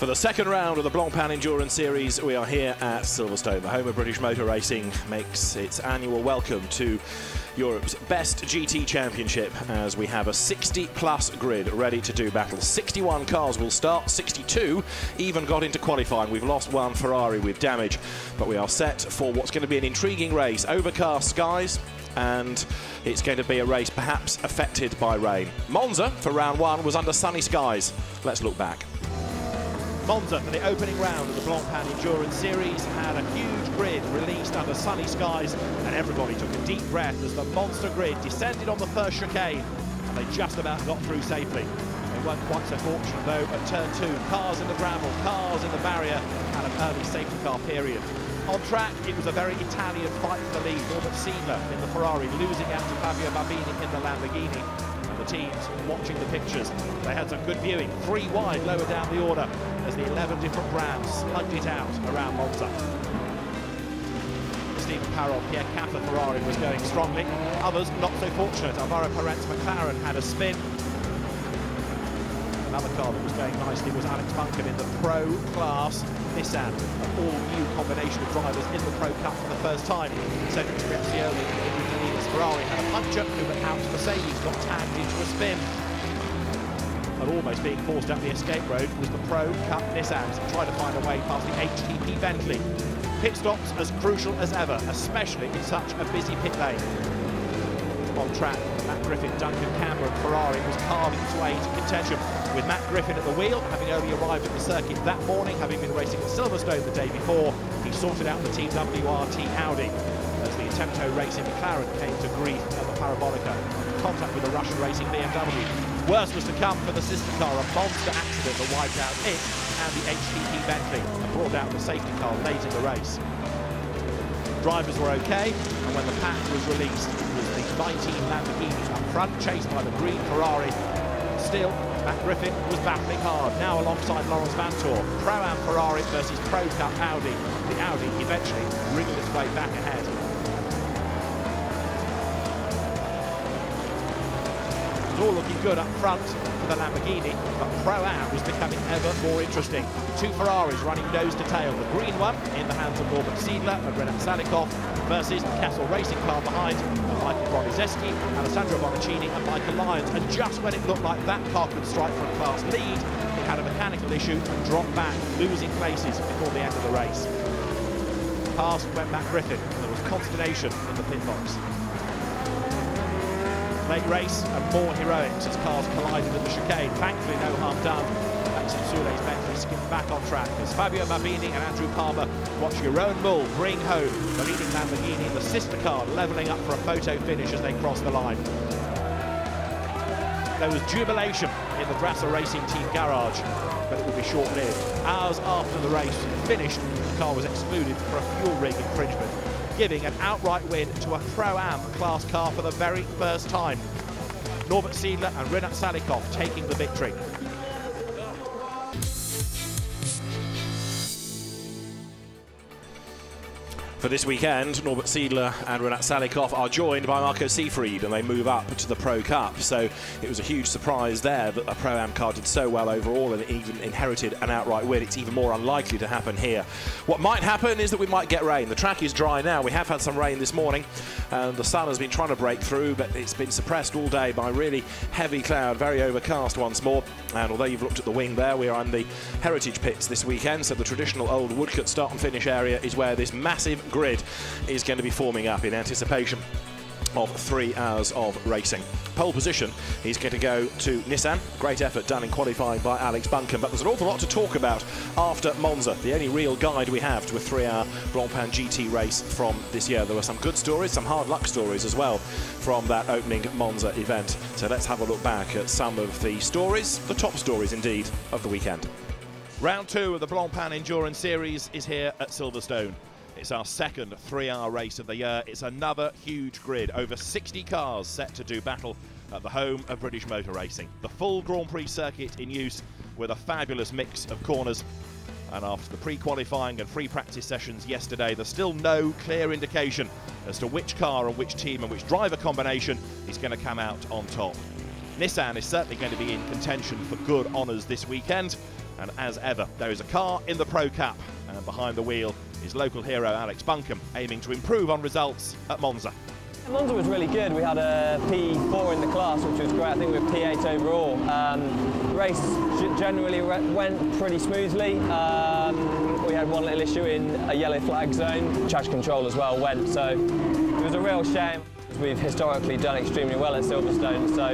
For the second round of the Blancpain Endurance Series, we are here at Silverstone. The home of British motor racing makes its annual welcome to Europe's best GT championship as we have a 60-plus grid ready to do battle. 61 cars will start, 62 even got into qualifying. We've lost one Ferrari with damage, but we are set for what's going to be an intriguing race. Overcast skies, and it's going to be a race perhaps affected by rain. Monza for round one was under sunny skies. Let's look back. Monza for the opening round of the Blancpain Endurance Series had a huge grid released under sunny skies, and everybody took a deep breath as the monster grid descended on the first chicane, and they just about got through safely. They weren't quite so fortunate though at turn 2. Cars in the gravel, cars in the barrier, and an early safety car period. On track, it was a very Italian fight for the lead. Norbert Siedler in the Ferrari losing out to Fabio Babini in the Lamborghini. The teams watching the pictures. They had some good viewing, 3 wide lower down the order as the 11 different brands slugged it out around Monza. Stephen Parrott, Pierre Caffer Ferrari was going strongly. Others not so fortunate. Alvaro Parent's McLaren had a spin. Another car that was going nicely was Alex Buncombe in the Pro class Nissan. An all-new combination of drivers in the Pro Cup for the first time. Cedric Scripzioli Ferrari had a puncture, who went out to Mercedes, got tagged into a spin. And almost being forced up the escape road was the Pro Cup Nissans, trying to find a way past the HTP Bentley. Pit stops as crucial as ever, especially in such a busy pit lane. On track, Matt Griffin, Duncan Cameron, Ferrari was carving its way into contention, with Matt Griffin at the wheel, having only arrived at the circuit that morning, having been racing at Silverstone the day before. He sorted out the Team WRT Audi as the Temto Racing McLaren came to grief at the Parabolica. Contact with the Russian racing BMW. Worse was to come for the sister car, a monster accident that wiped out it and the HTP Bentley and brought out the safety car late in the race. Drivers were okay, and when the pack was released, it was the 19 Lamborghinis up front, chased by the green Ferrari. Still, Matt Griffin was battling hard, now alongside Laurens Vanthoor. Pro-Am Ferrari versus Pro Cup Audi. The Audi eventually wriggled its way back ahead. It was all looking good up front for the Lamborghini, but Pro-Am was becoming ever more interesting. 2 Ferraris running nose to tail. The green one in the hands of Norbert Siedler and Renat Salikov versus the Castle Racing car behind Michael Bronizeski, Alessandro Bonaccini and Michael Lyons. And just when it looked like that car could strike for a class lead, it had a mechanical issue and dropped back, losing places before the end of the race. Past went Matt Griffin, and there was consternation in the pit box. Late race and more heroics as cars collided at the chicane. Thankfully no harm done. Thanks to Soule's Bentley skipped back on track as Fabio Babini and Andrew Palmer watch Jeroen Mull bring home the leading Lamborghini in the sister car, levelling up for a photo finish as they cross the line. There was jubilation in the Drassa Racing Team garage, but it would be short-lived. Hours after the race finished, the car was excluded for a fuel rig infringement, giving an outright win to a Pro-Am class car for the very first time. Norbert Siedler and Renat Salikov taking the victory. For this weekend, Norbert Siedler and Renat Salikov are joined by Marco Seefried, and they move up to the Pro Cup. So it was a huge surprise there that a Pro-Am car did so well overall and even inherited an outright win. It's even more unlikely to happen here. What might happen is that we might get rain. The track is dry now. We have had some rain this morning, and the sun has been trying to break through, but it's been suppressed all day by really heavy cloud, very overcast once more. And although you've looked at the wing there, we are in the heritage pits this weekend, so the traditional old woodcut start and finish area is where this massive grid is going to be forming up in anticipation of 3 hours of racing. Pole position is going to go to Nissan. Great effort done in qualifying by Alex Buncombe, but there's an awful lot to talk about after Monza, the only real guide we have to a 3-hour Blancpain GT race from this year. There were some good stories, some hard luck stories as well from that opening Monza event. So let's have a look back at some of the stories, the top stories indeed, of the weekend. Round 2 of the Blancpain Endurance Series is here at Silverstone. It's our second 3-hour race of the year. It's another huge grid, over 60 cars set to do battle at the home of British motor racing. The full Grand Prix circuit in use with a fabulous mix of corners. And after the pre-qualifying and free practice sessions yesterday, there's still no clear indication as to which car and which team and which driver combination is going to come out on top. Nissan is certainly going to be in contention for good honours this weekend, and as ever, there is a car in the Pro Cup, and behind the wheel is local hero Alex Buncombe, aiming to improve on results at Monza. Monza was really good. We had a P4 in the class, which was great. I think we were P8 overall. The race generally went pretty smoothly. We had one little issue in a yellow flag zone. Traction control as well went, so it was a real shame. We've historically done extremely well at Silverstone, so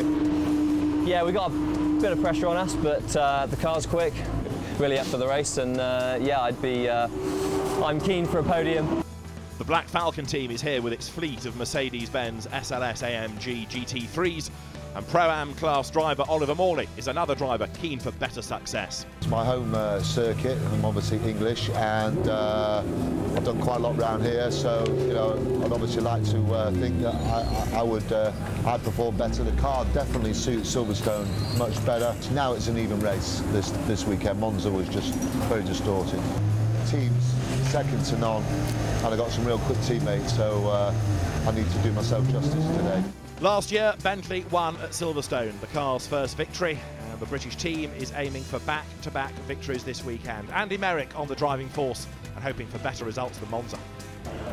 yeah, we got a bit of pressure on us, but the car's quick, really up for the race, and yeah, I'm keen for a podium. The Black Falcon team is here with its fleet of Mercedes-Benz SLS AMG GT3s, and Pro-Am class driver Oliver Morley is another driver keen for better success. It's my home circuit, and I'm obviously English, and I've done quite a lot around here, so you know, I'd obviously like to think that I'd perform better. The car definitely suits Silverstone much better. Now it's an even race this weekend. Monza was just very distorted. Team's second to none, and I got some real quick teammates, so I need to do myself justice today. Last year, Bentley won at Silverstone, the car's first victory, and the British team is aiming for back-to-back victories this weekend. Andy Merrick on the driving force and hoping for better results than Monza.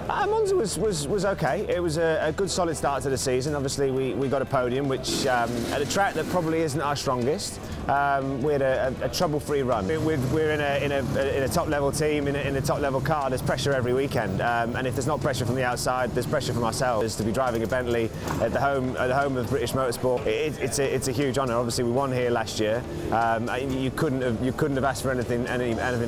Monza was okay. It was a good solid start to the season. Obviously we got a podium, which at a track that probably isn't our strongest. We had a trouble-free run. We're in a top-level team, in a top-level car. There's pressure every weekend, and if there's not pressure from the outside, there's pressure from ourselves. To be driving a Bentley at the home of British motorsport, it's a huge honour. Obviously we won here last year. You couldn't have asked for anything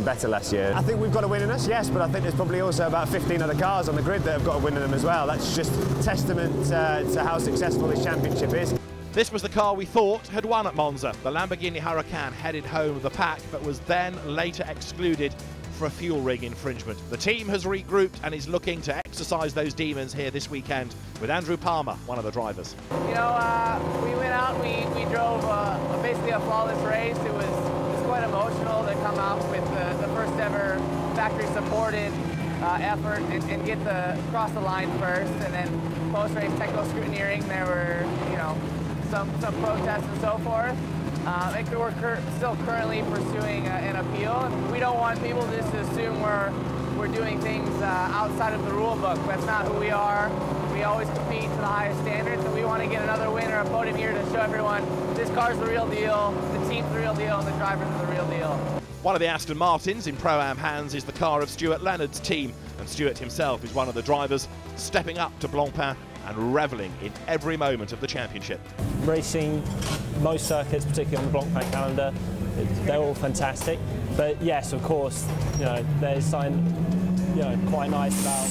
better last year. I think we've got a win in us, yes, but I think there's probably also about 15 other cars on the grid that have got a win in them as well. That's just testament to how successful this championship is. This was the car we thought had won at Monza. The Lamborghini Huracan headed home of the pack, but was then later excluded for a fuel ring infringement. The team has regrouped and is looking to exercise those demons here this weekend with Andrew Palmer, one of the drivers. You know, we went out, we drove basically a flawless race. It was quite emotional to come out with the first ever factory supported effort and get cross the line first, and then post-race technical scrutineering. There were, you know, some protests and so forth. We're still currently pursuing an appeal. We don't want people just to assume we're doing things outside of the rule book. That's not who we are. We always compete to the highest standards, and we want to get another win or a podium here to show everyone this car's the real deal, the team's the real deal, and the drivers are the real deal. One of the Aston Martins in Pro-Am hands is the car of Stuart Leonard's team, and Stuart himself is one of the drivers stepping up to Blancpain and revelling in every moment of the championship. Racing most circuits, particularly on the Blancpain calendar, they're all fantastic. But yes, of course, you know, there's something, you know, quite nice about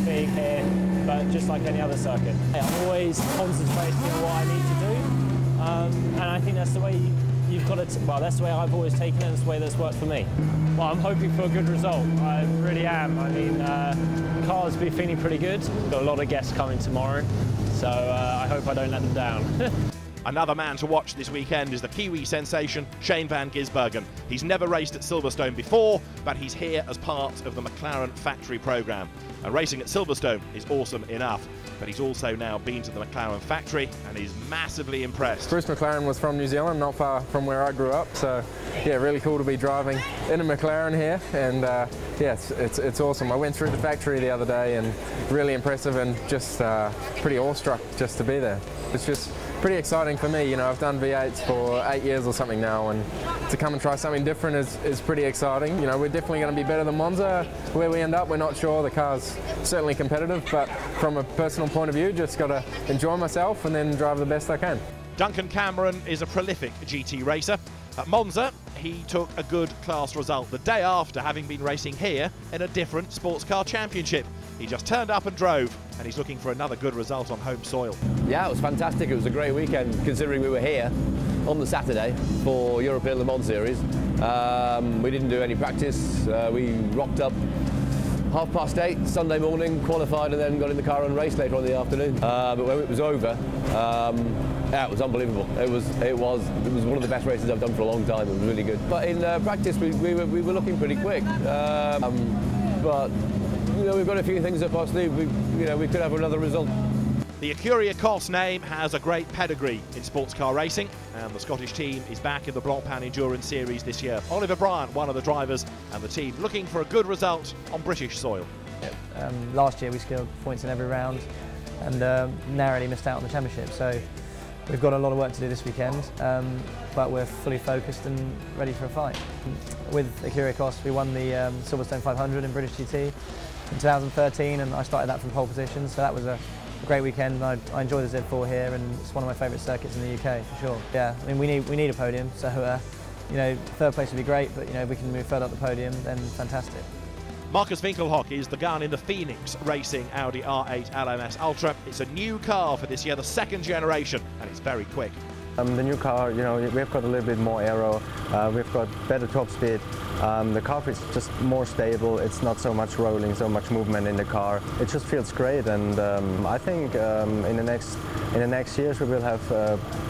being here, but just like any other circuit. I'm always concentrating on what I need to do, and I think that's the way you've got to, well, that's the way I've always taken it, and it's the way that's worked for me. Well, I'm hoping for a good result. I really am. I mean, the car's been feeling pretty good. Got a lot of guests coming tomorrow, so I hope I don't let them down. Another man to watch this weekend is the Kiwi sensation, Shane van Gisbergen. He's never raced at Silverstone before, but he's here as part of the McLaren factory programme. And racing at Silverstone is awesome enough, but he's also now been to the McLaren factory and is massively impressed. Bruce McLaren was from New Zealand, not far from where I grew up, so yeah, really cool to be driving in a McLaren here, and yeah, it's awesome. I went through the factory the other day and really impressive, and just pretty awestruck just to be there. It's just pretty exciting for me. You know, I've done V8s for 8 years or something now, and to come and try something different is pretty exciting. You know, we're definitely going to be better than Monza. Where we end up, we're not sure. The car's certainly competitive, but from a personal point of view, just got to enjoy myself and then drive the best I can. Duncan Cameron is a prolific GT racer. At Monza, he took a good class result the day after having been racing here in a different sports car championship. He just turned up and drove, and he's looking for another good result on home soil. Yeah, it was fantastic. It was a great weekend, considering we were here on the Saturday for European Le Mans Series. We didn't do any practice. We rocked up 8:30 Sunday morning, qualified, and then got in the car and raced later on in the afternoon. But when it was over, yeah, it was unbelievable. It was one of the best races I've done for a long time. It was really good. But in practice, we were looking pretty quick. But you know, we've got a few things up our sleeve. We could have another result. The Ecuria Cos name has a great pedigree in sports car racing, and the Scottish team is back in the Blancpain Endurance Series this year. Oliver Bryant, one of the drivers, and the team looking for a good result on British soil. Last year we scored points in every round and narrowly missed out on the championship, so we've got a lot of work to do this weekend, but we're fully focused and ready for a fight. With Ecuria Cos we won the Silverstone 500 in British GT in 2013, and I started that from pole position, so that was a great weekend. I enjoy the Z4 here, and it's one of my favourite circuits in the UK for sure. Yeah, I mean we need a podium, so you know, third place would be great, but you know, if we can move further up the podium, then fantastic. Marcus Winkelhock is the gun in the Phoenix Racing Audi R8 LMS Ultra. It's a new car for this year, the second generation, and it's very quick. The new car, you know, we've got a little bit more aero, we've got better top speed, the car is just more stable, it's not so much rolling, so much movement in the car. It just feels great, and I think in the next years we will have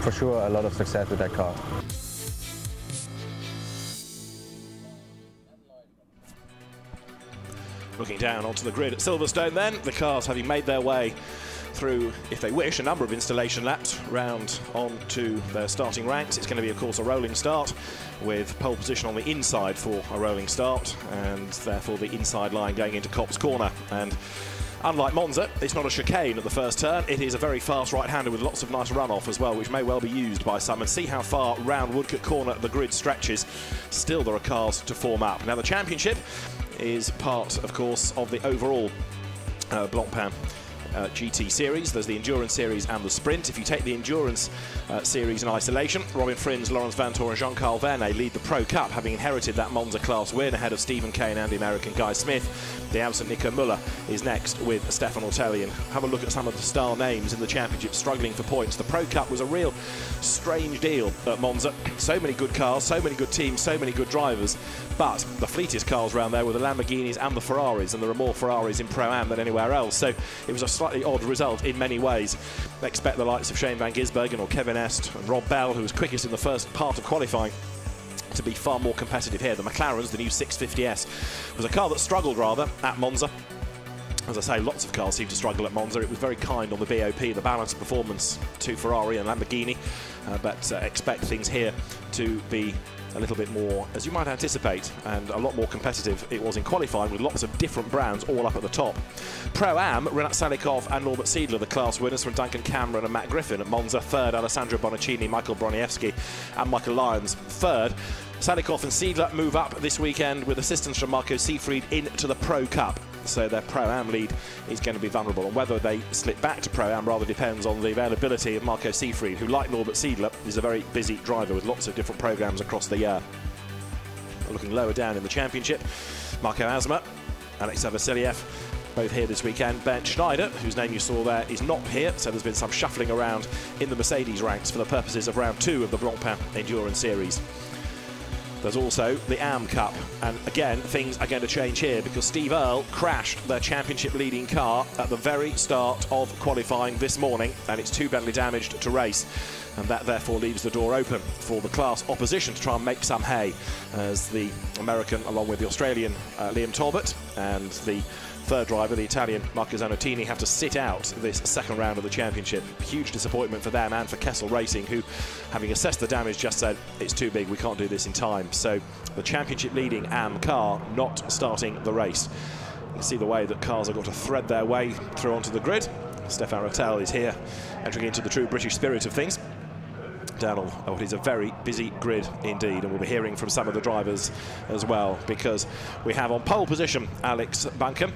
for sure a lot of success with that car. Looking down onto the grid at Silverstone then, the cars having made their way through, if they wish, a number of installation laps round onto their starting ranks. It's going to be, of course, a rolling start with pole position on the inside for a rolling start, and therefore the inside line going into Copse Corner. And unlike Monza, it's not a chicane at the first turn. It is a very fast right-hander with lots of nice runoff as well, which may well be used by some. And see how far round Woodcote Corner the grid stretches. Still, there are cars to form up. Now, the championship is part, of course, of the overall Blancpain GT series. There's the Endurance series and the Sprint. If you take the Endurance series in isolation, Robin Frins, Laurens Vanthoor and Jean-Carl Vernet lead the Pro Cup, having inherited that Monza class win ahead of Stephen Kane and the American Guy Smith. The absent Nico Müller is next with Stefan Ortelli. And have a look at some of the star names in the championship struggling for points. The Pro Cup was a real strange deal at Monza. So many good cars, so many good teams, so many good drivers, but the fleetest cars around there were the Lamborghinis and the Ferraris, and there are more Ferraris in Pro-Am than anywhere else, so it was a slightly odd result in many ways. Expect the likes of Shane van Gisbergen or Kevin Est and Rob Bell, who was quickest in the first part of qualifying, to be far more competitive here. The McLarens, the new 650S, was a car that struggled rather at Monza. As I say, lots of cars seem to struggle at Monza. It was very kind on the BOP, the balanced performance to Ferrari and Lamborghini, but expect things here to be a little bit more, as you might anticipate, and a lot more competitive. It was in qualifying with lots of different brands all up at the top. Pro-Am, Renat Salikov and Norbert Siedler, the class winners from Duncan Cameron and Matt Griffin at Monza. Third, Alessandro Bonaccini, Michael Broniewski and Michael Lyons. Third, Salikov and Siedler move up this weekend with assistance from Marco Seefried into the Pro Cup. So their Pro-Am lead is going to be vulnerable, and whether they slip back to Pro-Am rather depends on the availability of Marco Seefried, who, like Norbert Siedler, is a very busy driver with lots of different programmes across the year. Looking lower down in the championship, Marco Asma, Alex Vasiliev, both here this weekend. Bernd Schneider, whose name you saw there, is not here, so there's been some shuffling around in the Mercedes ranks for the purposes of round 2 of the Blancpain Endurance Series. There's also the AM Cup, and again things are going to change here because Steve Earle crashed their championship leading car at the very start of qualifying this morning, and it's too badly damaged to race, and that therefore leaves the door open for the class opposition to try and make some hay, as the American, along with the Australian Liam Talbot and the third driver, the Italian Marco Zanotini, have to sit out this second round of the championship. Huge disappointment for them and for Kessel Racing, who, having assessed the damage, just said it's too big, we can't do this in time. So the championship leading AM car not starting the race. You can see the way that cars have got to thread their way through onto the grid. Stefan Rattel is here, entering into the true British spirit of things. Down on what is a very busy grid indeed, and we'll be hearing from some of the drivers as well, because we have on pole position Alex Buncombe.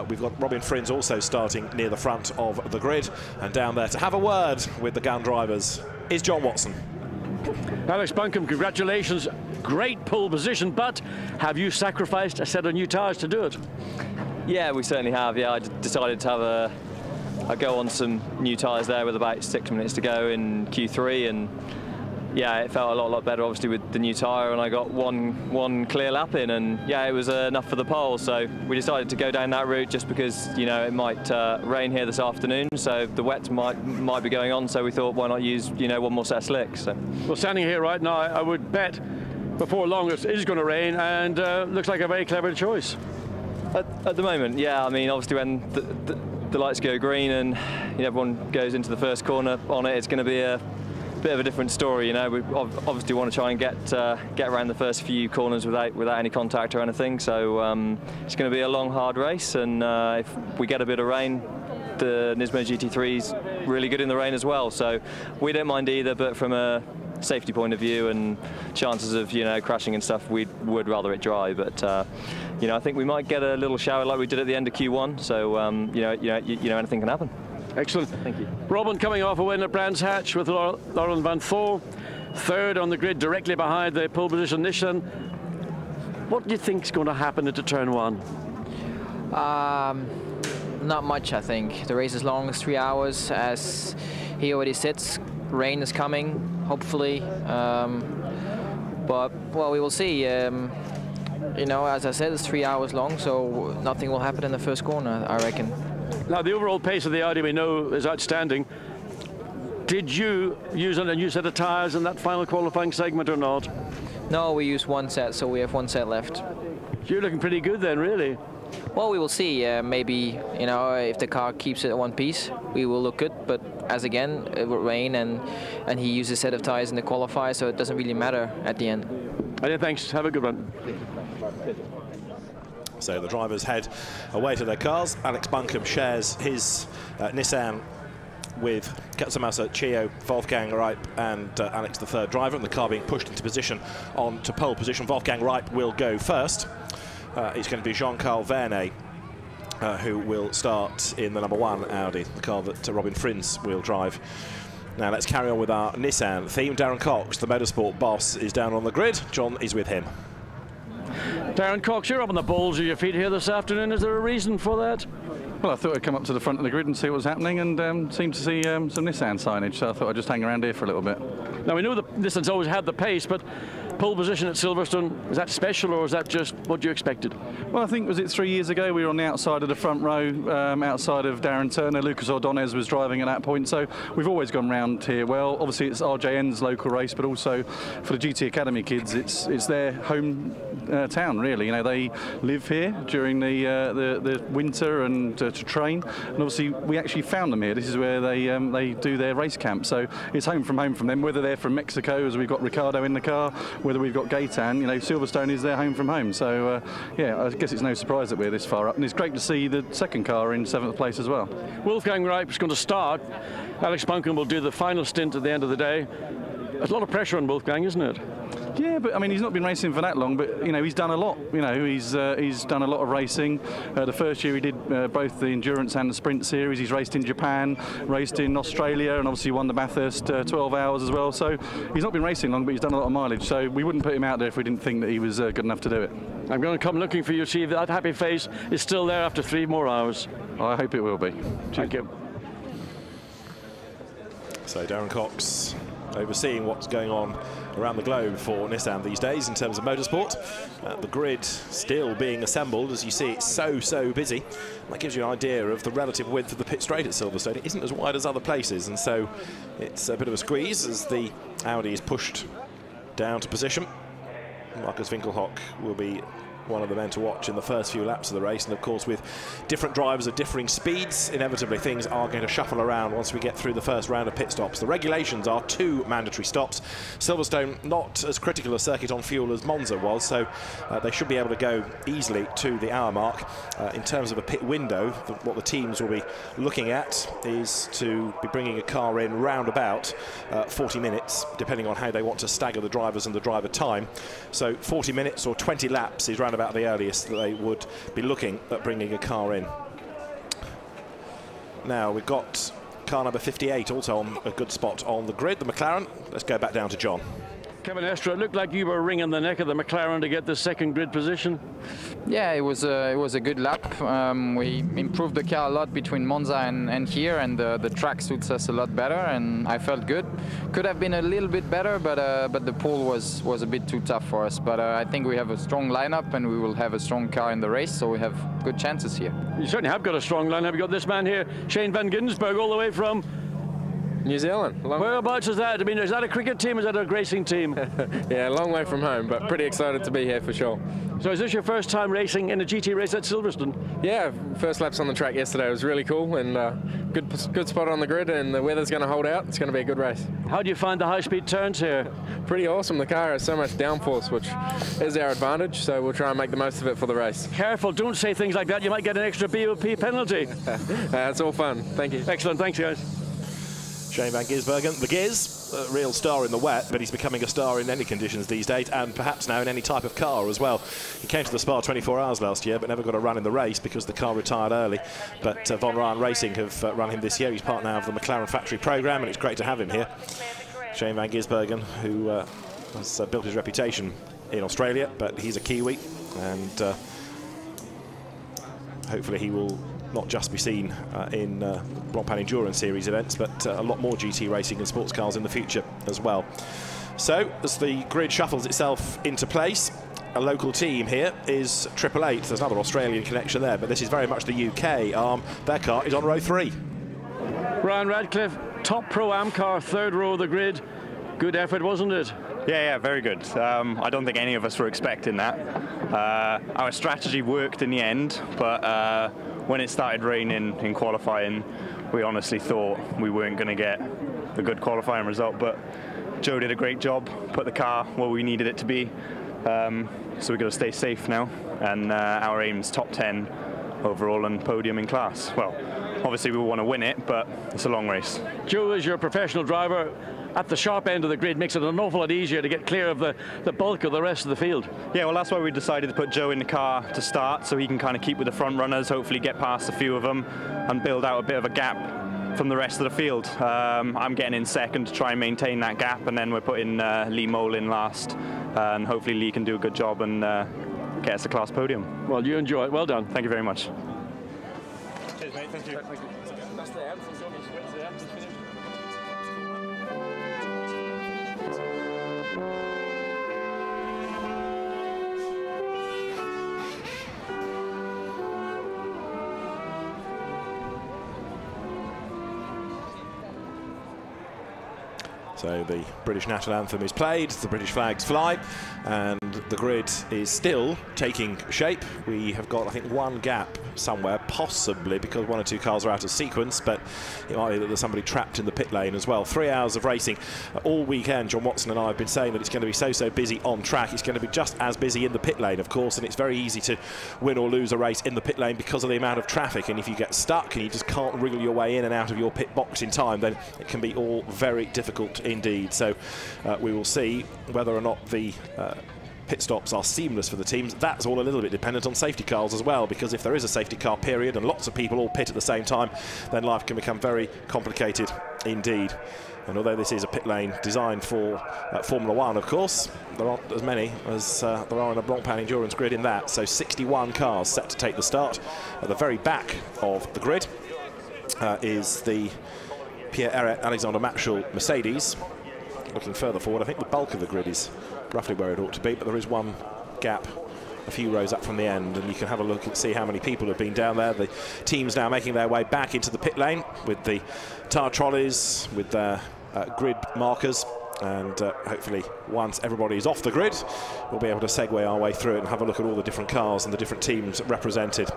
We've got Robin Frins also starting near the front of the grid, and down there to have a word with the gun drivers is John Watson. Alex Buncombe, congratulations, great pole position, but have you sacrificed a set of new tyres to do it? Yeah, we certainly have. Yeah, I decided to have a go on some new tyres there with about 6 minutes to go in Q3, and yeah, it felt a lot better obviously with the new tyre, and I got one clear lap in, and yeah, it was enough for the pole. So we decided to go down that route just because, you know, it might rain here this afternoon, so the wet might be going on, so we thought why not use, you know, one more set of slicks. So. Well, standing here right now, I would bet before long it is going to rain, and looks like a very clever choice. At the moment, yeah. I mean, obviously when the lights go green and everyone goes into the first corner on it, it's going to be a bit of a different story. We obviously want to try and get around the first few corners without any contact or anything. So it's going to be a long, hard race, and if we get a bit of rain, the Nismo GT3 is really good in the rain as well. So we don't mind either, but from a safety point of view and chances of crashing and stuff, we would rather it dry. But I think we might get a little shower like we did at the end of Q1. So anything can happen. Excellent. Thank you. Robin coming off a win at Brands Hatch with Laurent Van Thor, third on the grid, directly behind the pole position Nissan. What do you think is going to happen into turn one? Not much, I think. The race is long, it's 3 hours, as he already said. Rain is coming, hopefully. But well, we will see. As I said, it's 3 hours long, so nothing will happen in the first corner, I reckon. Now, the overall pace of the Audi we know is outstanding. Did you use a new set of tyres in that final qualifying segment or not? No, we used one set, so we have one set left. You're looking pretty good then, really. Well, we will see. Maybe, if the car keeps it at one piece, we will look good. But as again, it will rain, and he used a set of tyres in the qualifier, so it doesn't really matter at the end. Okay, thanks. Have a good one. So the drivers head away to their cars. Alex Buncombe shares his Nissan with Katsumasa, Chio, Wolfgang Reip and Alex, the third driver, and the car being pushed into position to pole position. Wolfgang Reip will go first. It's going to be Jean-Carl Vernet who will start in the number 1 Audi, the car that Robin Frins will drive. Now let's carry on with our Nissan theme. Darren Cox, the motorsport boss, is down on the grid. John is with him. Darren Cox, you're up on the balls of your feet here this afternoon. Is there a reason for that? Well, I thought I'd come up to the front of the grid and see what was happening, and seemed to see some Nissan signage, so I thought I'd just hang around here for a little bit. Now, we know that Nissan's always had the pace, but pole position at Silverstone, is that special, or is that just what you expected? Well, I think, was it 3 years ago, we were on the outside of the front row, outside of Darren Turner. Lucas Ordonez was driving at that point, so we've always gone round here well. Obviously, it's RJN's local race, but also for the GT Academy kids, it's their home town, really. They live here during the winter and to train, and obviously we actually found them here. This is where they do their race camp, so it's home from them, whether they're from Mexico, as we've got Ricardo in the car, whether we've got Gaetan, Silverstone is their home from home. So yeah, I guess it's no surprise that we're this far up, and it's great to see the second car in 7th place as well. Wolfgang Reip is going to start. Alex Buncombe will do the final stint at the end of the day. There's a lot of pressure on Wolfgang, isn't it? Yeah, but I mean, he's not been racing for that long, but he's done a lot. He's done a lot of racing. The first year he did both the endurance and the sprint series. He's raced in Japan, raced in Australia, and obviously won the Bathurst 12 hours as well. So he's not been racing long, but he's done a lot of mileage. So we wouldn't put him out there if we didn't think that he was good enough to do it. I'm going to come looking for you, see if that happy face is still there after 3 more hours. I hope it will be. Thank you. So Darren Cox overseeing what's going on around the globe for Nissan these days in terms of motorsport. The grid still being assembled. As you see, it's so busy. That gives you an idea of the relative width of the pit straight at Silverstone. It isn't as wide as other places, and so it's a bit of a squeeze as the Audi is pushed down to position. Marcus Winkelhock will be one of the men to watch in the first few laps of the race, and of course with different drivers at differing speeds, inevitably things are going to shuffle around once we get through the first round of pit stops. The regulations are 2 mandatory stops. Silverstone not as critical a circuit on fuel as Monza was, so they should be able to go easily to the hour mark. In terms of a pit window, what the teams will be looking at is to be bringing a car in round about 40 minutes, depending on how they want to stagger the drivers and the driver time. So 40 minutes or 20 laps is round about the earliest that they would be looking at bringing a car in. Now we've got car number 58 also on a good spot on the grid, the McLaren. Let's go back down to John. Kevin Estre, it looked like you were wringing the neck of the McLaren to get the second grid position. Yeah, it was a good lap. We improved the car a lot between Monza and here, and the track suits us a lot better, and I felt good. Could have been a little bit better, but the pole was a bit too tough for us. But I think we have a strong lineup, and we will have a strong car in the race, so we have good chances here. You certainly have got a strong lineup. You've got this man here, Shane van Ginnsberg, all the way from New Zealand. Whereabouts is that? I mean, is that a cricket team or is that a racing team? Yeah, a long way from home, but pretty excited to be here for sure. So is this your first time racing in a GT race at Silverstone? Yeah, first laps on the track yesterday was really cool, and good spot on the grid, and the weather's going to hold out. It's going to be a good race. How do you find the high-speed turns here? Pretty awesome. The car has so much downforce, which is our advantage, so we'll try and make the most of it for the race. Careful, don't say things like that. You might get an extra BOP penalty. It's all fun. Thank you. Excellent. Thanks, guys. Shane van Gisbergen, the Giz, a real star in the wet, but he's becoming a star in any conditions these days, and perhaps now in any type of car as well. He came to the Spa 24 hours last year, but never got a run in the race because the car retired early. But Von Ryan Racing have run him this year. He's part now of the McLaren factory programme, and it's great to have him here. Shane van Gisbergen, who has built his reputation in Australia, but he's a Kiwi, and hopefully he will not just be seen in Blancpain Endurance Series events, but a lot more GT racing and sports cars in the future as well. So, as the grid shuffles itself into place, a local team here is 888. There's another Australian connection there, but this is very much the UK arm. Their car is on row 3. Ryan Radcliffe, top Pro-Am car, third row of the grid. Good effort, wasn't it? Yeah, very good. I don't think any of us were expecting that. Our strategy worked in the end, but when it started raining in qualifying, we honestly thought we weren't going to get a good qualifying result, but Joe did a great job, put the car where we needed it to be, so we've got to stay safe now, and our aim's top 10 overall and podium in class. Well, obviously we want to win it, but it's a long race. Joe is your professional driver. At the sharp end of the grid makes it an awful lot easier to get clear of the bulk of the rest of the field. Yeah, well, that's why we decided to put Joe in the car to start, so he can kind of keep with the front runners, hopefully get past a few of them and build out a bit of a gap from the rest of the field. I'm getting in second to try and maintain that gap, and then we're putting Lee Mole in last, and hopefully Lee can do a good job and get us a class podium. Well, you enjoy it. Well done. Thank you very much. Cheers, mate. Thank you. That's the end. So the British national anthem is played, the British flags fly, and the grid is still taking shape. We have got, I think, one gap somewhere, possibly because one or two cars are out of sequence, but it might be that there's somebody trapped in the pit lane as well. 3 hours of racing all weekend. John Watson and I have been saying that it's going to be so busy on track. It's going to be just as busy in the pit lane, of course, and it's very easy to win or lose a race in the pit lane because of the amount of traffic, and if you get stuck and you just can't wriggle your way in and out of your pit box in time, then it can be all very difficult indeed. So we will see whether or not the pit stops are seamless for the teams. That's all a little bit dependent on safety cars as well, because if there is a safety car period and lots of people all pit at the same time, then life can become very complicated indeed. And although this is a pit lane designed for Formula One, of course, there aren't as many as there are in a Blancpain Endurance grid in that. So 61 cars set to take the start. At the very back of the grid is the Pierre-Eret Alexander Matschel Mercedes. Looking further forward, I think the bulk of the grid is roughly where it ought to be, but there is one gap a few rows up from the end, and you can have a look and see how many people have been down there. The team's now making their way back into the pit lane with the tire trolleys, with their grid markers, and hopefully once everybody is off the grid, we'll be able to segue our way through it and have a look at all the different cars and the different teams represented.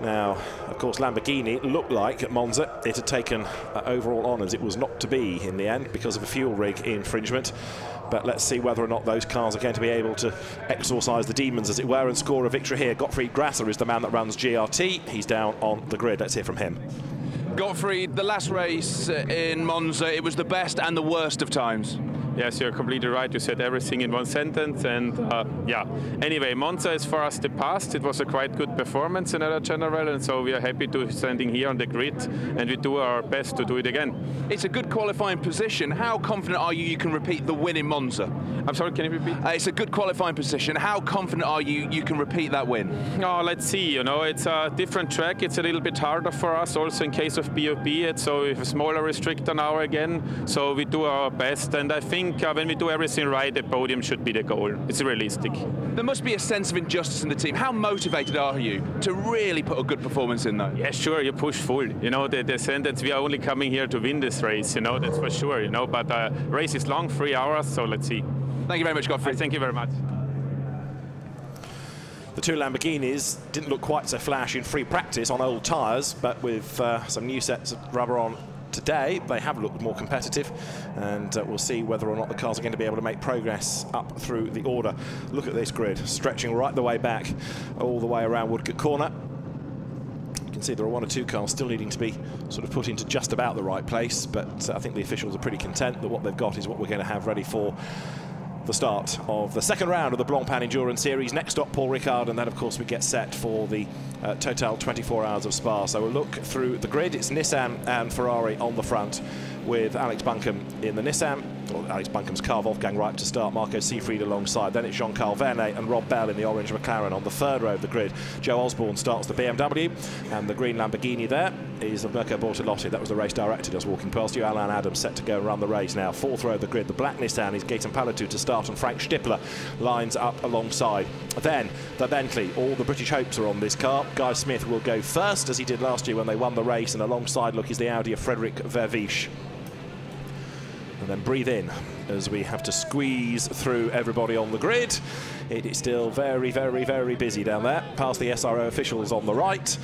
Now, of course, Lamborghini looked like at Monza it had taken overall honours. It was not to be in the end because of a fuel rig infringement. But let's see whether or not those cars are going to be able to exorcise the demons, as it were, and score a victory here. Gottfried Grasser is the man that runs GRT. He's down on the grid. Let's hear from him. Gottfried, the last race in Monza, it was the best and the worst of times. Yes, you're completely right. You said everything in one sentence. And yeah, anyway, Monza is for us the past. It was a quite good performance in our general, and so we are happy to standing here on the grid, and we do our best to do it again. It's a good qualifying position. How confident are you can repeat the win in Monza? I'm sorry, can you repeat? It's a good qualifying position. How confident are you can repeat that win? Oh, let's see. You know, it's a different track. It's a little bit harder for us also in case of BOP. So we have a smaller restrictor now again. So we do our best, and I think think when we do everything right, the podium should be the goal. It's realistic. There must be a sense of injustice in the team. How motivated are you to really put a good performance in, though? Yeah, sure, you push full. You know, the sentence, we are only coming here to win this race, you know, that's for sure, you know, but race is long, 3 hours, so let's see. Thank you very much, Godfrey. Thank you very much. The two Lamborghinis didn't look quite so flash in free practice on old tyres, but with some new sets of rubber on today, they have looked more competitive, and we'll see whether or not the cars are going to be able to make progress up through the order. Look at this grid, stretching right the way back, all the way around Woodcote Corner. You can see there are 1 or 2 cars still needing to be sort of put into just about the right place, but I think the officials are pretty content that what they've got is what we're going to have ready for the start of the second round of the Blancpain Endurance Series. Next stop, Paul Ricard, and then of course we get set for the Total 24 Hours of Spa. So we'll look through the grid. It's Nissan and Ferrari on the front, with Alex Buncombe in the Nissan, or Alex Buncombe's car, Wolfgang Reip to start, Marco Seefried alongside. Then it's Jean-Carl Vernet and Rob Bell in the orange McLaren on the third row of the grid. Joe Osborne starts the BMW, and the green Lamborghini there is the Mirko Bortolotti. That was the race director just walking past you. Alan Adams set to go and run the race now. Fourth row of the grid, the black Nissan is Gaetan Palatu to start, and Frank Stippler lines up alongside. Then the Bentley, all the British hopes are on this car. Guy Smith will go first, as he did last year when they won the race, and alongside, look, is the Audi of Frederic Verviche. And then breathe in as we have to squeeze through everybody on the grid. It is still very, very, very busy down there. Past the SRO officials on the right,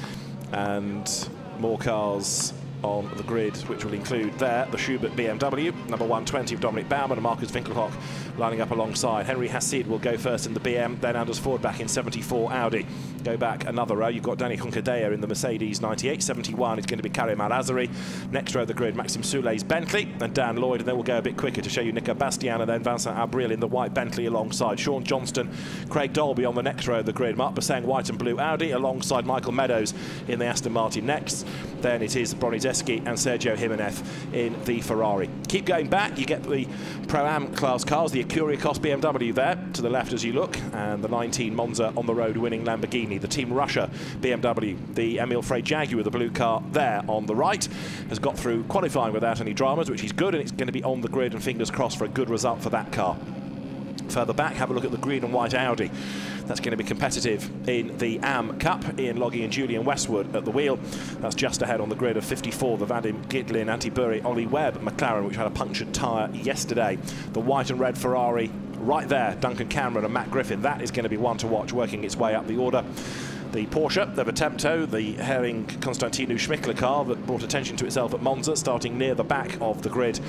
and more cars on the grid, which will include there the Schubert BMW, number 120 of Dominic Baumann, and Marcus Winkelhock lining up alongside. Henry Hassid will go first in the BM, then Anders Ford back in 74 Audi. Go back another row, you've got Danny Hunkadea in the Mercedes 98, 71 is going to be Karim Al-Azari. Next row of the grid, Maxime Soulet's Bentley and Dan Lloyd, and then we'll go a bit quicker to show you Nico Bastian and then Vincent Abril in the white Bentley alongside Sean Johnston, Craig Dolby on the next row of the grid, Mark Basseng white and blue Audi alongside Michael Meadows in the Aston Martin next. Then it is Bronizeski and Sergio Jimenez in the Ferrari. Keep going back, you get the Pro-Am class cars, the Acuriacos BMW there to the left as you look, and the 19 Monza on the road winning Lamborghini. The Team Russia BMW, the Emil Frey Jaguar, the blue car there on the right, has got through qualifying without any dramas, which is good, and it's going to be on the grid, and fingers crossed for a good result for that car. Further back, have a look at the green and white Audi. That's going to be competitive in the AM Cup. Ian Loggy and Julian Westwood at the wheel. That's just ahead on the grid of 54, the Vadim Gitlin, Antti Burri, Ollie Webb McLaren, which had a punctured tyre yesterday. The white and red Ferrari right there, Duncan Cameron and Matt Griffin. That is going to be one to watch, working its way up the order. The Porsche, the Vittemto, the Hering Konstantinu Schmickler car that brought attention to itself at Monza, starting near the back of the grid.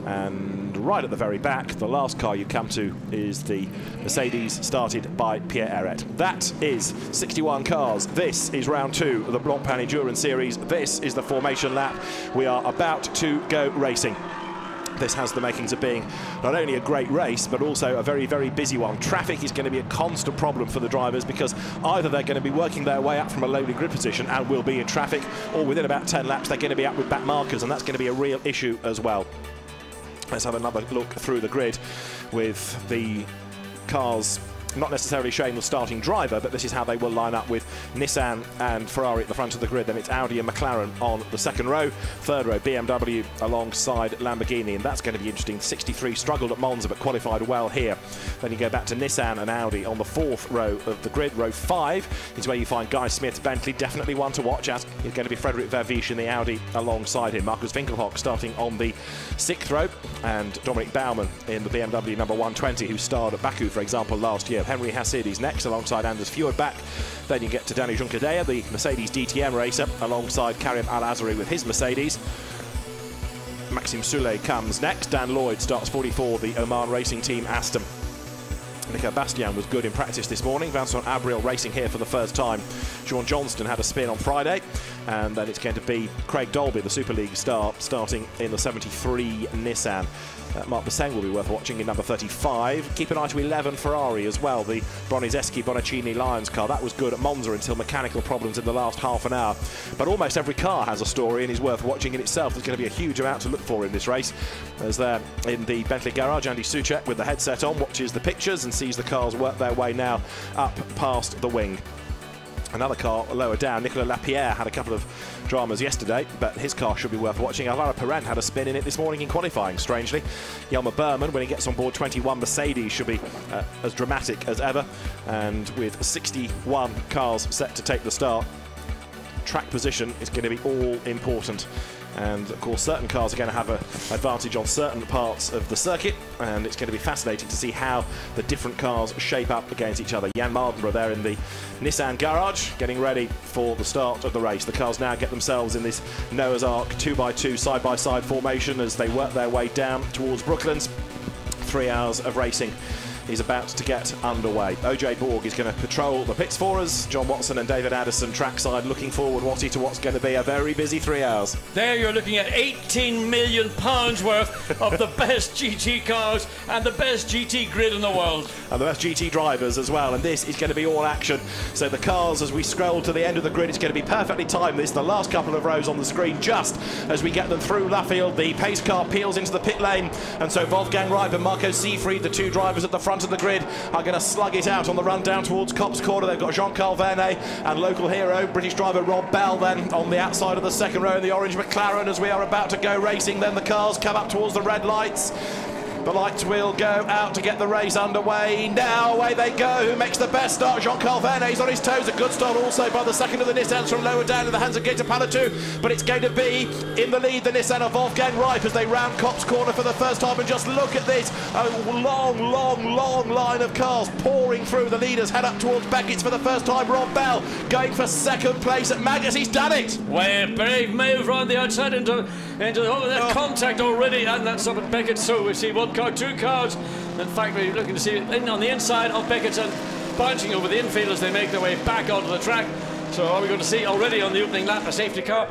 And right at the very back, the last car you come to is the Mercedes, started by Pierre Eret. That is 61 cars. This is round 2 of the Blancpain Endurance Series. This is the formation lap. We are about to go racing. This has the makings of being not only a great race, but also a very, very busy one. Traffic is going to be a constant problem for the drivers, because either they're going to be working their way up from a lowly grid position and will be in traffic, or within about 10 laps they're going to be up with back markers, and that's going to be a real issue as well. Let's have another look through the grid with the cars not necessarily showing the starting driver, but this is how they will line up with Nissan and Ferrari at the front of the grid. Then it's Audi and McLaren on the second row. Third row, BMW alongside Lamborghini, and that's going to be interesting. 63 struggled at Monza but qualified well here. Then you go back to Nissan and Audi on the fourth row of the grid. Row 5 is where you find Guy Smith's Bentley, definitely one to watch, as is going to be Frederic Verviche in the Audi alongside him. Marcus Winkelhock starting on the 6th row, and Dominic Baumann in the BMW number 120, who starred at Baku, for example, last year. Henry Hassid is next alongside Anders Fjordbach. Then you get to Danny Junkadea, the Mercedes DTM racer, alongside Karim Al-Azari with his Mercedes. Maxime Soulet comes next. Dan Lloyd starts 44, the Oman Racing Team Aston. Nico Bastian was good in practice this morning. Vincent Abril racing here for the first time. Sean Johnston had a spin on Friday, and then it's going to be Craig Dolby, the Super League star, starting in the 73 Nissan. Mark Basseng will be worth watching in number 35. Keep an eye to 11 Ferrari as well, the Bronizeski Bonaccini Lions car. That was good at Monza until mechanical problems in the last half an hour. But almost every car has a story and is worth watching in itself. There's going to be a huge amount to look for in this race. As there in the Bentley garage, Andy Soucek with the headset on watches the pictures and sees the cars work their way now up past the wing. Another car lower down, Nicolas Lapierre, had a couple of dramas yesterday, but his car should be worth watching. Alvaro Perrin had a spin in it this morning in qualifying, strangely. Jelmer Berman, when he gets on board 21 Mercedes, should be as dramatic as ever. And with 61 cars set to take the start, track position is going to be all important. And of course certain cars are going to have an advantage on certain parts of the circuit, and it's going to be fascinating to see how the different cars shape up against each other. Jan Mardenborough there in the Nissan garage getting ready for the start of the race. The cars now get themselves in this Noah's Ark 2x2 side-by-side formation as they work their way down towards Brooklands. 3 hours of racing is about to get underway. OJ Borg is going to patrol the pits for us. John Watson and David Addison trackside, looking forward, Watty, to what's going to be a very busy 3 hours. There you're looking at £18 million worth of the best GT cars and the best GT grid in the world. And the best GT drivers as well, and this is going to be all action. So the cars, as we scroll to the end of the grid, it's going to be perfectly timed. This is the last couple of rows on the screen just as we get them through Luffield. The pace car peels into the pit lane, and so Wolfgang Reip and Marco Seefried, the two drivers at the front of the grid, are going to slug it out on the run down towards Copse Corner. They've got Jean-Carl Vernet and local hero British driver Rob Bell then on the outside of the second row in the orange McLaren as we are about to go racing. Then the cars come up towards the red lights. The lights will go out to get the race underway. Now away they go. Who makes the best start? Jean-Carl Vernet is on his toes. A good start also by the second of the Nissans from lower down in the hands of Gator Palatu. But it's going to be in the lead, the Nissan of Wolfgang Reip as they round Copse Corner for the first time. And just look at this. A long line of cars pouring through. The leaders head up towards Beckett's for the first time. Rob Bell going for second place at Magnus. He's done it. Well, brave move round the outside into contact already, and that's up at Beckett. So we see one car, two cars. In fact, we're looking to see in on the inside of Beckett's and bouncing over the infield as they make their way back onto the track. So are we going to see already on the opening lap a safety car?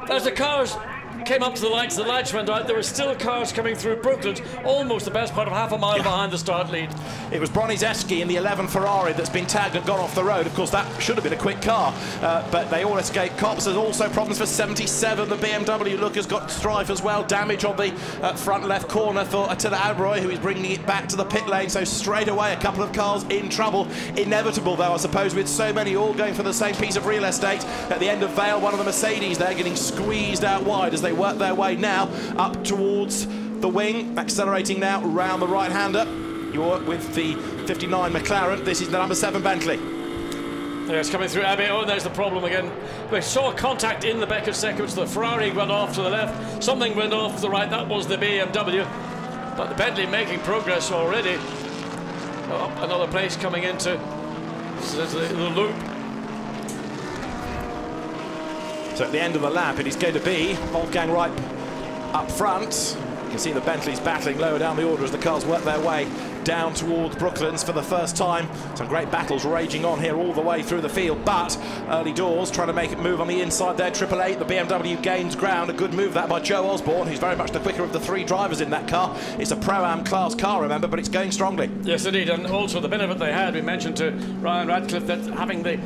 As the cars came up to the lights went out. There were still cars coming through Brooklands, almost the best part of half a mile behind the start lead. It was Broniszewski in the 11 Ferrari that's been tagged and gone off the road. Of course, that should have been a quick car, but they all escaped cops. There's also problems for 77. The BMW look has got strife as well. Damage on the front left corner for Attila Albroy, who is bringing it back to the pit lane. So straight away, a couple of cars in trouble. Inevitable, though, I suppose, with so many all going for the same piece of real estate. At the end of Vale, one of the Mercedes there getting squeezed out wide as they work their way now up towards the wing, accelerating now round the right-hander. You're with the 59 McLaren. This is the number 7 Bentley. Yeah, it's coming through Abbey. Oh, there's the problem again. We saw contact in the Beckett seconds. The Ferrari went off to the left. Something went off to the right. That was the BMW. But the Bentley making progress already. Oh, another place coming into the loop. So at the end of the lap, it is going to be Wolfgang Reip up front. You can see the Bentleys battling lower down the order as the cars work their way down towards Brooklands for the first time. Some great battles raging on here all the way through the field, but early doors trying to make it move on the inside there. 888, the BMW gains ground. A good move that by Joe Osborne, who's very much the quicker of the three drivers in that car. It's a Pro-Am class car, remember, but it's going strongly. Yes, indeed, and also the benefit they had, we mentioned to Ryan Radcliffe that having the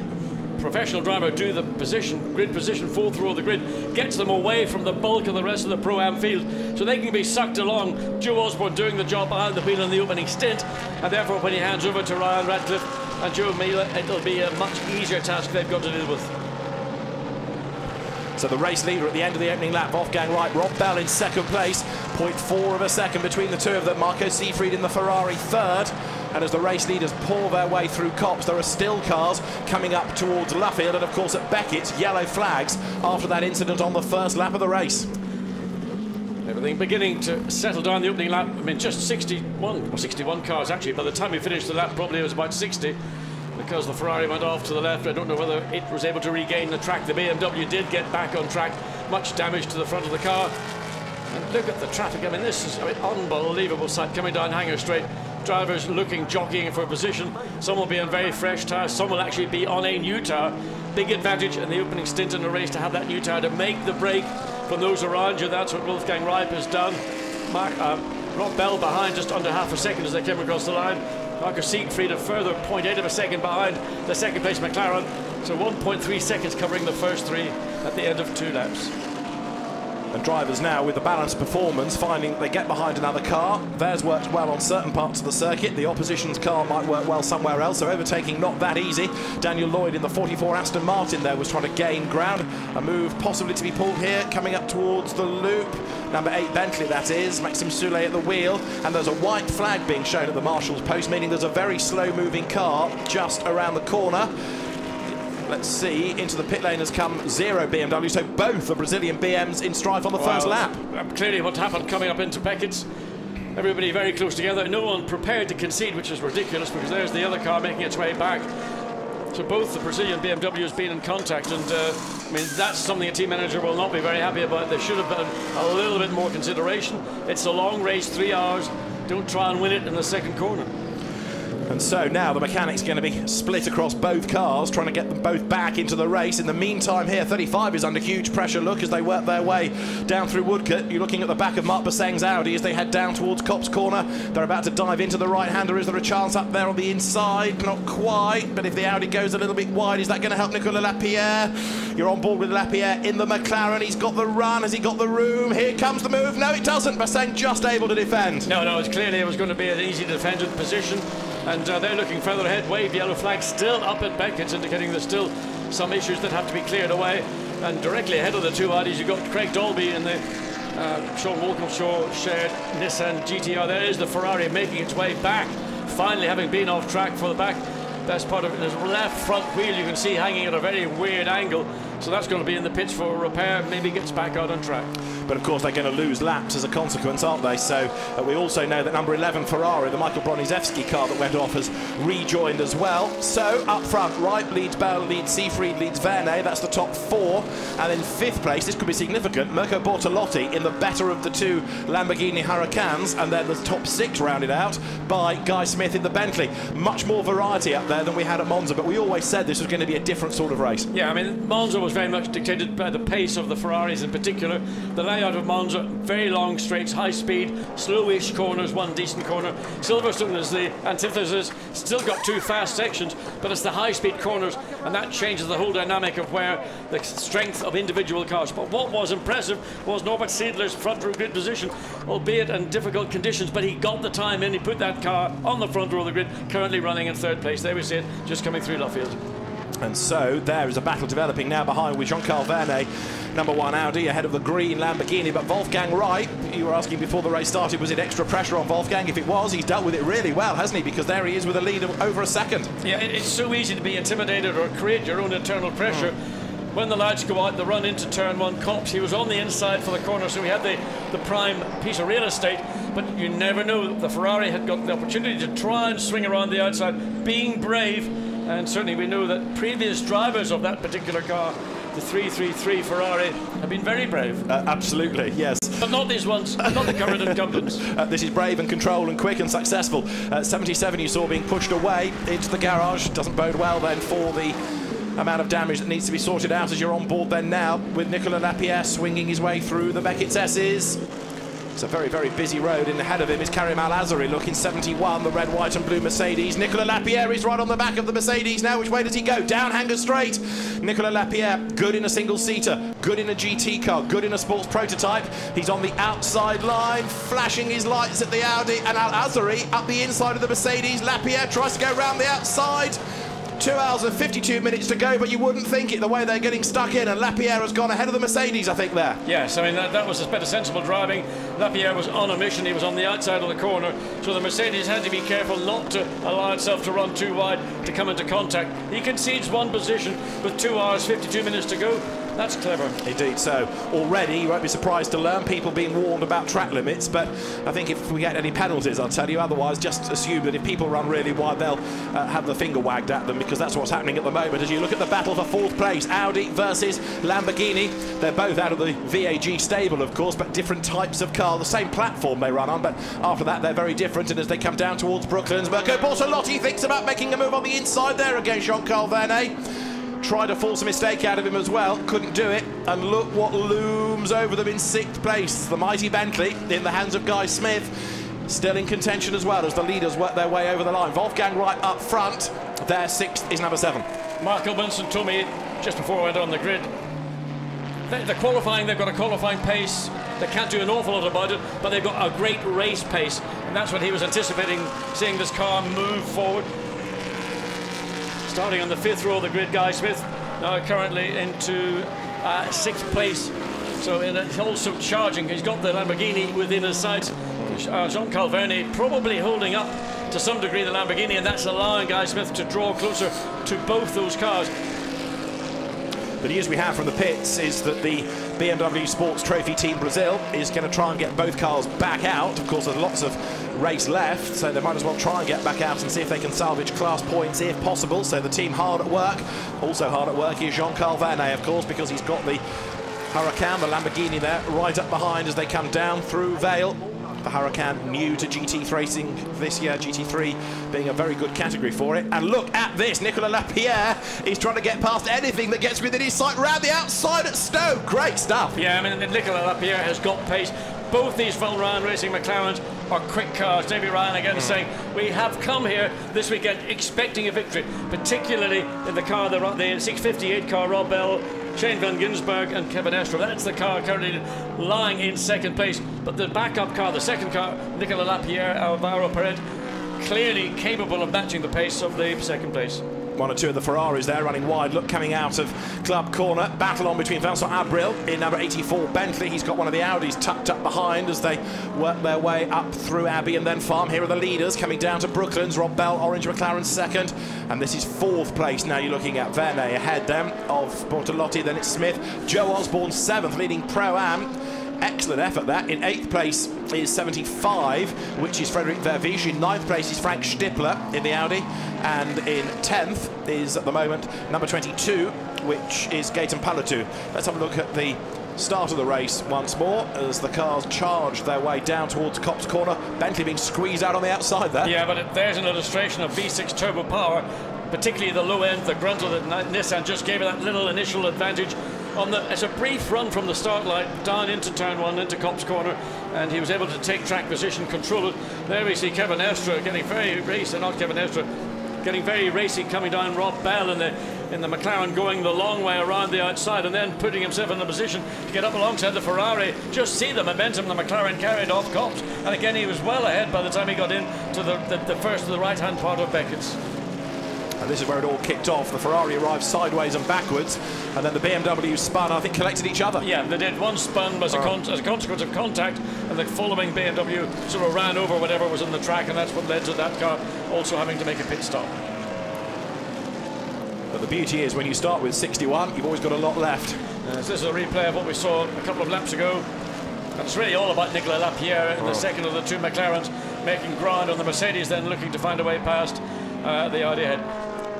professional driver do the grid position, fall through all the grid, gets them away from the bulk of the rest of the Pro-Am field, so they can be sucked along. Joe Osborne doing the job behind the wheel in the opening stint, and therefore when he hands over to Ryan Radcliffe and Joe Miller, it'll be a much easier task they've got to deal with. So the race leader at the end of the opening lap, Wolfgang Reip, Rob Bell in second place, 0.4 of a second between the two of them. Marco Seefried in the Ferrari third. And as the race leaders pour their way through Copse, there are still cars coming up towards Luffield, and of course at Beckett's, yellow flags after that incident on the first lap of the race. Everything beginning to settle down the opening lap. I mean, just 61 cars actually. By the time we finished the lap, probably it was about 60. Because the Ferrari went off to the left, I don't know whether it was able to regain the track. The BMW did get back on track. Much damage to the front of the car. And look at the traffic. I mean, this is an unbelievable sight coming down Hanger Straight. Drivers looking, jockeying for position. Some will be on very fresh tyres. Some will actually be on a new tyre. Big advantage in the opening stint in the race to have that new tyre to make the break from those around you. That's what Wolfgang Reip has done. Rob Bell behind just under half a second as they came across the line. Marco Seefried a further 0.8 of a second behind the second place McLaren. So 1.3 seconds covering the first three at the end of 2 laps. And drivers now with the balanced performance finding they get behind another car. Theirs works well on certain parts of the circuit. The opposition's car might work well somewhere else, so overtaking not that easy. Daniel Lloyd in the 44 Aston Martin there was trying to gain ground. A move possibly to be pulled here, coming up towards the loop. Number 8 Bentley, that is. Maxime Soulet at the wheel. And there's a white flag being shown at the marshal's post, meaning there's a very slow-moving car just around the corner. Let's see, into the pit lane has come 0 BMW, so both the Brazilian BMs in strife on the first lap. Clearly what happened coming up into Beckett's, everybody very close together, no one prepared to concede, which is ridiculous because there's the other car making its way back. So both the Brazilian BMW has been in contact, and I mean, that's something a team manager will not be very happy about. They should have done a little bit more consideration. It's a long race, 3 hours. Don't try and win it in the second corner. And so now the mechanic's going to be split across both cars, trying to get them both back into the race. In the meantime here, 35 is under huge pressure. Look as they work their way down through Woodcote. You're looking at the back of Marc Basseng's Audi as they head down towards Copse Corner. They're about to dive into the right-hander. Is there a chance up there on the inside? Not quite, but if the Audi goes a little bit wide, is that going to help Nicolas Lapierre? You're on board with Lapierre in the McLaren. He's got the run. Has he got the room? Here comes the move. No, it doesn't. Basseng just able to defend. No, it's clearly it was going to be an easy defended position. And they're looking further ahead. Wave yellow flag still up at Beckett's, indicating there's still some issues that have to be cleared away. And directly ahead of the two Audis, you've got Craig Dolby in the Sean Walkinshaw shared Nissan GTR. There is the Ferrari making its way back, finally having been off track for the back. Best part of it is left front wheel, you can see hanging at a very weird angle. So that's going to be in the pits for repair, maybe gets back out on track. But of course they're going to lose laps as a consequence, aren't they? So we also know that number 11 Ferrari, the Michael Broniszewski car that went off, has rejoined as well. So up front, Wright leads Bell, leads Seafried, leads Vernet. That's the top 4. And in 5th place, this could be significant, Mirko Bortolotti in the better of the two Lamborghini Huracans, and then the top 6 rounded out by Guy Smith in the Bentley. Much more variety up there than we had at Monza, but we always said this was going to be a different sort of race. Yeah, I mean, Monza was very much dictated by the pace of the Ferraris in particular. The layout of Monza, very long straights, high speed, slowish corners, one decent corner. Silverstone is the antithesis, still got 2 fast sections, but it's the high speed corners, and that changes the whole dynamic of where the strength of individual cars. But what was impressive was Norbert Siedler's front row grid position, albeit in difficult conditions, but he got the time in, he put that car on the front row of the grid, currently running in 3rd place. There we see it, just coming through Luffield. And so there is a battle developing now behind with Jean-Carl Vernet, number 1 Audi, ahead of the green Lamborghini. But Wolfgang Wright, you were asking before the race started, was it extra pressure on Wolfgang? If it was, he's dealt with it really well, hasn't he? Because there he is with a lead of over a second. Yeah, it's so easy to be intimidated or create your own internal pressure. When the lights go out, the run into turn 1, Copse, he was on the inside for the corner, so he had the prime piece of real estate, but you never know. The Ferrari had got the opportunity to try and swing around the outside, being brave, and certainly we know that previous drivers of that particular car, the 333 Ferrari, have been very brave. Absolutely, yes. But not these ones, not the current incumbents. This is brave and controlled and quick and successful. 77 you saw being pushed away into the garage. Doesn't bode well then for the amount of damage that needs to be sorted out as you're on board then now with Nicolas Lapierre swinging his way through the Beckett's S's. It's a very, very busy road. In ahead of him is Karim Al-Azari looking 71, the red, white and blue Mercedes. Nicolas Lapierre is right on the back of the Mercedes now. Which way does he go? Down hanger straight. Nicolas Lapierre, good in a single-seater, good in a GT car, good in a sports prototype. He's on the outside line, flashing his lights at the Audi, and Al-Azari up the inside of the Mercedes. Lapierre tries to go round the outside. 2 hours and 52 minutes to go, but you wouldn't think it the way they're getting stuck in, and Lapierre has gone ahead of the Mercedes, I think, there. Yes, I mean, that was a bit of sensible driving. Lapierre was on a mission, he was on the outside of the corner, so the Mercedes had to be careful not to allow itself to run too wide to come into contact. He concedes 1 position with 2 hours, 52 minutes to go. That's clever. Indeed, so already you won't be surprised to learn people being warned about track limits, but I think if we get any penalties, I'll tell you, otherwise just assume that if people run really wide, they'll have the finger wagged at them, because that's what's happening at the moment. As you look at the battle for 4th place, Audi versus Lamborghini. They're both out of the VAG stable, of course, but different types of car, the same platform they run on, but after that they're very different. And as they come down towards Brooklands, Mirko Bortolotti thinks about making a move on the inside there against Jean-Carl Vernet. Tried to force a mistake out of him as well, couldn't do it, and look what looms over them in 6th place. The mighty Bentley in the hands of Guy Smith, still in contention as well as the leaders work their way over the line. Wolfgang Wright up front, their 6th is number 7. Mark Albinson told me just before I went on the grid, the qualifying, they've got a qualifying pace. They can't do an awful lot about it, but they've got a great race pace, and that's what he was anticipating, seeing this car move forward. Starting on the 5th row of the grid, Guy Smith, now currently into 6th place. So also charging, he's got the Lamborghini within his sights. Jean-Carl Vernet probably holding up to some degree the Lamborghini, and that's allowing Guy Smith to draw closer to both those cars. The news we have from the pits is that the BMW Sports Trophy Team Brazil is going to try and get both cars back out. Of course, there's lots of race left, so they might as well try and get back out and see if they can salvage class points if possible. So the team hard at work. Also hard at work is Jean-Carl Vernet, of course, because he's got the Huracan, the Lamborghini there, right up behind as they come down through Vale. The Huracan new to GT racing this year, GT3 being a very good category for it. And look at this, Nicolas Lapierre is trying to get past anything that gets within his sight round the outside at Stowe. Great stuff. Yeah, I mean, Nicolas Lapierre has got pace. Both these Ryan Racing McLarens are quick cars. Davy Ryan again saying, we have come here this weekend expecting a victory, particularly in the car, the 658 car, Rob Bell, Shane Van Gisbergen and Kevin Estre. That's the car currently lying in 2nd place. But the backup car, the 2nd car, Nicolas Lapierre, Alvaro Perez, clearly capable of matching the pace of the 2nd place. One or two of the Ferraris there running wide. Look, coming out of Club Corner. Battle on between Vincent Abril in number 84 Bentley. He's got one of the Audis tucked up behind as they work their way up through Abbey and then Farm. Here are the leaders coming down to Brooklands. Rob Bell, Orange McLaren 2nd. And this is 4th place. Now you're looking at Vernet ahead then of Bortolotti. Then it's Smith. Joe Osborne 7th, leading Pro-Am. Excellent effort that. In 8th place is 75, which is Frederic Verviche. In 9th place is Frank Stippler in the Audi. And in 10th is, at the moment, number 22, which is Gaetan Palatou. Let's have a look at the start of the race once more as the cars charge their way down towards Copse Corner. Bentley being squeezed out on the outside there. Yeah, but there's an illustration of V6 turbo power, particularly the low end, the grunter that Nissan just gave it that little initial advantage. It's a brief run from the start line down into turn 1 into Copse Corner, and he was able to take track position, control it. There we see Kevin Estre getting very racy, not Kevin Estre, getting very racy, coming down Rob Bell in the McLaren, going the long way around the outside and then putting himself in a position to get up alongside the Ferrari. Just see the momentum the McLaren carried off Copse, and again he was well ahead by the time he got in to the first of the right hand part of Beckett's. And this is where it all kicked off. The Ferrari arrived sideways and backwards, and then the BMW spun, I think, collected each other. Yeah, they did. One spun as a consequence of contact, and the following BMW sort of ran over whatever was in the track, and that's what led to that car also having to make a pit stop. But the beauty is, when you start with 61, you've always got a lot left. This is a replay of what we saw a couple of laps ago. And it's really all about Nicolas Lapierre in the second of the two McLarens, making ground on the Mercedes, then looking to find a way past the Audi ahead.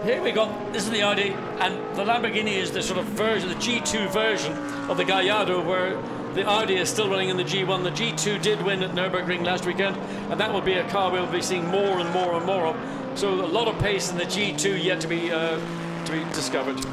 Here we go, this is the Audi, and the Lamborghini is the sort of version, the G2 version of the Gallardo, where the Audi is still running in the G1. The G2 did win at Nürburgring last weekend, and that will be a car we'll be seeing more and more and more of. So a lot of pace in the G2 yet to be discovered.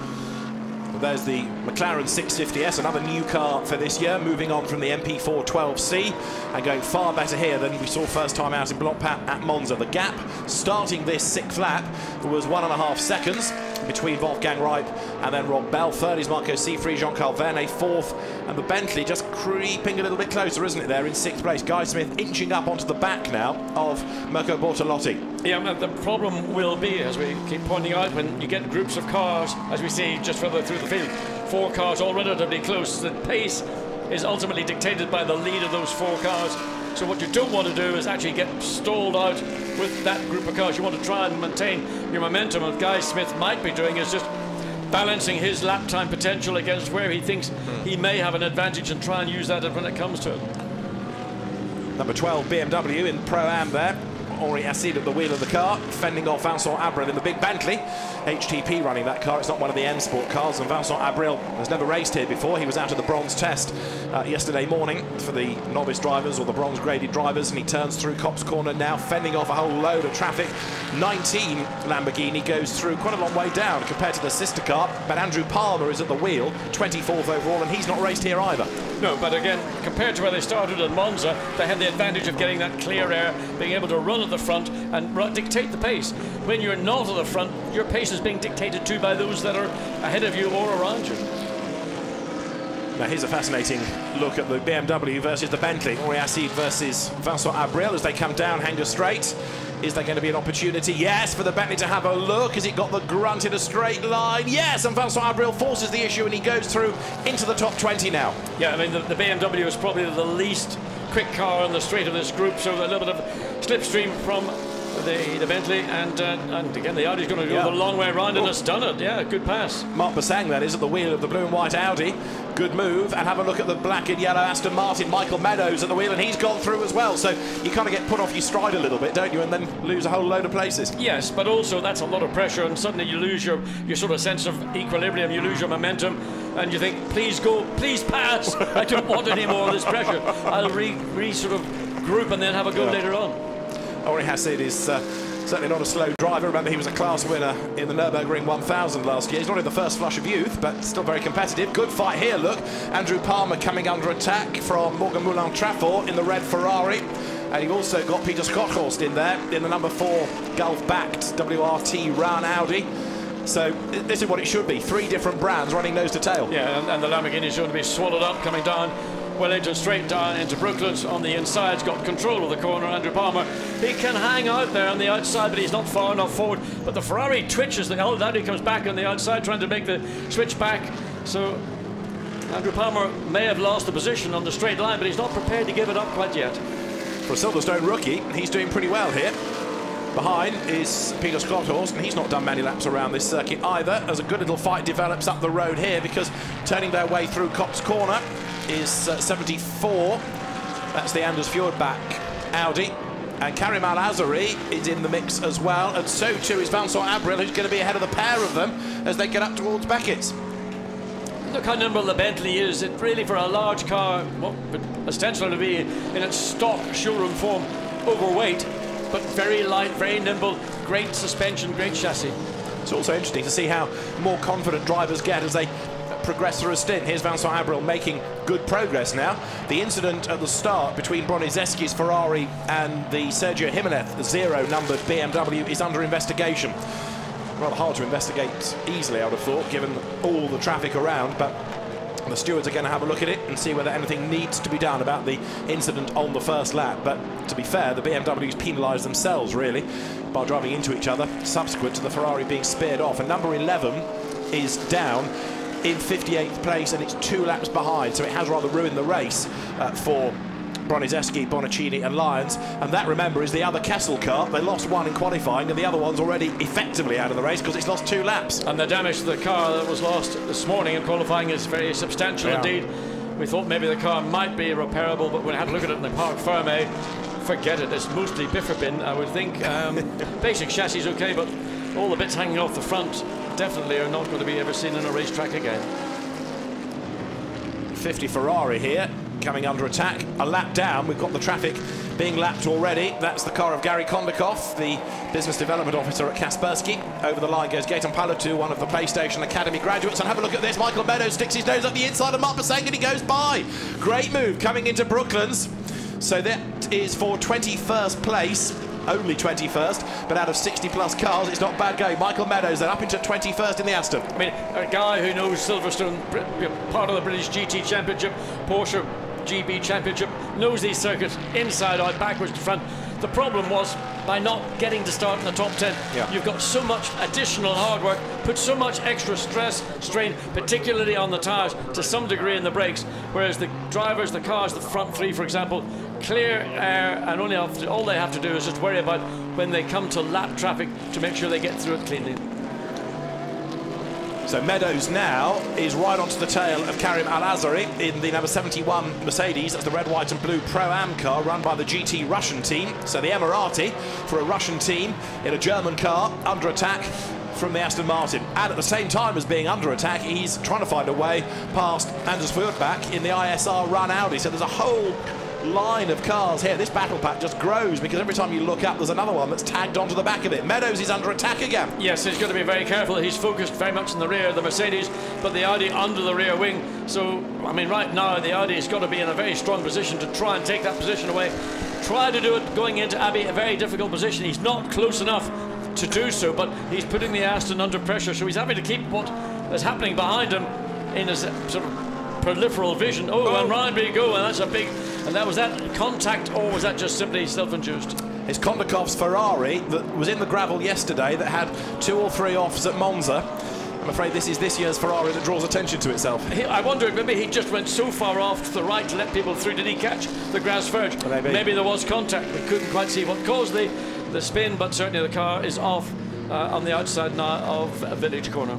There's the McLaren 650S, another new car for this year, moving on from the MP412C and going far better here than we saw first time out in Blancpain at Monza. The gap starting this 6th lap was 1.5 seconds between Wolfgang Reip and then Rob Bell. 3rd is Marco Seefried, Jean-Carl Vernet 4th, and the Bentley just creeping a little bit closer, isn't it, there in 6th place. Guy Smith inching up onto the back now of Mirko Bortolotti. Yeah, the problem will be, as we keep pointing out, when you get groups of cars, as we see just further through the field, 4 cars all relatively close, the pace is ultimately dictated by the lead of those 4 cars. So what you don't want to do is actually get stalled out with that group of cars. You want to try and maintain your momentum. What Guy Smith might be doing is just balancing his lap time potential against where he thinks he may have an advantage and try and use that when it comes to it. Number 12 BMW in Pro-Am there. Henri Acide at the wheel of the car, fending off Vincent Abril in the big Bentley. HTP running that car. It's not one of the M Sport cars, and Vincent Abril has never raced here before. He was out of the bronze test yesterday morning for the novice drivers or the bronze graded drivers, and he turns through Copse Corner now, fending off a whole load of traffic. 19 Lamborghini goes through quite a long way down compared to the sister car, but Andrew Palmer is at the wheel, 24th overall, and he's not raced here either. No, but again, compared to where they started at Monza, they had the advantage of getting that clear air, being able to run at the front and dictate the pace. When you're not at the front, your pace is being dictated to by those that are ahead of you or around you. Now here's a fascinating look at the BMW versus the Bentley. Henri Acide versus Vincent Abriel as they come down Hanger Straight. Is there going to be an opportunity? Yes, for the Bentley to have a look. Has it got the grunt in a straight line? Yes, and Vincent Abriel forces the issue and he goes through into the top 20 now. Yeah, I mean, the BMW is probably the least quick car on the straight of this group, so a little bit of slipstream from the Bentley, and again the Audi's going to go the long way around and it's done it. Yeah, good pass. Mark Bassang, that is, at the wheel of the blue and white Audi. Good move. And have a look at the black and yellow Aston Martin. Michael Meadows at the wheel, and he's gone through as well. So you kind of get put off your stride a little bit, don't you, and then lose a whole load of places. Yes, but also that's a lot of pressure, and suddenly you lose your sort of sense of equilibrium, you lose your momentum, and you think, please go, please pass. I don't want any more of this pressure. I'll sort of group and then have a go later on. Henri Acide is certainly not a slow driver. Remember, he was a class winner in the Nürburgring 1000 last year. He's not in the first flush of youth, but still very competitive. Good fight here, look. Andrew Palmer coming under attack from Morgan Moulin Trafort in the red Ferrari. And you've also got Peter Schotthorst in there, in the number 4 Gulf-backed WRT Ran Audi. So this is what it should be. 3 different brands running nose to tail. Yeah, and the Lamborghini is going to be swallowed up coming down Wellington straight down into Brooklands on the inside. He's got control of the corner. Andrew Palmer, he can hang out there on the outside, but he's not far enough forward. But the Ferrari twitches. The old Audi comes back on the outside, trying to make the switch back. So Andrew Palmer may have lost the position on the straight line, but he's not prepared to give it up quite yet. For a Silverstone rookie, he's doing pretty well here. Behind is Peter Schotthorst, and he's not done many laps around this circuit either, as a good little fight develops up the road here, because turning their way through Cops Corner is 74. That's the Anders Fjordbach Audi. And Karim Al-Azari is in the mix as well, and so too is Vincent Abriel, who's going to be ahead of the pair of them as they get up towards Beckett's. Look how nimble the Bentley is. It really, for a large car, well, ostensibly to be in its stock showroom form, overweight, but very light, very nimble, great suspension, great chassis. It's also interesting to see how more confident drivers get as they progress through a stint. Here's Vincent Abriel making good progress now. The incident at the start between Broniszewski's Ferrari and the Sergio Jimenez, the 0-numbered BMW, is under investigation. Rather hard to investigate easily, I would have thought, given all the traffic around, but the stewards are going to have a look at it and see whether anything needs to be done about the incident on the first lap. But to be fair, the BMWs penalised themselves, really, by driving into each other subsequent to the Ferrari being speared off. And number 11 is down in 58th place, and it's 2 laps behind, so it has rather ruined the race for Broniszewski, Bonaccini and Lyons. And that, remember, is the other Kessel car. They lost one in qualifying, and the other one's already effectively out of the race because it's lost 2 laps. And the damage to the car that was lost this morning in qualifying is very substantial indeed. We thought maybe the car might be repairable, but when I had to look at it in the Parc Fermé, forget it. It's mostly biffer bin, I would think. Basic chassis is okay, but all the bits hanging off the front definitely are not going to be ever seen in a racetrack again. 50 Ferrari here, coming under attack. A lap down, we've got the traffic being lapped already. That's the car of Gary Kondakov, the business development officer at Kaspersky. Over the line goes Gaetan Palatou, one of the PlayStation Academy graduates. And have a look at this. Michael Meadows sticks his nose up the inside of Mark Bassang and he goes by. Great move coming into Brooklands. So that is for 21st place. Only 21st, but out of 60-plus cars, it's not bad going. Michael Meadows then up into 21st in the Aston. I mean, a guy who knows Silverstone, part of the British GT Championship, Porsche GB Championship, knows these circuits inside out, backwards to front. The problem was, by not getting to start in the top 10, you've got so much additional hard work, put so much extra stress, strain, particularly on the tyres, to some degree in the brakes, whereas the drivers, the cars, the front 3, for example, clear air, and all they have to do is just worry about when they come to lap traffic to make sure they get through it cleanly. So Meadows now is right onto the tail of Karim Al-Azari in the number 71 Mercedes. That's the red, white and blue Pro-Am car run by the GT Russian team. So the Emirati for a Russian team in a German car under attack from the Aston Martin. And at the same time as being under attack, he's trying to find a way past Anders Fjordbach in the ISR Run Audi. So there's a whole line of cars here. This battle pack just grows because every time you look up there's another one that's tagged onto the back of it. Meadows is under attack again. Yes, he's got to be very careful. He's focused very much in the rear of the Mercedes, but the Audi under the rear wing. So, I mean, right now the Audi's got to be in a very strong position to try and take that position away. Try to do it going into Abbey, a very difficult position. He's not close enough to do so, but he's putting the Aston under pressure, so he's having to keep what is happening behind him in a sort of peripheral vision. Oh, and round we go, and that's a big... And that was that contact, or was that just simply self-induced? It's Kondakov's Ferrari that was in the gravel yesterday that had 2 or 3 offs at Monza. I'm afraid this is this year's Ferrari that draws attention to itself. I wonder, maybe he just went so far off to the right to let people through. Did he catch the grass verge? Maybe there was contact. We couldn't quite see what caused the spin, but certainly the car is off on the outside now of Village Corner.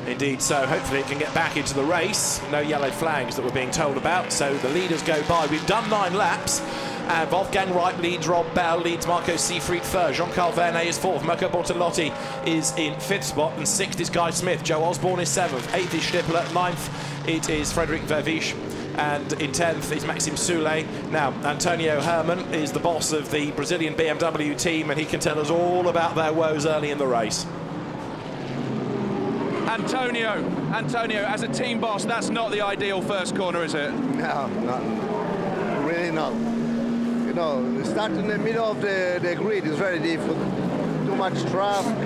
Indeed, so hopefully it can get back into the race. No yellow flags that we're being told about, so the leaders go by. We've done 9 laps. And Wolfgang Reip leads, Rob Bell leads, Marco Siefried third, Jean-Carl Vernet is 4th, Mirko Bortolotti is in 5th spot, and 6th is Guy Smith, Joe Osborne is 7th, 8th is Stippler, 9th it is Frederic Vervisch, and in 10th is Maxime Soulet. Now, Antonio Herman is the boss of the Brazilian BMW team, and he can tell us all about their woes early in the race. Antonio, as a team boss, that's not the ideal first corner, is it? No, not really not. You know, start in the middle of the grid is very difficult. Too much traffic,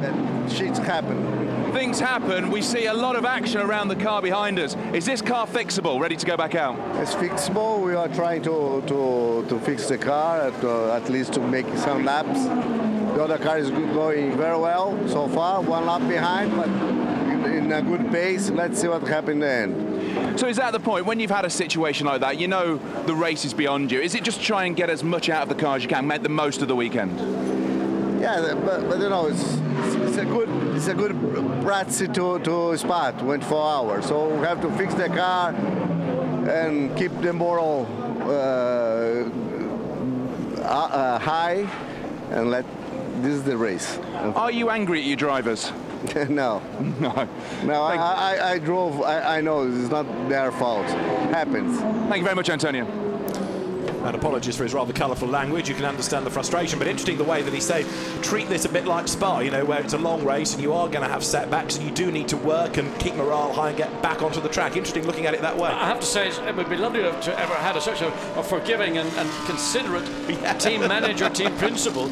and shit's happen. Things happen. We see a lot of action around the car behind us. Is this car fixable, ready to go back out? It's fixable. We are trying to fix the car, at least to make some laps. The other car is going very well so far, 1 lap behind, but in a good pace. Let's see what happens in the end. So is that the point, when you've had a situation like that, you know the race is beyond you, is it just try and get as much out of the car as you can, make the most of the weekend? Yeah, but you know, it's a good practice to Spa, 24 hours. So we have to fix the car and keep the moral high, and this is the race. Are you angry at your drivers? No. I drove. I know it's not their fault. Happens. Thank you very much, Antonio. And apologies for his rather colourful language. You can understand the frustration, but interesting the way that he said, treat this a bit like Spa, you know, where it's a long race and you are going to have setbacks and you do need to work and keep morale high and get back onto the track. Interesting looking at it that way. I have to say, it would be lovely to have ever had such a forgiving and considerate team manager, team principal.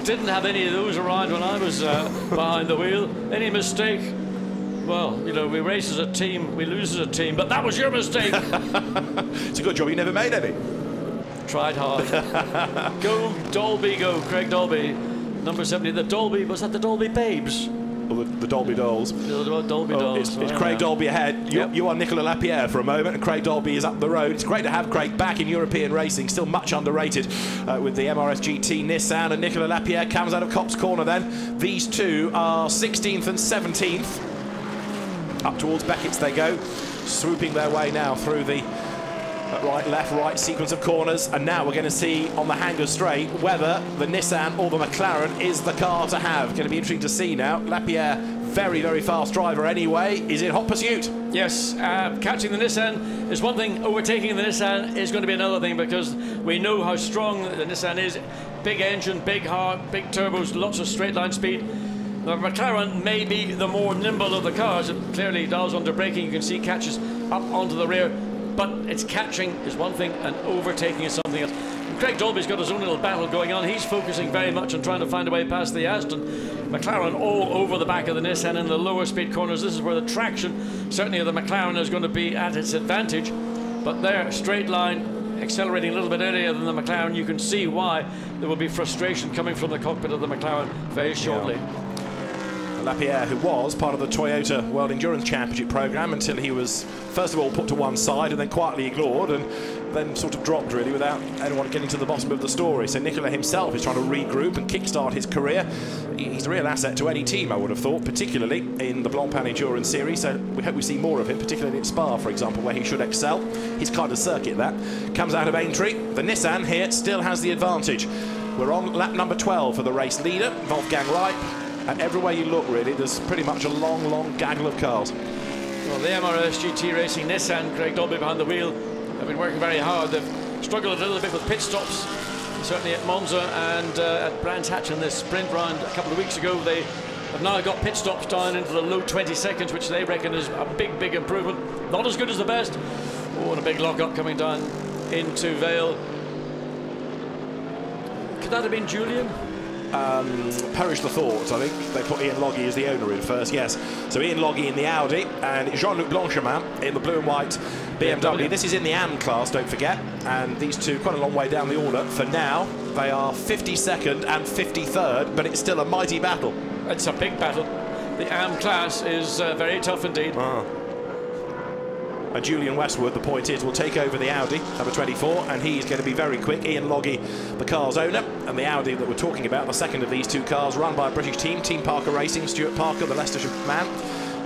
Didn't have any of those around when I was behind the wheel. Any mistake, well, you know, we race as a team, we lose as a team, but that was your mistake. It's a good job you never made any. Tried hard. Go Dolby, go Craig Dolby, number 70. The Dolby, was that the Dolby Babes? Or the Dolby Dolls. The Dolby Dolls. It's Craig Dolby ahead. You are Nicolas Lapierre for a moment, and Craig Dolby is up the road. It's great to have Craig back in European racing, still much underrated with the MRS GT Nissan, and Nicolas Lapierre comes out of Copse Corner then. These two are 16th and 17th. Up towards Beckett's they go, swooping their way now through the right, left, right sequence of corners, and now we're going to see on the Hangar Straight whether the Nissan or the McLaren is the car to have. Going to be interesting to see now. Lapierre, very, very fast driver anyway, is in hot pursuit. Yes, catching the Nissan is one thing, overtaking the Nissan is going to be another thing, because we know how strong the Nissan is. Big engine, big heart, big turbos, lots of straight line speed. The McLaren may be the more nimble of the cars. It clearly does under braking. You can see catches up onto the rear. But it's catching is one thing and overtaking is something else. And Craig Dolby's got his own little battle going on. He's focusing very much on trying to find a way past the Aston. McLaren all over the back of the Nissan in the lower speed corners. This is where the traction, certainly of the McLaren, is going to be at its advantage. But there, straight line, accelerating a little bit earlier than the McLaren. You can see why there will be frustration coming from the cockpit of the McLaren very shortly. Yeah. Lapierre, who was part of the Toyota World Endurance Championship programme until he was first of all put to one side and then quietly ignored and then sort of dropped really without anyone getting to the bottom of the story. So Nicola himself is trying to regroup and kickstart his career. He's a real asset to any team, I would have thought, particularly in the Blancpain Endurance Series, so we hope we see more of him, particularly in Spa, for example, where he should excel. His kind of circuit, that. Comes out of Aintree. The Nissan here still has the advantage. We're on lap number 12 for the race leader, Wolfgang Reip. And everywhere you look, really, there's pretty much a long, long gaggle of cars. Well, the MRS GT Racing Nissan, Craig Dolby behind the wheel, have been working very hard. They've struggled a little bit with pit stops, certainly at Monza and at Brands Hatch in this sprint round a couple of weeks ago. They have now got pit stops down into the low 20 seconds, which they reckon is a big, big improvement. Not as good as the best. Oh, and a big lock-up coming down into Vale. Could that have been Julian? perish the thought. I think they put Ian Loggy as the owner in first, yes. So Ian Loggy in the Audi and Jean-Luc Blanchemin in the blue and white BMW. This is in the AM class, don't forget. And these two quite a long way down the order. For now, they are 52nd and 53rd, but it's still a mighty battle. It's a big battle. The AM class is very tough indeed. And Julian Westwood, the point is, will take over the Audi, number 24, and he's going to be very quick. Ian Loggy, the car's owner, and the Audi that we're talking about, the second of these two cars, run by a British team, Team Parker Racing. Stuart Parker, the Leicestershire man,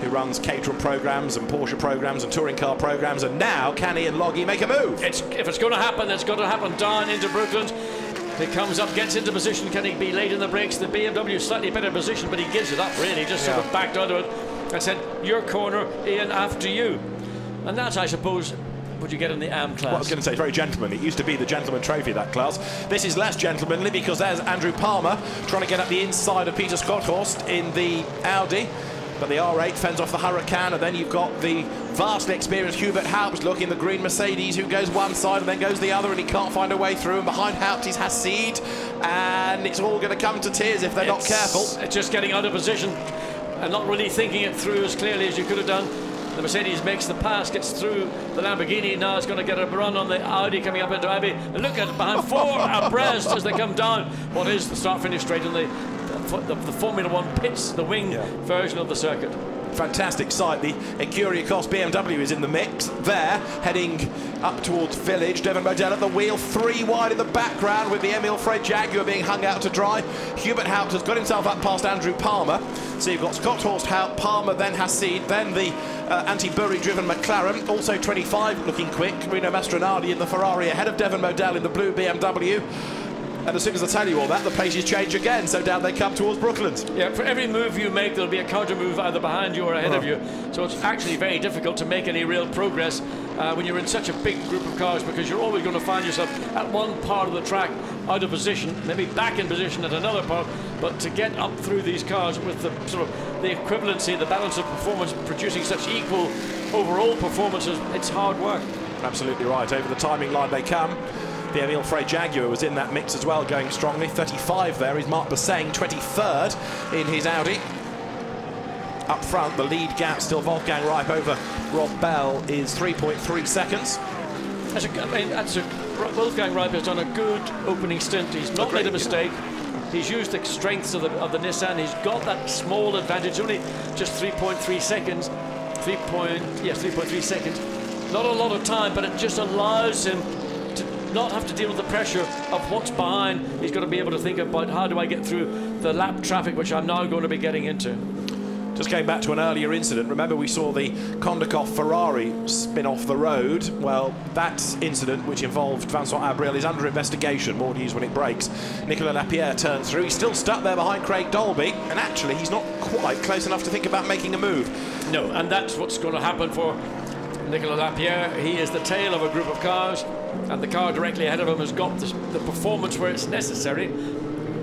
who runs Caterham programmes and Porsche programmes and touring car programmes, and now can Ian Loggy make a move? If it's going to happen, it's going to happen down into Brooklands. He comes up, gets into position. Can he be late in the brakes? The BMW is slightly better position, but he gives it up, really, just sort of backed onto it and said, your corner, Ian, after you. And that's, I suppose, what you get in the AM class. Well, I was going to say, very gentlemanly. It used to be the gentleman trophy, that class. This is less gentlemanly because there's Andrew Palmer trying to get up the inside of Peter Schotthorst in the Audi. But the R8 fends off the Huracan, and then you've got the vastly experienced Hubert Haupt looking the green Mercedes, who goes one side and then goes the other, and he can't find a way through. And behind Haupt is Hassid, and it's all going to come to tears if they're not careful. It's just getting out of position and not really thinking it through as clearly as you could have done. The Mercedes makes the pass, gets through the Lamborghini. Now it's going to get a run on the Audi coming up into Abbey. And look at it behind, four abreast as they come down. What is the start-finish straight in the Formula One pits, the wing version of the circuit. Fantastic sight. The Ecurie-Cos BMW is in the mix there, heading up towards Village. Devon Modell at the wheel, 3 wide in the background with the Emil Frey Jaguar being hung out to dry. Hubert Haupt has got himself up past Andrew Palmer. So you've got Schotthorst, Haupt, Palmer, then Hassid, then the anti-Burry driven McLaren, also 25 looking quick. Rino Mastronardi in the Ferrari ahead of Devon Modell in the blue BMW. And as soon as I tell you all that, the paces change again, so down they come towards Brooklands. Yeah, for every move you make, there'll be a counter move either behind you or ahead of you. So it's actually very difficult to make any real progress when you're in such a big group of cars, because you're always going to find yourself at one part of the track out of position, maybe back in position at another part. But to get up through these cars with the sort of the equivalency, the balance of performance, producing such equal overall performances, it's hard work. Absolutely right. Over the timing line they come. The Emil Frey Jaguar was in that mix as well, going strongly. 35 there is Mark Basseng, 23rd in his Audi. Up front, the lead gap still Wolfgang Reip over Rob Bell is 3.3 seconds. Wolfgang Reip has done a good opening stint. He's not made a mistake. He's used the strengths of the Nissan. He's got that small advantage, only just 3.3 seconds. 3.3 seconds. Not a lot of time, but it just allows him not have to deal with the pressure of what's behind. He's got to be able to think about, how do I get through the lap traffic, which I'm now going to be getting into. Just came back to an earlier incident. Remember, we saw the Kondakov Ferrari spin off the road. Well, that incident, which involved Vincent Abril, is under investigation. More news when it breaks. Nicolas Lapierre turns through. He's still stuck there behind Craig Dolby, and actually he's not quite close enough to think about making a move. No, and that's what's going to happen for Nicolas Lapierre. He is the tail of a group of cars, and the car directly ahead of him has got the performance where it's necessary.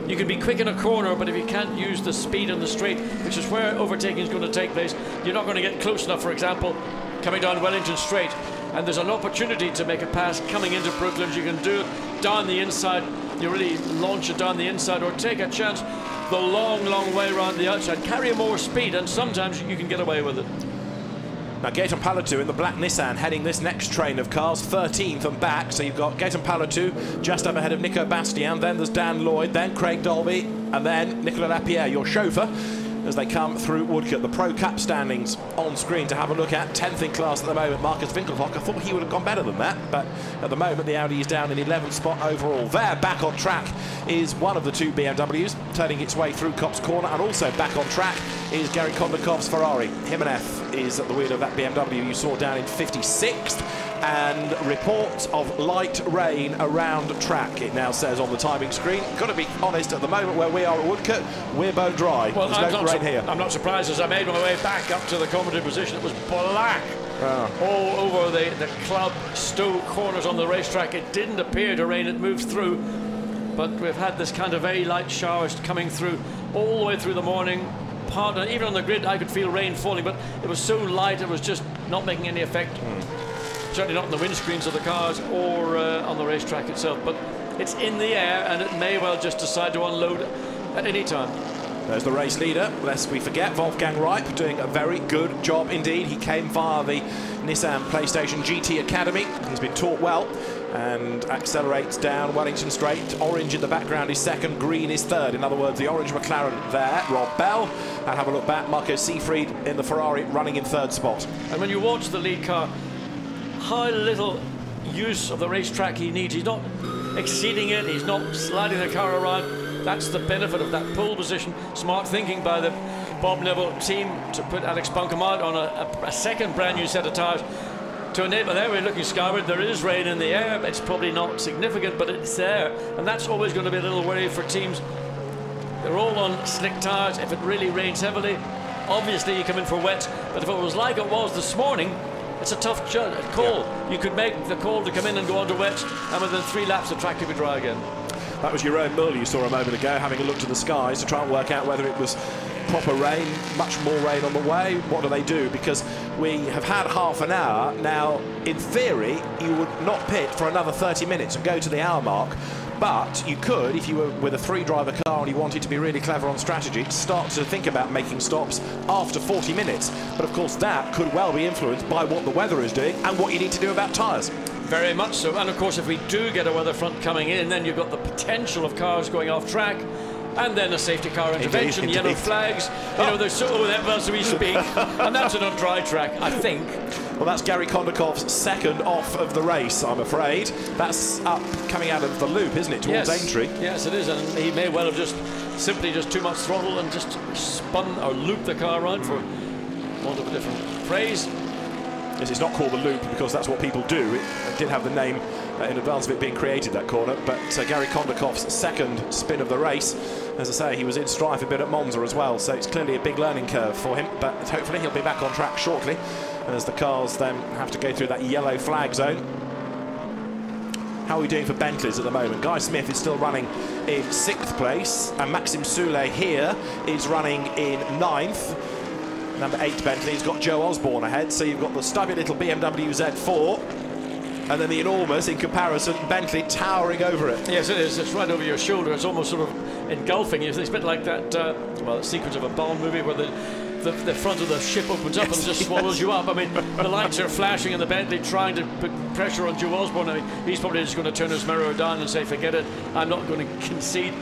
You can be quick in a corner, but if you can't use the speed on the straight, which is where overtaking is going to take place, you're not going to get close enough, for example, coming down Wellington Straight. And there's an opportunity to make a pass coming into Brooklands. You can do it down the inside. You really launch it down the inside, or take a chance the long, long way around the outside. Carry more speed, and sometimes you can get away with it. Now Gaetan Palatu in the black Nissan heading this next train of cars, 13th and back. So you've got Gaetan Palatu just up ahead of Nico Bastian, then there's Dan Lloyd, then Craig Dolby, and then Nicolas Lapierre, your chauffeur, as they come through Woodcote. The Pro Cup standings on screen to have a look at. 10th in class at the moment, Marcus Winkelhock. I thought he would have gone better than that, but at the moment the Audi is down in 11th spot overall. There, back on track, is one of the two BMWs turning its way through Copse Corner, and also back on track is Gary Kondakov's Ferrari. Jimenez is at the wheel of that BMW you saw down in 56th, and reports of light rain around track, it now says on the timing screen. Got to be honest, at the moment where we are at Woodcote, we're bone dry. Well, there's no rain here. I'm not surprised. As I made my way back up to the commentary position, it was black all over the club Stowe corners on the racetrack. It didn't appear to rain, it moved through, but we've had this kind of very light showers coming through all the way through the morning. Even on the grid I could feel rain falling, but it was so light it was just not making any effect. Certainly not on the windscreens of the cars or on the racetrack itself, but it's in the air, and it may well just decide to unload at any time. There's the race leader, lest we forget, Wolfgang Reip, doing a very good job indeed. He came via the Nissan PlayStation GT Academy. He's been taught well and accelerates down Wellington Straight. Orange in the background is second, green is third. In other words, the orange McLaren there, Rob Bell. And have a look back, Marco Seefried in the Ferrari running in third spot. And when you watch the lead car, how little use of the racetrack he needs. He's not exceeding it, he's not sliding the car around. That's the benefit of that pole position. Smart thinking by the Bob Neville team to put Alex Buncombe out on a second brand new set of tyres to enable. There we're looking skyward. There is rain in the air. It's probably not significant, but it's there, and that's always going to be a little worry for teams. They're all on slick tyres. If it really rains heavily, obviously you come in for wet. But if it was like it was this morning, it's a tough call. Yeah. You could make the call to come in and go under wet, and within 3 laps the track could be dry again. That was Jeroen Muller you saw a moment ago, having a look to the skies to try and work out whether it was proper rain, much more rain on the way. What do they do? Because we have had half an hour. Now, in theory, you would not pit for another 30 minutes and go to the hour mark. But you could, if you were with a 3-driver car and you wanted to be really clever on strategy, start to think about making stops after 40 minutes. But of course, that could well be influenced by what the weather is doing and what you need to do about tyres. Very much so. And of course, if we do get a weather front coming in, then you've got the potential of cars going off track. And then a safety car intervention, indeed. Yellow flags. You know, there's so as we speak. And that's an on dry track, I think. Well, that's Gary Kondakov's second off of the race, I'm afraid. That's up coming out of the loop, isn't it, towards Aintree? Yes, it is. And he may well have just simply too much throttle and just spun or looped the car around, for want of a different phrase. Yes, it's not called the loop because that's what people do. It did have the name in advance of it being created, that corner. But Gary Kondakov's second spin of the race, as I say, he was in strife a bit at Monza as well, so it's clearly a big learning curve for him. But hopefully he'll be back on track shortly, as the cars then have to go through that yellow flag zone. How are we doing for Bentleys at the moment? Guy Smith is still running in 6th place, and Maxime Soulet here is running in 9th. Number 8 Bentley's got Joe Osborne ahead, so you've got the stubby little BMW Z4 and then the enormous, in comparison, Bentley towering over it. Yes, it is. It's right over your shoulder. It's almost sort of engulfing you. It's a bit like that, well, sequence of a Bond movie where the front of the ship opens up and just swallows you up. I mean, the lights are flashing and the Bentley trying to put pressure on Joe Osborne. I mean, he's probably just going to turn his mirror down and say, forget it, I'm not going to concede.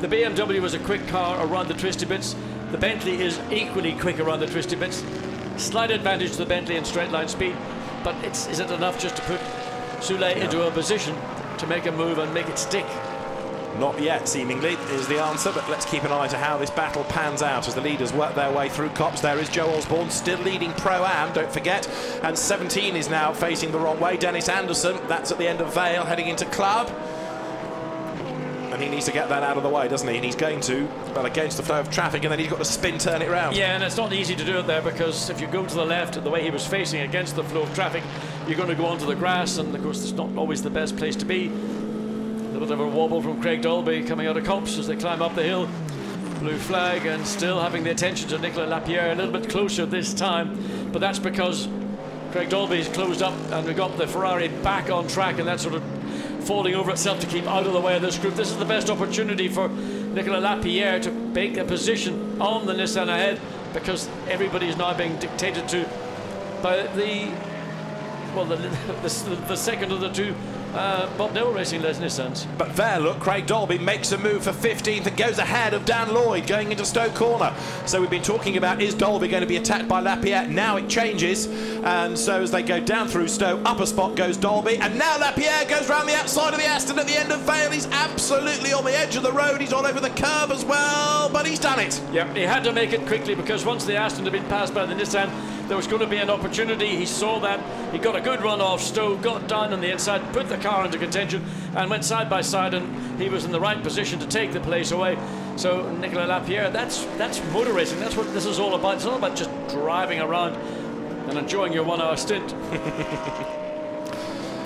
The BMW was a quick car around the twisty bits. The Bentley is equally quick around the twisty bits. Slight advantage to the Bentley in straight line speed, but is it enough just to put Soulet into a position to make a move and make it stick? Not yet, seemingly, is the answer, but let's keep an eye to how this battle pans out as the leaders work their way through Copse. There is Joe Osborne still leading Pro-Am, don't forget, and 17 is now facing the wrong way. Dennis Anderson, that's at the end of Vale, heading into Club. And he needs to get that out of the way, doesn't he? And he's going to, but against the flow of traffic, and then he's got to spin, turn it round. Yeah, and it's not easy to do it there, because if you go to the left, the way he was facing against the flow of traffic, you're going to go onto the grass, and of course it's not always the best place to be. A little bit of a wobble from Craig Dolby coming out of Copse as they climb up the hill. Blue flag, and still having the attention to Nicolas Lapierre a little bit closer this time, but that's because Craig Dolby's closed up and we got the Ferrari back on track, and that's sort of falling over itself to keep out of the way of this group. This is the best opportunity for Nicolas Lapierre to make a position on the Nissan ahead, because everybody is now being dictated to by the second of the two Bob Neville Racing Nissans. But there, look, Craig Dolby makes a move for 15th and goes ahead of Dan Lloyd going into Stowe Corner. So we've been talking about, is Dolby going to be attacked by Lapierre? Now it changes, and so as they go down through Stowe, upper spot goes Dolby, and now Lapierre goes round the outside of the Aston at the end of Vale. He's absolutely on the edge of the road. He's all over the curve as well, but he's done it. Yep, he had to make it quickly, because once the Aston had been passed by the Nissan, there was going to be an opportunity. He saw that. He got a good run off Stowe, got down on the inside, put the car into contention, and went side by side, and he was in the right position to take the place away. So Nicolas Lapierre, that's motor racing. That's what this is all about. It's not about just driving around and enjoying your 1 hour stint.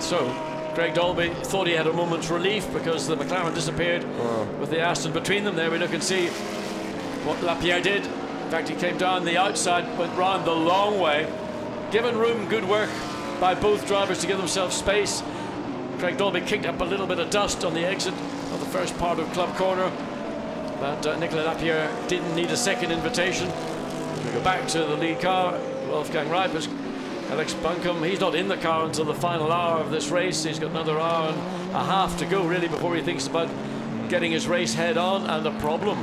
So Craig Dolby thought he had a moment's relief because the McLaren disappeared with the Aston between them. There we look and see what Lapierre did. In fact, he came down the outside, went round the long way. Given room, good work by both drivers to give themselves space. Craig Dolby kicked up a little bit of dust on the exit of the first part of Club Corner. But Nicolas Lapierre didn't need a second invitation. We go back to the lead car. Wolfgang Reip is Alex Buncombe. He's not in the car until the final hour of this race. He's got another hour and a half to go, really, before he thinks about getting his race head on, and a problem.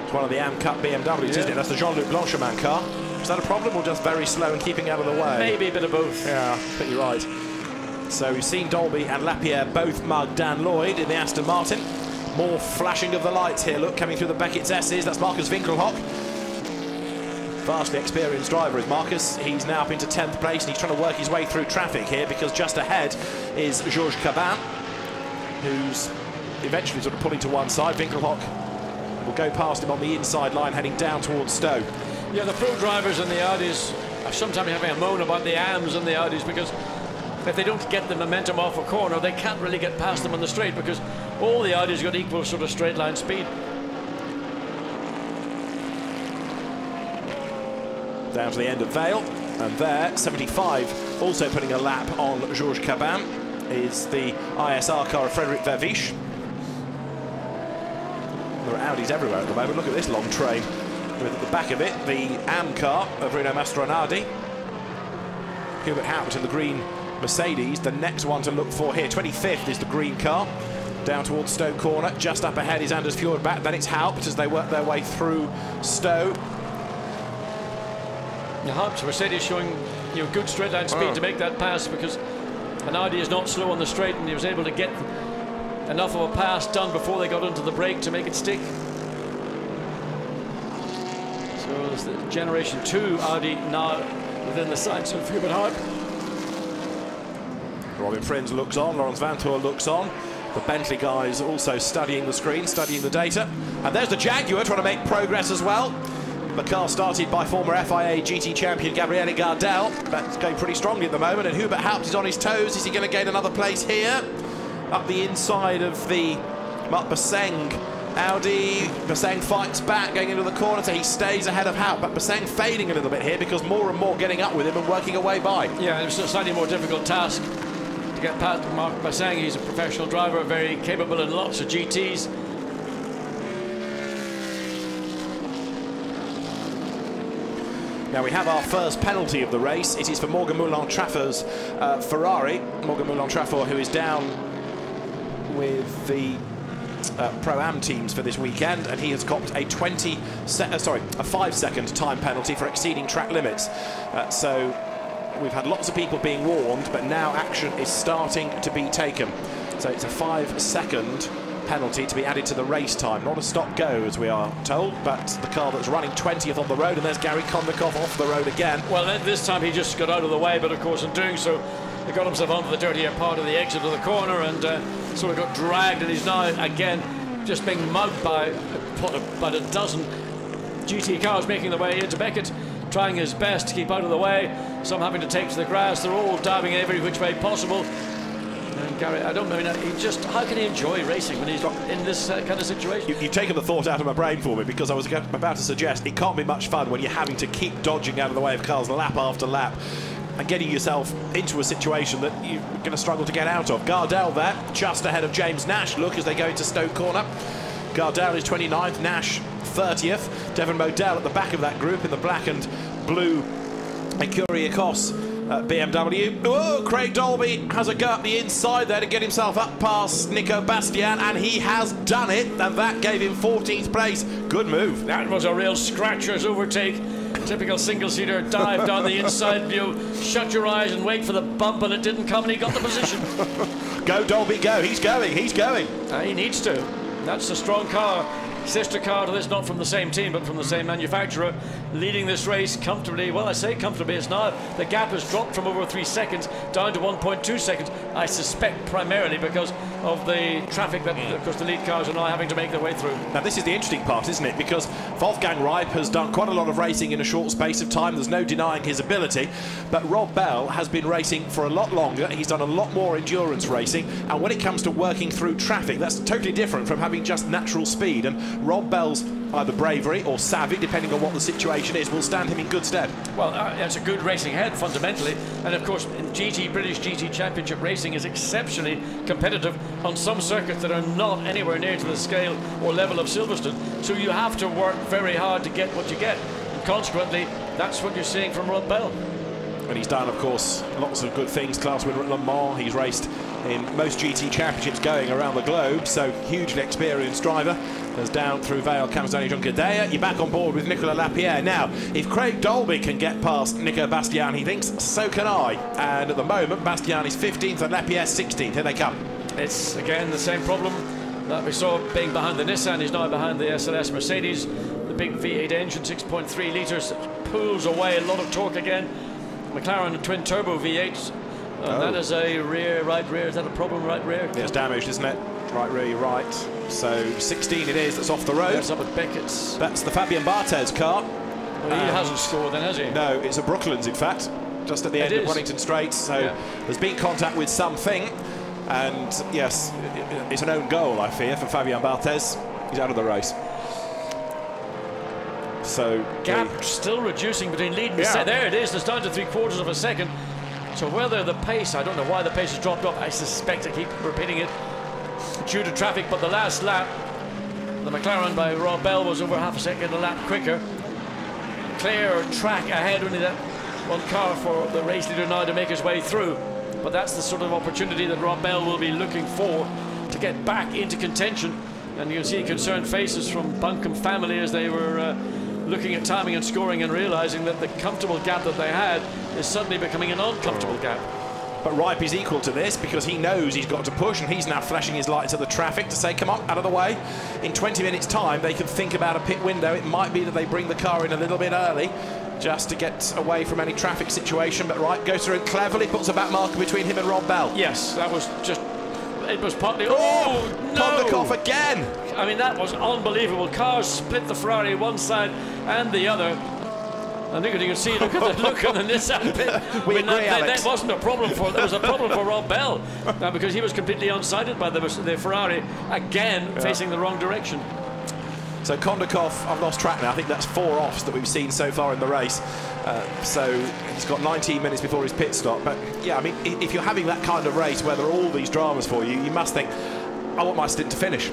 It's one of the AM Cup BMWs, isn't it? That's the Jean-Luc Blanchemin car. Is that a problem, or just very slow and keeping out of the way? Maybe a bit of both. Yeah, I think you're right. So we've seen Dolby and Lapierre both mug Dan Lloyd in the Aston Martin. More flashing of the lights here, look, coming through the Beckett's S's. That's Marcus Winkelhock. Vastly experienced driver is Marcus. He's now up into 10th place, and he's trying to work his way through traffic here, because just ahead is Georges Cabin, who's eventually sort of pulling to one side. Winkelhock will go past him on the inside line, heading down towards Stowe. Yeah, the pro drivers and the Audis are sometimes having a moan about the AMs and the Audis, because if they don't get the momentum off a corner, they can't really get past them on the straight, because all the Audis got equal sort of straight line speed. Down to the end of Vale, and there, 75, also putting a lap on Georges Cabin, is the ISR car of Frédéric Verviche. There are Audis everywhere at the moment. Look at this long train. With at the back of it, the AM car of Bruno Mastronardi. Hubert Haupt in the green Mercedes, the next one to look for here. 25th is the green car, down towards Stowe Corner. Just up ahead is Anders Fjordback, then it's Haupt as they work their way through Stowe. Haupt's Mercedes showing good straight line speed to make that pass, because an Audi is not slow on the straight, and he was able to get enough of a pass done before they got into the brake to make it stick. So it's the Generation 2 Audi now within the sights of Hubert Haupt. Robin Prins looks on, Laurens Vanthoor looks on. The Bentley guys also studying the screen, studying the data. And there's the Jaguar trying to make progress as well. The car started by former FIA GT champion Gabriele Gardel. That's going pretty strongly at the moment, and Hubert Haupt is on his toes. Is he going to gain another place here? Up the inside of the Marc Basseng Audi. Basseng fights back, going into the corner, so he stays ahead of Haupt. But Basseng fading a little bit here, because more and more getting up with him and working away by. Yeah, it's a slightly more difficult task to get past Marc Basseng. He's a professional driver, very capable in lots of GTs. Now we have our first penalty of the race. It is for Morgan Moulin-Traffort's Ferrari. Morgan Moulin-Trafort, who is down with the Pro-Am teams for this weekend, and he has copped a 5-second time penalty for exceeding track limits. So we've had lots of people being warned, but now action is starting to be taken. So it's a 5-second penalty to be added to the race time. Not a stop-go, as we are told, but the car that's running 20th on the road, and there's Gary Kondakov off the road again. Well, this time he just got out of the way, but of course in doing so, he got himself onto the dirtier part of the exit of the corner and sort of got dragged, and he's now, again, just being mugged by about a dozen GT cars making their way into Beckett, trying his best to keep out of the way, some having to take to the grass. They're all diving every which way possible. And Gary, I don't know, how can he enjoy racing when he's in this kind of situation? You've taken the thought out of my brain for me, because I was about to suggest it can't be much fun when you're having to keep dodging out of the way of cars lap after lap and getting yourself into a situation that you're going to struggle to get out of. Gardel there, just ahead of James Nash. Look as they go into Stowe Corner. Gardel is 29th, Nash 30th. Devon Modell at the back of that group in the black and blue Ecurie Ecos BMW. Oh, Craig Dolby has a go up the inside there to get himself up past Nico Bastian, and he has done it, and that gave him 14th place. Good move. That was a real scratcher's overtake. Typical single-seater dive down the inside. You shut your eyes and wait for the bump, and it didn't come, and he got the position. Go, Dolby, go. He's going. He's going. He needs to. That's a strong car. Sister car to this, not from the same team, but from the same manufacturer, leading this race comfortably. Well, I say comfortably, it's now the gap has dropped from over 3 seconds down to 1.2 seconds. I suspect primarily because of the traffic that, of course, the lead cars are now having to make their way through. Now, this is the interesting part, isn't it? Because Wolfgang Reip has done quite a lot of racing in a short space of time. There's no denying his ability. But Rob Bell has been racing for a lot longer. He's done a lot more endurance racing. And when it comes to working through traffic, that's totally different from having just natural speed. And Rob Bell's either bravery or savvy, depending on what the situation is, will stand him in good stead. Well, it's a good racing head, fundamentally. And, of course, in British GT Championship racing is exceptionally competitive on some circuits that are not anywhere near to the scale or level of Silverstone. So you have to work very hard to get what you get. And consequently, that's what you're seeing from Rob Bell. And he's done, of course, lots of good things. Class winner at Le Mans. He's raced in most GT championships going around the globe, so hugely experienced driver. As down through Vale comes Danny Juncadella. You're back on board with Nicolas Lapierre. Now, if Craig Dolby can get past Nico Bastian, he thinks, so can I. And at the moment, Bastian is 15th and Lapierre 16th. Here they come. It's, again, the same problem that we saw being behind the Nissan. He's now behind the SLS Mercedes. The big V8 engine, 6.3 litres, pulls away a lot of torque again. McLaren twin turbo V8. That is a right rear. Is that a problem, right rear? Yeah, it's damaged, isn't it? Right rear, you're right. So 16 it is, that's off the road. That's up at Beckett's. That's the Fabian Barthez car. Well, he hasn't scored then, has he? No, it's a Brooklands, in fact, just at the end of Wellington Straits. So there's been contact with something. And yes, it's an own goal, I fear, for Fabian Barthez. He's out of the race. So gap still reducing between lead and set. There it is. It's down to 3/4 of a second. So whether the pace, I don't know why the pace has dropped off. I suspect I keep repeating it due to traffic. But the last lap, the McLaren by Rob Bell was over half a second a lap quicker. Clear track ahead, only that one car for the race leader now to make his way through. But that's the sort of opportunity that Rob Bell will be looking for to get back into contention. And you'll see concerned faces from Buncombe family as they were looking at timing and scoring and realising that the comfortable gap that they had is suddenly becoming an uncomfortable gap. But Ripe is equal to this because he knows he's got to push, and he's now flashing his lights at the traffic to say, come on, out of the way. In 20 minutes' time, they can think about a pit window. It might be that they bring the car in a little bit early just to get away from any traffic situation. But Ripe goes through and cleverly puts a back marker between him and Rob Bell. Yes, that was just... It was partly... Oh, no! Kondakov again! I mean, that was unbelievable. Cars split the Ferrari one side and the other. I think you can see, look at the look on the Nissan pit. That wasn't a problem for... There was a problem for Rob Bell because he was completely unsighted by the Ferrari, again, facing the wrong direction. So Kondakov, I've lost track now. I think that's 4 offs that we've seen so far in the race. So he's got 19 minutes before his pit stop. But yeah, I mean, if you're having that kind of race where there are all these dramas for you, you must think, I want my stint to finish.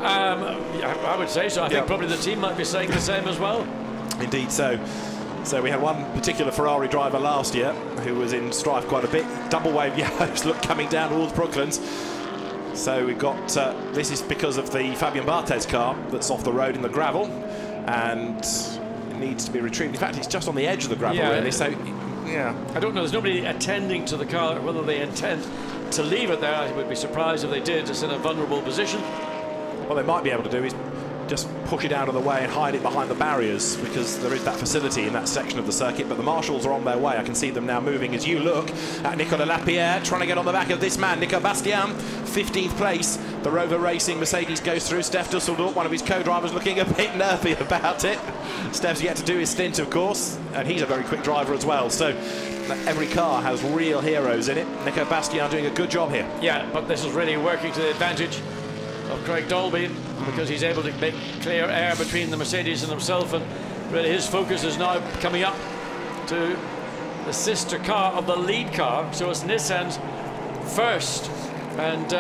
Yeah, I would say so. I think probably the team might be saying the same as well. Indeed so. So we had one particular Ferrari driver last year who was in strife quite a bit. Double wave yellows look coming down towards Brooklands. So we've got, this is because of the Fabian Barthez car that's off the road in the gravel and it needs to be retrieved. In fact, it's just on the edge of the gravel, really. So, yeah. I don't know, there's nobody attending to the car, whether they intend to leave it there. I would be surprised if they did. It's in a vulnerable position. What they might be able to do is just push it out of the way and hide it behind the barriers because there is that facility in that section of the circuit, but the marshals are on their way. I can see them now moving as you look at Nicolas Lapierre trying to get on the back of this man, Nico Bastian, 15th place. The Rover Racing Mercedes goes through. Steph Dusseldorf, one of his co-drivers, looking a bit nervy about it. Steph's yet to do his stint, of course, and he's a very quick driver as well. So every car has real heroes in it. Nico Bastian doing a good job here. Yeah, but this is really working to the advantage of Craig Dolby because he's able to make clear air between the Mercedes and himself, and really his focus is now coming up to the sister car of the lead car. So it's Nissan's first and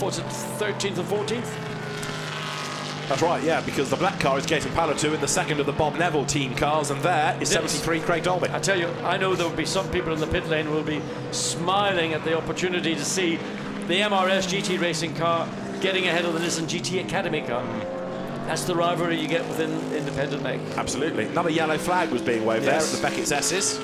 what's it, 13th and 14th? That's right, yeah, because the black car is Gaten Palatu in the second of the Bob Neville team cars, and there is 73 Craig Dolby. I tell you, I know there will be some people in the pit lane who will be smiling at the opportunity to see the MRS GT racing car getting ahead of the Nissan GT Academy car. That's the rivalry you get within independent make. Absolutely. Another yellow flag was being waved there at the Beckett's S's.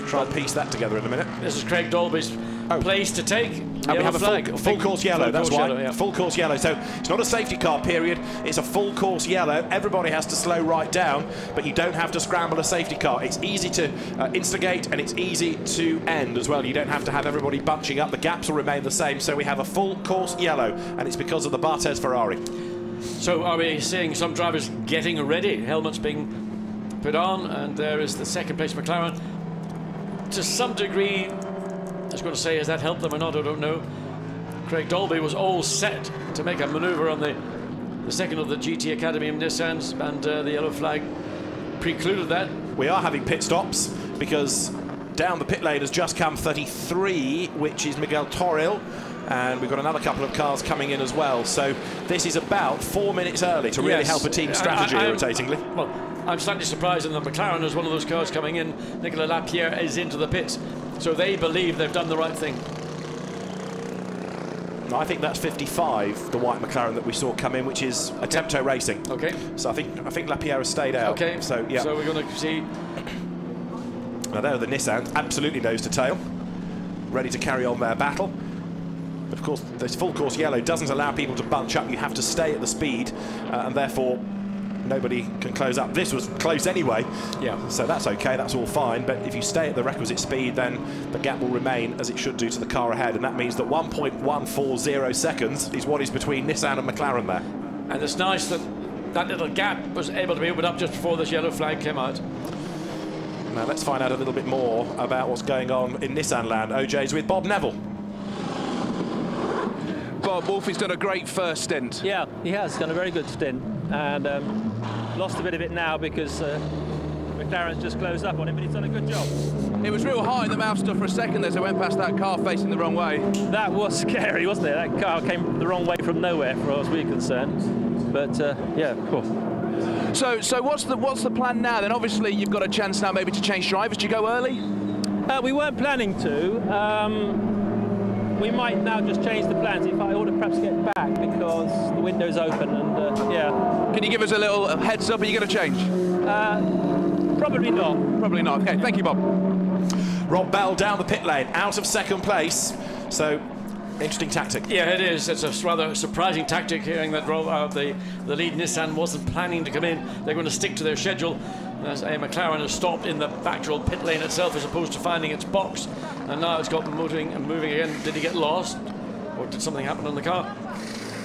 Try and piece that together in a minute. This is Craig Dolby's place to take. And we have a full course yellow, that's right. Full course yellow. So it's not a safety car period, it's a full course yellow. Everybody has to slow right down, but you don't have to scramble a safety car. It's easy to instigate and it's easy to end as well. You don't have to have everybody bunching up. The gaps will remain the same. So we have a full course yellow, and it's because of the Barthez Ferrari. So are we seeing some drivers getting ready? Helmets being put on, and there is the second place McLaren. To some degree, I was going to say, has that helped them or not? I don't know. Craig Dolby was all set to make a manoeuvre on the the second of the GT Academy of Nissans, and the yellow flag precluded that. We are having pit stops because down the pit lane has just come 33, which is Miguel Toril, and we've got another couple of cars coming in as well. So this is about 4 minutes early to really help a team strategy, irritatingly. Well, I'm slightly surprised in that McLaren is one of those cars coming in. Nicolas Lapierre is into the pits, so they believe they've done the right thing. I think that's 55, the white McLaren that we saw come in, which is Attempto Racing. Okay. So I think Lapierre has stayed out. Okay. So yeah. So we're going to see. Now there are the Nissans, absolutely nose to tail, ready to carry on their battle. But of course, this full course yellow doesn't allow people to bunch up. You have to stay at the speed, and therefore nobody can close up. This was close anyway, so that's okay, that's all fine. But if you stay at the requisite speed, then the gap will remain as it should do to the car ahead, and that means that 1.140 seconds is what is between Nissan and McLaren there. And it's nice that that little gap was able to be opened up just before this yellow flag came out. Now let's find out a little bit more about what's going on in Nissan land. OJ's with Bob Neville. Bob, Wolfie's done a great first stint. Yeah, he has done a very good stint, and lost a bit of it now because McLaren's just closed up on him, but he's done a good job. It was real high in the mouth stuff for a second as I went past that car facing the wrong way. That was scary, wasn't it? That car came the wrong way from nowhere, for as we're concerned. But yeah, cool. So what's the plan now? Then obviously you've got a chance now maybe to change drivers. Do you go early? We weren't planning to. We might now just change the plans. In fact, I ought to perhaps get back because the window's open and yeah. Can you give us a little heads up? Are you going to change? Probably not. Probably not. Okay, thank you, Bob. Rob Bell down the pit lane, out of second place. So, interesting tactic. Yeah, it is. It's a rather surprising tactic, hearing that the lead Nissan wasn't planning to come in. They're going to stick to their schedule. As a McLaren has stopped in the actual pit lane itself as opposed to finding its box. And now it's got moving and moving again. Did he get lost? Or did something happen on the car?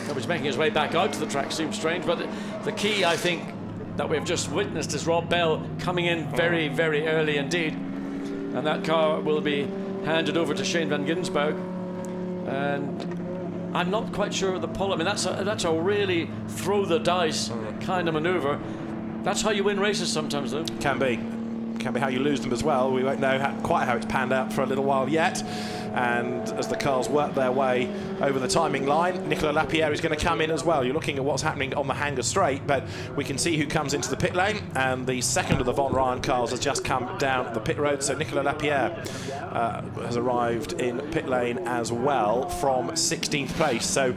He was making his way back out to the track. Seems strange. But the key, I think, that we've just witnessed is Rob Bell coming in very, very early indeed. And that car will be handed over to Shane van Ginsberg. And I'm not quite sure of the pull. I mean, that's a really throw the dice kind of maneuver. That's how you win races sometimes, though. Can be how you lose them as well. We won't know quite how it's panned out for a little while yet. And as the cars work their way over the timing line, Nicolas Lapierre is going to come in as well. You're looking at what's happening on the Hangar Straight, but we can see who comes into the pit lane, and the second of the Von Ryan cars has just come down the pit road. So Nicolas Lapierre has arrived in pit lane as well from 16th place. So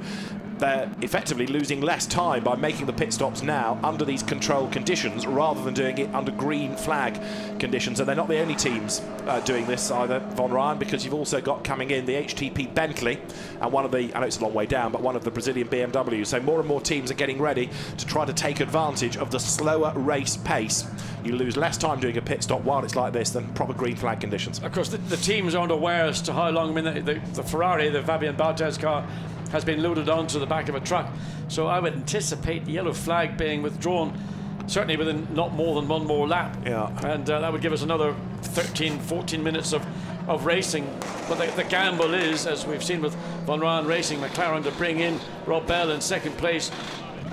they're effectively losing less time by making the pit stops now under these controlled conditions rather than doing it under green flag conditions. And they're not the only teams doing this either, Von Ryan, because you've also got coming in the HTP Bentley and one of the, I know it's a long way down, but one of the Brazilian BMWs. So more and more teams are getting ready to try to take advantage of the slower race pace. You lose less time doing a pit stop while it's like this than proper green flag conditions. Of course, the teams aren't aware as to how long. I mean, the Ferrari, the Fabian Barthez car, has been loaded onto the back of a truck. So I would anticipate the yellow flag being withdrawn certainly within not more than one more lap. Yeah. And that would give us another 13, 14 minutes of racing. But the gamble is, as we've seen with Von Ryan Racing, McLaren, to bring in Rob Bell in second place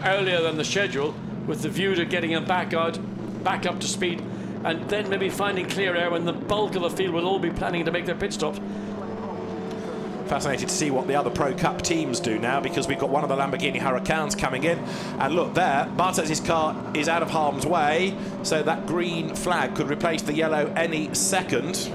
earlier than the schedule with the view to getting him back out, back up to speed, and then maybe finding clear air when the bulk of the field will all be planning to make their pit stops. Fascinated to see what the other Pro Cup teams do now, because we've got one of the Lamborghini Huracans coming in, and look there, Bartez's car is out of harm's way, so that green flag could replace the yellow any second.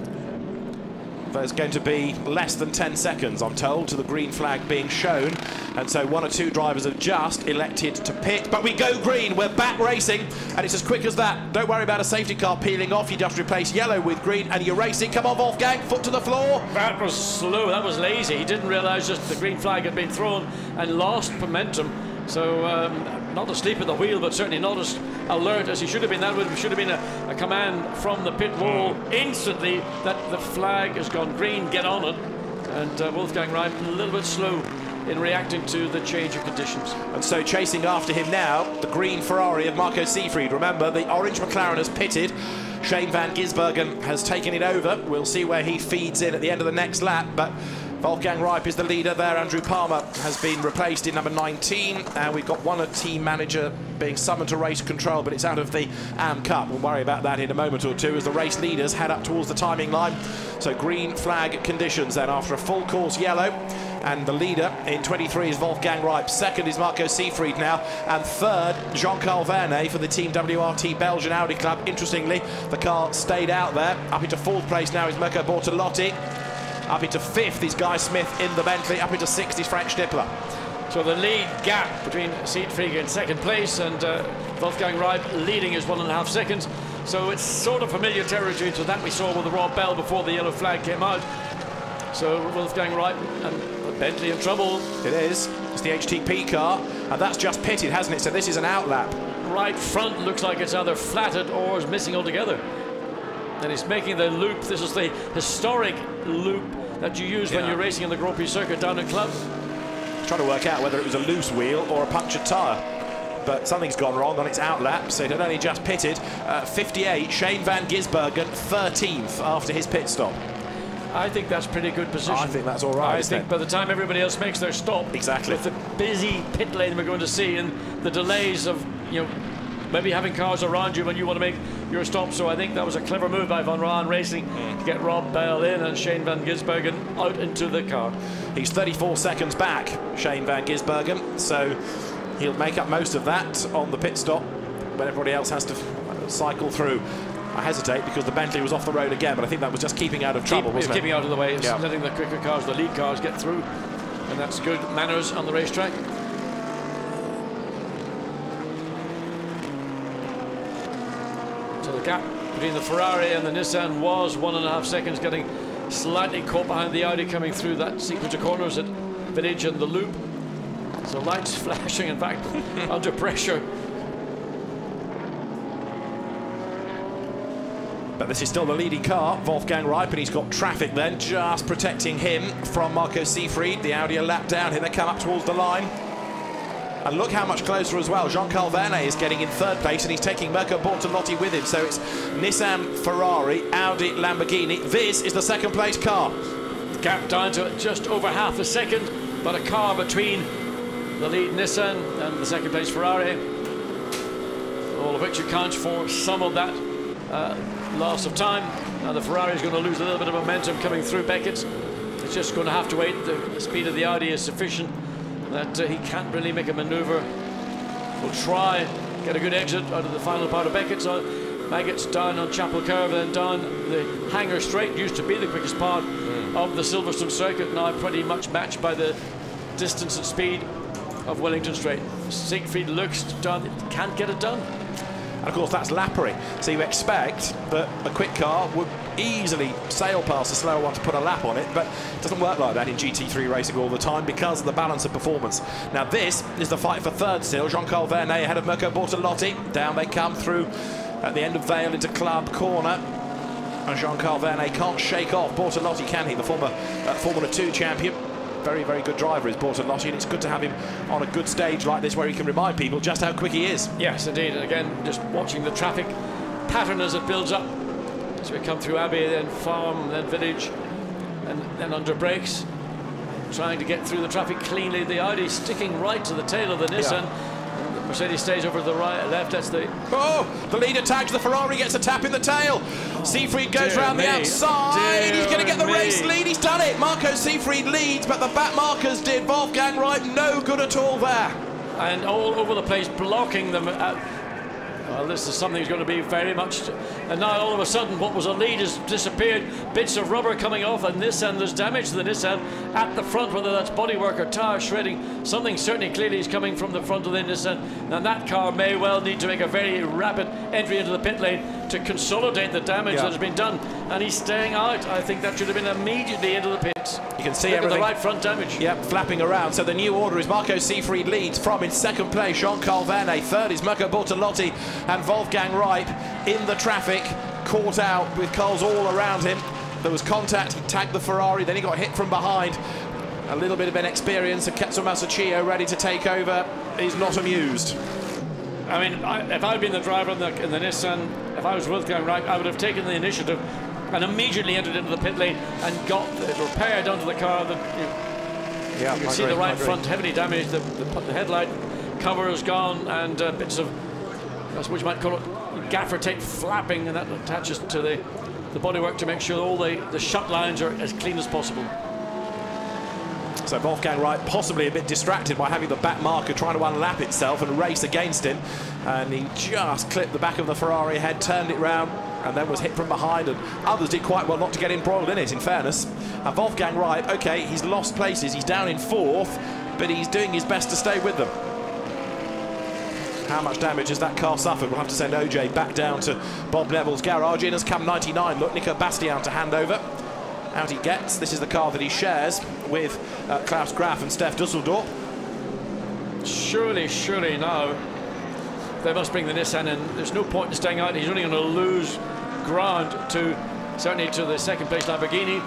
There's going to be less than 10 seconds, I'm told, to the green flag being shown, and so one or two drivers have just elected to pit. But we go green, we're back racing, and it's as quick as that. Don't worry about a safety car peeling off, you just replace yellow with green and you're racing. Come on, Wolfgang, foot to the floor. That was slow, that was lazy. He didn't realise just the green flag had been thrown and lost momentum. So not asleep at the wheel, but certainly not as alert as he should have been. That should have been a command from the pit wall instantly that the flag has gone green, get on it. And Wolfgang Reim a little bit slow in reacting to the change of conditions. And so chasing after him now, the green Ferrari of Marco Seefried. Remember, the orange McLaren has pitted. Shane van Gisbergen has taken it over. We'll see where he feeds in at the end of the next lap, but Wolfgang Reip is the leader there. Andrew Palmer has been replaced in number 19, and we've got one team manager being summoned to race control, but it's out of the AM Cup. We'll worry about that in a moment or two as the race leaders head up towards the timing line. So green flag conditions then after a full course yellow. And the leader in 23 is Wolfgang Reip. Second is Marco Seefried now. And third, Jean-Carl Vernet for the Team WRT Belgian Audi Club. Interestingly, the car stayed out there. Up into fourth place now is Mirko Bortolotti. Up into fifth is Guy Smith in the Bentley. Up into sixth is Frank Stippler. So the lead gap between Seefried in second place and Wolfgang Reip leading is 1.5 seconds. So it's sort of familiar territory to that we saw with the Rob Bell before the yellow flag came out. So Wolfgang Reip and Bentley in trouble. It is. It's the HTP car, and that's just pitted, hasn't it? So this is an outlap. Right front looks like it's either flatted or is missing altogether. And he's making the loop. This is the historic loop that you use when you're racing in the Grand Prix circuit down in Club. Trying to work out whether it was a loose wheel or a punctured tyre. But something's gone wrong on its outlap, so it had only just pitted. 58, Shane van Gisbergen, 13th after his pit stop. I think that's pretty good position. I think that's all right. I think by the time everybody else makes their stop, exactly, with the busy pit lane we're going to see and the delays of, you know, maybe having cars around you when you want to make your stop. So I think that was a clever move by Van Raan Racing to get Rob Bell in and Shane van Gisbergen out into the car. He's 34 seconds back, Shane van Gisbergen, so he'll make up most of that on the pit stop when everybody else has to cycle through. I hesitate because the Bentley was off the road again, but I think that was just keeping out of trouble, wasn't it? Keeping out of the way, it's letting the quicker cars, the lead cars, get through, and that's good manners on the racetrack. So the gap between the Ferrari and the Nissan was 1.5 seconds, getting slightly caught behind the Audi coming through that sequence of corners at Village and the loop. So lights flashing, in fact, under pressure. But this is still the leading car, Wolfgang Reip, and he's got traffic then just protecting him from Marco Seefried. The Audi a lap down here, they come up towards the line. And look how much closer as well. Jean-Carl Vernet is getting in third place, and he's taking Mirko Bortolotti with him. So it's Nissan, Ferrari, Audi, Lamborghini. This is the second place car. Gap down to just over half a second, but a car between the lead Nissan and the second place Ferrari, all of which accounts for some of that loss of time. Now the Ferrari is going to lose a little bit of momentum coming through Beckett. It's just going to have to wait. The speed of the Audi is sufficient that he can't really make a maneuver. We'll try get a good exit out of the final part of Beckett. So Baggett's down on Chapel Curve, then down the Hanger Straight. Used to be the quickest part of the Silverstone circuit, now pretty much matched by the distance and speed of Wellington Straight. Siegfried looks done, can't get it done. And of course that's lappery, so you expect that a quick car would easily sail past a slower one to put a lap on it, but it doesn't work like that in GT3 racing all the time because of the balance of performance. Now this is the fight for third still. Jean-Carl Vernet ahead of Mirko Bortolotti. Down they come through at the end of Vale into Club Corner. And Jean-Carl Vernet can't shake off Bortolotti, can he? The former Formula 2 champion. Very, very good driver is Bortolotti, and it's good to have him on a good stage like this where he can remind people just how quick he is. Yes, indeed. And again, just watching the traffic pattern as it builds up. So we come through Abbey, then Farm, then Village, and then under brakes. Trying to get through the traffic cleanly. The Audi sticking right to the tail of the Nissan. And the Mercedes stays over to the right, left. That's the... Oh! The leader tags the Ferrari, gets a tap in the tail. Seefried goes round the outside. He's going to get the race lead. He's done it. Marco Seefried leads, but the back markers did. Wolfgang Reip no good at all there. And all over the place, blocking them. Well, this is something that's going to be very much... And now all of a sudden, what was a lead has disappeared. Bits of rubber coming off, and Nissan, there's damage to the Nissan at the front, whether that's bodywork or tyre shredding. Something certainly clearly is coming from the front of the Nissan, and that car may well need to make a very rapid entry into the pit lane to consolidate the damage that has been done. And he's staying out. I think that should have been immediately into the pits. You can see Look everything. at the right front damage. Yep, flapping around. So the new order is Marco Seefried leads from in second place, Jean-Carl Vernet. Third is Mirko Bortolotti, and Wolfgang Reip in the traffic, caught out with cars all around him. There was contact, he tagged the Ferrari, then he got hit from behind. A little bit of inexperience, and Ketsu Masachio ready to take over. He's not amused. I mean, if I'd been the driver in the Nissan, if I was Wolfgang Reip, I would have taken the initiative and immediately entered into the pit lane and got the repair done to the car. You can see the right front heavily damaged. The headlight cover is gone, and bits of, I suppose you might call it, gaffer tape flapping, and that attaches to the bodywork to make sure all the shut lines are as clean as possible. So Wolfgang Wright possibly a bit distracted by having the back marker trying to unlap itself and race against him, and he just clipped the back of the Ferrari ahead, turned it round, and then was hit from behind, and others did quite well not to get embroiled in it, in fairness. And Wolfgang Wright, okay, he's lost places, he's down in 4th, but he's doing his best to stay with them. How much damage has that car suffered? We'll have to send OJ back down to Bob Neville's garage. In has come 99. Look, Nico Bastian to hand over. Out he gets. This is the car that he shares with Klaus Graf and Steph Dusseldorf. Surely now they must bring the Nissan in. There's no point in staying out. He's only going to lose ground certainly to the second place Lamborghini,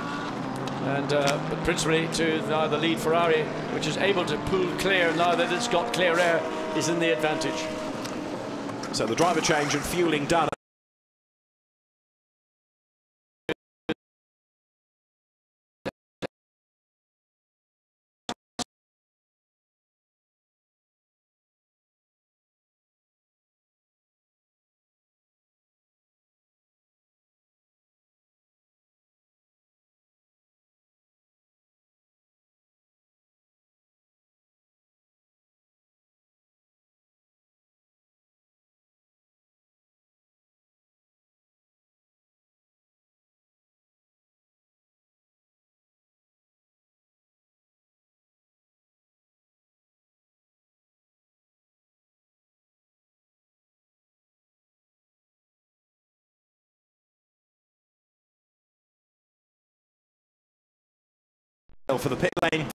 and but principally to the lead Ferrari, which is able to pull clear now that it's got clear air, is in the advantage. So the driver change and fueling done. For the pit lane.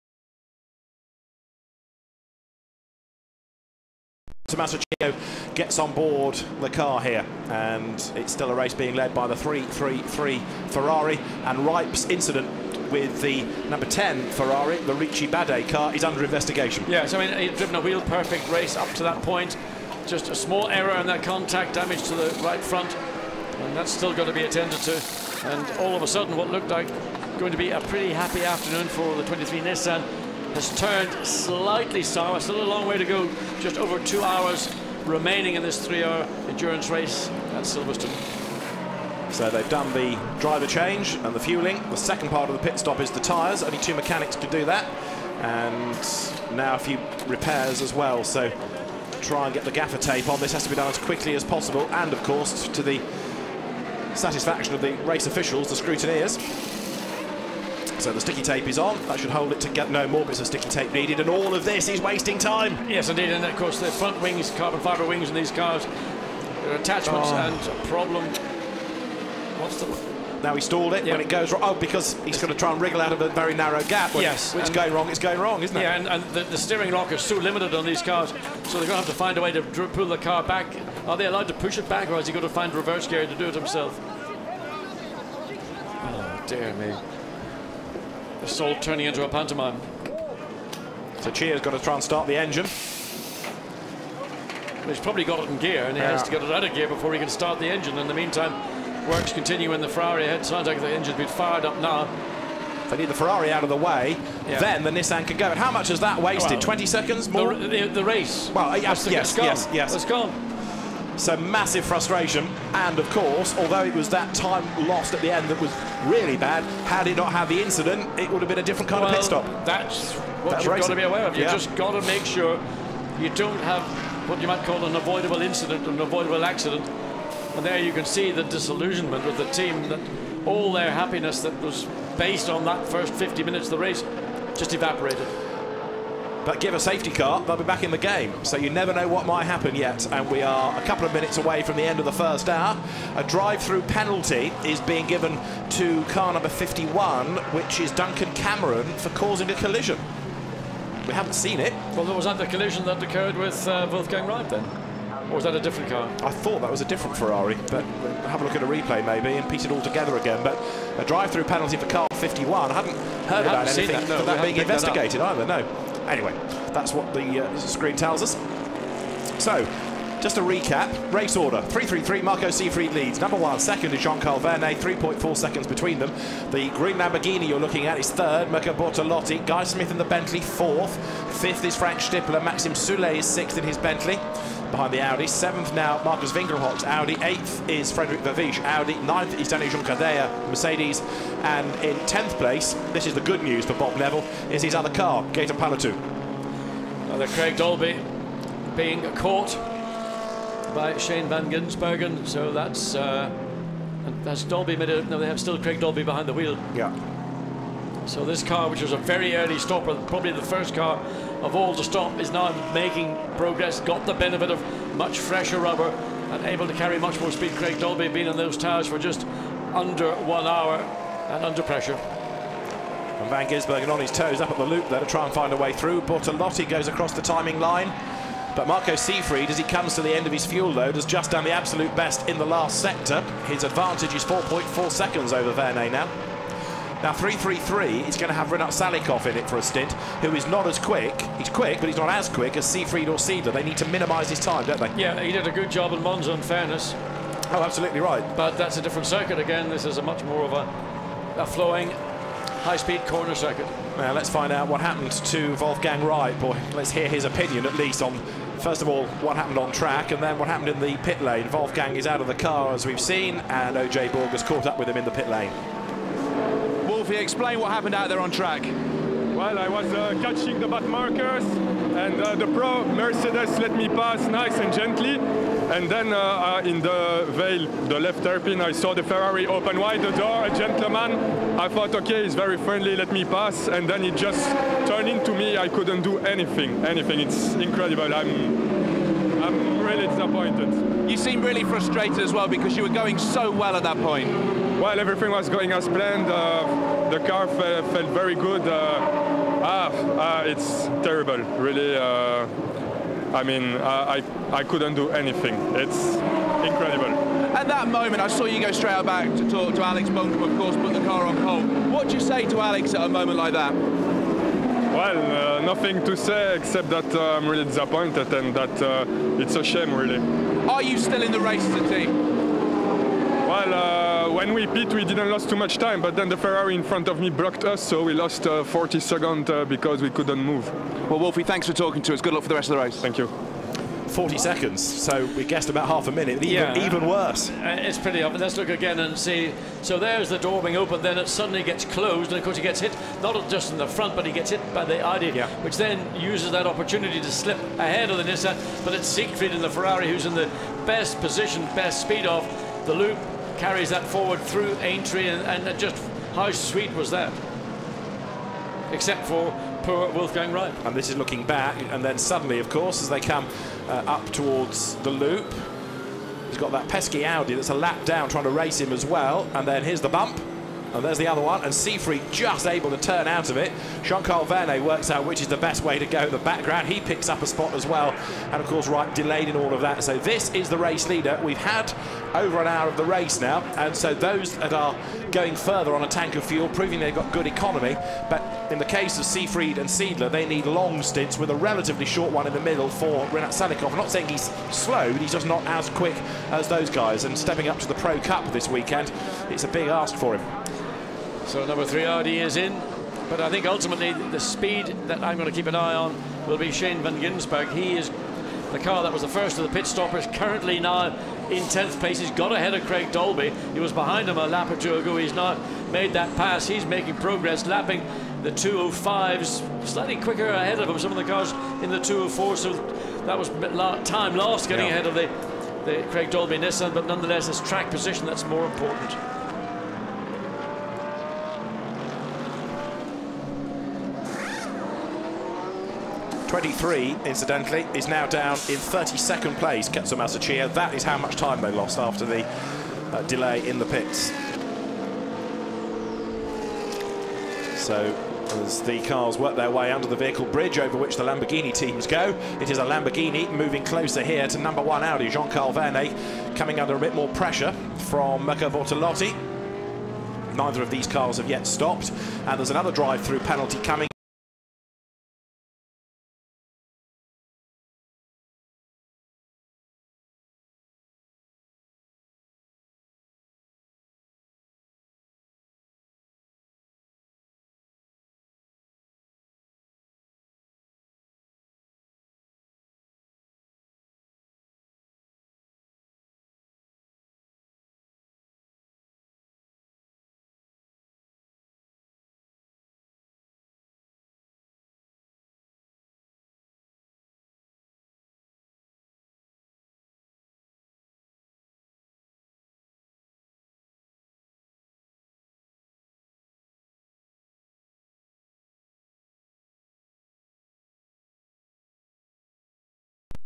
Tommaso Gio gets on board the car here, and it's still a race being led by the 333 Ferrari, and Ripe's incident with the number 10 Ferrari, the Ricci Bade car, is under investigation. Yes, I mean, he'd driven a wheel perfect race up to that point. Just a small error in that contact, damage to the right front, and that's still got to be attended to. And all of a sudden, what looked like going to be a pretty happy afternoon for the 23 Nissan has turned slightly sour. Still a long way to go, just over 2 hours remaining in this 3-hour endurance race at Silverstone. So they've done the driver change and the fueling. The second part of the pit stop is the tyres. Only 2 mechanics could do that, and now a few repairs as well. So try and get the gaffer tape on. This has to be done as quickly as possible, and of course to the satisfaction of the race officials, the scrutineers. So the sticky tape is on. That should hold it to get no more bits of sticky tape needed, and all of this is wasting time. Yes, indeed, and of course the front wings, carbon fibre wings in these cars, there are attachments and a problem. What's the... Now he stalled it when it goes wrong. Oh, because he's going to try and wriggle out of a very narrow gap. Yes. It's going wrong, it's going wrong, isn't it? Yeah, and the steering lock is so limited on these cars, so they're going to have to find a way to pull the car back. Are they allowed to push it back, or is he going to find reverse gear to do it himself? Oh, dear me. It's all turning into a pantomime. So Chia's got to try and start the engine. Well, he's probably got it in gear, and he has to get it out of gear before he can start the engine. In the meantime, works continue in the Ferrari ahead. Sounds like the engine's been fired up now. If they need the Ferrari out of the way, then the Nissan can go. And how much has that wasted? Well, 20 seconds more? The race. Well, yes. It's gone. So massive frustration, and of course, although it was that time lost at the end that was really bad, had it not had the incident, it would have been a different kind of pit stop. That's what you've got to be aware of. You've just got to make sure you don't have what you might call an avoidable incident, an avoidable accident. And there you can see the disillusionment of the team, that all their happiness that was based on that first 50 minutes of the race just evaporated. But give a safety car, they'll be back in the game. So you never know what might happen yet. And we are a couple of minutes away from the end of the first hour. A drive-through penalty is being given to car number 51, which is Duncan Cameron, for causing a collision. We haven't seen it. Well, was that the collision that occurred with Wolfgang Wright then? Or was that a different car? I thought that was a different Ferrari, but we'll have a look at a replay maybe and piece it all together again. But a drive-through penalty for car 51. I hadn't heard about anything for that being investigated either, no. Anyway, that's what the screen tells us. So, Just a recap, race order, 3-3-3, Marco Seefried leads. Number 1, second is Jean-Carl Vernet, 3.4 seconds between them. The green Lamborghini you're looking at is third, Mirko Bortolotti. Guy Smith in the Bentley, fourth. Fifth is Frank Stippler, Maxim Soulet is sixth in his Bentley. Behind the Audi, seventh now Marcus Winkelhock's Audi, eighth is Frederic Verviche Audi, ninth is Danny Juncadella Mercedes, and in 10th place, this is the good news for Bob Neville, is his other car, Gaetan Palatu. Another Craig Dolby being caught by Shane van Gisbergen, so that's has Dolby made it? No, they have still Craig Dolby behind the wheel. Yeah. So this car, which was a very early stopper, probably the first car of all to stop, is now making progress, got the benefit of much fresher rubber and able to carry much more speed. Craig Dolby being on those tires for just under 1 hour and under pressure. And Van Gisbergen on his toes up at the loop there to try and find a way through. Bortolotti goes across the timing line. But Marco Seefried, as he comes to the end of his fuel load, has just done the absolute best in the last sector. His advantage is 4.4 seconds over Vernet now. Now 3-3-3 is going to have Renat Salikov in it for a stint, who is not as quick. He's quick, but he's not as quick as Seefried or Seidler. They need to minimise his time, don't they? Yeah, he did a good job in Monza, in fairness. Oh, absolutely right. But that's a different circuit again. This is a much more of a flowing, high-speed corner circuit. Now let's find out what happened to Wolfgang Wright. Boy, let's hear his opinion at least on, first of all, what happened on track and then what happened in the pit lane. Wolfgang is out of the car, as we've seen, and OJ Borg has caught up with him in the pit lane. Wolfie, explain what happened out there on track. Well, I was catching the back markers, and the pro Mercedes let me pass nice and gently. And then in the veil, the left hairpin, I saw the Ferrari open wide the door, a gentleman. I thought, okay, he's very friendly, let me pass. And then he just turned into me. I couldn't do anything. It's incredible. I'm really disappointed. You seem really frustrated as well because you were going so well at that point. Well, everything was going as planned. The car felt very good. It's terrible, really. I couldn't do anything. It's incredible. At that moment, I saw you go straight out back to talk to Alex Bunkum, of course, put the car on pole. What do you say to Alex at a moment like that? Well, nothing to say except that I'm really disappointed and that it's a shame, really. Are you still in the race as a team? Well, when we pit, we didn't lose too much time, but then the Ferrari in front of me blocked us, so we lost 40 seconds because we couldn't move. Well, Wolfie, thanks for talking to us. Good luck for the rest of the race. Thank you. 40 seconds, so we guessed about half a minute, even worse. It's pretty obvious. Let's look again and see. So there's the door being open, then it suddenly gets closed, and of course he gets hit, not just in the front, but he gets hit by the Audi, which then uses that opportunity to slip ahead of the Nissan, but it's Siegfried in the Ferrari who's in the best position, best speed of the loop, carries that forward through Aintree, and just how sweet was that? Except for poor Wolfgang Wright. And this is looking back, and then suddenly, of course, as they come up towards the loop, he's got that pesky Audi that's a lap down trying to race him as well, and then here's the bump. And there's the other one, and Seefried just able to turn out of it. Jean-Carl Vernet works out which is the best way to go in the background. He picks up a spot as well, and of course Wright delayed in all of that. So this is the race leader. We've had over an hour of the race now, and so those that are going further on a tank of fuel, proving they've got good economy. But in the case of Seefried and Seidler, they need long stints with a relatively short one in the middle for Renat Salikov. I'm not saying he's slow, but he's just not as quick as those guys. And stepping up to the Pro Cup this weekend, it's a big ask for him. So number 3 Audi is in, but I think ultimately the speed that I'm going to keep an eye on will be Shane van Gisbergen. He is the car that was the first of the pit stoppers, currently now in 10th place. He's got ahead of Craig Dolby. He was behind him a lap or two ago. He's now made that pass. He's making progress, lapping the 205s, slightly quicker ahead of him, some of the cars in the 204, so that was time lost getting ahead of the Craig Dolby Nissan, but nonetheless it's track position that's more important. '23, incidentally, is now down in 32nd place, Ketsu Masachia. That is how much time they lost after the delay in the pits. So, as the cars work their way under the vehicle bridge over which the Lamborghini teams go, it is a Lamborghini moving closer here to number 1 Audi, Jean-Carl Vernet, coming under a bit more pressure from Mirko Bortolotti. Neither of these cars have yet stopped, and there's another drive-through penalty coming.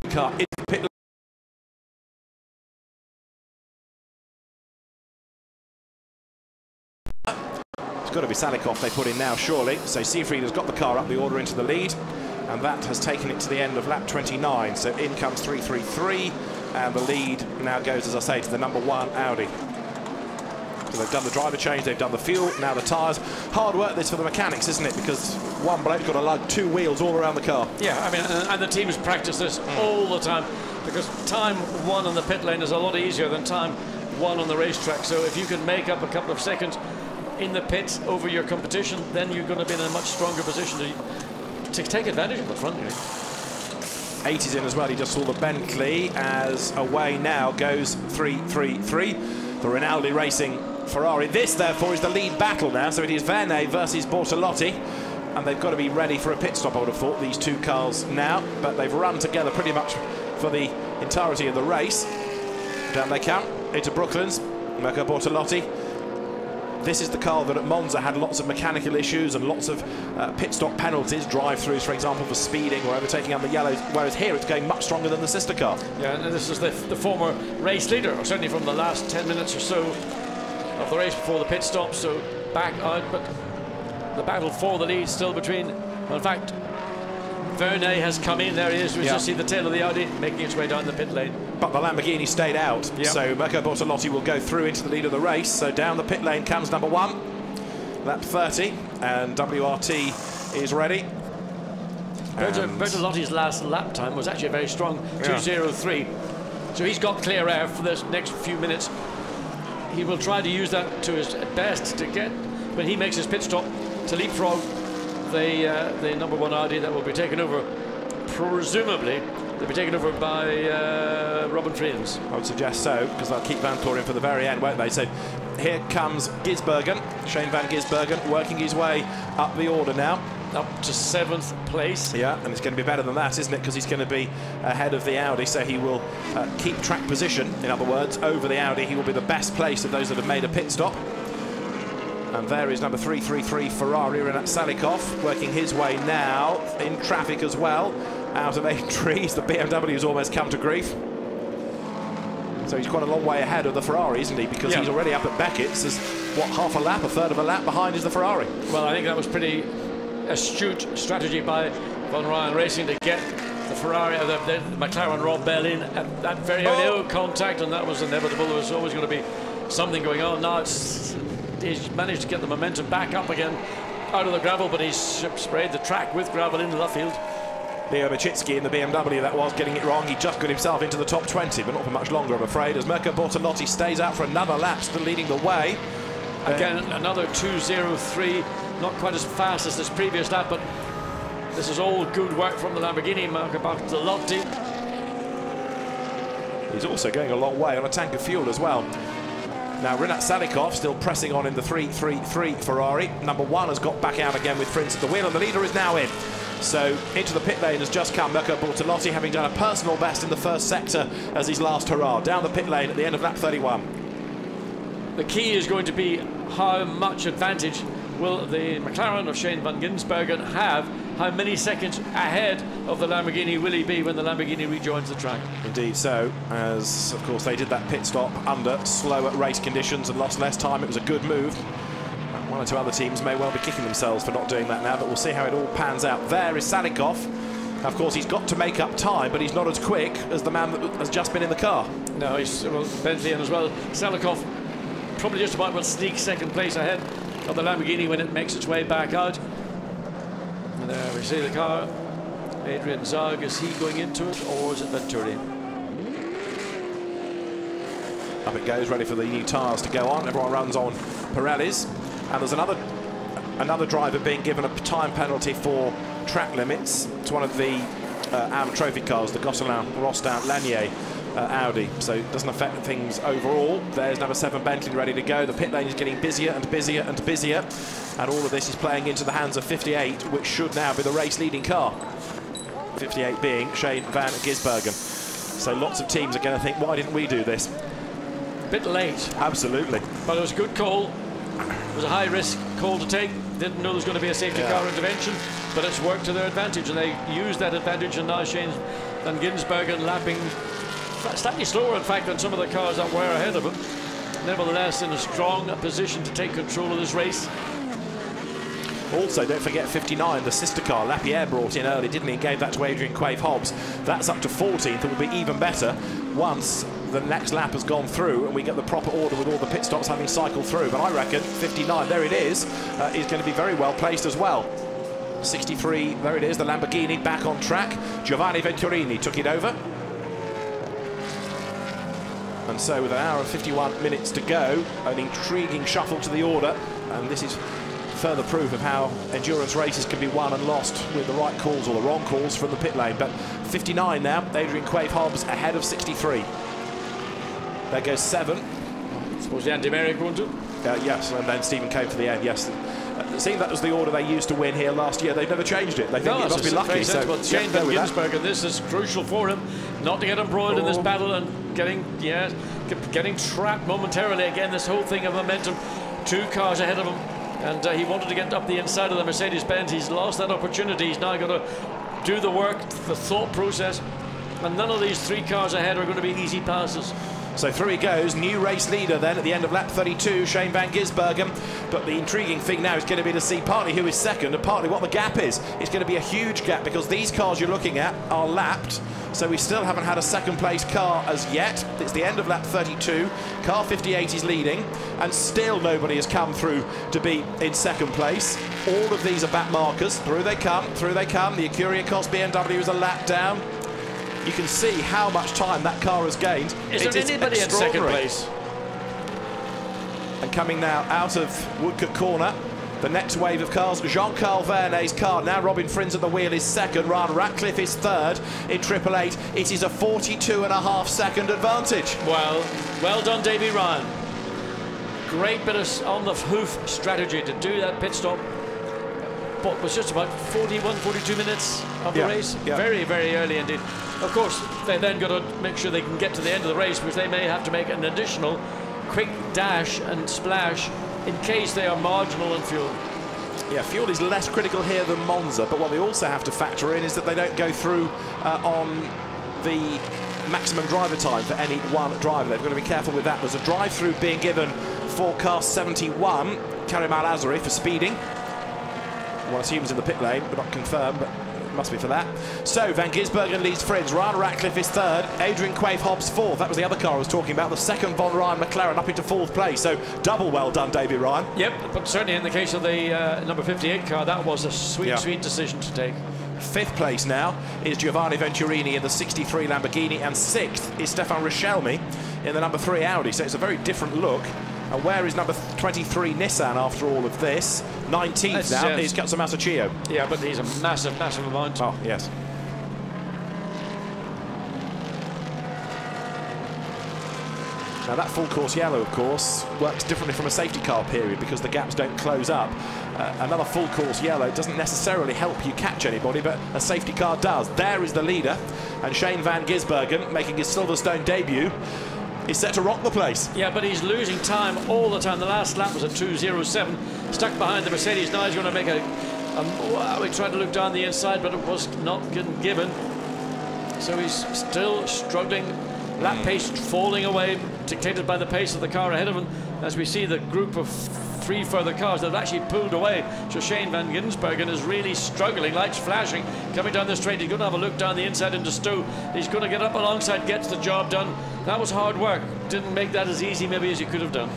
car in the pit lane. It's got to be Salikov they put in now, surely. So Siegfried has got the car up the order into the lead, and that has taken it to the end of lap 29. So in comes 333, and the lead now goes, as I say, to the number 1 Audi. So they've done the driver change, they've done the fuel, now the tyres. Hard work this for the mechanics, isn't it? Because one bloke's got to lug 2 wheels all around the car. Yeah, I mean, and the teams practice this all the time, because time 1 on the pit lane is a lot easier than time 1 on the racetrack. So if you can make up a couple of seconds in the pit over your competition, then you're going to be in a much stronger position to take advantage of the front. 80's in as well. He just saw the Bentley as away now goes 333. The Rinaldi Racing Ferrari. This, therefore, is the lead battle now. So it is Verne versus Bortolotti. And they've got to be ready for a pit stop, I would have thought, these 2 cars now. But they've run together pretty much for the entirety of the race. Down they come into Brooklands. Mirko Bortolotti. This is the car that at Monza had lots of mechanical issues and lots of pit stop penalties, drive-throughs, for example, for speeding or overtaking on the yellows, whereas here it's going much stronger than the sister car. Yeah, and this is the former race leader, or certainly from the last 10 minutes or so of the race before the pit stop, so back out, but the battle for the lead still between, well, in fact, Verne has come in, there he is, we just see the tail of the Audi making its way down the pit lane. But the Lamborghini stayed out, so Mirko Bortolotti will go through into the lead of the race. So down the pit lane comes number 1, lap 30, and WRT is ready. Bertolotti's last lap time was actually a very strong 2:03, so he's got clear air for the next few minutes. He will try to use that to his best to get, when he makes his pit stop, to leapfrog the number 1 Audi that will be taken over, presumably. They'll be taken over by Robin Friends. I would suggest so, because they'll keep Van Toren for the very end, won't they? So here comes Gisbergen, Shane van Gisbergen, working his way up the order now. Up to 7th place. Yeah, and it's going to be better than that, isn't it? Because he's going to be ahead of the Audi, so he will keep track position. In other words, over the Audi, he will be the best place of those that have made a pit stop. And there is number 333 Ferrari, Rinat Salikov, working his way now in traffic as well. Out of 8 trees, the BMW has almost come to grief. So he's quite a long way ahead of the Ferrari, isn't he? Because he's already up at Beckett's. There's, what, half a lap, a third of a lap behind is the Ferrari. Well, I think that was pretty astute strategy by Von Ryan Racing to get the Ferrari, the McLaren Rob Bell in at that very early contact, and that was inevitable. There was always going to be something going on. Now he's managed to get the momentum back up again out of the gravel, but he's sprayed the track with gravel into the field. Leo Machitsky in the BMW, that was getting it wrong. He just got himself into the top 20, but not for much longer, I'm afraid, as Mirko Bortolotti stays out for another lap, still leading the way. Again, another 2:03, not quite as fast as this previous lap, but this is all good work from the Lamborghini, Mirko Bortolotti. He's also going a long way on a tank of fuel as well. Now, Rinat Salikov still pressing on in the 333 Ferrari. Number 1 has got back out again with Frins at the wheel, and the leader is now in. So into the pit lane has just come Mirko Bortolotti, having done a personal best in the first sector as his last hurrah. Down the pit lane at the end of lap 31. The key is going to be how much advantage will the McLaren of Shane van Gisbergen have? How many seconds ahead of the Lamborghini will he be when the Lamborghini rejoins the track? Indeed so, as of course they did that pit stop under slower race conditions and lost less time. It was a good move. One or 2 other teams may well be kicking themselves for not doing that now, but we'll see how it all pans out. There is Salikov. Of course, he's got to make up time, but he's not as quick as the man that has just been in the car. No, he's Bentley in as well. Salikov probably just about will sneak 2nd place ahead of the Lamborghini when it makes its way back out. And there we see the car. Adrian Zag, is he going into it, or is it Venturi? Up it goes, ready for the new tyres to go on. Everyone runs on Pirellis. And there's another driver being given a time penalty for track limits. It's one of the AM Trophy cars, the Gosselin Rostin Lanier Audi. So it doesn't affect things overall. There's number 7 Bentley ready to go. The pit lane is getting busier and busier and busier. And all of this is playing into the hands of 58, which should now be the race leading car. 58 being Shane van Gisbergen. So lots of teams are going to think, why didn't we do this? A bit late. Absolutely. But it was a good call. It was a high-risk call to take. Didn't know there was going to be a safety car intervention, but it's worked to their advantage, and they used that advantage, and now Shane than Ginsbergen, lapping slightly slower, in fact, than some of the cars that were ahead of him. Nevertheless, in a strong position to take control of this race. Also, don't forget 59, the sister car. Lapierre brought in early, didn't he? Gave that to Adrian Quaife-Hobbs. That's up to 14th. It will be even better once the next lap has gone through and we get the proper order with all the pit stops having cycled through. But I reckon 59, there it is going to be very well placed as well. 63, there it is, the Lamborghini back on track. Giovanni Venturini took it over. And so with an hour and 51 minutes to go, an intriguing shuffle to the order. And this is further proof of how endurance races can be won and lost with the right calls or the wrong calls from the pit lane. But 59 now, Adrian Quaife-Hobbs ahead of 63. There goes 7. I suppose the anti-Merrick wanted. Yes, and then Stephen came for the end, yes. Seeing that was the order they used to win here last year, they've never changed it. They think it must be lucky. So Shane Van Ginsbergen, this is crucial for him, not to get embroiled in this battle and getting trapped momentarily. Again, this whole thing of momentum, 2 cars ahead of him, and he wanted to get up the inside of the Mercedes-Benz. He's lost that opportunity. He's now got to do the work, the thought process, and none of these 3 cars ahead are going to be easy passes. So through he goes, new race leader then at the end of lap 32, Shane Van Gisbergen. But the intriguing thing now is going to be to see partly who is second and partly what the gap is. It's going to be a huge gap because these cars you're looking at are lapped. So we still haven't had a second place car as yet. It's the end of lap 32. Car 58 is leading and still nobody has come through to be in second place. All of these are back markers. Through they come, through they come. The Acuria Cost BMW is a lap down. You can see how much time that car has gained. Is there anybody in second place? And coming now out of Woodcote Corner, the next wave of cars, Jean-Carl Vernet's car. Now Robin Frins at the wheel is second, Ryan Ratcliffe is third in 888. It is a 42.5 second advantage. Well done, Davy Ryan. Great bit of on-the-hoof strategy to do that pit stop. What was just about 41, 42 minutes of the race. Yeah. Very, very early indeed. Of course, they then got to make sure they can get to the end of the race, which they may have to make an additional quick dash and splash in case they are marginal on fuel. Yeah, fuel is less critical here than Monza, but what they also have to factor in is that they don't go through on the maximum driver time for any one driver. They've got to be careful with that. There's a drive-through being given for car 71, Karim Al-Azari, for speeding. One assumes in the pit lane, but not confirmed, but it must be for that. So Van Gisbergen leads Frins, Ryan Ratcliffe is third, Adrian Quaife-Hobbs fourth. That was the other car I was talking about, the second Von Ryan McLaren up into 4th place. So double well done, Davy Ryan. Yep, but certainly in the case of the number 58 car, that was a sweet decision to take. 5th place now is Giovanni Venturini in the 63 Lamborghini, and 6th is Stefan Richelmy in the number 3 Audi. So it's a very different look. And where is number 23 Nissan after all of this? 19th now is Katsuya Masachio. Yeah, but he's a massive, massive amount. Oh, yes. Now that full course yellow, of course, works differently from a safety car period because the gaps don't close up. Another full course yellow doesn't necessarily help you catch anybody, but a safety car does. There is the leader, and Shane Van Gisbergen, making his Silverstone debut, is set to rock the place. Yeah, but he's losing time all the time. The last lap was a 2:07, stuck behind the Mercedes. Now he's going to make wow, he tried to look down the inside, but it was not given. So he's still struggling. Lap pace falling away, dictated by the pace of the car ahead of him. As we see the group of 3 further cars that have actually pulled away. So Shane Van Gisbergen is really struggling, lights flashing, coming down the straight. He's going to have a look down the inside into Stowe. He's going to get up alongside, gets the job done. That was hard work. Didn't make that as easy maybe as you could have done.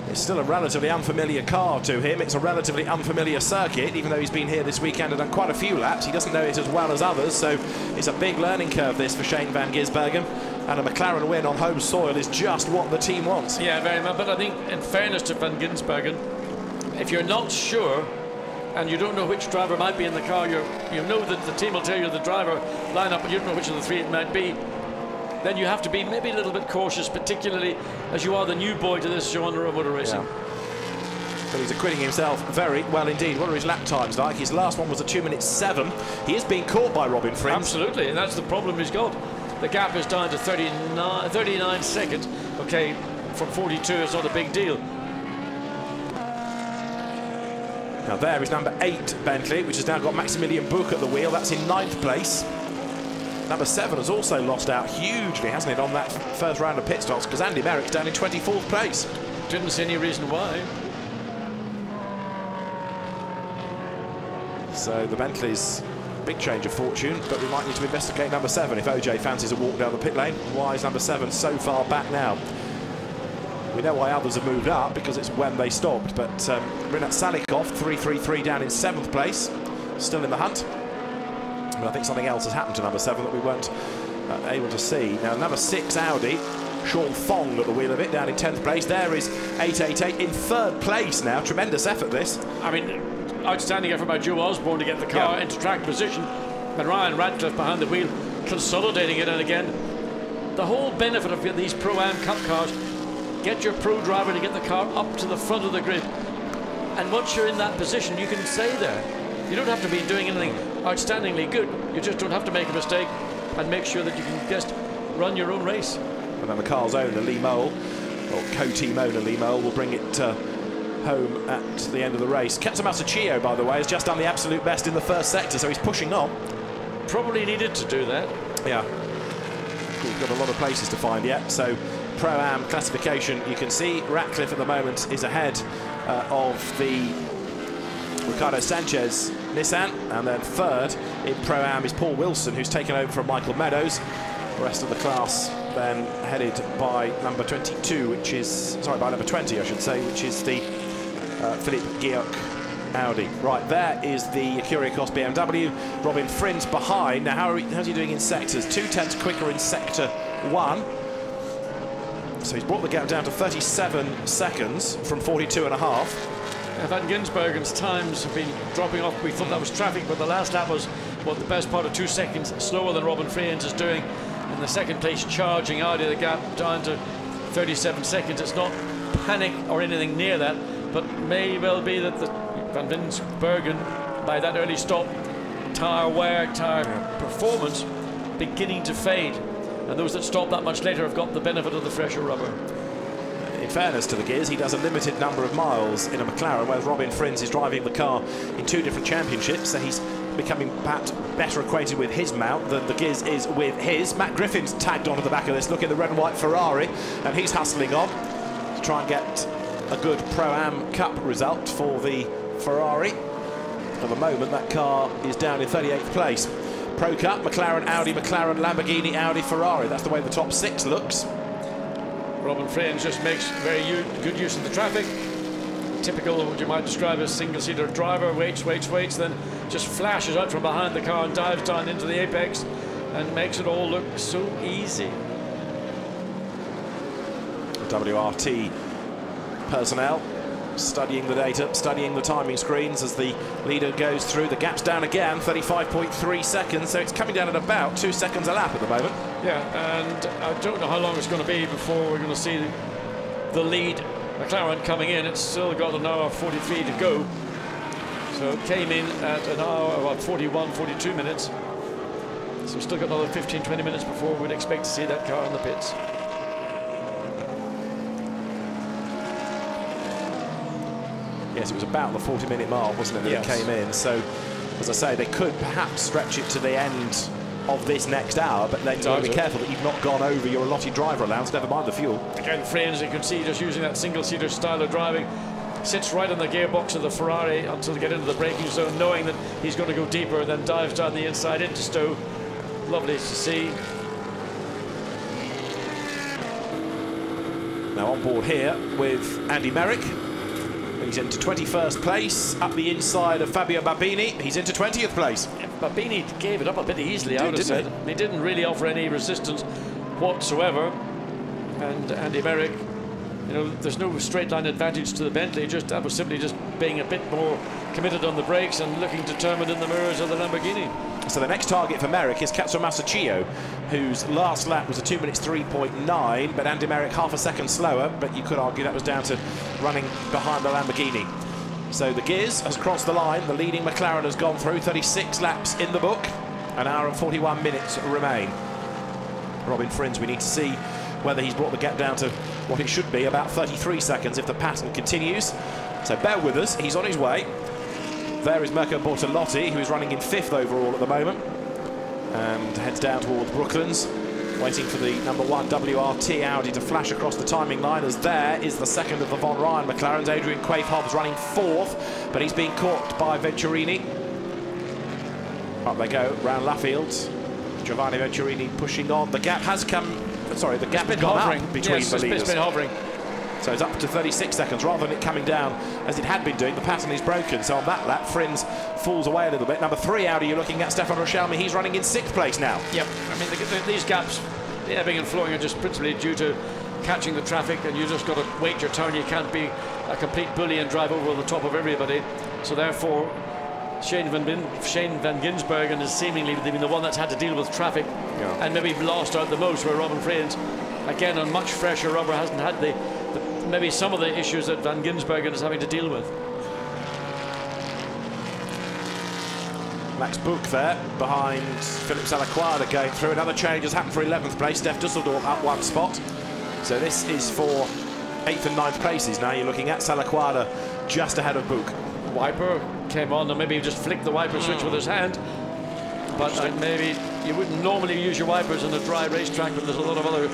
It's still a relatively unfamiliar car to him. It's a relatively unfamiliar circuit, even though he's been here this weekend and done quite a few laps. He doesn't know it as well as others, so it's a big learning curve this for Shane Van Gisbergen. And a McLaren win on home soil is just what the team wants. Yeah, very much. But I think, in fairness to Van Gisbergen, if you're not sure and you don't know which driver might be in the car, you know that the team will tell you the driver lineup, but you don't know which of the 3 it might be, then you have to be maybe a little bit cautious, particularly as you are the new boy to this genre of motor racing. Yeah. But he's acquitting himself very well indeed. What are his lap times like? His last one was a 2:07. He is being caught by Robin Frins. Absolutely, and that's the problem he's got. The gap is down to 39 seconds. Okay, from 42, it's not a big deal. Now there is number 8 Bentley, which has now got Maximilian Buch at the wheel. That's in 9th place. number 7 has also lost out hugely, hasn't it, on that first round of pit stops, because Andy Merrick's down in 24th place. Didn't see any reason why. So the Bentley's big change of fortune, but we might need to investigate number 7 if OJ fancies a walk down the pit lane. Why is number 7 so far back now? We know why others have moved up, because it's when they stopped, but Rinat Salikov, 333 down in 7th place, still in the hunt. But I think something else has happened to number 7 that we weren't able to see. Now, number 6 Audi, Sean Fong at the wheel of it, down in 10th place. There is 888 in 3rd place now. Tremendous effort, this. I mean, outstanding effort by Joe Osborne to get the car into track position, and Ryan Radcliffe behind the wheel consolidating it. And again, the whole benefit of these Pro-Am Cup cars, get your pro driver to get the car up to the front of the grid, and once you're in that position you can stay there. You don't have to be doing anything outstandingly good, you just don't have to make a mistake and make sure that you can just run your own race. And then the car's owner Lee Mole, or co-team owner Lee Mole, will bring it home at the end of the race. Katsumasa Chio, by the way, has just done the absolute best in the first sector, so he's pushing on. Probably needed to do that. Yeah. We've got a lot of places to find yet, so Pro-Am classification, you can see Ratcliffe at the moment is ahead of the Ricardo Sanchez Nissan, and then 3rd in Pro-Am is Paul Wilson, who's taken over from Michael Meadows. The rest of the class then headed by number 22, which is, sorry, by number 20 I should say, which is the Philippe Guillaume Audi. Right, there is the Kyriakos BMW. Robin Frins behind. Now, how's he doing in sectors? 2/10 quicker in sector 1. So he's brought the gap down to 37 seconds from 42.5. Van Ginsbergen's times have been dropping off. We thought that was traffic, but the last lap was, what, the best part of 2 seconds slower than Robin Frins is doing. In the second place, charging Audi, the gap down to 37 seconds. It's not panic or anything near that, but may well be that the Van Ginsbergen, by that early stop, tyre wear, tyre performance beginning to fade. And those that stop that much later have got the benefit of the fresher rubber. In fairness to the Gears, he does a limited number of miles in a McLaren, whereas Robin Frins is driving the car in 2 different championships, so he's becoming perhaps better acquainted with his mount than the Gears is with his. Matt Griffin's tagged onto the back of this. Look at the red and white Ferrari, and he's hustling on to try and get a good Pro-Am Cup result for the Ferrari. For the moment, that car is down in 38th place. Pro Cup, McLaren, Audi, McLaren, Lamborghini, Audi, Ferrari. That's the way the top 6 looks. Robin Frins just makes very good use of the traffic. Typical what you might describe as single-seater driver, waits, then just flashes out from behind the car and dives down into the apex and makes it all look so easy. WRT personnel studying the data, studying the timing screens as the leader goes through. The gap's down again, 35.3 seconds, so it's coming down at about 2 seconds a lap at the moment. Yeah, and I don't know how long it's going to be before we're going to see the lead McLaren coming in. It's still got an hour 43 to go. So it came in at an hour, about 41, 42 minutes. So we've still got another 15, 20 minutes before we'd expect to see that car in the pits. Yes, it was about the 40-minute mark, wasn't it, that it came in. So, as I say, they could perhaps stretch it to the end of this next hour, but then you've got to be careful that you've not gone over your allotted driver allowance, never mind the fuel. Again, Frins, you can see just using that single-seater style of driving, sits right on the gearbox of the Ferrari until they get into the braking zone, knowing that he's going to go deeper, then dives down the inside into Stowe. Lovely to see. Now on board here with Andy Merrick. He's into 21st place, up the inside of Fabio Babini. He's into 20th place. Yeah, Babini gave it up a bit easily, I would have said. He didn't really offer any resistance whatsoever. And Andy Merrick, you know, there's no straight line advantage to the Bentley. That was simply just being a bit more committed on the brakes and looking determined in the mirrors of the Lamborghini. So the next target for Merrick is Katsumasa Chio, whose last lap was a 2 minutes 3.9, but Andy Merrick half a second slower, but you could argue that was down to running behind the Lamborghini. So the Gears has crossed the line, the leading McLaren has gone through, 36 laps in the book, an hour and 41 minutes remain. Robin Frins, we need to see whether he's brought the gap down to what it should be, about 33 seconds if the pattern continues. So bear with us, he's on his way. There is Mirko Bortolotti, who is running in 5th overall at the moment. and heads down towards Brooklands, waiting for the number 1 WRT Audi to flash across the timing line, as there is the second of the Von Ryan McLarens. Adrian Quaife-Hobbs running 4th, but he's being caught by Venturini. Up they go round Laffield. Giovanni Venturini pushing on. The gap has come. Sorry, the gap has gone up between the leaders. It's been hovering. So it's up to 36 seconds rather than it coming down as it had been doing. The pattern is broken. So on that lap, Frins falls away a little bit. Number 3 Audi, you're looking at Stefan Rochelmi. He's running in 6th place now. Yep. I mean, these gaps, the ebbing and flowing, are just principally due to catching the traffic, and you just got to wait your turn. You can't be a complete bully and drive over the top of everybody. So therefore, Shane van Ginzbergen has seemingly been the one that's had to deal with traffic and maybe lost out the most, where Robin Frins, again on much fresher rubber, hasn't had maybe some of the issues that Van Ginzbergen is having to deal with. Max Buch there behind Philip Salaquada going through. Another change has happened for 11th place. Steph Dusseldorf up 1 spot. So this is for 8th and 9th places. Now you're looking at Salaquada just ahead of Buch. Wiper came on, and maybe he just flicked the wiper switch with his hand. But maybe you wouldn't normally use your wipers on a dry racetrack, but there's a lot of other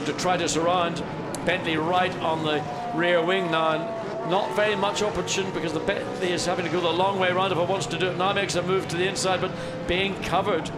detritus around. Bentley right on the rear wing now, and not very much opportunity because the Bentley is having to go the long way around if it wants to do it. Now makes a move to the inside, but being covered.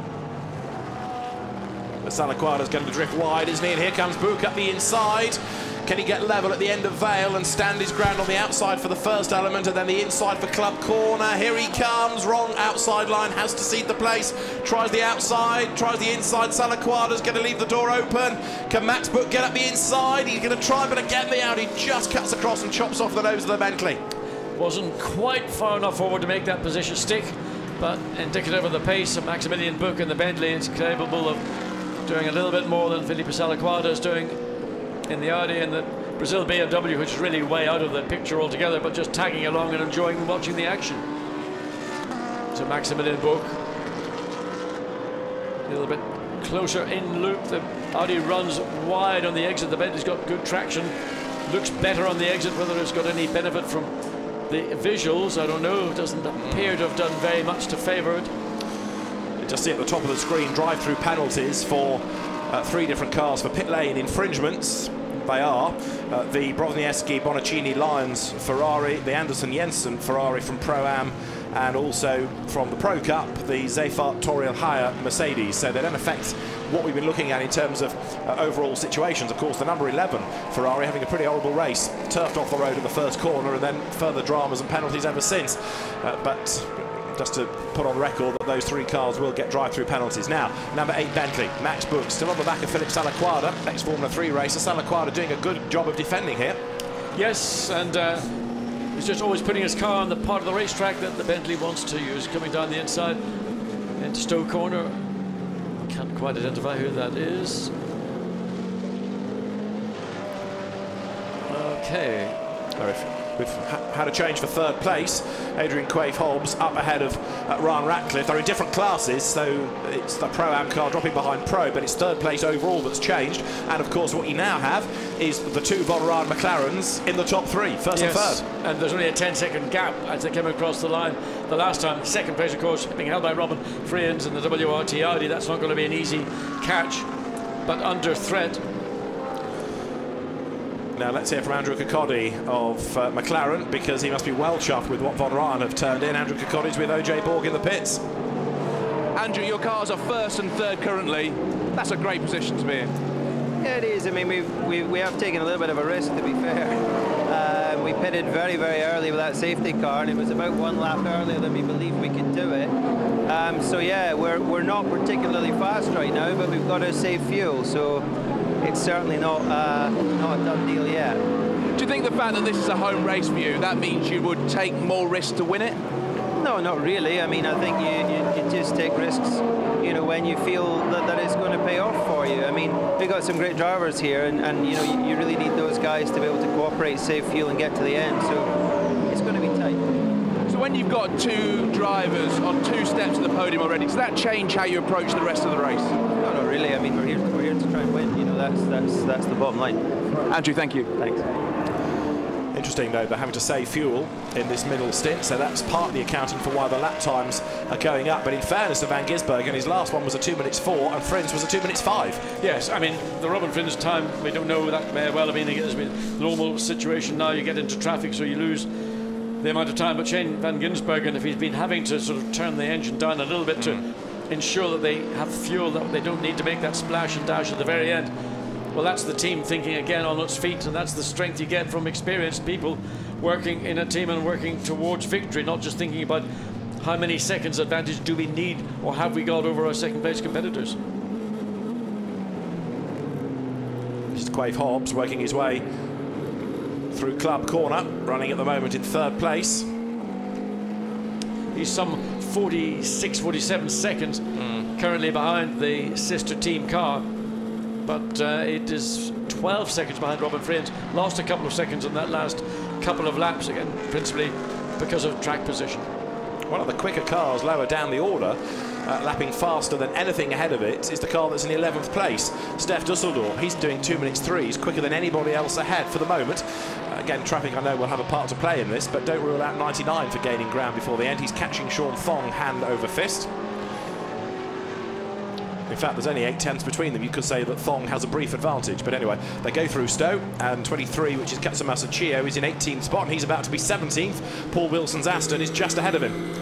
Salaquada's going to drift wide, isn't he? And here comes Buch up the inside. Can he get level at the end of Vale and stand his ground on the outside for the first element, and then the inside for Club Corner? Here he comes, wrong outside line, has to cede the place. Tries the outside, tries the inside. Salaquada's going to leave the door open. Can Max Buch get up the inside? He's going to try, but again the Audi just cuts across and chops off the nose of the Bentley. Wasn't quite far enough forward to make that position stick, but indicative of the pace of Maximilian Buch and the Bentley. It's capable of doing a little bit more than Felipe Salaquada is doing in the Audi and the Brazil BMW, which is really way out of the picture altogether, but just tagging along and enjoying watching the action. So Maximilian Buch a little bit closer in loop. The Audi runs wide on the exit. The Bentley's got good traction, looks better on the exit. Whether it's got any benefit from the visuals, I don't know. It doesn't appear to have done very much to favour it. You just see at the top of the screen drive-through penalties for 3 different cars for pit lane infringements. They are the Brozniewski Bonaccini Lions Ferrari, the Anderson Jensen Ferrari from Pro-Am, and also from the Pro Cup, the Zefart Toriel Haya Mercedes. So they don't affect what we've been looking at in terms of overall situations. Of course, the number 11 Ferrari having a pretty horrible race, turfed off the road in the first corner, and then further dramas and penalties ever since. But just to put on record that those 3 cars will get drive-through penalties. Now, number 8 Bentley, Max Buch, still on the back of Philip Salaquada, ex-Formula 3 racer. Salaquada doing a good job of defending here. Yes, and he's just always putting his car on the part of the racetrack that the Bentley wants to use, coming down the inside into Stowe Corner. Can't quite identify who that is. Okay. We've had a change for 3rd place. Adrian Quaife-Hobbs up ahead of Ryan Ratcliffe. They're in different classes, so it's the Pro-Am car dropping behind Pro, but it's 3rd place overall that's changed. And of course, what you now have is the 2 Von Ryan McLarens in the top 3, first and 3rd. And there's only a 10-second gap as they came across the line the last time. 2nd place, of course, being held by Robin Frins and the WRT Audi. That's not going to be an easy catch, but under threat. Now let's hear from Andrew Kirkcaldy of McLaren, because he must be well chuffed with what Von Ryan have turned in. Andrew Kirkcaldy's with OJ Borg in the pits. Andrew, your cars are 1st and 3rd currently. That's a great position to be in. Yeah, it is. I mean, we have taken a little bit of a risk, to be fair. We pitted very, very early with that safety car, and it was about 1 lap earlier than we believed we could do it. So yeah, we're not particularly fast right now, but we've got to save fuel. So it's certainly not a done deal yet. Do you think the fact that this is a home race for you, that means you would take more risks to win it? No, not really. I mean, I think you just take risks, you know, when you feel that it's going to pay off for you. I mean, we've got some great drivers here, and you know, you really need those guys to be able to cooperate, save fuel, and get to the end. So it's going to be tight. So when you've got 2 drivers on 2 steps of the podium already, does that change how you approach the rest of the race? No, not really. I mean, we're here to try and win. You know, that's the bottom line. Andrew, thank you. Thanks. Interesting, though, they're having to save fuel in this middle stint, so that's partly accounting for why the lap times are going up. But in fairness to Van Gisbergen, his last one was a 2 minutes 4, and Friends was a 2 minutes 5. Yes, I mean, the Robin Friends time, we don't know that may well have been a normal situation. Now you get into traffic, so you lose the amount of time. But Shane Van Gisbergen, if he's been having to sort of turn the engine down a little bit to ensure that they have fuel, that they don't need to make that splash and dash at the very end, well, that's the team thinking again on its feet, and that's the strength you get from experienced people working in a team and working towards victory, not just thinking about how many seconds advantage do we need or have we got over our second place competitors. This is Quaife Hobbs working his way through Club Corner, running at the moment in 3rd place. He's some 46, 47 seconds currently behind the sister team car, but it is 12 seconds behind Robin Friends. Lost a couple of seconds in that last couple of laps, again principally because of track position. One of the quicker cars lower down the order, lapping faster than anything ahead of it, is the car that's in 11th place. Stef Dusseldorp, he's doing 2 minutes 3. He's quicker than anybody else ahead for the moment. Again, traffic I know will have a part to play in this, but don't rule out 99 for gaining ground before the end. He's catching Sean Thong hand over fist. In fact, there's only 8 tenths between them. You could say that Thong has a brief advantage. But anyway, they go through Stowe, and 23, which is Katsumasa Chio, is in 18th spot, and he's about to be 17th. Paul Wilson's Aston is just ahead of him.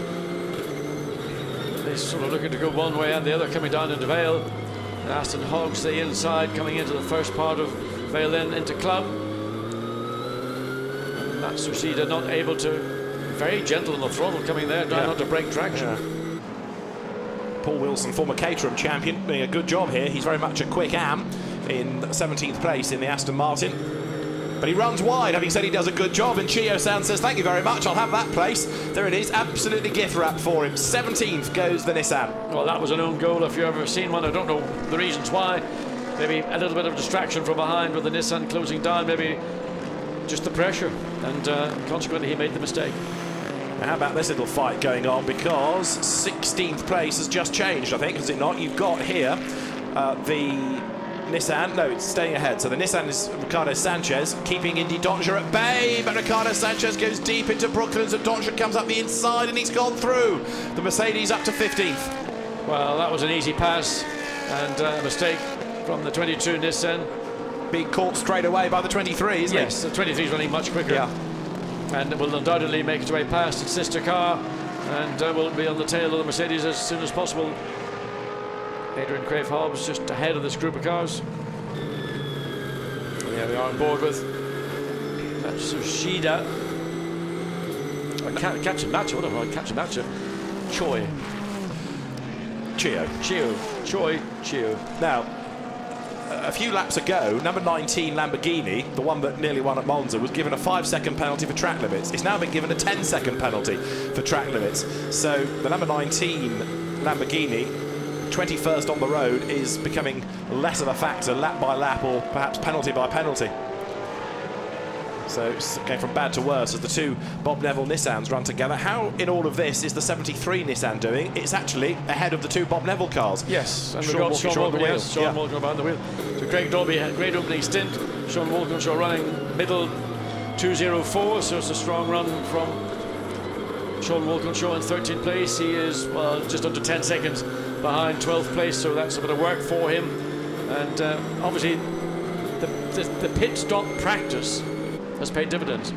They're sort of looking to go one way and the other, coming down into Vale. And Aston hogs the inside, coming into the first part of Vale, then into Club. And Matsushita not able to, very gentle on the throttle coming there, trying not to break traction. Yeah. Paul Wilson, former Caterham champion, doing a good job here. He's very much a quick am in 17th place in the Aston Martin. But he runs wide, having said he does a good job, and Chio-san says, thank you very much, I'll have that place. There it is, absolutely gift wrap for him. 17th goes the Nissan. Well, that was an own goal if you've ever seen one. I don't know the reasons why. Maybe a little bit of distraction from behind with the Nissan closing down, maybe just the pressure, and consequently he made the mistake. Now, how about this little fight going on, because 16th place has just changed, I think, has it not? You've got here the Nissan, no, it's staying ahead. So the Nissan is Ricardo Sanchez, keeping Indy Doncia at bay, but Ricardo Sanchez goes deep into Brooklands, and Doncia comes up the inside, and he's gone through. The Mercedes up to 15th. Well, that was an easy pass, and a mistake from the 22 Nissan. Being caught straight away by the 23, isn't it? Yes, the 23 is running much quicker. Yeah. And will undoubtedly make its way past its sister car, and will be on the tail of the Mercedes as soon as possible. Adrian Quaife Hobbs just ahead of this group of cars. Yeah, we are on board with Matsushita. Katsumatsu, what have I? Katsumatsu. Choi. Chio. Now, a few laps ago, number 19 Lamborghini, the one that nearly won at Monza, was given a 5-second penalty for track limits. It's now been given a 10-second penalty for track limits. So the number 19 Lamborghini, 21st on the road, is becoming less of a factor lap by lap, or perhaps penalty by penalty. So it's going from bad to worse as the two Bob Neville Nissans run together. How in all of this is the 73 Nissan doing? It's actually ahead of the two Bob Neville cars. Yes, and we've got Sean Walkinshaw behind the wheel. So Craig Dolby had a great opening stint. Sean Walkinshaw running middle 204, so it's a strong run from Sean Walkinshaw in 13th place. He is, well, just under 10 seconds behind 12th place, so that's a bit of work for him. And obviously the pit stop practice has paid dividends.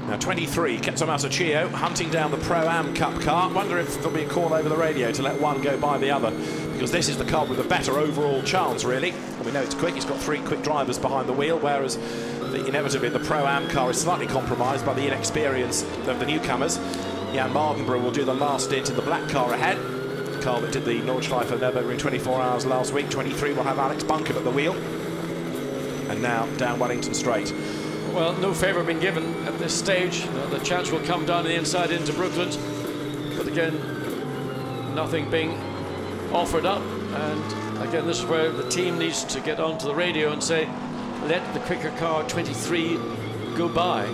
Now 23, Katsumasa Chio hunting down the Pro-Am Cup car. Wonder if there'll be a call over the radio to let one go by the other, because this is the car with a better overall chance, really. And we know it's quick, it's got 3 quick drivers behind the wheel, whereas inevitably the Pro-Am car is slightly compromised by the inexperience of the newcomers. Jan Mardenborough will do the last stint in the black car ahead. The car that did the Nordschleife Nürburgring 24 hours last week. 23 will have Alex Buncombe at the wheel. And now down Wellington Straight. Well, no favour been given at this stage. The chance will come down the inside into Brooklands, but again, nothing being offered up. And again, this is where the team needs to get onto the radio and say, let the quicker car 23 go by.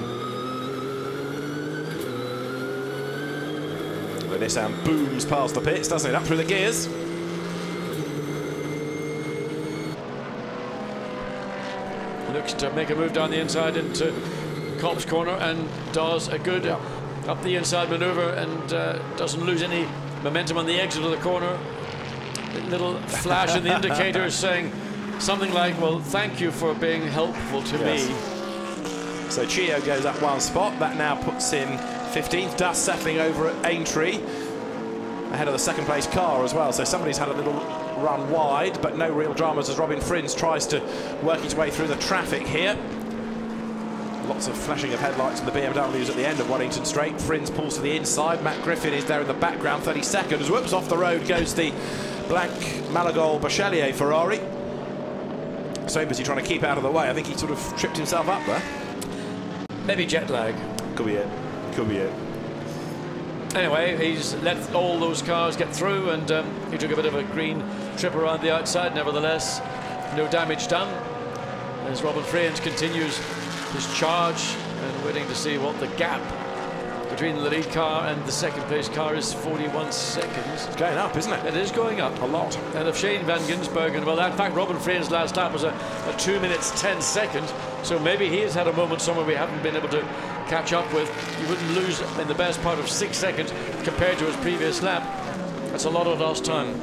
The Nissan booms past the pits, doesn't it? Up through the gears. looks to make a move down the inside into Kopp's corner and does a good up the inside manoeuvre and doesn't lose any momentum on the exit of the corner. A little flash in the indicator saying something like, well, thank you for being helpful to me. So Chio goes up one spot. That now puts in 15th. Dust settling over at Aintree, ahead of the second place car as well. So somebody's had a little run wide, but no real dramas as Robin Frins tries to work his way through the traffic here. Lots of flashing of headlights from the BMWs at the end of Waddington Straight. Frins pulls to the inside. Matt Griffin is there in the background, 30 seconds. Whoops, off the road goes the black Malagol Bachelier Ferrari. So busy trying to keep out of the way. I think he sort of tripped himself up there. Maybe jet lag. Could be it. Could be it. Anyway, he's let all those cars get through, and he took a bit of a green trip around the outside. Nevertheless, no damage done as Robin Frins continues his charge and waiting to see what the gap between the lead car and the second place car is. 41 seconds. It's going up, isn't it? It is going up a lot. And if Shane van Gisbergen, well, in fact, Robin Frins' last lap was a 2 minutes 10 seconds, so maybe he has had a moment somewhere we haven't been able to catch up with. You wouldn't lose in the best part of 6 seconds compared to his previous lap. That's a lot of lost time.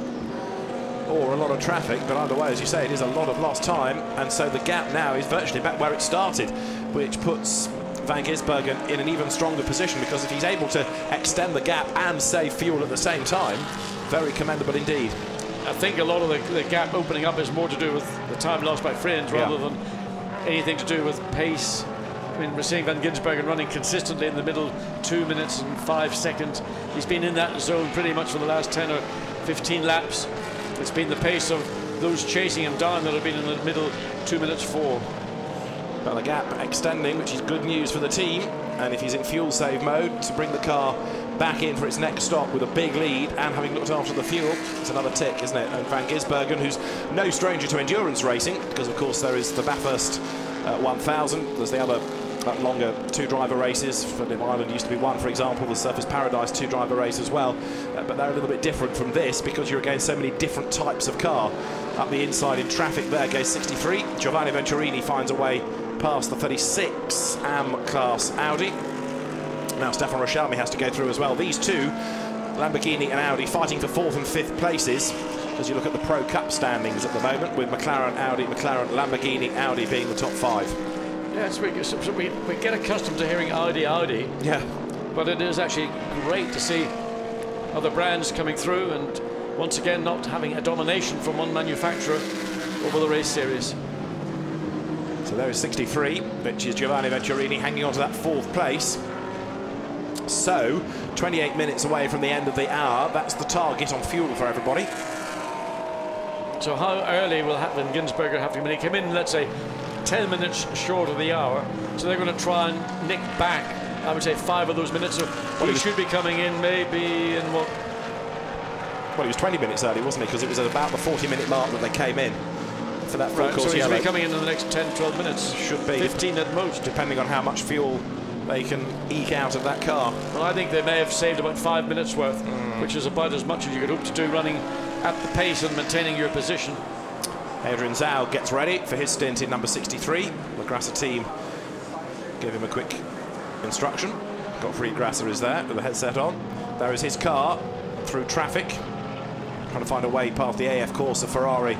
Or a lot of traffic, but either way, as you say, it is a lot of lost time, and so the gap now is virtually back where it started, which puts Van Gisbergen in an even stronger position, because if he's able to extend the gap and save fuel at the same time, very commendable indeed. I think a lot of the gap opening up is more to do with the time lost by Frins rather than anything to do with pace. I mean, we're seeing Van Gisbergen running consistently in the middle, 2 minutes and 5 seconds. He's been in that zone pretty much for the last 10 or 15 laps. It's been the pace of those chasing him down that have been in the middle, 2 minutes 4. Well, the gap extending, which is good news for the team, and if he's in fuel save mode, to bring the car back in for its next stop with a big lead and having looked after the fuel, it's another tick, isn't it? And Van Gisbergen, who's no stranger to endurance racing, because of course there is the Bathurst 1000, there's the other longer two-driver races. Phillip Island used to be one, for example, the Surfers Paradise two-driver race as well, but they're a little bit different from this because you're against so many different types of car. Up the inside in traffic there goes 63. Giovanni Venturini finds a way past the 36 AM class Audi. Now Stefan Rochelmi has to go through as well. These two, Lamborghini and Audi, fighting for 4th and 5th places as you look at the Pro Cup standings at the moment, with McLaren, Audi, McLaren, Lamborghini, Audi being the top 5. Yeah, we get accustomed to hearing Audi. Yeah. But it is actually great to see other brands coming through and once again not having a domination from one manufacturer over the race series. So there is 63, which is Giovanni Venturini hanging on to that 4th place. So 28 minutes away from the end of the hour. That's the target on fuel for everybody. So how early will Van Gisbergen have to come in? He came in, let's say, 10 minutes short of the hour, so they're going to try and nick back, I would say, 5 of those minutes. So he should be coming in maybe in what? Well, he was 20 minutes early, wasn't he? Because it was at about the 40-minute mark that they came in for that full course so he yellow. should be coming in the next 10, 12 minutes. Should be 15 at most, depending on how much fuel they can eke out of that car. Well, I think they may have saved about 5 minutes worth, which is about as much as you could hope to do running at the pace and maintaining your position. Adrian Zhao gets ready for his stint in number 63. The Grasser team gave him a quick instruction. Gottfried Grasser is there with the headset on. There is his car through traffic, trying to find a way past the AF Corsa Ferrari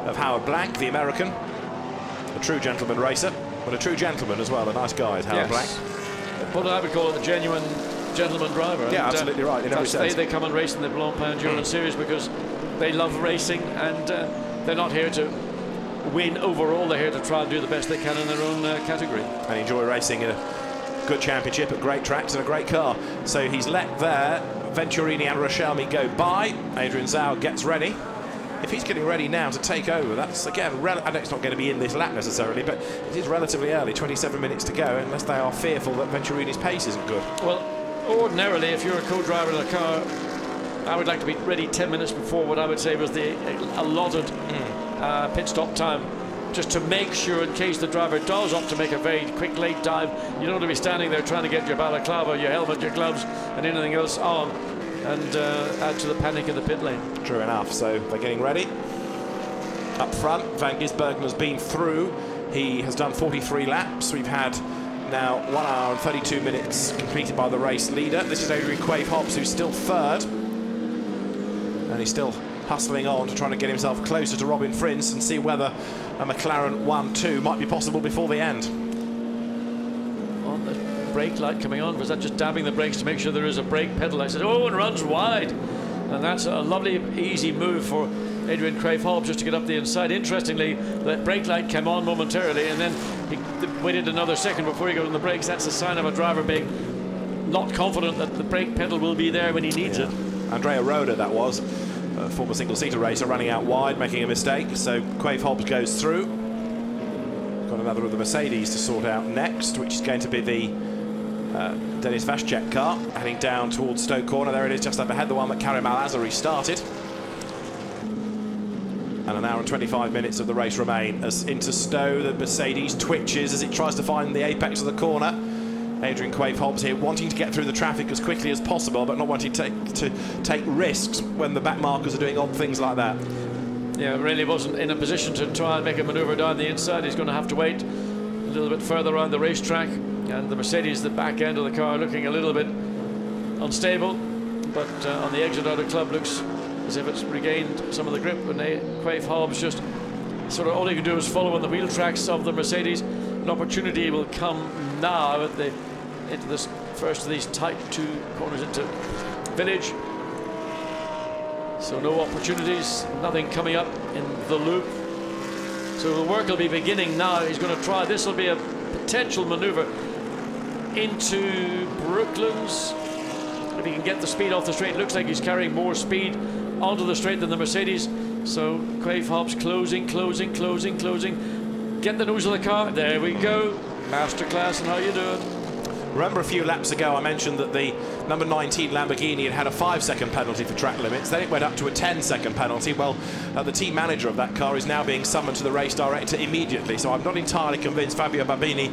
of Howard Blank, the American, a true gentleman racer, but a true gentleman as well. A nice guy is Howard Blank. What I would call it, a genuine gentleman driver. Yeah, and, absolutely right. In every sense. They come and race in the Blancpain Endurance Series because they love racing, and they're not here to win overall. They're here to try and do the best they can in their own category. And enjoy racing in a good championship at great tracks and a great car. So he's let there Venturini and Rochelmi go by. Adrian Zhao gets ready. If he's getting ready now to take over, that's again, I know it's not going to be in this lap necessarily, but it is relatively early, 27 minutes to go, unless they are fearful that Venturini's pace isn't good. Well, ordinarily, if you're a co-driver in a car, I would like to be ready 10 minutes before what I would say was the allotted pit stop time, just to make sure, in case the driver does opt to make a very quick late dive, you don't want to be standing there trying to get your balaclava, your helmet, your gloves, and anything else on, and add to the panic in the pit lane. True enough. So they're getting ready. Up front, Van Gisbergen has been through He has done 43 laps. We've had now 1 hour and 32 minutes completed by the race leader. This is Adrian Quaife-Hobbs, who's still third. And he's still hustling on to trying to get himself closer to Robin Frins and see whether a McLaren 1-2 might be possible before the end. On the brake light coming on, was that just dabbing the brakes to make sure there is a brake pedal? I said, oh, and runs wide. And that's a lovely, easy move for Adrian Quaife-Hobbs just to get up the inside. Interestingly, the brake light came on momentarily and then he waited another second before he got on the brakes. That's a sign of a driver being not confident that the brake pedal will be there when he needs it. Andrea Roda, that was, a former single-seater racer, running out wide, making a mistake. So Quaife-Hobbs goes through. Got another of the Mercedes to sort out next, which is going to be the Denis Vashchek car, heading down towards Stowe Corner. There it is, just up ahead, the one that Karim Al-Azari started. And an hour and 25 minutes of the race remain. As into Stowe, the Mercedes twitches as it tries to find the apex of the corner. Adrian Quaife-Hobbs here wanting to get through the traffic as quickly as possible, but not wanting to take risks when the back markers are doing odd things like that. Yeah, really wasn't in a position to try and make a manoeuvre down the inside. He's going to have to wait a little bit further around the racetrack. And the Mercedes, the back end of the car, looking a little bit unstable. But on the exit out of club, looks as if it's regained some of the grip. And Quaife-Hobbs just sort of all he can do is follow on the wheel tracks of the Mercedes. An opportunity will come now into this first of these tight two corners into Village. So no opportunities, nothing coming up in the loop. So the work will be beginning now. He's going to try. This will be a potential manoeuvre into Brooklands. If he can get the speed off the straight, looks like he's carrying more speed onto the straight than the Mercedes. So Quaife-Hobbs closing. Get the nose of the car. There we go. Masterclass in how you do it. Remember a few laps ago I mentioned that the number 19 Lamborghini had a 5-second penalty for track limits. Then it went up to a 10-second penalty. Well, the team manager of that car is now being summoned to the race director immediately. So I'm not entirely convinced Fabio Babini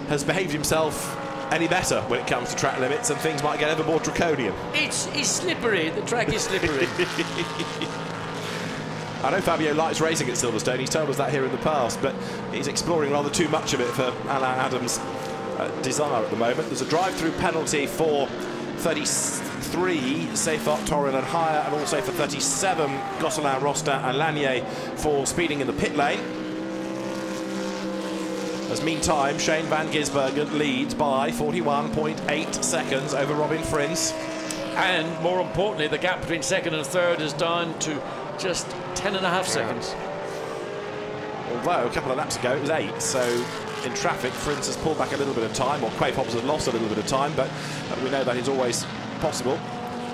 has behaved himself any better when it comes to track limits, and things might get ever more draconian. It's slippery. The track is slippery. I know Fabio likes racing at Silverstone. He's told us that here in the past, but he's exploring rather too much of it for Alain Adams' desire at the moment. There's a drive-through penalty for 33 Seifert, Torren and Haya, and also for 37 Gosselin, Rosta and Lanier for speeding in the pit lane. As meantime, Shane van Gisbergen leads by 41.8 seconds over Robin Frins. And more importantly, the gap between second and third is down to just 10.5 seconds. Although a couple of laps ago it was 8, so in traffic Frins has pulled back a little bit of time, or Quaife-Hobbs has lost a little bit of time, but we know that is always possible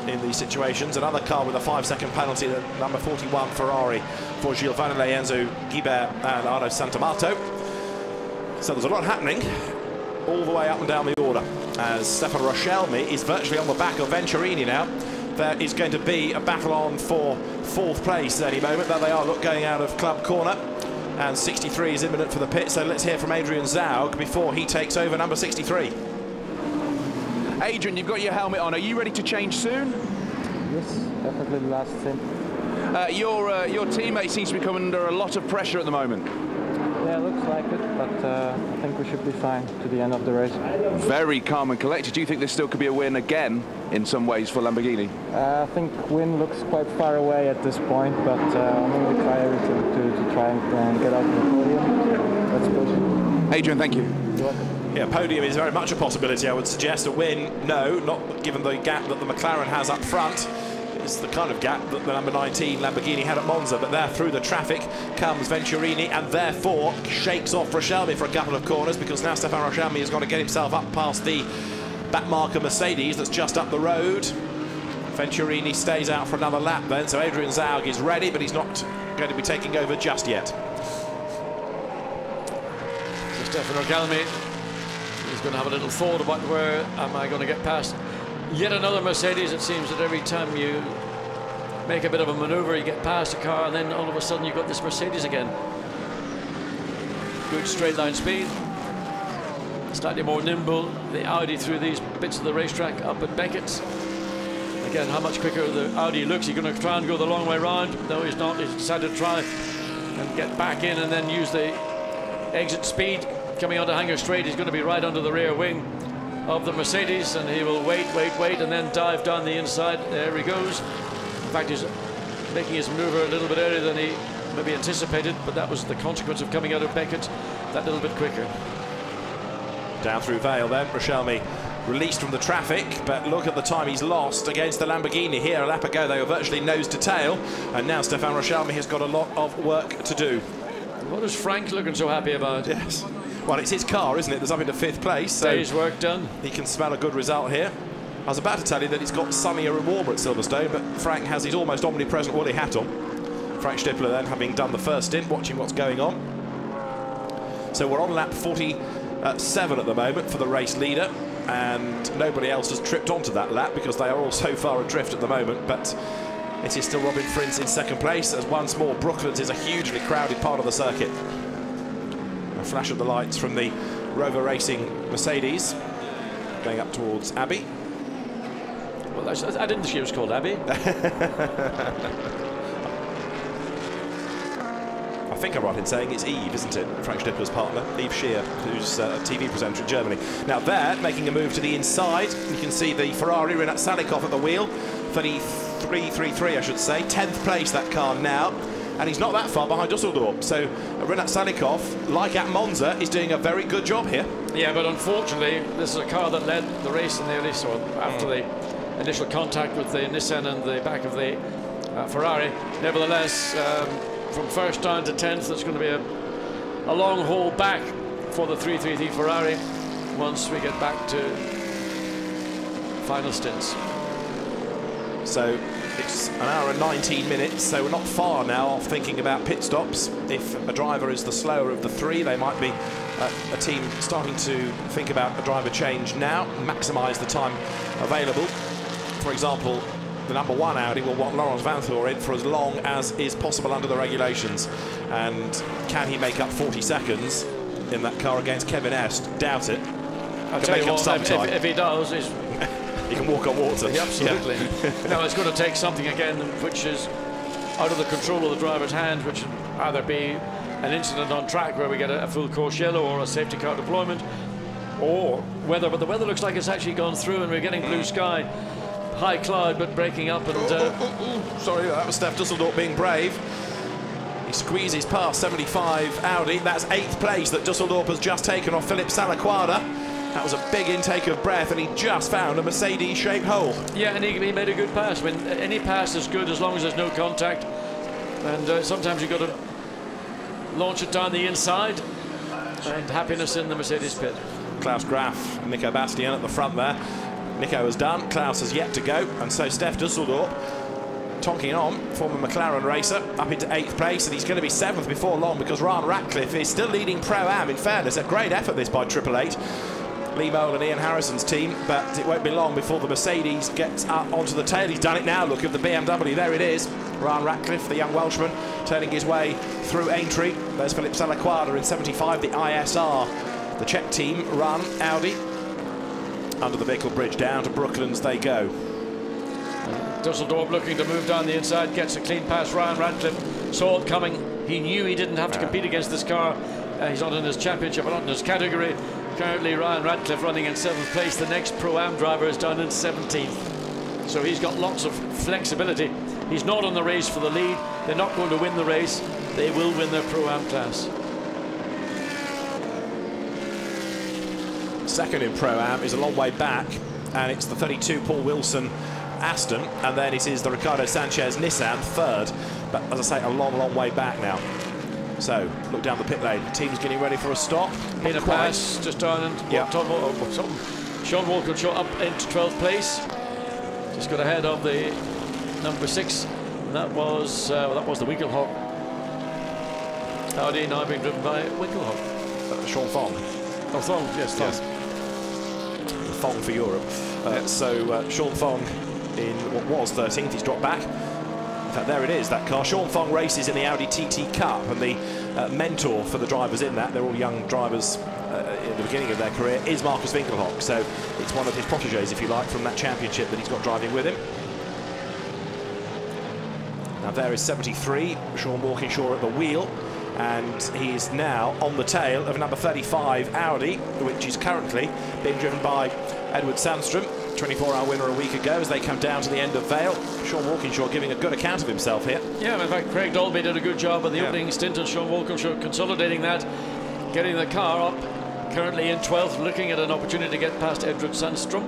in these situations. Another car with a 5-second penalty, the number 41 Ferrari for Gilles Vanelay, Enzo Guibert and Arnaud Santamato. So there's a lot happening all the way up and down the order, as Stefan Rochelmi is virtually on the back of Venturini now. There is going to be a battle on for 4th place at any moment. There they are, look, going out of club corner, and 63 is imminent for the pit. So let's hear from Adrian Zaug before he takes over number 63. Adrian, you've got your helmet on. Are you ready to change soon? Yes, definitely the last thing. Your teammate seems to be coming under a lot of pressure at the moment. Yeah, looks like it, but I think we should be fine to the end of the race. Very calm and collected. Do you think this still could be a win again in some ways for Lamborghini? I think win looks quite far away at this point, but I'm going to try everything to try and get out of the podium. Let's push. Adrian, thank you. You're welcome. Yeah, podium is very much a possibility, I would suggest. A win, no, not given the gap that the McLaren has up front. It's the kind of gap that the number 19 Lamborghini had at Monza, but there through the traffic comes Venturini, and therefore shakes off Rochelmi for a couple of corners, because now Stefan Rochelmi has got to get himself up past the back marker Mercedes that's just up the road. Venturini stays out for another lap then, so Adrian Zaug is ready, but he's not going to be taking over just yet. So Stefan Rochelmi, he's going to have a little thought about where am I going to get past yet another Mercedes. It seems that every time you make a bit of a manoeuvre, you get past a car, and then all of a sudden you've got this Mercedes again. Good straight line speed, slightly more nimble, the Audi through these bits of the racetrack up at Beckett's. Again, how much quicker the Audi looks. He's going to try and go the long way round. No, he's not. He's decided to try and get back in and then use the exit speed coming onto Hanger Straight. He's going to be right under the rear wing of the Mercedes, and he will wait, and then dive down the inside. There he goes. In fact, he's making his maneuver a little bit earlier than he maybe anticipated, but that was the consequence of coming out of Beckett that little bit quicker. Down through Vale then, Rochelmi released from the traffic, but look at the time he's lost against the Lamborghini here. A lap ago they were virtually nose to tail, and now Stefan Rochelmi has got a lot of work to do. What is Frank looking so happy about? Yes. Well, it's his car, isn't it? There's up into 5th place. So day's work done. He can smell a good result here. I was about to tell you that it's got sunnier and warmer at Silverstone, but Frank has his almost omnipresent woolly hat on. Frank Stippler then, having done the first stint, watching what's going on. So we're on lap 47 at the moment for the race leader, and nobody else has tripped onto that lap because they are all so far adrift at the moment, but it is still Robin Frins in 2nd place, as once more Brooklands is a hugely crowded part of the circuit. A flash of the lights from the Rover Racing Mercedes going up towards Abbey. Well, I didn't think she was called Abbey. I think I'm right in saying it's Eve, isn't it? Frank Stippler's partner, Eve Scheer, who's a TV presenter in Germany. Now there, making a move to the inside, you can see the Ferrari, Renat Salikov at the wheel. 33.33, I should say. 10th place, that car now. And he's not that far behind Dusseldorf. So Renat Salikov, like at Monza, is doing a very good job here. Yeah, but unfortunately, this is a car that led the race in the early, so after the initial contact with the Nissan and the back of the Ferrari. Nevertheless, from first down to 10th, it's going to be a long haul back for the 333 Ferrari once we get back to final stints. So it's an hour and 19 minutes, so we're not far now off thinking about pit stops. If a driver is the slower of the 3, they might be a team starting to think about a driver change now, maximise the time available. For example, the number 1 Audi will want Laurens Vanthoor in for as long as is possible under the regulations. And can he make up 40 seconds in that car against Kevin Est? Doubt it. I'll tell you what, if he does, he can walk on water. Yeah, absolutely. Yeah. No, it's going to take something again which is out of the control of the driver's hand, which would either be an incident on track where we get a full course yellow or a safety car deployment, or weather. But the weather looks like it's actually gone through and we're getting blue sky. High cloud, but breaking up. And sorry, that was Steph Dusseldorf being brave. He squeezes past 75 Audi. That's 8th place that Dusseldorf has just taken off Philippe Salaquada. That was a big intake of breath, and he just found a Mercedes-shaped hole. Yeah, and he made a good pass. I mean, any pass is good as long as there's no contact. And sometimes you've got to launch it down the inside. And happiness in the Mercedes pit. Klaus Graf, Nico Bastian at the front there. Nico has done, Klaus has yet to go, and so Steph Dusseldorf tonking on, former McLaren racer, up into 8th place, and he's going to be 7th before long because Ryan Ratcliffe is still leading Pro-Am. In fairness, a great effort this by 888. Lee Mole and Ian Harrison's team, but it won't be long before the Mercedes gets up onto the tail. He's done it now, look at the BMW, there it is. Ryan Ratcliffe, the young Welshman, turning his way through Aintree. There's Philippe Salaquada in 75, the ISR. The Czech team run Audi. Under the vehicle bridge, down to Brooklands they go. Dusseldorf looking to move down the inside, gets a clean pass. Ryan Ratcliffe saw it coming. He knew he didn't have to compete against this car. He's not in his championship, not in his category. Currently, Ryan Ratcliffe running in 7th place. The next Pro-Am driver is down in 17th. So he's got lots of flexibility. He's not on the race for the lead. They're not going to win the race. They will win their Pro-Am class. Second in Pro-Am is a long way back, and it's the 32 Paul Wilson Aston, and then it is the Ricardo Sanchez Nissan, 3rd. But as I say, a long, long way back now. So, look down the pit lane. The team's getting ready for a stop. In a pass, just down and Sean Walker shot up into 12th place. Just got ahead of the number 6. And that was the Winkelhock. Audi now being driven by Winkelhock. Sean Fong. Oh, Fong, yes, Fong. Yes. Fong for Europe. So Sean Fong in what was 13th, he's dropped back. In fact, there it is, that car. Sean Fong races in the Audi TT Cup, and the mentor for the drivers in that, they're all young drivers in the beginning of their career, is Marcus Winkelhock. So it's one of his protégés, if you like, from that championship that he's got driving with him. Now there is 73, Sean Walkinshaw at the wheel. and he's now on the tail of number 35 Audi, which is currently being driven by Edward Sandstrom, 24-hour winner a week ago, as they come down to the end of Vale. Sean Walkinshaw giving a good account of himself here. Yeah, in fact, Craig Dalby did a good job at the opening stint, and Sean Walkinshaw consolidating that, getting the car up, currently in 12th, looking at an opportunity to get past Edward Sandstrom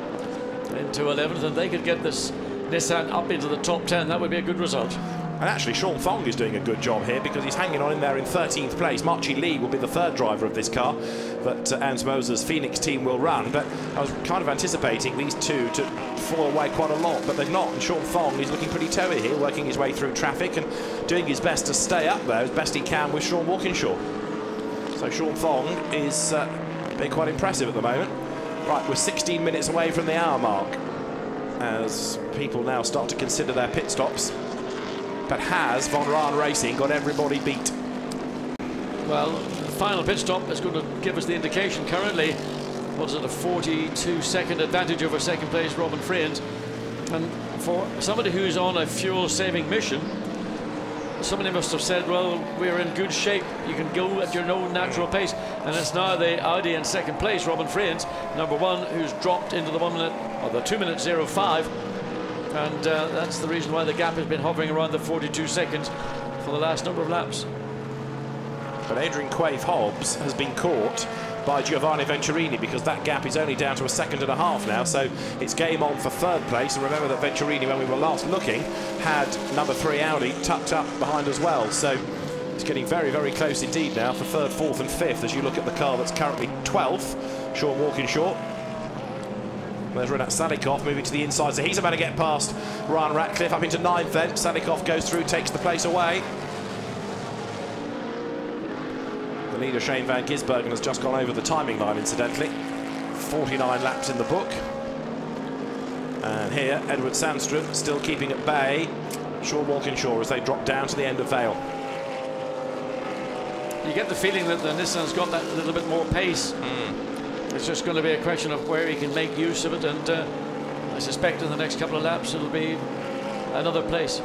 into 11th, and they could get this Nissan up into the top 10. That would be a good result. And actually, Sean Fong is doing a good job here because he's hanging on in there in 13th place. Marchie Lee will be the third driver of this car that Ans Moser's Phoenix team will run. But I was kind of anticipating these two to fall away quite a lot, but they've not. And Sean Fong is looking pretty toey here, working his way through traffic and doing his best to stay up there as best he can with Sean Walkinshaw. So Sean Fong is being quite impressive at the moment. Right, we're 16 minutes away from the hour mark as people now start to consider their pit stops. But has Von Rahn Racing got everybody beat? Well, the final pit stop is going to give us the indication. Currently, what's it, a 42-second advantage over second place Robin Freund. And for somebody who's on a fuel-saving mission, somebody must have said, well, we're in good shape, you can go at your own natural pace. And it's now the Audi in second place, Robin Freund, number one, who's dropped into the 1 minute, or the 2 minute 05. And that's the reason why the gap has been hovering around the 42 seconds for the last number of laps. But Adrian Quaife Hobbs has been caught by Giovanni Venturini because that gap is only down to 1.5 seconds now, so it's game on for third place. And remember that Venturini, when we were last looking, had number 3 Audi tucked up behind as well, so it's getting very, very close indeed now for third, fourth and fifth as you look at the car that's currently 12th, Sean Walkinshaw. There's Renat Salikov moving to the inside, so he's about to get past Ryan Ratcliffe up into 9th then. Salikov goes through, takes the place away. The leader, Shane van Gisbergen, has just gone over the timing line, incidentally. 49 laps in the book. And here, Edward Sandstrom still keeping at bay Sean Walkinshaw as they drop down to the end of Vale. You get the feeling that the Nissan's got that little bit more pace. It's just going to be a question of where he can make use of it, and I suspect in the next couple of laps it'll be another place.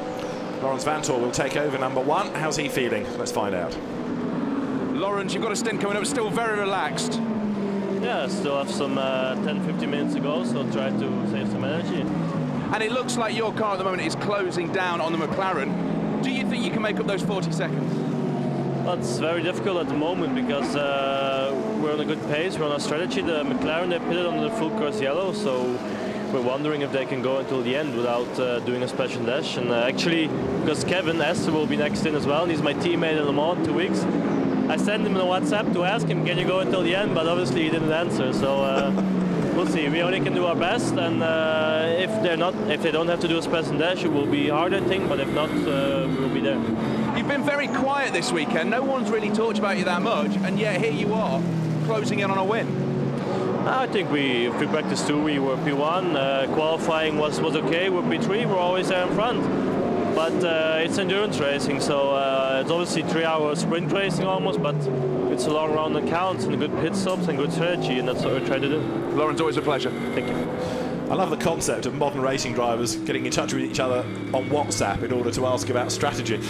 Lawrence Vantor will take over number 1. How's he feeling? Let's find out. Lawrence, you've got a stint coming up, still very relaxed. Yeah, still have some 10-15 minutes to go, so try to save some energy. And it looks like your car at the moment is closing down on the McLaren. Do you think you can make up those 40 seconds? Well, it's very difficult at the moment because we're on a good pace, we're on a strategy. The McLaren, they pitted on the full course yellow, so we're wondering if they can go until the end without doing a special dash. And actually, because Kevin Esther will be next in as well, and he's my teammate in Le Mans 2 weeks, I sent him a WhatsApp to ask him, can you go until the end? But obviously he didn't answer, so we'll see. We only can do our best, and if they don't have to do a special dash, it will be hard, I think, but if not, we'll be there. You've been very quiet this weekend. No one's really talked about you that much, and yet here you are, closing in on a win. I think if we practiced 2, we were P1. Qualifying was okay. We're P3. We're always there in front. But it's endurance racing, so it's obviously 3-hour sprint racing almost, but it's a long round that counts, and good pit stops and good strategy, and that's what we're trying to do. Lawrence, always a pleasure. Thank you. I love the concept of modern racing drivers getting in touch with each other on WhatsApp in order to ask about strategy.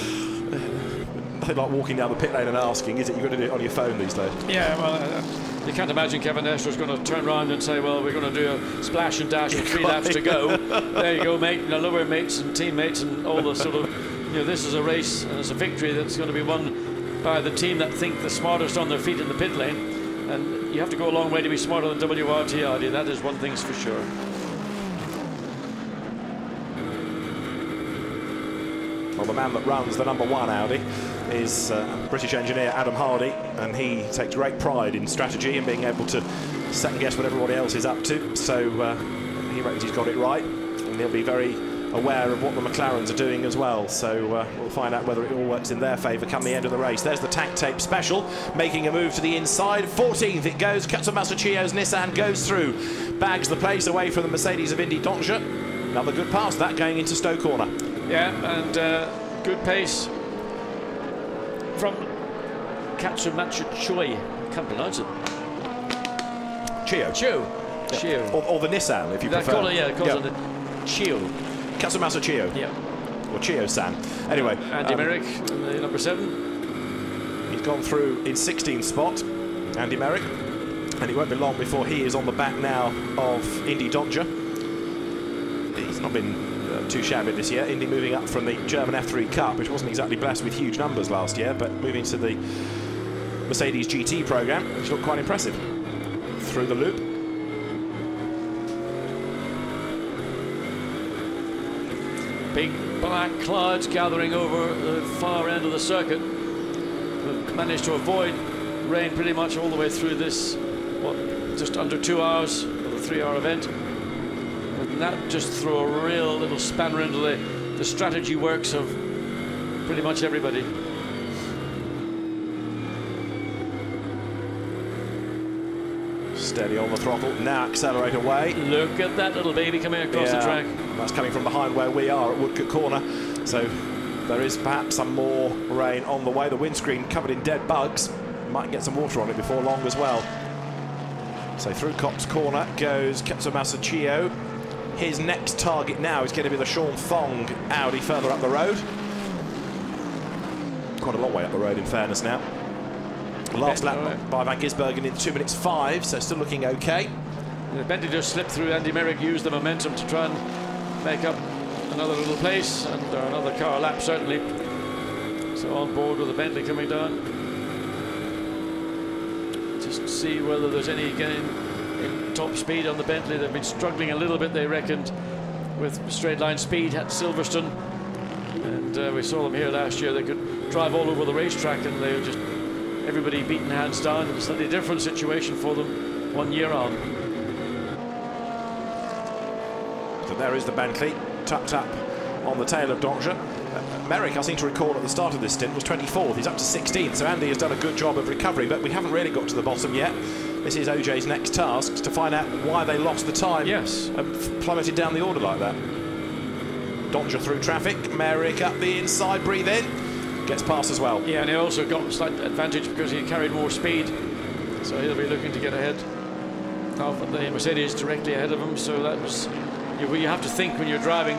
Nothing like walking down the pit lane and asking, is it? You've got to do it on your phone these days. Yeah, well, you can't imagine Kevin Estro's going to turn around and say, well, we're going to do a splash and dash with 3 laps to go. There you go, mate. You know, lower mates and teammates and all the sort of, you know, this is a race and it's a victory that's going to be won by the team that think the smartest on their feet in the pit lane. And you have to go a long way to be smarter than WRT Audi. That is one thing's for sure. Well, the man that runs the number 1 Audi is British engineer Adam Hardy, and he takes great pride in strategy and being able to second guess what everybody else is up to. So he reckons he's got it right, and he'll be very aware of what the McLarens are doing as well. So we'll find out whether it all works in their favour come the end of the race. There's the tank tape special, making a move to the inside. 14th it goes. Katsumasu Chiyo's Nissan goes through, bags the place away from the Mercedes of Indy Dongsha. Another good pass that going into Stowe Corner. Yeah, and good pace from Katsumatsu Choi. Can't pronounce it. Chiyo. Or the Nissan, if you prefer. Call it, yeah, call it Chiyo. Katsumasu Chiyo. Yeah. Or Chiyo-san. Anyway. Andy Merrick, number 7. He's gone through in 16th spot, Andy Merrick, and it won't be long before he is on the back now of Indy Dontje. He's not been too shabby this year. Indy moving up from the German F3 Cup, which wasn't exactly blessed with huge numbers last year, but moving to the Mercedes GT program, which looked quite impressive. Through the loop. Big black clouds gathering over the far end of the circuit. We've managed to avoid rain pretty much all the way through this, what, just under 2 hours of a 3-hour event. And that just threw a real little spanner into the strategy works of pretty much everybody. Steady on the throttle, now accelerate away. Look at that little baby coming across the track. That's coming from behind where we are at Woodcote Corner. So there is perhaps some more rain on the way. The windscreen covered in dead bugs. Might get some water on it before long as well. So through Cops Corner goes Ketsu Masachio. His next target now is going to be the Sean Thong Audi further up the road. Quite a long way up the road in fairness now. Last lap by Van Gisbergen in 2 minutes 5, so still looking okay. Bentley just slipped through. Andy Merrick used the momentum to try and make up another little place and another car lap certainly. So on board with the Bentley coming down. Just see whether there's any gain in top speed on the Bentley. They've been struggling a little bit, they reckoned, with straight line speed at Silverstone. And we saw them here last year. They could drive all over the racetrack and they were just everybody beaten hands down. It's a slightly different situation for them 1 year on. So there is the Bentley, tucked up on the tail of Dontje. Merrick, I seem to recall at the start of this stint, was 24th. He's up to 16th, so Andy has done a good job of recovering, but we haven't really got to the bottom yet. This is OJ's next task, to find out why they lost the time and plummeted down the order like that. Dontje through traffic, Merrick up the inside, breathe in. Gets past as well. Yeah, and he also got a slight advantage because he carried more speed. So he'll be looking to get ahead of the Mercedes directly ahead of him. So that was, you have to think when you're driving,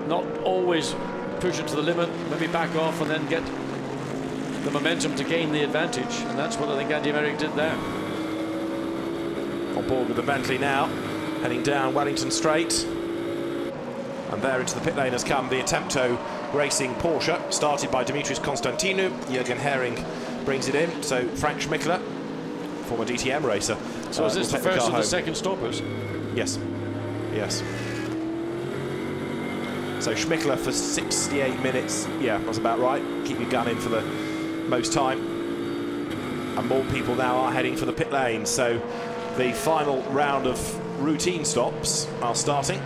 not always push it to the limit, maybe back off and then get the momentum to gain the advantage. And that's what I think Andy Merrick did there. On board with the Bentley now, heading down Wellington Straight. And there into the pit lane has come the Attempto Racing Porsche, started by Dimitris Constantinou. Jürgen Hering brings it in. So Frank Schmickler, former DTM racer. So is this the first of the second stoppers? Yes. Yes. So Schmickler for 68 minutes. Yeah, that's about right. Keep your gun in for the most time. And more people now are heading for the pit lane. So the final round of routine stops are starting.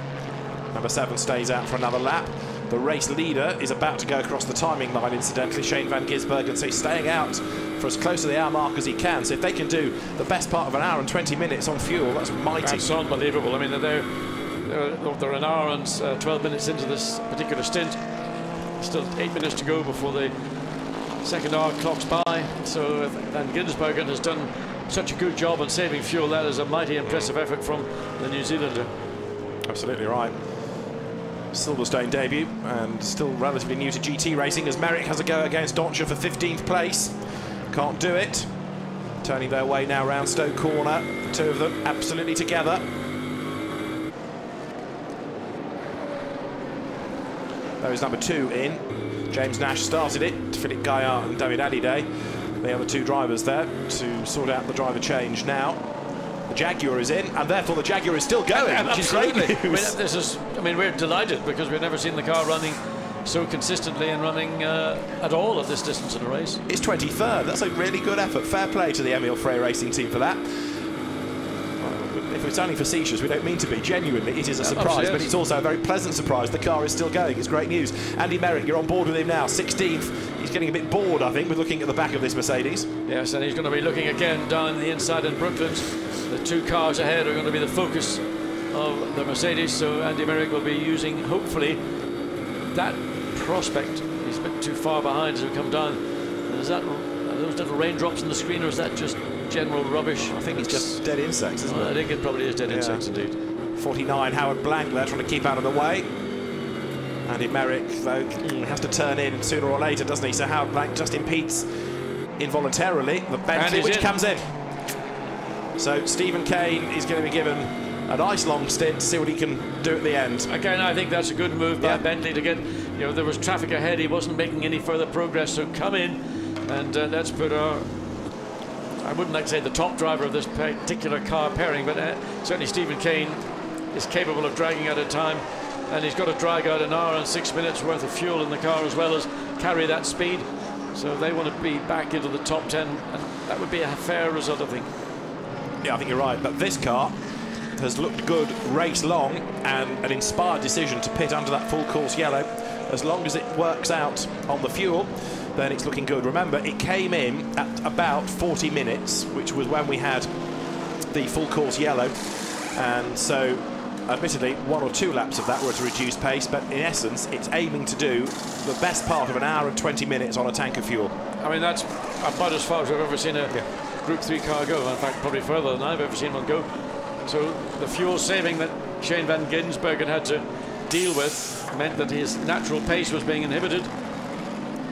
Number 7 stays out for another lap. The race leader is about to go across the timing line, incidentally, Shane Van Gisbergen, so he's staying out for as close to the hour mark as he can. So if they can do the best part of an hour and 20 minutes on fuel, that's mighty. That's unbelievable. I mean, they're an hour and 12 minutes into this particular stint. Still 8 minutes to go before the second hour clocks by. So Van Gisbergen has done such a good job on saving fuel. That is a mighty impressive effort from the New Zealander. Absolutely right. Silverstone debut and still relatively new to GT racing as Merrick has a go against Dontje for 15th place. Can't do it. Turning their way now round Stoke Corner. The two of them absolutely together. There is number 2 in. James Nash started it. Philippe Gaillard and David Hallyday. They are the two drivers there to sort out the driver change now. The Jaguar is in, and therefore the Jaguar is still going, which is great news. I mean, we're delighted because we've never seen the car running so consistently and running at all at this distance in a race. It's 23rd. That's a really good effort. Fair play to the Emile Frey Racing team for that. If we're sounding facetious, we don't mean to be. Genuinely, it is a surprise, but it's also a very pleasant surprise. The car is still going. It's great news. Andy Merrick, you're on board with him now, 16th. He's getting a bit bored, I think, with looking at the back of this Mercedes. Yes, and he's going to be looking again down the inside in Brooklands. The two cars ahead are going to be the focus of the Mercedes, so Andy Merrick will be using, hopefully, that prospect. He's a bit too far behind as we come down. Is that those little raindrops on the screen, or is that just general rubbish? I think it's just dead insects, isn't it? I think it probably is dead insects indeed. 49, Howard Blank there trying to keep out of the way. Andy Merrick, though, has to turn in sooner or later, doesn't he? So how just impedes involuntarily the Bentley, which comes in. So Stephen Kane is going to be given a nice long stint to see what he can do at the end. Again, I think that's a good move by Bentley to get, you know, there was traffic ahead, he wasn't making any further progress, so come in and let's put our, I wouldn't like to say the top driver of this particular car pairing, but certainly Stephen Kane is capable of dragging out a time, and he's got to drag out an hour and 6 minutes worth of fuel in the car as well as carry that speed. So they want to be back into the top 10, and that would be a fair result, I think. Yeah, I think you're right, but this car has looked good race long, and an inspired decision to pit under that full course yellow. As long as it works out on the fuel, then it's looking good. Remember, it came in at about 40 minutes, which was when we had the full course yellow, and so admittedly 1 or 2 laps of that were at a reduced pace, but in essence it's aiming to do the best part of an hour and 20 minutes on a tank of fuel. I mean, that's about as far as I've ever seen a Group 3 car go. In fact, probably further than I've ever seen one go. So the fuel saving that Shane van Gisbergen had to deal with meant that his natural pace was being inhibited,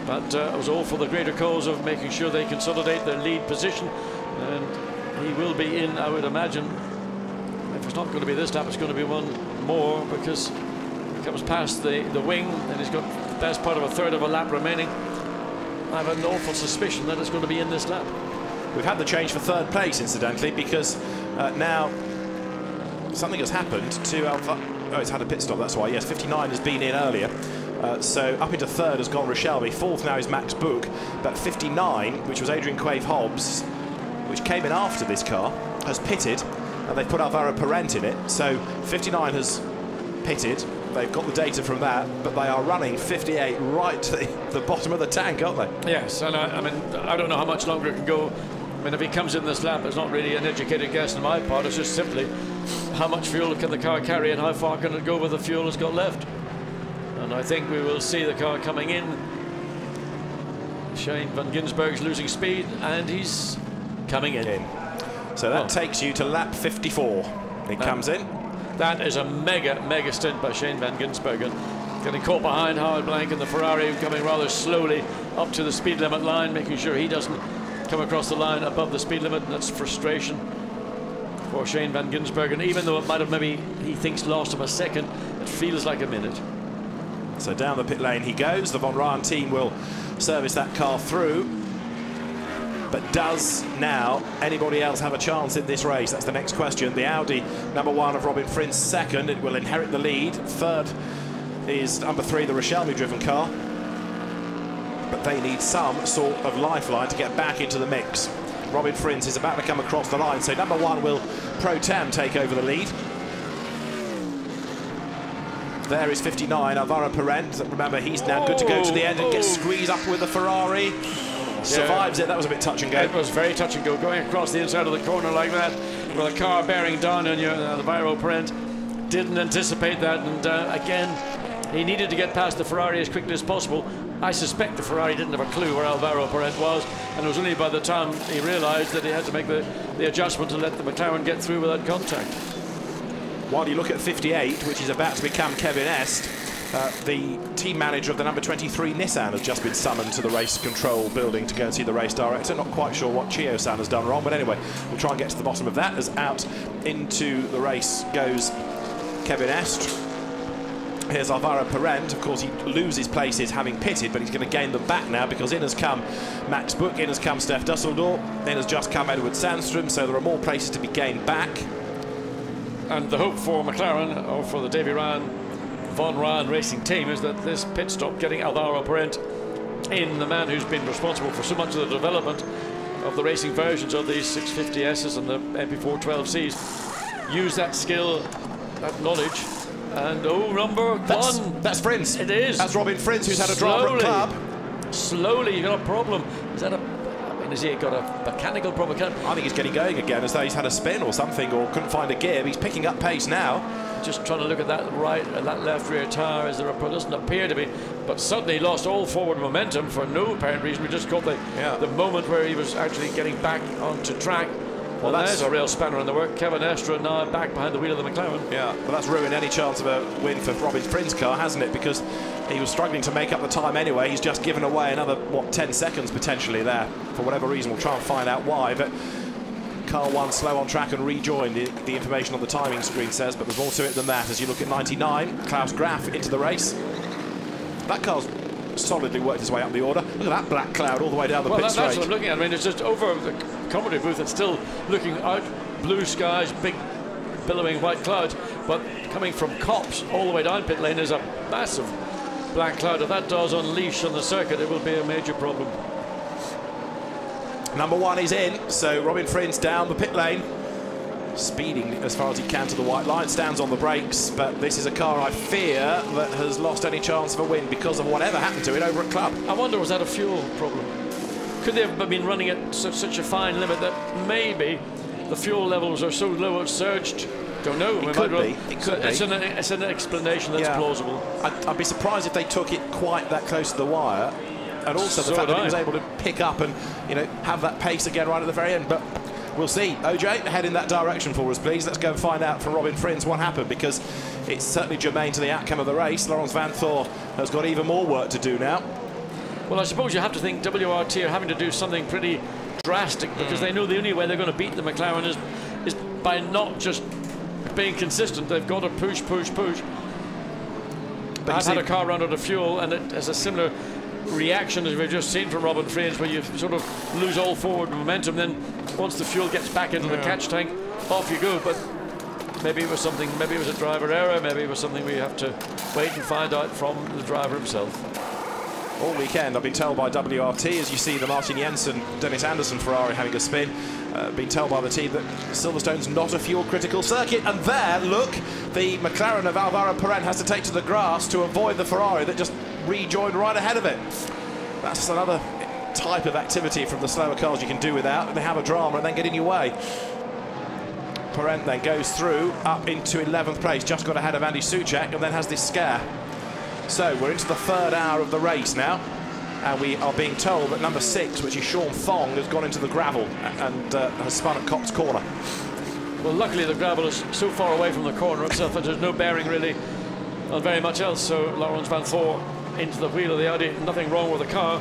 but it was all for the greater cause of making sure they consolidate their lead position, and he will be in, I would imagine. If it's not going to be this lap, it's going to be one more, because he comes past the wing and he's got the best part of a third of a lap remaining. I have an awful suspicion that it's going to be in this lap. We've had the change for third place, incidentally, because now something has happened to Alfa. Oh, it's had a pit stop, that's why. Yes, 59 has been in earlier. So up into third has gone Rochelby. Fourth now is Max Book. But 59, which was Adrian Quave-Hobbs, which came in after this car, has pitted, and they've put Alvaro Parent in it. So 59 has pitted. They've got the data from that, but they are running 58 right to the bottom of the tank, aren't they? Yes, and I mean, I don't know how much longer it can go. I mean, if he comes in this lap, it's not really an educated guess on my part. It's just simply how much fuel can the car carry and how far can it go with the fuel it's got left. And I think we will see the car coming in. Shane van Gisbergen's losing speed, and he's coming in. So that takes you to lap 54. He comes in. That is a mega stint by Shane van Gisbergen. Getting caught behind Howard Blank in the Ferrari, coming rather slowly up to the speed limit line, making sure he doesn't come across the line above the speed limit, and that's frustration for Shane van Gisbergen. Even though it might have maybe, he thinks, lost him a second, it feels like a minute. So down the pit lane he goes. The Von Ryan team will service that car through. But does now anybody else have a chance in this race? That's the next question. The Audi #1 of Robin Frins second. It will inherit the lead. Third is #3, the Rochelby driven car. But they need some sort of lifeline to get back into the mix. Robin Frins is about to come across the line, so #1 will Pro Tem take over the lead. There is 59, Alvaro Parent. Remember, he's now good to go to the end and gets squeezed up with the Ferrari. Survives it. That was a bit touch and go. It was very touch and go, going across the inside of the corner like that with a car bearing down on you. Alvaro Parent didn't anticipate that, and again, he needed to get past the Ferrari as quickly as possible. I suspect the Ferrari didn't have a clue where Alvaro Parent was, and it was only by the time he realised that he had to make the adjustment to let the McLaren get through without contact. While you look at 58, which is about to become Kevin Est, the team manager of the #23 Nissan has just been summoned to the race control building to go and see the race director. Not quite sure what Chio-san has done wrong, but anyway, we'll try and get to the bottom of that. As out into the race goes Kevin Est. Here's Alvaro Parent. Of course, he loses places having pitted, but he's going to gain them back now, because in has come Max Book, in has come Steph Dusseldorf, in has just come Edward Sandstrom, so there are more places to be gained back. And the hope for McLaren, or for the Davy Ryan, Von Ryan racing team, is that this pit stop getting Alvaro Parent in, the man who's been responsible for so much of the development of the racing versions of these 650Ss and the MP412Cs, use that skill, that knowledge. And that's Frins. It is. That's Robin Frins, who's had a drama at club. Slowly, you got a problem. Is that has he got a mechanical problem? I think he's getting going again, as though he's had a spin or something, or couldn't find a gear. He's picking up pace now. Just trying to look at that right and that left rear tyre. Is there a doesn't appear to be, but suddenly he lost all forward momentum for no apparent reason. We just caught the moment where he was actually getting back onto track. Well, there's a real spanner in the work. Kevin Estre now back behind the wheel of the McLaren. Yeah, but that's ruined any chance of a win for Robin Friend's car, hasn't it? Because he was struggling to make up the time anyway. He's just given away another, what, 10 seconds potentially there. For whatever reason, we'll try and find out why. But car 1 slow on track and rejoined, the information on the timing screen says, but there's more to it than that. As you look at 99, Klaus Graf into the race. That car's solidly worked his way up the order. Look at that black cloud all the way down the pit straight. That's what I'm looking at. I mean, it's just over the commentary booth. It's still looking out, blue skies, big billowing white clouds, but coming from Copse all the way down pit lane is a massive black cloud. If that does unleash on the circuit, it will be a major problem. Number 1 is in, so Robin Friend's down the pit lane, speeding as far as he can to the white line, stands on the brakes, but this is a car, I fear, that has lost any chance of a win because of whatever happened to it over at Club. I wonder, was that a fuel problem? Could they have been running at such a fine limit that maybe the fuel levels are so low it surged? Don't know. It could be. It's an explanation that's plausible. I'd be surprised if they took it quite that close to the wire, and also the fact that he was able to pick up and, you know, have that pace again right at the very end. But we'll see. OJ, head in that direction for us, please. Let's go and find out from Robin Friends what happened, because it's certainly germane to the outcome of the race. Laurens Van Thor has got even more work to do now. Well, I suppose you have to think WRT are having to do something pretty drastic, because they know the only way they're going to beat the McLaren is by not just being consistent. They've got to push. But I've had a car run out of fuel, and it has a similar reaction as we've just seen from Robin Friends, where you sort of lose all forward momentum. Then once the fuel gets back into the catch tank, off you go. But maybe it was something. Maybe it was a driver error. Maybe it was something we have to wait and find out from the driver himself. All weekend, I've been told by WRT, as you see the Martin Jensen, Dennis Anderson Ferrari having a spin, been told by the team that Silverstone's not a fuel-critical circuit. And there, look, the McLaren of Alvaro Perrin has to take to the grass to avoid the Ferrari that just rejoined right ahead of it. That's another type of activity from the slower cars you can do without, and they have a drama and then get in your way. Perrin then goes through up into 11th place, just got ahead of Andy Soucek, and then has this scare. So we're into the 3rd hour of the race now, and we are being told that number 6, which is Sean Thong, has gone into the gravel and has spun at Copse corner. Well, luckily the gravel is so far away from the corner itself that there's no bearing really on very much else. So Laurens Van Thor into the wheel of the Audi, nothing wrong with the car.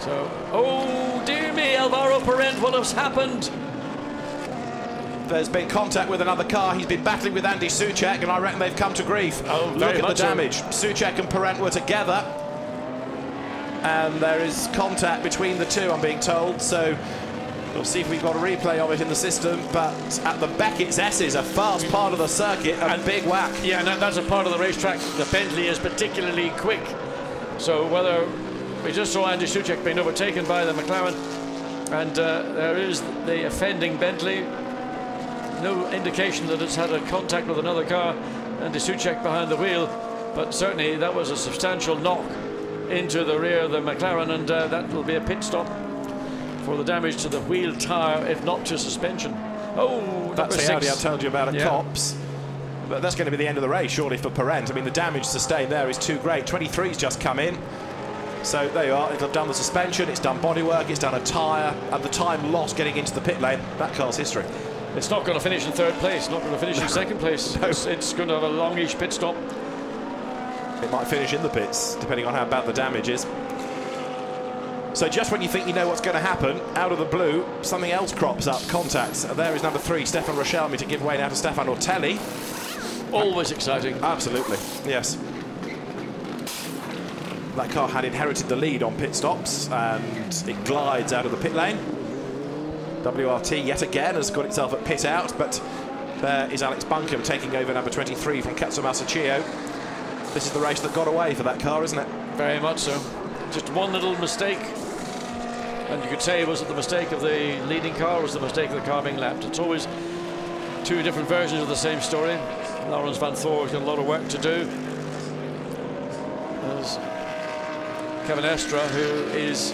So, oh dear me, Alvaro Perrin, what has happened? There's been contact with another car. He's been battling with Andy Soucek, and I reckon they've come to grief. Oh, look at the damage. Soucek and Perrin were together, and there is contact between the two, I'm being told. So we'll see if we've got a replay of it in the system. But at the Beckett's S's, a fast part of the circuit, and big whack. Yeah, and that's a part of the racetrack. The Bentley is particularly quick. So whether we just saw Andy Soucek being overtaken by the McLaren, and there is the offending Bentley. No indication that it's had a contact with another car, and Soucek behind the wheel, but certainly that was a substantial knock into the rear of the McLaren, and that will be a pit stop for the damage to the wheel tyre, if not to suspension. Oh, that's the Audi I told you about at Copse. But that's going to be the end of the race, surely, for Perrin. I mean, the damage sustained there is too great. 23's just come in. So there you are. It'll have done the suspension, it's done bodywork, it's done a tyre, and the time lost getting into the pit lane. That car's history. It's not going to finish in 3rd place, not going to finish in 2nd place. No. It's going to have a longish pit stop. It might finish in the pits, depending on how bad the damage is. So just when you think you know what's going to happen, out of the blue, something else crops up, contacts. There is number 3, Stefan Rochelmi, to give way now to Stefan Ortelli. Always exciting. Absolutely, yes. That car had inherited the lead on pit stops, and it glides out of the pit lane. WRT yet again has got itself at pit out, but there is Alex Buncombe taking over number 23 from Katsumasa Chio. This is the race that got away for that car, isn't it? Very much so. Just one little mistake, and you could say, was it the mistake of the leading car, or was it the mistake of the car being lapped? It's always two different versions of the same story. Laurens Van Thor has got a lot of work to do. There's Kevin Estre, who is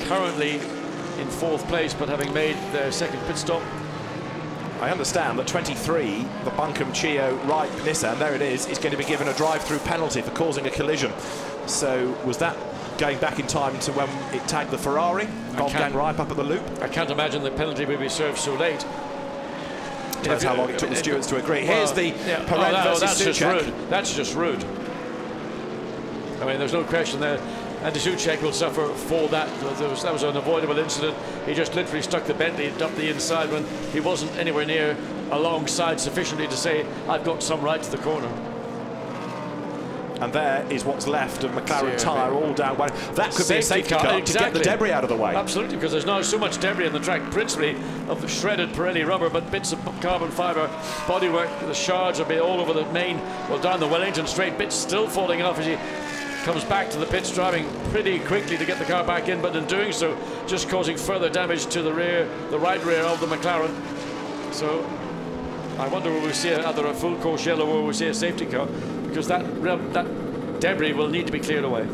currently in 4th place, but having made their 2nd pit stop. I understand that 23, the Buncombe Chio Wright Nissan, there it is going to be given a drive-through penalty for causing a collision. So was that going back in time to when it tagged the Ferrari. Wolfgang Reip up at the loop. I can't imagine the penalty will be served so late. That's how long it took the stewards to agree. Here's the Perret versus Souček. That's just rude. I mean, there's no question there. Andy Souček will suffer for that. That was an avoidable incident. He just literally stuck the Bentley up the inside when he wasn't anywhere near alongside sufficiently to say, I've got some right to the corner. And there is what's left of McLaren tyre all down. That could be a safety car to get the debris out of the way. Absolutely, because there's now so much debris on the track, principally of the shredded Pirelli rubber, but bits of carbon fibre bodywork. The shards will be all over the main, well, down the Wellington straight, bits still falling off as he comes back to the pits, driving pretty quickly to get the car back in, but in doing so, just causing further damage to the rear, the right rear of the McLaren. So I wonder will we see either a full course yellow or will we see a safety car, because that debris will need to be cleared away.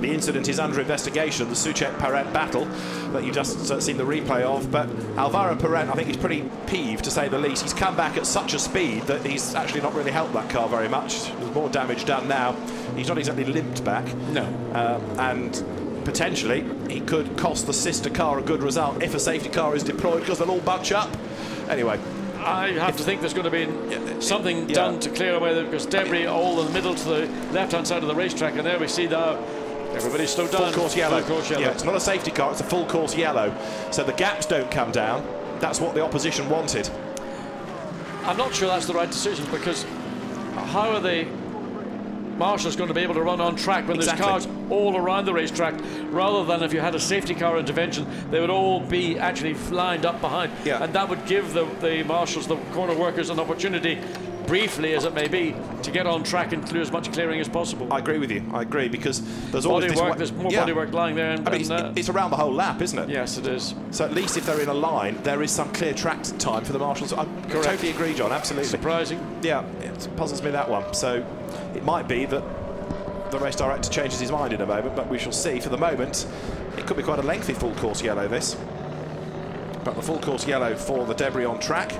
The incident is under investigation, the Souček-Perret battle that you've just seen the replay of, but Alvaro Perret, I think he's pretty peeved, to say the least. He's come back at such a speed that he's actually not really helped that car very much. There's more damage done now. He's not exactly limped back. No. And potentially, he could cost the sister car a good result if a safety car is deployed, because they'll all bunch up. Anyway. I have to think there's going to be something done to clear away, because debris all in the middle to the left-hand side of the racetrack, and there we see now everybody's slowed down. Full course yellow. Full course yellow. Yeah, it's not a safety car, it's a full course yellow. So the gaps don't come down. That's what the opposition wanted. I'm not sure that's the right decision, because how are the marshals going to be able to run on track when there's cars all around the racetrack, rather than if you had a safety car intervention, they would all be actually lined up behind. And that would give the marshals, the corner workers, an opportunity, briefly as it may be, to get on track and do as much clearing as possible. I agree with you. I agree, because there's always there's more bodywork lying there. And, I mean, it's around the whole lap, isn't it? Yes, it is. So at least if they're in a line, there is some clear track time for the marshals. I totally agree, John. Absolutely. Surprising. Yeah, it puzzles me, that one. So it might be that the race director changes his mind in a moment, but we shall see. For the moment, it could be quite a lengthy full course yellow, this. But the full course yellow for the debris on track.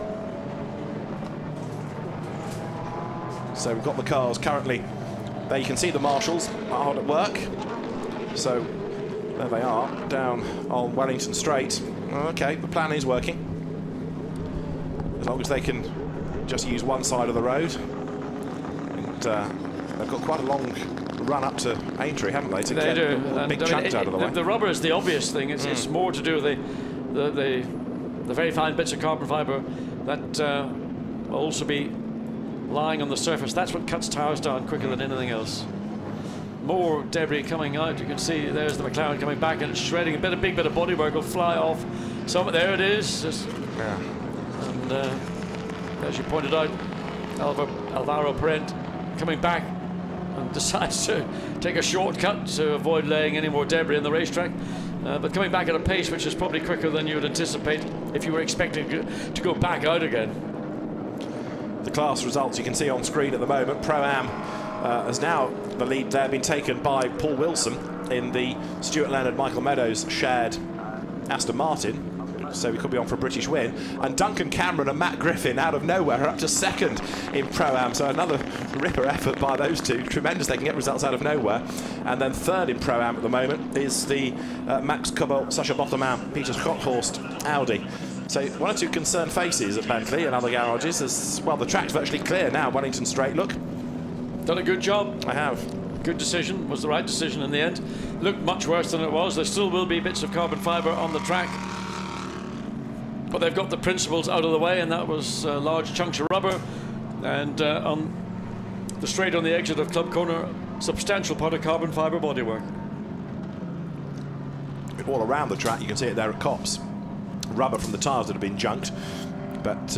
So we've got the cars currently there. You can see the marshals are hard at work. So there they are, down on Wellington Straight. Okay, the plan is working. As long as they can just use one side of the road. And they've got quite a long run up to Aintree, haven't they? To they get do. big chunks out of the way. The rubber is the obvious thing. It's more to do with the very fine bits of carbon fibre that will also be lying on the surface. That's what cuts tires down quicker than anything else. More debris coming out. You can see there's the McLaren coming back and it's shredding. A big bit of bodywork will fly off. So there it is. And as you pointed out, Alvaro Perret coming back and decides to take a shortcut to avoid laying any more debris in the racetrack. But coming back at a pace which is probably quicker than you would anticipate if you were expecting to go back out again. The class results you can see on screen at the moment. Pro-Am has now, the lead there, been taken by Paul Wilson in the Stuart Leonard Michael Meadows shared Aston Martin. So we could be on for a British win. And Duncan Cameron and Matt Griffin out of nowhere are up to second in Pro-Am. So another ripper effort by those two. Tremendous, they can get results out of nowhere. And then third in Pro-Am at the moment is the Max Cobalt, Sascha Botterman, Peter Schotthorst Audi. So one or two concerned faces at Bentley and other garages. As well, the track's virtually clear now. Wellington Straight, look. Done a good job. I have. Good decision. Was the right decision in the end. Looked much worse than it was. There still will be bits of carbon fibre on the track. But they've got the principals out of the way, and that was large chunks of rubber. And on the straight on the exit of Club Corner, substantial part of carbon fibre bodywork. All around the track, you can see it there at Copse. Rubber from the tyres that have been junked, but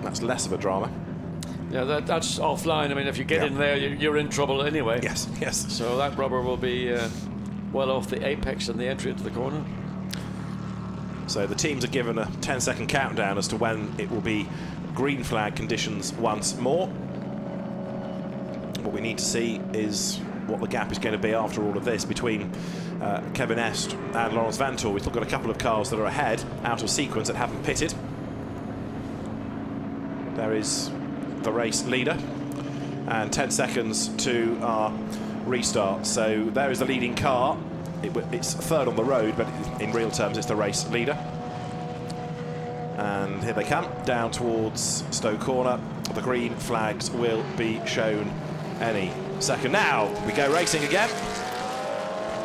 that's less of a drama. Yeah, that's offline. I mean, if you get in there, you're in trouble anyway. Yes, yes. So that rubber will be well off the apex and the entry into the corner. So the teams are given a 10-second countdown as to when it will be green flag conditions once more. What we need to see is what the gap is going to be after all of this between Kevin Est and Laurens Vanthoor. We've still got a couple of cars that are ahead, out of sequence, that haven't pitted. There is the race leader, and 10 seconds to our restart. So there is the leading car. it's third on the road, but in real terms it's the race leader. And here they come, down towards Stowe Corner. The green flags will be shown any second. Now we go racing again.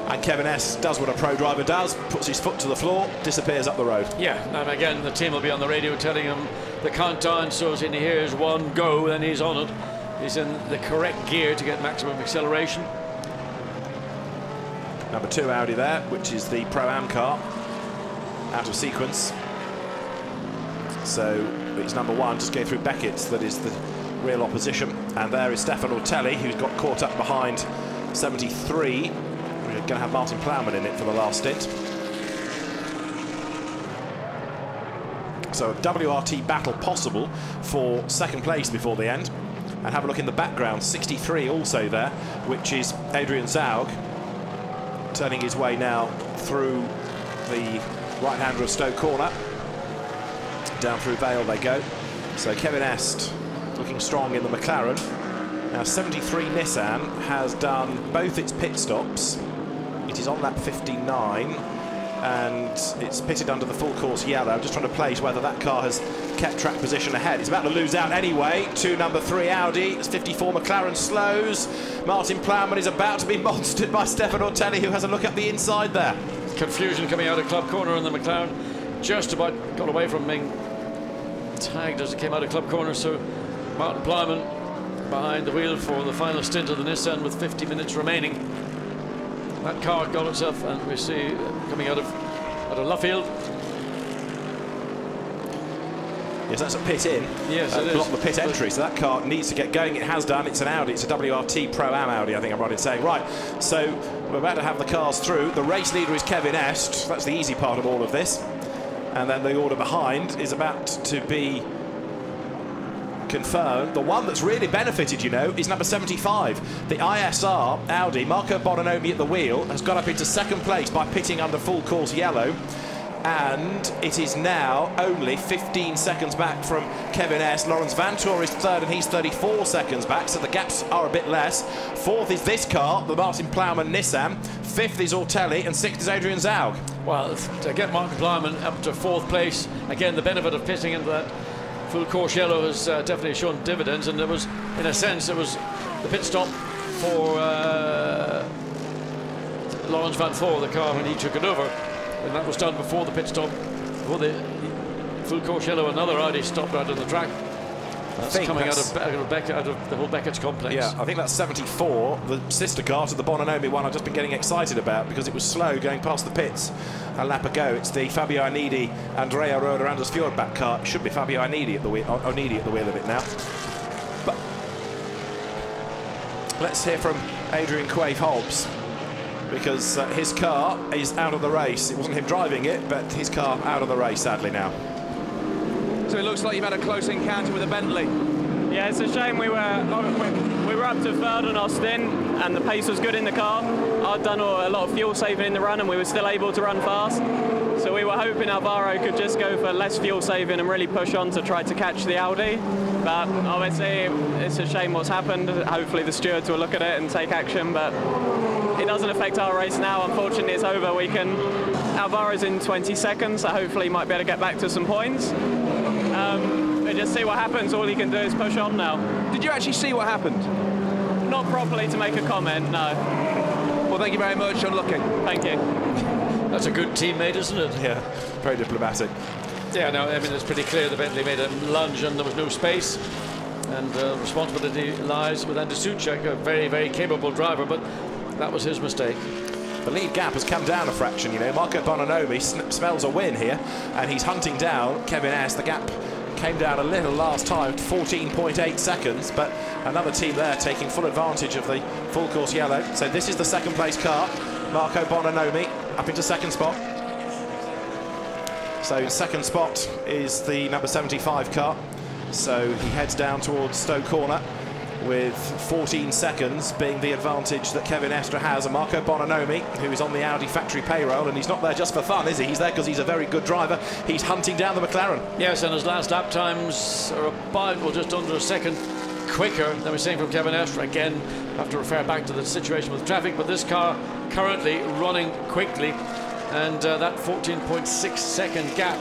And Kevin S does what a pro driver does, puts his foot to the floor, disappears up the road. Yeah, and again the team will be on the radio telling him the countdown, so as he hears one go, then he's on it. He's in the correct gear to get maximum acceleration. Number 2 Audi there, which is the Pro-Am car, out of sequence. So it's number 1, just going through Beckett's, that is the real opposition. And there is Stefan Ortelli, who's got caught up behind 73. We're going to have Martin Plowman in it for the last stint. So a WRT battle possible for second place before the end. And have a look in the background, 63 also there, which is Adrian Zaug, turning his way now through the right-hander of Stowe Corner. Down through Vale they go. So Kevin Est looking strong in the McLaren. Now 73 Nissan has done both its pit stops. It is on lap 59 and it's pitted under the full course yellow. I'm just trying to place whether that car has kept track position ahead. It's about to lose out anyway to number 3 Audi. It's 54 McLaren slows. Martin Plowman is about to be monstered by Stefan Ortelli, who has a look up the inside there. Confusion coming out of Club Corner, and the McLaren just about got away from being tagged as it came out of Club Corner. So Martin Plowman behind the wheel for the final stint of the Nissan with 50 minutes remaining. That car got itself, and we see coming out of Luffield. Yes, that's a pit in. Yes, it block is. The pit entry, so that car needs to get going. It has done. It's an Audi. It's a WRT Pro-Am Audi, I think I'm right in saying. Right, so we're about to have the cars through. The race leader is Kevin Est. That's the easy part of all of this. And then the order behind is about to be confirmed. The one that's really benefited, you know, is number 75. The ISR Audi, Marco Bononomi at the wheel, has got up into second place by pitting under full course yellow. And it is now only 15 seconds back from Kevin Est. Lawrence Vantor is third and he's 34 seconds back, so the gaps are a bit less. Fourth is this car, the Martin Plowman Nissan. Fifth is Ortelli and sixth is Adrian Zaug. Well, to get Martin Plowman up to fourth place, again, the benefit of pitting into that full course yellow has definitely shown dividends, and it was, in a sense, it was the pit stop for Lawrence Vantor, the car, when he took it over. And that was done before the pit stop, before the full course yellow. Another Audi stopped out on the track. That's coming out of the whole Beckett's complex. Yeah, I think that's 74, the sister car to the Bononomi one I've just been getting excited about because it was slow going past the pits a lap ago. It's the Fabio Anidi, Andrea Roda, Anders Fjordback car. It should be Fabio Anidi at the wheel, Onidi at the wheel of it now. But let's hear from Adrian Quaife Hobbs, because his car is out of the race. It wasn't him driving it, but his car out of the race, sadly, now. So it looks like you've had a close encounter with a Bentley. Yeah, it's a shame. We were up to third on our stint, and the pace was good in the car. I'd done a lot of fuel saving in the run, and we were still able to run fast. So we were hoping Alvaro could just go for less fuel saving and really push on to try to catch the Audi. But obviously, it's a shame what's happened. Hopefully the stewards will look at it and take action, but it doesn't affect our race now. Unfortunately, it's over. Alvaro's in 20 seconds, so hopefully he might be able to get back to some points. But just see what happens. All he can do is push on now. Did you actually see what happened? Not properly to make a comment, no. Well, thank you very much. Unlucky. Thank you. That's a good teammate, isn't it? Yeah, very diplomatic. Yeah, no, I mean, it's pretty clear the Bentley made a lunge and there was no space. And responsibility lies with Andy Suchek, a very, very capable driver, but that was his mistake. The lead gap has come down a fraction, you know. Marco Bononomi smells a win here, and he's hunting down Kevin Est. The gap came down a little last time, 14.8 seconds, but another team there taking full advantage of the full course yellow. So this is the second place car, Marco Bononomi, up into second spot. So in second spot is the number 75 car. So he heads down towards Stowe Corner, with 14 seconds being the advantage that Kevin Estra has. And Marco Bononomi, who is on the Audi factory payroll, and he's not there just for fun, is he? He's there because he's a very good driver. He's hunting down the McLaren. Yes, and his last lap times are about, well, just under a second quicker than we're seeing from Kevin Estre. Again, have to refer back to the situation with traffic, but this car currently running quickly, and that 14.6 second gap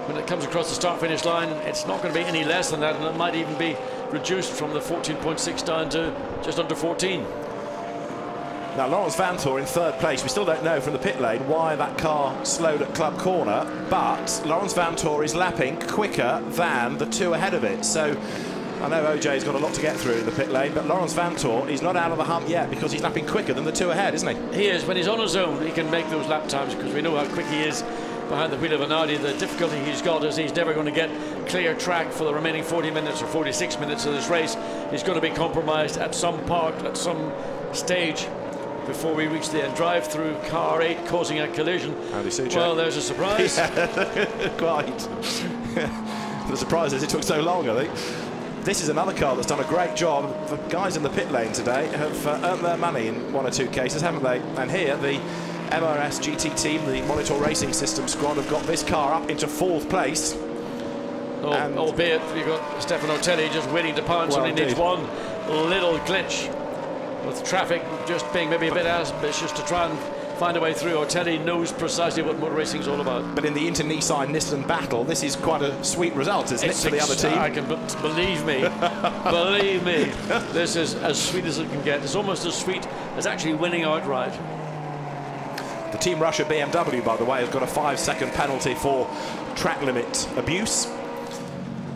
when it comes across the start-finish line, it's not going to be any less than that, and it might even be reduced from the 14.6 down to just under 14. Now, Laurens Vanthoor in third place. We still don't know from the pit lane why that car slowed at Club Corner, but Laurens Vanthoor is lapping quicker than the two ahead of it. So I know OJ's got a lot to get through in the pit lane, but Laurens Vanthoor is not out of the hump yet because he's lapping quicker than the two ahead, isn't he? He is. When he's on his own, he can make those lap times because we know how quick he is behind the wheel of an Audi. The difficulty he's got is he's never going to get clear track for the remaining 40 minutes or 46 minutes of this race. He's going to be compromised at some part, at some stage before we reach the end. Drive through car 8 causing a collision. Well, there's a surprise. Quite. The surprise is it took so long, I think. This is another car that's done a great job. The guys in the pit lane today have earned their money in one or two cases, haven't they? And here, the MRS GT team, the Monitor Racing System squad, have got this car up into 4th place. Albeit you've got Stefano Telli just waiting to pounce, and he needs one little glitch with traffic just being maybe a bit ambitious to try and find a way through. Ortelli knows precisely what motor racing is all about. But in the Inter-Nissan battle, this is quite a sweet result, isn't it, for the other team? I can believe me, believe me, this is as sweet as it can get. It's almost as sweet as actually winning outright. The Team Russia BMW, by the way, has got a 5-second penalty for track limit abuse.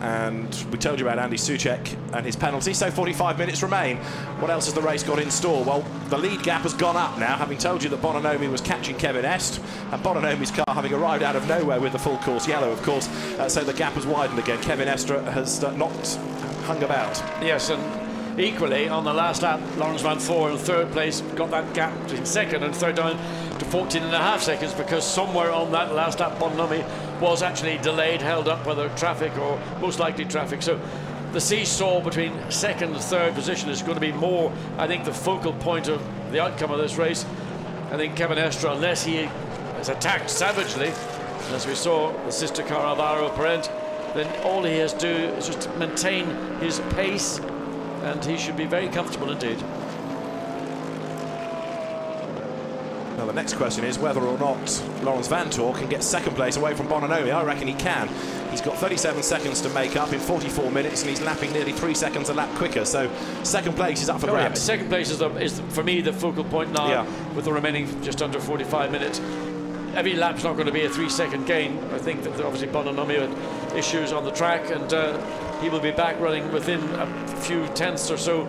And we told you about Andy Soucek and his penalty, so 45 minutes remain. What else has the race got in store? Well, the lead gap has gone up now, having told you that Bononomi was catching Kevin Est, and Bononomi's car having arrived out of nowhere with the full course yellow, of course, so the gap has widened again. Kevin Estre has not hung about. Yes, and equally on the last lap, Laurens Vanthoor in third place got that gap between second and third down to 14.5 seconds, because somewhere on that last lap Bononomi was actually delayed, held up, whether traffic or most likely traffic. So the seesaw between second and third position is going to be more, I think, the focal point of the outcome of this race. I think Kevin Estre, unless he is attacked savagely, as we saw the sister car Alvaro Parent, then all he has to do is just maintain his pace, and he should be very comfortable indeed. Now the next question is whether or not Laurens Vanthoor can get second place away from Bononomi. I reckon he can. He's got 37 seconds to make up in 44 minutes, and he's lapping nearly 3 seconds a lap quicker. So second place is up for grabs. Yeah, second place is for me the focal point now, with the remaining just under 45 minutes. Every lap's not going to be a 3-second gain. I think that obviously Bononomi had issues on the track, and he will be back running within a few tenths or so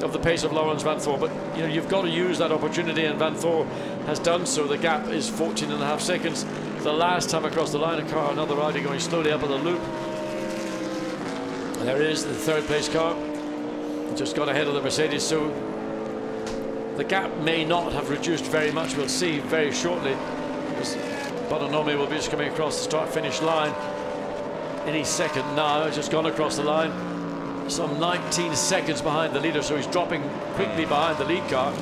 of the pace of Laurens Vanthoor. But you know, you've got to use that opportunity, and Vanthoor has done so. The gap is 14.5 seconds. The last time across the line, a car, another rider going slowly up at the loop. And there is the third place car, just got ahead of the Mercedes, so the gap may not have reduced very much. We'll see very shortly, because Bononomi will be just coming across the start-finish line any second now. Just gone across the line, some 19 seconds behind the leader, so he's dropping quickly behind the lead car.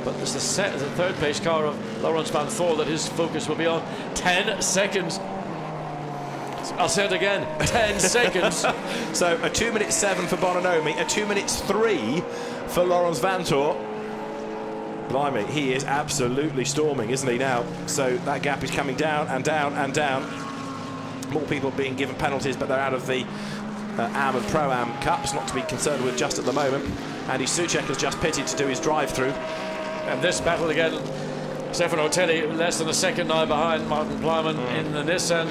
But it's the third place car of Laurens Vanthoor that his focus will be on. 10 seconds. I'll say it again, 10 seconds. So a 2:07 for Bononomi, a 2:03 for Laurens Vanthoor. Blimey, he is absolutely storming, isn't he now? So that gap is coming down and down and down. More people being given penalties, but they're out of the AM and Pro-Am Cups, not to be concerned with just at the moment. Andy Soucek has just pitted to do his drive-through. And this battle again, Stefano Telli less than a second now behind Martin Plowman in the Nissan.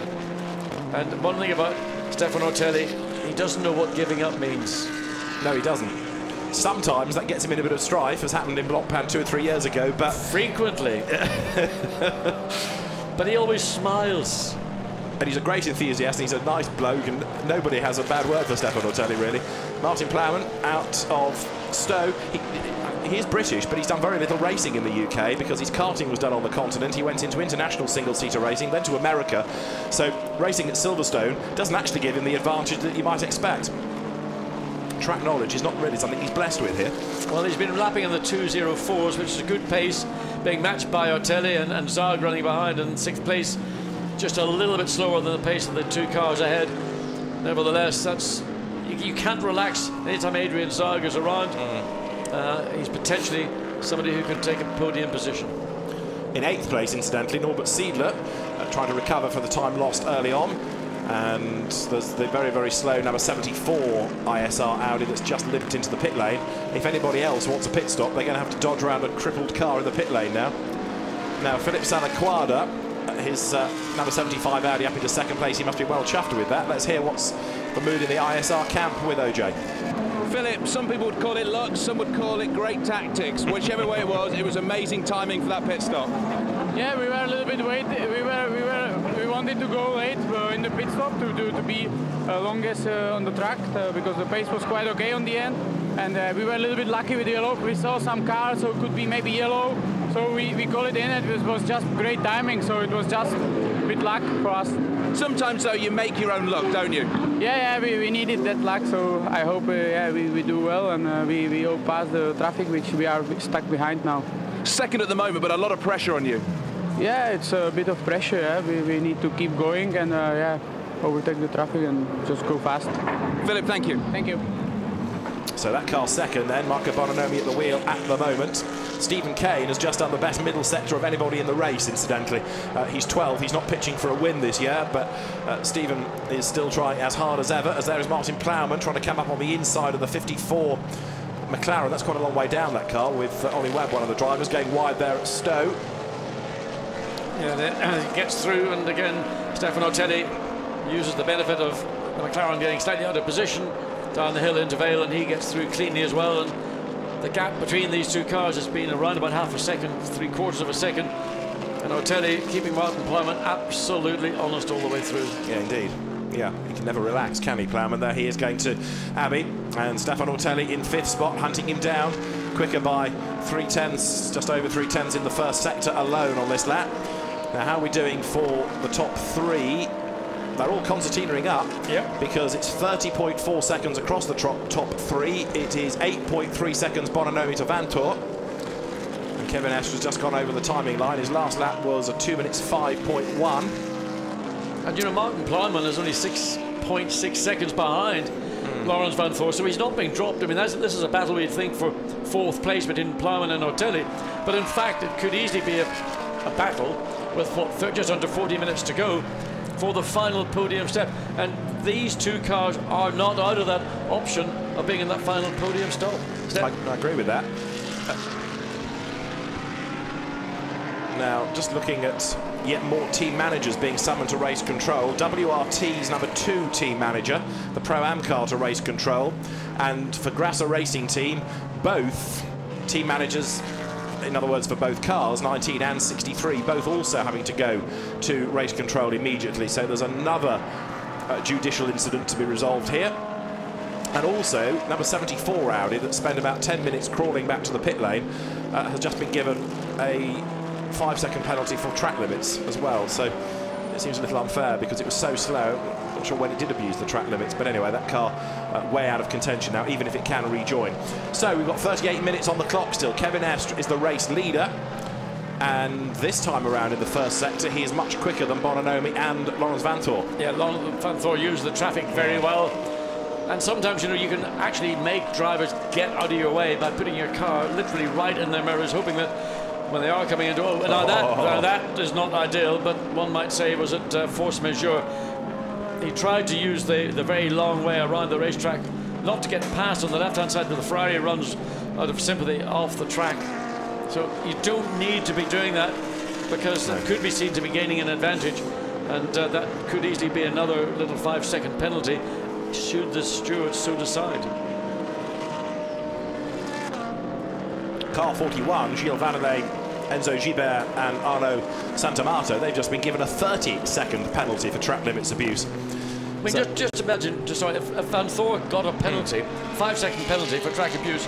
And one thing about Stefano Telli, he doesn't know what giving up means. No, he doesn't. Sometimes that gets him in a bit of strife, as happened in Blockpan 2 or 3 years ago, but... Frequently. But he always smiles. And he's a great enthusiast, and he's a nice bloke, and nobody has a bad word for Stefano Telli, really. Martin Plowman out of Stowe. He is British, but he's done very little racing in the UK because his karting was done on the continent. He went into international single-seater racing, then to America. So racing at Silverstone doesn't actually give him the advantage that you might expect. Track knowledge is not really something he's blessed with here. Well, he's been lapping in the 2:04s, which is a good pace, being matched by Ortelli and Zarg running behind in 6th place. Just a little bit slower than the pace of the two cars ahead. Nevertheless, that's you can't relax anytime Adrian Zarga's around. He's potentially somebody who can take a podium position. In 8th place, incidentally, Norbert Siedler trying to recover for the time lost early on. And there's the very, very slow number 74 ISR Audi that's just limped into the pit lane. If anybody else wants a pit stop, they're going to have to dodge around a crippled car in the pit lane now. Now, Philip Salaquada, his number 75 Audi up into 2nd place. He must be well chuffed with that. Let's hear what's the mood in the ISR camp with OJ. Philip, some people would call it luck, some would call it great tactics. Whichever way it was amazing timing for that pit stop. Yeah, we were a little bit late. We wanted to go late in the pit stop to be longest on the track because the pace was quite okay on the end. And we were a little bit lucky with yellow. We saw some cars, so it could be maybe yellow. So we called it in. It was just great timing. So it was just a bit luck for us. Sometimes though you make your own luck, don't you? Yeah, we needed that luck. So I hope we do well and we all pass the traffic, which we are stuck behind now. 2nd at the moment, but a lot of pressure on you. Yeah, it's a bit of pressure. Yeah? We need to keep going and overtake the traffic and just go fast. Philip, thank you. Thank you. So that car's 2nd then, Marco Bononomi at the wheel at the moment. Stephen Kane has just done the best middle sector of anybody in the race, incidentally. He's 12th, he's not pitching for a win this year, but Stephen is still trying as hard as ever, as there is Martin Plowman trying to come up on the inside of the 54 McLaren. That's quite a long way down, that car, with Ollie Webb, one of the drivers, going wide there at Stowe. Yeah, he gets through, and again, Stefano Telli uses the benefit of the McLaren getting slightly out of position down the hill into Vale, and he gets through cleanly as well. And the gap between these two cars has been around about half a second, 3/4 of a second. And Otelli keeping Martin Plowman absolutely honest all the way through. Yeah, indeed. Yeah, he can never relax, can he, Plowman? There he is going to Abbey, and Stefan Ortelli in 5th spot, hunting him down, quicker by 3/10, just over 3/10 in the 1st sector alone on this lap. Now, how are we doing for the top 3? They're all concertinaing up, because it's 30.4 seconds across the top 3. It is 8.3 seconds Bononomi to Vantor. And Kevin Esch has just gone over the timing line. His last lap was a 2 minutes 5.1. And you know, Martin Plowman is only 6.6 seconds behind Lawrence Van Thor, so he's not being dropped. I mean, this is a battle we'd think for 4th place between Plowman and Ortelli, but in fact it could easily be a battle with just under 40 minutes to go for the final podium step, and these two cars are not out of that option of being in that final podium step. I agree with that. Now, just looking at yet more team managers being summoned to race control. WRT's number 2 team manager, the Pro-Am car to race control, and for Grasser Racing Team, both team managers, in other words for both cars, 19 and 63, both also having to go to race control immediately. So there's another judicial incident to be resolved here. And also, number 74 Audi that spent about 10 minutes crawling back to the pit lane has just been given a 5-second penalty for track limits as well. So it seems a little unfair because it was so slow. Not sure when it did abuse the track limits, but anyway, that car way out of contention now, even if it can rejoin. So we've got 38 minutes on the clock still. Kevin Estre is the race leader, and this time around in the 1st sector he is much quicker than Bononomi and Lawrence Van Thor. Yeah, Lawrence Van Thor used the traffic very well, and sometimes, you know, you can actually make drivers get out of your way by putting your car literally right in their mirrors, hoping that when they are coming into... now that is not ideal, but one might say was it force majeure. He tried to use the very long way around the racetrack, not to get past on the left-hand side, but the Ferrari runs out of sympathy off the track. So you don't need to be doing that, because that could be seen to be gaining an advantage, and that could easily be another little 5-second penalty, should the stewards so decide. Car 41, Gilles Vannelet, Enzo Gibert and Arnaud Santamato, they've just been given a 30-second penalty for track limits abuse. I mean, just imagine, if Van Thor got a penalty, 5-second penalty for track abuse,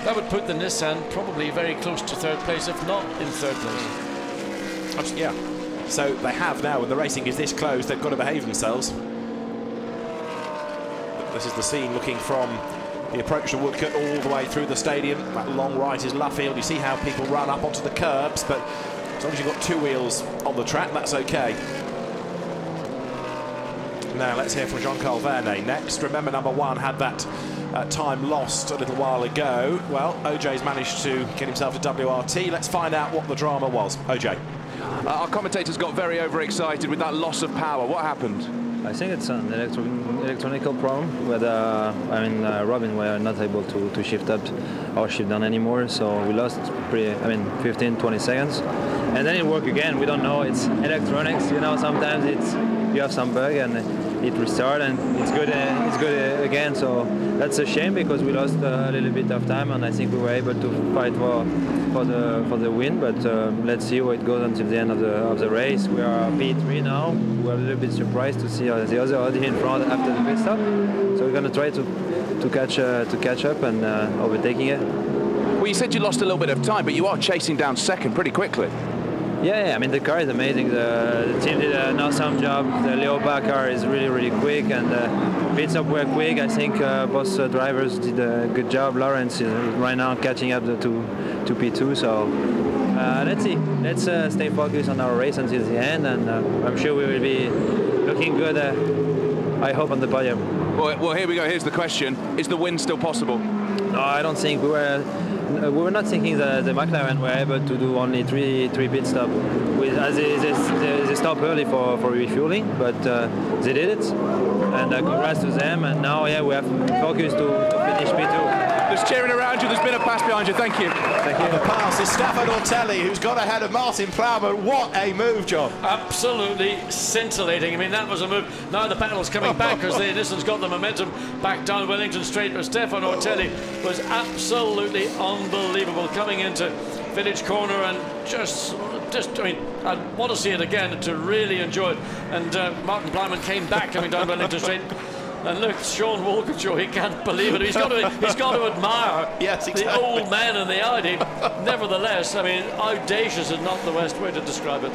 that would put the Nissan probably very close to 3rd place, if not in 3rd place. Yeah, so they have now, when the racing is this close, they've got to behave themselves. This is the scene looking from the approach to Woodcote all the way through the stadium. That long right is Luffield. You see how people run up onto the curbs, but as long as you've got 2 wheels on the track, that's okay. Now let's hear from Jean-Carl Vernet next. Remember, number 1 had that time lost a little while ago. Well, OJ's managed to get himself a WRT. Let's find out what the drama was. OJ. Our commentators got very overexcited with that loss of power. What happened? I think it's an electronical problem where Robin were not able to shift up or shift down anymore, so we lost 15-20 seconds, and then it worked again. We don't know, it's electronics, you know, sometimes you have some bug and it restarts and it's good again, so that's a shame because we lost a little bit of time and I think we were able to fight for the win, but let's see how it goes until the end of the race. We are P3 now. We're a little bit surprised to see the other Audi in front after the pit stop, so we're going to try to catch up and overtaking it. Well, you said you lost a little bit of time, but you are chasing down second pretty quickly. Yeah, I mean, the car is amazing. The team did an awesome job. The Leopard car is really, really quick, and pit stop were quick. I think both drivers did a good job. Lawrence is right now catching up to P2, so let's see. Let's stay focused on our race until the end, and I'm sure we will be looking good, I hope, on the podium. Well, here we go. Here's the question. Is the win still possible? No, I don't think. We were not thinking that the McLaren were able to do only three pit stops. As they stopped early for refueling, but they did it, and congrats to them. And now, yeah, we have focus to finish P2. There's cheering around you. There's been a pass behind you. Thank you. Thank you. And the pass is Stefano Ortelli, who's got ahead of Martin Plowman. What a move, John. Absolutely scintillating. I mean, that was a move. Now the battle's coming back because Nissan's got the momentum back down Wellington Straight. But Stefano Ortelli was absolutely unbelievable coming into Village Corner and just I mean, I want to see it again to really enjoy it. And Martin Plowman came back coming down Wellington Straight. And look, Sean Walkinshaw, he can't believe it. He's got to admire the old man in the Audi. Nevertheless, I mean, audacious is not the best way to describe it.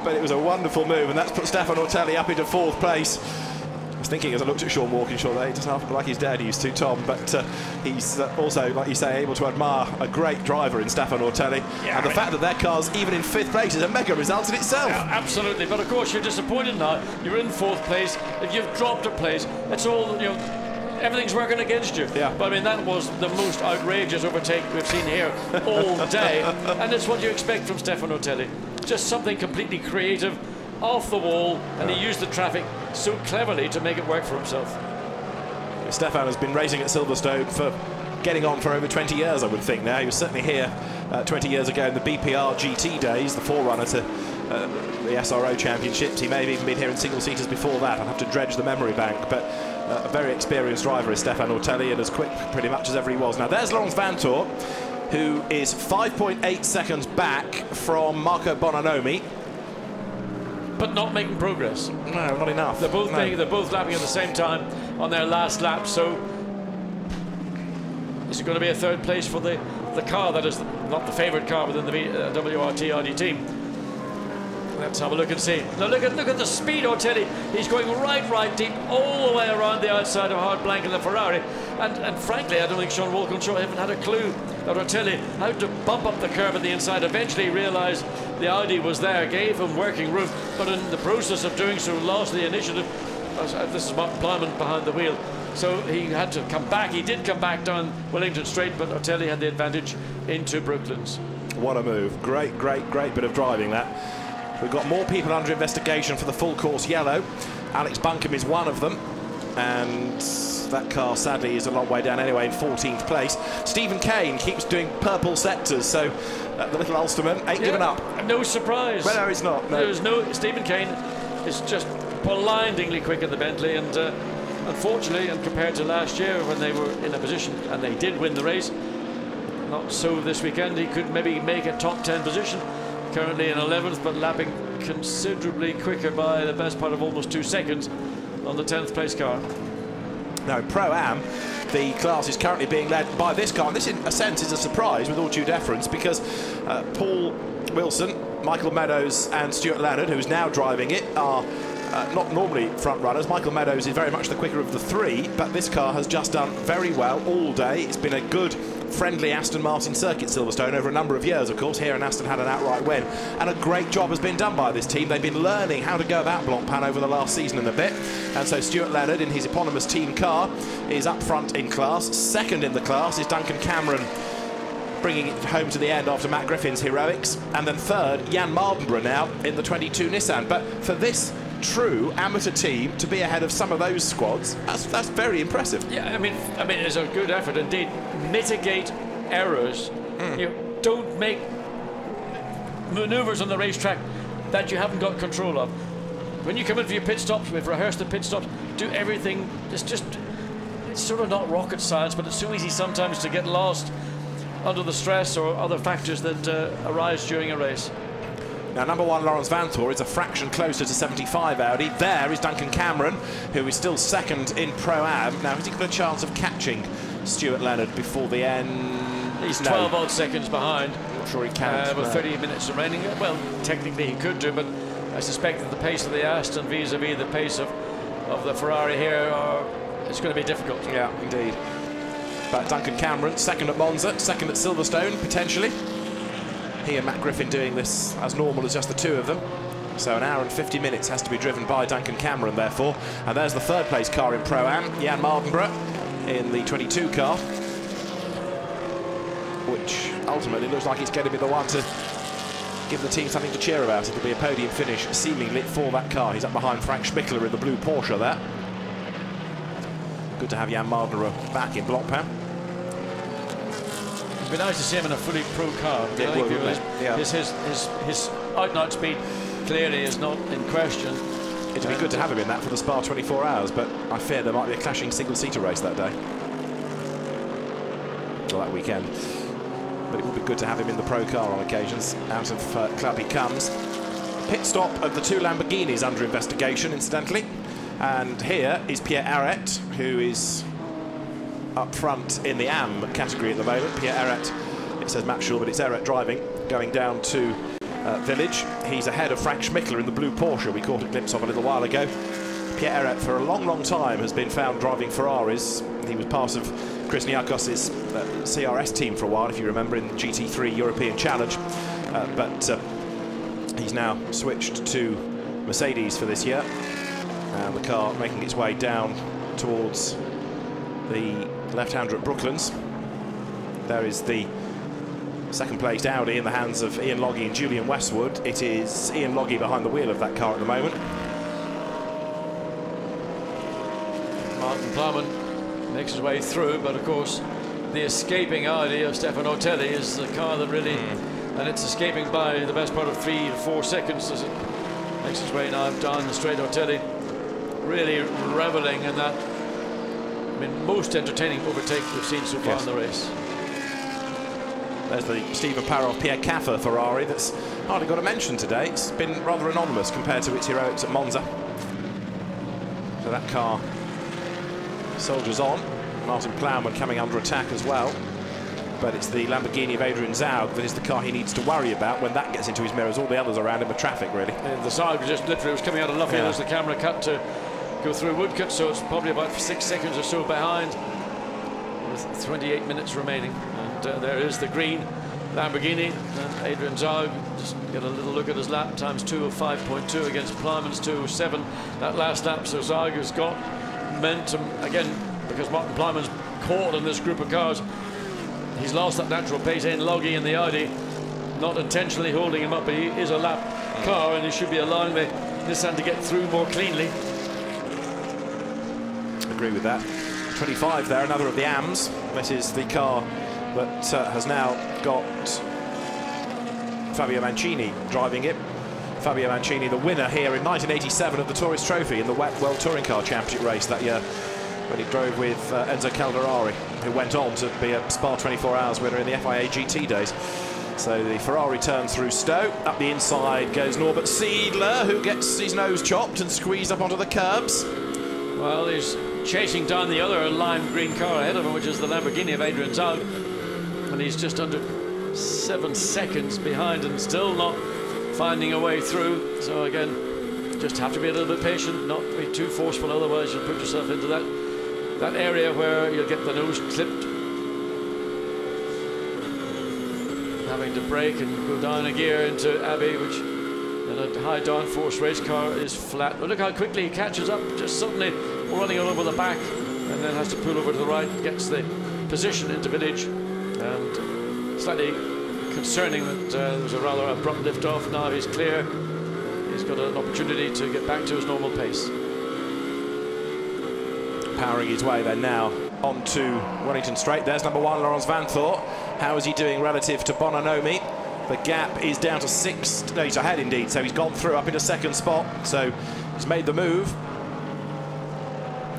But it was a wonderful move, and that's put Stefano Ortelli up into 4th place. I was thinking as I looked at Sean Walkinshaw that he doesn't have like his dad used to, Tom, but he's also, like you say, able to admire a great driver in Stefano Ortelli. Yeah, and the fact that their car's even in 5th place is a mega result in itself. Yeah, absolutely, but of course you're disappointed now. You're in 4th place. If you've dropped a place, it's all, you know, everything's working against you. Yeah. But I mean, that was the most outrageous overtake we've seen here all day, and it's what you expect from Stefano Ortelli. Just something completely creative, off the wall, and he used the traffic so cleverly to make it work for himself. Stefan has been racing at Silverstone for getting on for over 20 years, I would think now. He was certainly here 20 years ago in the BPR GT days, the forerunner to the SRO Championships. He may have even been here in single-seaters before that. I'll have to dredge the memory bank, but a very experienced driver is Stefan Ortelli, and as quick pretty much as ever he was. Now there's Laurens Vanthoor, who is 5.8 seconds back from Marco Bononomi, but not making progress. No, not enough. They're both lapping at the same time on their last lap. So is it going to be a 3rd place for the car that is not the favourite car within the WRT Audi team? Let's have a look and see. Now look at the speed, Ortelli. He's going right deep, all the way around the outside of Hard Blank in the Ferrari. And frankly, I don't think Sean Walkinshaw even had a clue that Ortelli had to bump up the curve at the inside. Eventually he realised the Audi was there, gave him working room, but in the process of doing so, lost the initiative. This is Martin Plowman behind the wheel. So he had to come back. He did come back down Wellington Straight, but Ortelli had the advantage into Brooklands. What a move. Great bit of driving that. We've got more people under investigation for the full course yellow. Alex Buncombe is one of them, and that car sadly is a long way down anyway in 14th place. Stephen Kane keeps doing purple sectors, so the little Ulsterman ain't given up. No surprise. Well, no, he's not. No. There's no. Stephen Kane is just blindingly quick in the Bentley, and unfortunately, and compared to last year when they were in a position and they did win the race, not so this weekend. He could maybe make a top 10 position. Currently in 11th, but lapping considerably quicker by the best part of almost 2 seconds on the 10th place car. Now, Pro-Am, the class is currently being led by this car, and this in a sense is a surprise with all due deference, because Paul Wilson, Michael Meadows and Stuart Leonard, who's now driving it, are not normally front runners. Michael Meadows is very much the quicker of the three, but this car has just done very well all day. It's been a good, friendly Aston Martin circuit, Silverstone, over a number of years, of course. Here in Aston had an outright win, and a great job has been done by this team. They've been learning how to go about Blancpain over the last season and a bit, and so Stuart Leonard in his eponymous team car is up front in class. Second in the class is Duncan Cameron, bringing it home to the end after Matt Griffin's heroics, and then third, Jan Mardenborough now in the 22 Nissan. But for this true amateur team to be ahead of some of those squads, that's very impressive. Yeah, I mean it's a good effort indeed. Mitigate errors. You know, don't make manoeuvres on the racetrack that you haven't got control of. When you come in for your pit stops, we've rehearsed the pit stops, do everything. It's sort of not rocket science, but it's so easy sometimes to get lost under the stress or other factors that arise during a race. Now, number one, Laurens Vanthoor, is a fraction closer to 75 Audi. There is Duncan Cameron, who is still second in Pro-Am. Now, has he got a chance of catching Stuart Leonard before the end? He's 12 odd seconds behind. Not sure he can. With 30 minutes remaining. Well, technically he could do, but I suspect that the pace of the Aston vis-a-vis the pace of the Ferrari here, it's going to be difficult. Yeah, indeed. But Duncan Cameron, second at Monza, second at Silverstone, potentially. He and Matt Griffin doing this as normal as just the two of them. So an hour and 50 minutes has to be driven by Duncan Cameron, therefore. And there's the third place car in Pro-Am, Jan Mardenborough in the 22 car, which ultimately looks like it's going to be the one to give the team something to cheer about. It'll be a podium finish, seemingly, for that car. He's up behind Frank Schmickler in the blue Porsche there. Good to have Jan Mardenborough back in Blancpain. It'd be nice to see him in a fully pro car. It would, his out-and-out speed clearly is not in question. It'd be good to have him in that for the Spa 24 Hours, but I fear there might be a clashing single-seater race that day. Or that weekend. But it would be good to have him in the pro car on occasions. Out of club he comes. Pit stop of the two Lamborghinis under investigation, incidentally. And here is Pierre Arret, who is up front in the AM category at the moment. Pierre Arret, it says Matt Shaw, but it's Arret driving, going down to Village. He's ahead of Frank Schmickler in the blue Porsche we caught a glimpse of a little while ago. Pierre Arret, for a long, long time, has been found driving Ferraris. He was part of Chris Niakos's CRS team for a while, if you remember, in the GT3 European Challenge. But he's now switched to Mercedes for this year. And the car making its way down towards the left-hander at Brooklands. There is the second-placed Audi in the hands of Ian Logie and Julian Westwood. It is Ian Logie behind the wheel of that car at the moment. Martin Plowman makes his way through, but of course the escaping Audi of Stefano Otelli is the car that really, and it's escaping by the best part of 3 to 4 seconds as it makes its way now down the straight. Otelli really reveling in that, I mean, most entertaining overtake we've seen so far in the race. There's the Stephen Parov Pierre Caffer Ferrari that's hardly got a mention today. It's been rather anonymous compared to its heroics at Monza. So that car soldiers on. Martin Plowman coming under attack as well. But it's the Lamborghini of Adrian Zaug that is the car he needs to worry about when that gets into his mirrors. All the others around him are traffic, really. And the Zaug just literally was coming out of Luffield as the camera cut to go through Woodcut, so it's probably about 6 seconds or so behind with 28 minutes remaining. And there is the green Lamborghini, and Adrian Zaug just get a little look at his lap times 2 of 5.2 against Plowman's 2:07 that last lap. So Zaug has got momentum again because Martin Plowman's caught in this group of cars. He's lost that natural pace in Logie in the Audi, not intentionally holding him up, but he is a lap car and he should be allowing the Nissan to get through more cleanly. Agree with that. 25 there, another of the AMs. This is the car that has now got Fabio Mancini driving it. Fabio Mancini, the winner here in 1987 of the Tourist Trophy in the World Touring Car Championship race that year, when he drove with Enzo Calderari, who went on to be a Spa 24 Hours winner in the FIA GT days. So the Ferrari turns through Stowe. Up the inside goes Norbert Siedler, who gets his nose chopped and squeezed up onto the curbs. Well, he's chasing down the other lime green car ahead of him, which is the Lamborghini of Adrian Zaug. And he's just under 7 seconds behind and still not finding a way through. So again, just have to be a little bit patient, not be too forceful, otherwise you'll put yourself into that area where you'll get the nose clipped. Having to brake and go down a gear into Abbey, which in a high downforce race car is flat. But look how quickly he catches up, just suddenly running all over the back, and then has to pull over to the right, gets the position into village, and slightly concerning that there was a rather abrupt lift off. Now he's clear, he's got an opportunity to get back to his normal pace. Powering his way then now on to Wellington Straight. There's number 1, Laurens Vanthoor. How is he doing relative to Bononomi? The gap is down to 6. No, he's ahead indeed, so he's gone through up into second spot. So he's made the move.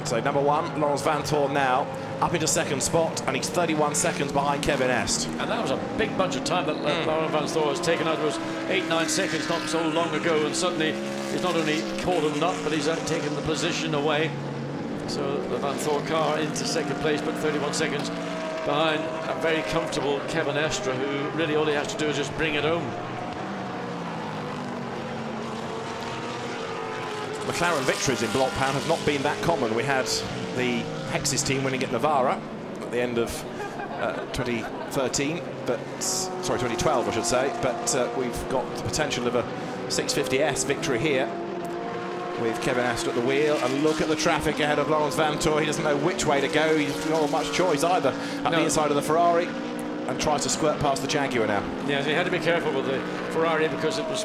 So number 1, Laurens Vanthoor now up into second spot, and he's 31 seconds behind Kevin Est. And that was a big bunch of time that Laurens Vanthoor has taken out. It was 8-9 seconds not so long ago, and suddenly he's not only caught him up, but he's taken the position away. So the Vanthoor car into second place, but 31 seconds behind a very comfortable Kevin Estre, who really all he has to do is just bring it home. McLaren victories in Blockpound have not been that common. We had the Hexes team winning at Navarra at the end of 2013, but sorry, 2012 I should say, but we've got the potential of a 650S victory here with Kevin Estre at the wheel. And look at the traffic ahead of Laurens Vanthoor. He doesn't know which way to go. He's not much choice either at the inside of the Ferrari, and tries to squirt past the Jaguar now. Yeah, he had to be careful with the Ferrari because it was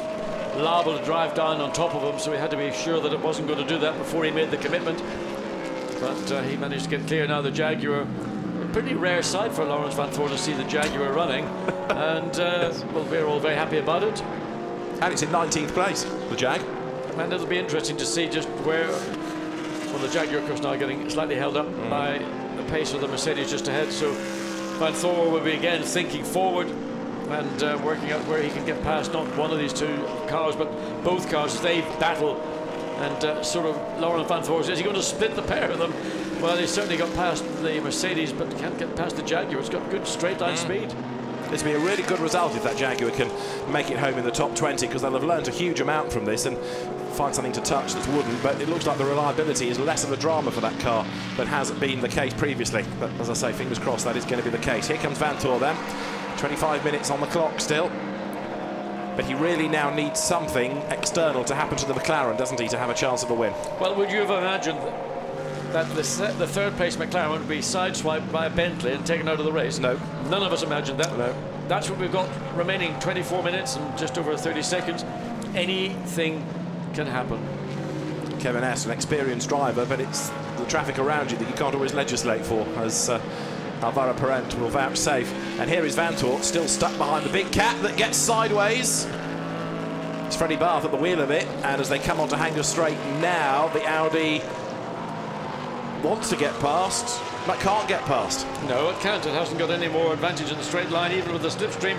liable to drive down on top of him, so he had to be sure that it wasn't going to do that before he made the commitment. But he managed to get clear now. The Jaguar, a pretty rare sight for Laurens Vanthoor to see the Jaguar running, and well, we're all very happy about it. And it's in 19th place, the Jag. And it'll be interesting to see just where, well, the Jaguar, of course, now getting slightly held up by the pace of the Mercedes just ahead. So Vanthoor will be again thinking forward and working out where he can get past not one of these two cars, but both cars as they battle. And sort of Laurens Vanthoor, is he going to split the pair of them? Well, he's certainly got past the Mercedes, but can't get past the Jaguar. It's got good straight line speed. This will be a really good result if that Jaguar can make it home in the top 20, because they'll have learned a huge amount from this and find something to touch that's wooden. But it looks like the reliability is less of a drama for that car than has been the case previously. But as I say, fingers crossed that is going to be the case. Here comes Vanthoor then. 25 minutes on the clock still. But he really now needs something external to happen to the McLaren, doesn't he, to have a chance of a win? Well, would you have imagined that the third place McLaren would be sideswiped by a Bentley and taken out of the race? No. None of us imagined that. No. That's what we've got remaining 24 minutes and just over 30 seconds. Anything can happen. Kevin Est, an experienced driver, but it's the traffic around you that you can't always legislate for, as Alvaro Parent will vouchsafe. And here is Vanthoor, still stuck behind the big cat that gets sideways. It's Freddie Bath at the wheel of it, and as they come onto Hanger Straight now, the Audi wants to get past, but can't get past. No, it can't. It hasn't got any more advantage in the straight line, even with the slipstream.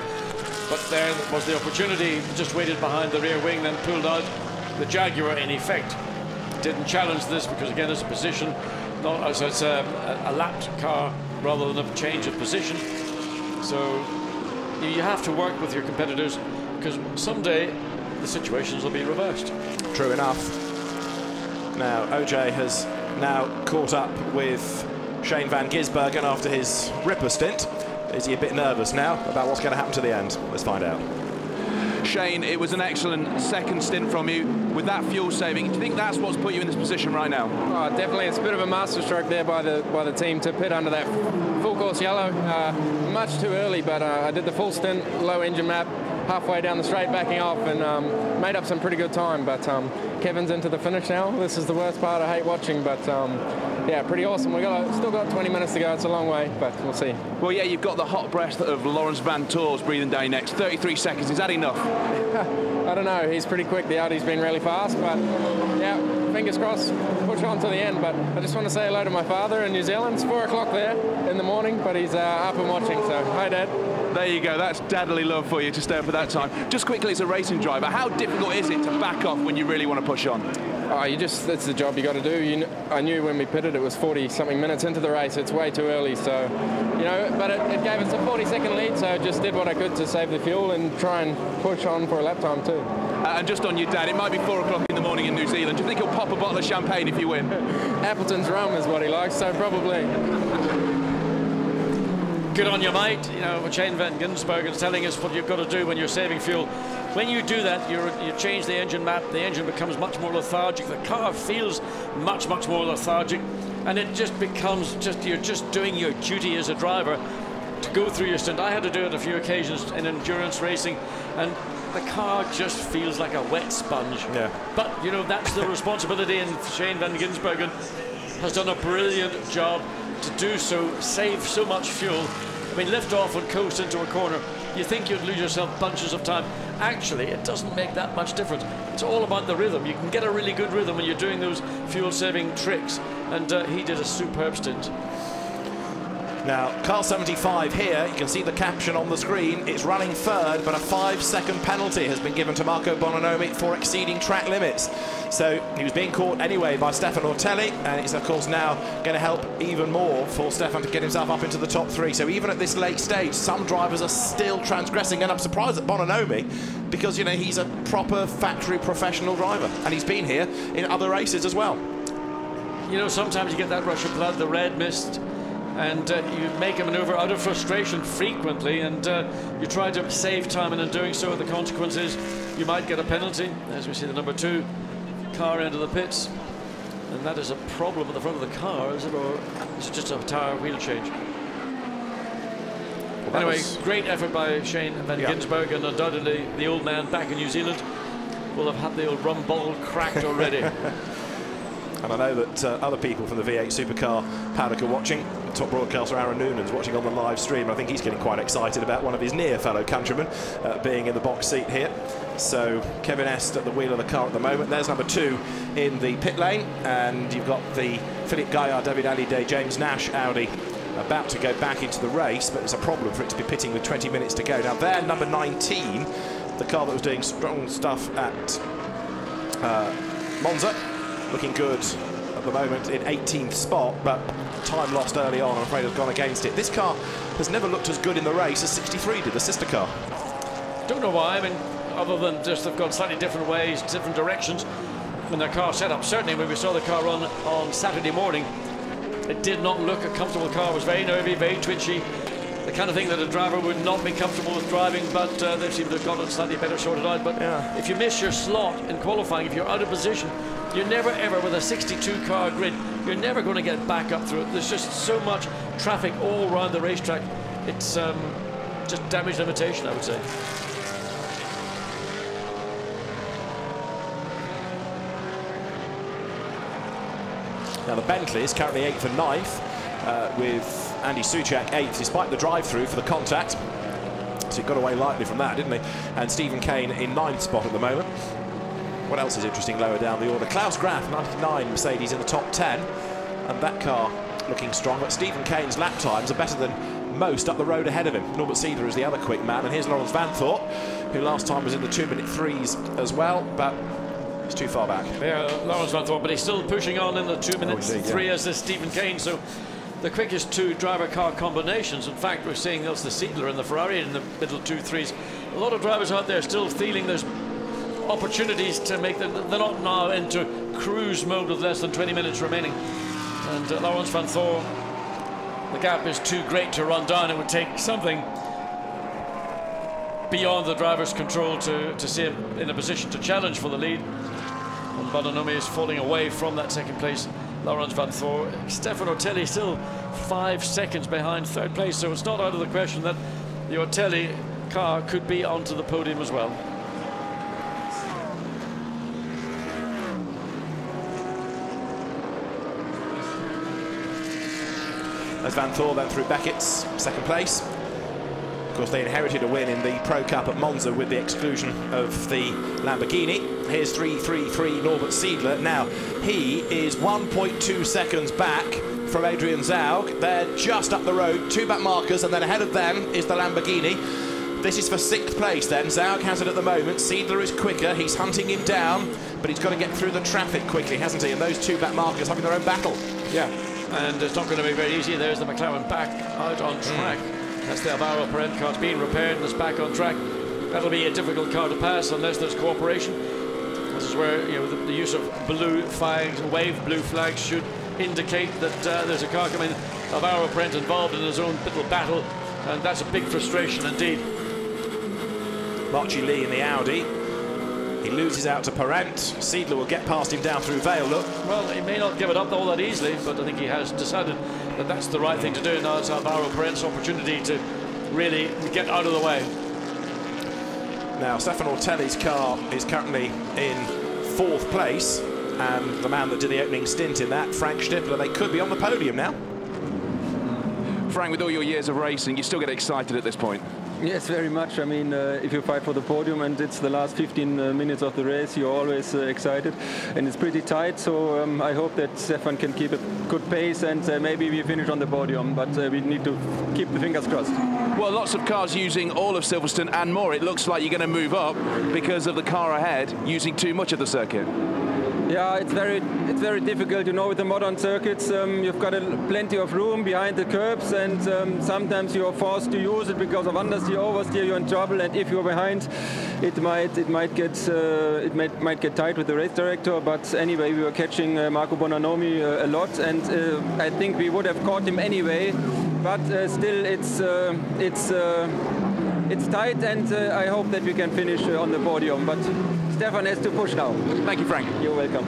But there was the opportunity, just waited behind the rear wing, then pulled out. The Jaguar, in effect, didn't challenge this because, again, it's a position, not as it's a lapped car rather than a change of position. So you have to work with your competitors, because someday the situations will be reversed. True enough. Now, OJ has now caught up with Shane van Gisbergen after his Ripper stint. Is he a bit nervous now about what's going to happen to the end? Let's find out. Shane, it was an excellent second stint from you with that fuel saving. Do you think that's what's put you in this position right now? Oh, definitely, it's a bit of a masterstroke there by the team to pit under that full course yellow. Much too early, but I did the full stint, low engine map, halfway down the straight, backing off, and made up some pretty good time. But Kevin's into the finish now. This is the worst part. I hate watching, but yeah, pretty awesome. We've still got 20 minutes to go. It's a long way, but we'll see. Well, yeah, you've got the hot breath of Laurens Vanthoor's breathing down your neck. 33 seconds. Is that enough? I don't know. He's pretty quick. The Audi's been really fast, but yeah, fingers crossed, push on to the end. But I just want to say hello to my father in New Zealand. It's 4 o'clock there in the morning, but he's up and watching. So, hi, Dad. There you go. That's dadly love for you to stay up at that time. Just quickly, as a racing driver, how difficult is it to back off when you really want to push on? Oh, that's the job you got to do. I knew when we pitted it was 40-something minutes into the race. It's way too early, so, you know, but it gave us a 40-second lead, so just did what I could to save the fuel and try and push on for a lap time too. and just on your dad, it might be 4 o'clock in the morning in New Zealand. Do you think he'll pop a bottle of champagne if you win? Appleton's rum is what he likes, so probably. Good on you, mate. You know, Shane van Gisbergen is telling us what you've got to do when you're saving fuel. When you do that, you change the engine map, the engine becomes much more lethargic, the car feels much more lethargic, and it just becomes you're just doing your duty as a driver to go through your stint. I had to do it a few occasions in endurance racing, and the car just feels like a wet sponge. Yeah. But, you know, that's the responsibility, and Shane van Gisbergen has done a brilliant job to do so, save so much fuel. I mean, lift off and coast into a corner. You think you'd lose yourself bunches of time. Actually, it doesn't make that much difference. It's all about the rhythm. You can get a really good rhythm when you're doing those fuel-saving tricks, and he did a superb stint. Now, car 75 here, you can see the caption on the screen. It's running third, but a 5-second penalty has been given to Marco Bononomi for exceeding track limits. So he was being caught anyway by Stefan Ortelli, and it's of course now going to help even more for Stefan to get himself up into the top 3. So even at this late stage, some drivers are still transgressing, and I'm surprised at Bononomi because, you know, he's a proper factory professional driver, and he's been here in other races as well. You know, sometimes you get that rush of blood, the red mist, and you make a manoeuvre out of frustration frequently, and you try to save time, and in doing so, the consequence is you might get a penalty, as we see the number 2 car into the pits, and that is a problem at the front of the car, is it, or is it just a tire wheel change? Well, anyway, great effort by Shane van Gisbergen, and undoubtedly the old man back in New Zealand will have had the old rum bottle cracked already. And I know that other people from the V8 Supercar paddock are watching. Top broadcaster Aaron Noonan's watching on the live stream. I think he's getting quite excited about one of his near fellow countrymen being in the box seat here. So Kevin Est at the wheel of the car at the moment. There's number 2 in the pit lane, and you've got the Philippe Gaillard, David Hallyday, James Nash Audi about to go back into the race, but it's a problem for it to be pitting with 20 minutes to go. Now there, number 19, the car that was doing strong stuff at Monza, looking good at the moment in 18th spot, but time lost early on, I'm afraid, has gone against it. This car has never looked as good in the race as 63 did, the sister car. Don't know why. I mean, other than just they've gone slightly different ways, different directions in their car setup. Certainly when we saw the car run on Saturday morning, it did not look a comfortable car. It was very nervy, very twitchy, the kind of thing that a driver would not be comfortable with driving, but they seem to have got it slightly better sorted out. But if you miss your slot in qualifying, if you're out of position, you're never ever, with a 62 car grid, you're never going to get back up through it. There's just so much traffic all around the racetrack. It's just damage limitation, I would say. Now the Bentley is currently 8th and 9th, with Andy Soucek 8th, despite the drive-through for the contact. So he got away lightly from that, didn't he? And Stephen Kane in 9th spot at the moment. What else is interesting lower down the order? Klaus Graf, 99 Mercedes in the top 10, and that car looking strong. But Stephen Kane's lap times are better than most up the road ahead of him. Norbert Siedler is the other quick man, and here's Lawrence Vanthorpe, who last time was in the 2-minute 3s as well, but he's too far back. Yeah, Lawrence Vanthorpe, but he's still pushing on in the 2-minute 3 as is Stephen Kane. So the quickest 2 driver-car combinations. In fact, we're seeing that's the Siedler and the Ferrari in the middle 2-3s. A lot of drivers out there still feeling there's opportunities to make them. They're not now into cruise mode with less than 20 minutes remaining. And Lawrence Vanthorpe, the gap is too great to run down. It would take something beyond the driver's control to see him in a position to challenge for the lead. And Bononomi is falling away from that second place. Lawrence Vanthorpe, Stefan Ortelli still 5 seconds behind third place, so it's not out of the question that the Ortelli car could be onto the podium as well. As Vanthorpe then through Beckett's second place. Of course, they inherited a win in the Pro Cup at Monza with the exclusion of the Lamborghini. Here's 3-3-3 Norbert Siedler. Now, he is 1.2 seconds back from Adrian Zaug. They're just up the road, 2 back markers, and then ahead of them is the Lamborghini. This is for 6th place then. Zaug has it at the moment. Siedler is quicker. He's hunting him down, but he's got to get through the traffic quickly, hasn't he? And those 2 back markers having their own battle. Yeah, and it's not going to be very easy. There's the McLaren back out on track. That's the Alvaro Parent car. It's being repaired and it's back on track. That'll be a difficult car to pass unless there's cooperation. This is where the use of blue flags, wave blue flags, should indicate that there's a car coming of our Brent involved in his own little battle, and that's a big frustration indeed. Marchie Lee in the Audi. He loses out to Parent. Seidler will get past him down through Vale, look. Well, he may not give it up all that easily, but I think he has decided that that's the right thing to do. Now it's Alvaro Parent's opportunity to really get out of the way. Now, Stefan Ortelli's car is currently in 4th place, and the man that did the opening stint in that, Frank Stippler, they could be on the podium now. Frank, with all your years of racing, you still get excited at this point? Yes, very much. I mean, if you fight for the podium and it's the last 15 minutes of the race, you're always excited, and it's pretty tight. So I hope that Stefan can keep a good pace, and maybe we finish on the podium. But we need to keep the fingers crossed. Well, lots of cars using all of Silverstone and more. It looks like you're going to move up because of the car ahead using too much of the circuit. Yeah, it's very difficult, you know, with the modern circuits. You've got plenty of room behind the curbs, and sometimes you're forced to use it because of understeer, oversteer. You're in trouble, and if you're behind, it might get tight with the race director. But anyway, we were catching Marco Bonanomi a lot, and I think we would have caught him anyway. But still, it's tight, and I hope that we can finish on the podium. But Stefan has to push now. Thank you, Frank. You're welcome.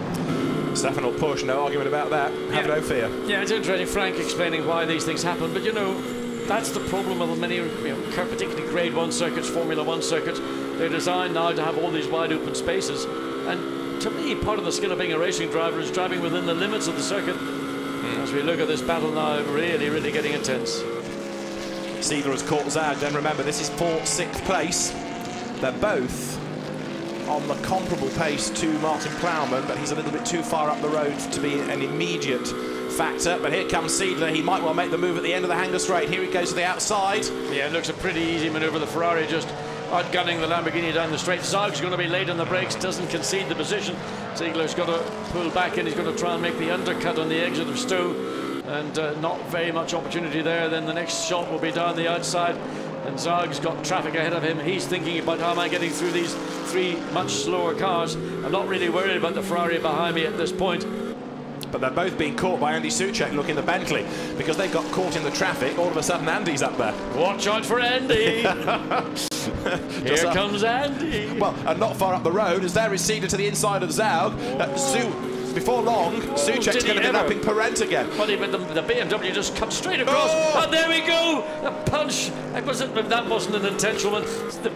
Stefan will push, no argument about that. Have no fear. Yeah, it's interesting, Frank explaining why these things happen, but that's the problem with many, particularly Grade 1 circuits, Formula 1 circuits. They're designed now to have all these wide open spaces, and to me, part of the skill of being a racing driver is driving within the limits of the circuit. As we look at this battle now, really, really getting intense. Seidler has caught Zag, then remember, this is 4th, 6th place. They're both on the comparable pace to Martin Plowman, but he's a little bit too far up the road to be an immediate factor. But here comes Seidler. He might well make the move at the end of the hanger straight. Here he goes to the outside. Yeah, it looks a pretty easy manoeuvre. The Ferrari just outgunning the Lamborghini down the straight. Zag's going to be late on the brakes, doesn't concede the position. Seidler's got to pull back in. He's going to try and make the undercut on the exit of Stowe, and not very much opportunity there. Then the next shot will be down the outside, and Zag's got traffic ahead of him. He's thinking about how am I getting through these 3 much slower cars. I'm not really worried about the Ferrari behind me at this point. But they're both being caught by Andy Soucek looking the Bentley, because they got caught in the traffic. All of a sudden Andy's up there. Watch out for Andy. Here comes Andy. Well, and not far up the road, as there is Seidler to the inside of Zaug. Before long, Soucek's going to be lapping Parent again. Well, but the BMW just cut straight across. Oh, and there we go! The punch. That wasn't an intentional one.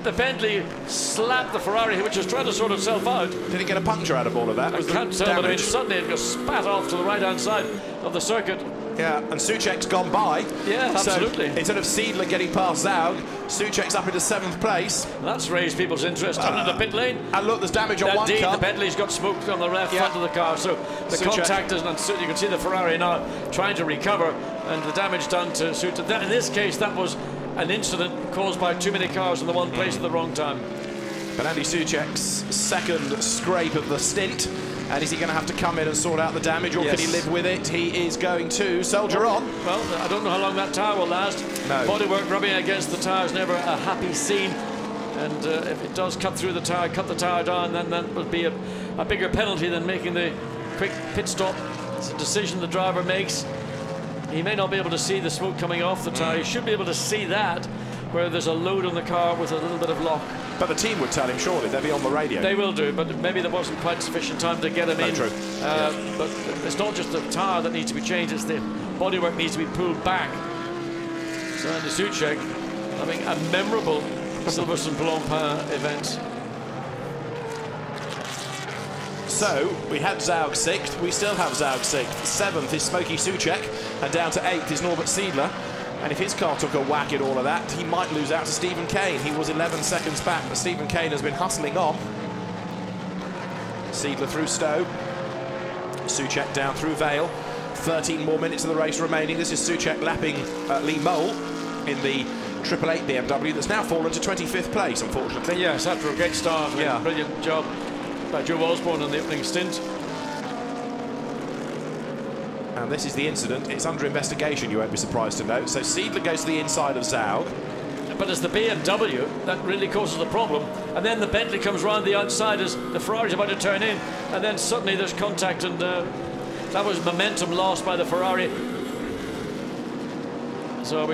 The Bentley slapped the Ferrari, which was trying to sort itself out. Did he get a puncture out of all of that? I can't tell, but I mean, suddenly it just spat off to the right-hand side of the circuit. Yeah, and Soucek's gone by. Yeah, absolutely. So instead of Seidler getting past Zaug, Soucek's up into 7th place. That's raised people's interest. Under the pit lane. And look, there's damage on one car. The Bentley's got smoke on the left front of the car, so the contact isn't. You can see the Ferrari now trying to recover, and the damage done to Soucek. In this case, that was an incident caused by too many cars in the one place at the wrong time. But Andy Soucek's 2nd scrape of the stint. And is he going to have to come in and sort out the damage, or can he live with it? He is going to soldier on. Well, I don't know how long that tyre will last. No. Bodywork rubbing against the tyre is never a happy scene. And if it does cut through the tyre, cut the tyre down, then that would be a bigger penalty than making the quick pit stop. It's a decision the driver makes. He may not be able to see the smoke coming off the tyre. He should be able to see that, where there's a load on the car with a little bit of lock. But the team would tell him, surely. They'll be on the radio. They will do, but maybe there wasn't quite sufficient time to get him in. True. But it's not just the tyre that needs to be changed, it's the bodywork needs to be pulled back. So Andy Soucek having a memorable Silverstone Blancpain event. So, we had Zaug 6th, we still have Zaug 6th. 7th is Smokey Soucek, and down to 8th is Norbert Seidler. And if his car took a whack at all of that, he might lose out to Stephen Kane. He was 11 seconds back, but Stephen Kane has been hustling on. Seidler through Stowe. Soucek down through Vale. 13 more minutes of the race remaining. This is Soucek lapping Lee Mole in the 888 BMW that's now fallen to 25th place, unfortunately. Yes, after a great start. Yeah. Brilliant job by Joe Osborne on the opening stint. And this is the incident. It's under investigation, you won't be surprised to know. So Seidler goes to the inside of Zaug. but it's the BMW that really causes the problem. And then the Bentley comes round the outside as the Ferrari's about to turn in, and then suddenly there's contact, and that was momentum lost by the Ferrari. So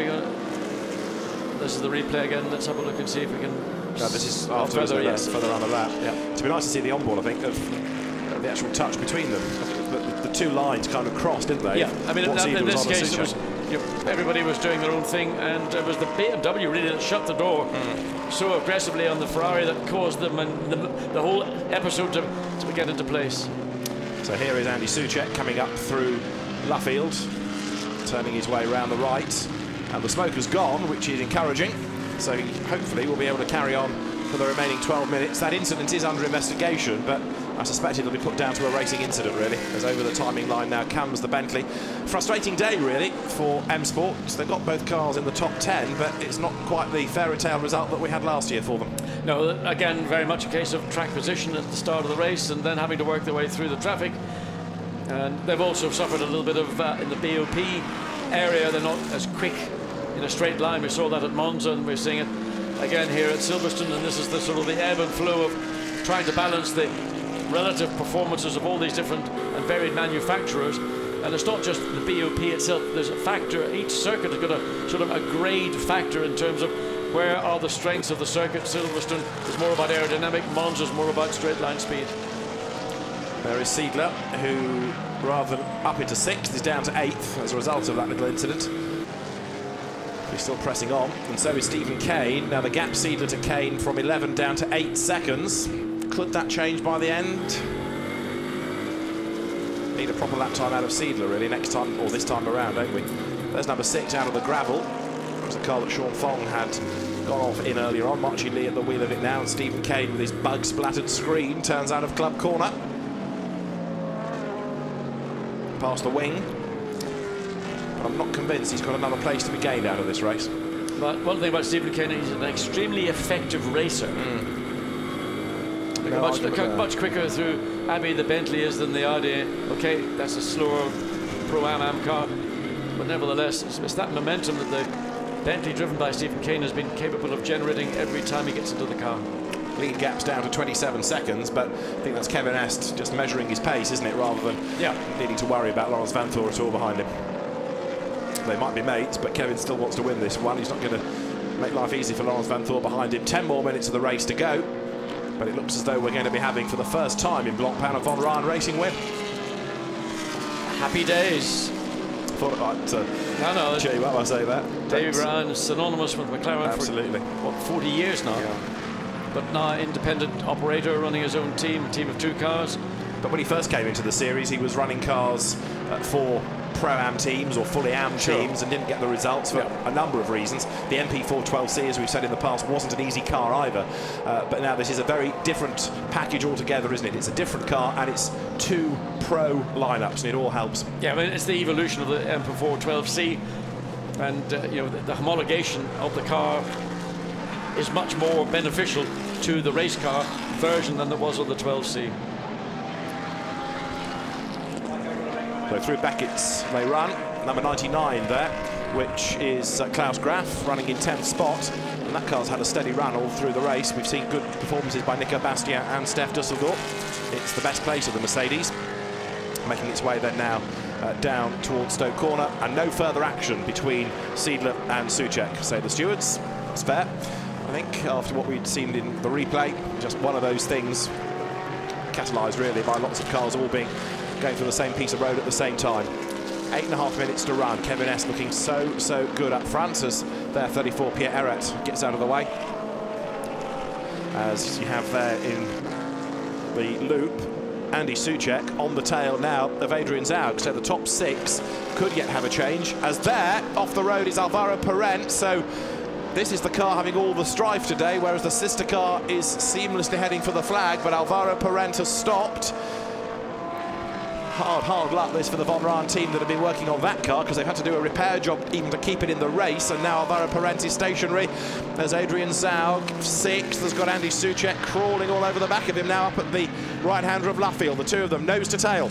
this is the replay again. Let's have a look and see if we can. This is after further on the lap. Yeah. It'd be nice to see the onboard, I think, of the actual touch between them. The two lines kind of crossed, didn't they? Yeah, I mean, in this case, it was, everybody was doing their own thing, and it was the BMW really that shut the door so aggressively on the Ferrari that caused them and the whole episode to get into place. So here is Andy Soucek coming up through Luffield, turning his way around the right, and the smoke has gone, which is encouraging. So he hopefully will be able to carry on for the remaining 12 minutes. That incident is under investigation, but I suspect it'll be put down to a racing incident, really, as over the timing line now comes the Bentley. Frustrating day, really, for M Sports. They've got both cars in the top 10, but it's not quite the fairy tale result that we had last year for them. No, again, very much a case of track position at the start of the race and then having to work their way through the traffic. And they've also suffered a little bit of, in the BOP area, they're not as quick in a straight line. We saw that at Monza, and we're seeing it again here at Silverstone, and this is the sort of the ebb and flow of trying to balance the relative performances of all these different and varied manufacturers. And it's not just the BOP itself, there's a factor, each circuit has got a sort of a grade factor in terms of where are the strengths of the circuit. Silverstone is more about aerodynamic, Monza is more about straight line speed. There is Seidler, who rather than up into 6th is down to 8th as a result of that little incident. He's still pressing on, and so is Stephen Kane. Now the gap Seidler to Kane from 11 down to 8 seconds. Could that change by the end? Need a proper lap time out of Seidler, really, next time, or this time around, don't we? There's number 6 out of the gravel. It was a car that Sean Fong had gone off in earlier on. Marchie Lee at the wheel of it now, and Stephen Kane with his bug-splattered screen turns out of club corner. Past the wing. But I'm not convinced he's got another place to be gained out of this race. But one thing about Stephen Kane, he's an extremely effective racer. Much quicker through Abbey the Bentley is than the Audi. Okay, that's a slower Pro-Am car, but nevertheless, it's that momentum that the Bentley driven by Stephen Kane has been capable of generating every time he gets into the car. Lead gap's down to 27 seconds, but I think that's Kevin Est just measuring his pace, isn't it, rather than needing to worry about Lawrence Vanthoor at all behind him. They might be mates, but Kevin still wants to win this one. He's not going to make life easy for Lawrence Vanthoor behind him. 10 more minutes of the race to go, but it looks as though we're going to be having, for the first time in Blancpain, a Von Ryan Racing win. Happy days. Thought I'd cheer you up, I say that. David Brown is synonymous with McLaren for, what, 40 years now. Yeah. But now independent operator running his own team of 2 cars. But when he first came into the series, he was running cars for Pro-Am teams or fully Am teams and didn't get the results for a number of reasons. The MP412C, as we've said in the past, wasn't an easy car either. But now this is a very different package altogether, isn't it? It's a different car and it's 2 pro lineups, and it all helps. Yeah, I mean, it's the evolution of the MP412C, and you know, the homologation of the car is much more beneficial to the race car version than there was on the 12C. So through Beckett's they run, number 99 there, which is Klaus Graf running in 10th spot, and that car's had a steady run all through the race. We've seen good performances by Nico Bastien and Steph Dusseldorf. It's the best place of the Mercedes, making its way then now down towards Stoke Corner, and no further action between Seidler and Soucek, say the stewards. It's fair, I think, after what we'd seen in the replay. Just one of those things catalysed really by lots of cars all going through the same piece of road at the same time. 8.5 minutes to run. Kevin Est looking so good up front as their 34 Pierre Eret gets out of the way. As you have there in the loop, Andy Soucek on the tail now of Adrian Zaug. So the top 6 could yet have a change, as there off the road is Alvaro Parent. So this is the car having all the strife today, whereas the sister car is seamlessly heading for the flag, but Alvaro Parent has stopped. Hard luck this for the Von Ryan team that have been working on that car, because they've had to do a repair job even to keep it in the race, and now Alvaro Parent is stationary. There's Adrian Zaug, 6th. There's got Andy Soucek crawling all over the back of him now up at the right-hander of Luffield. The 2 of them nose to tail.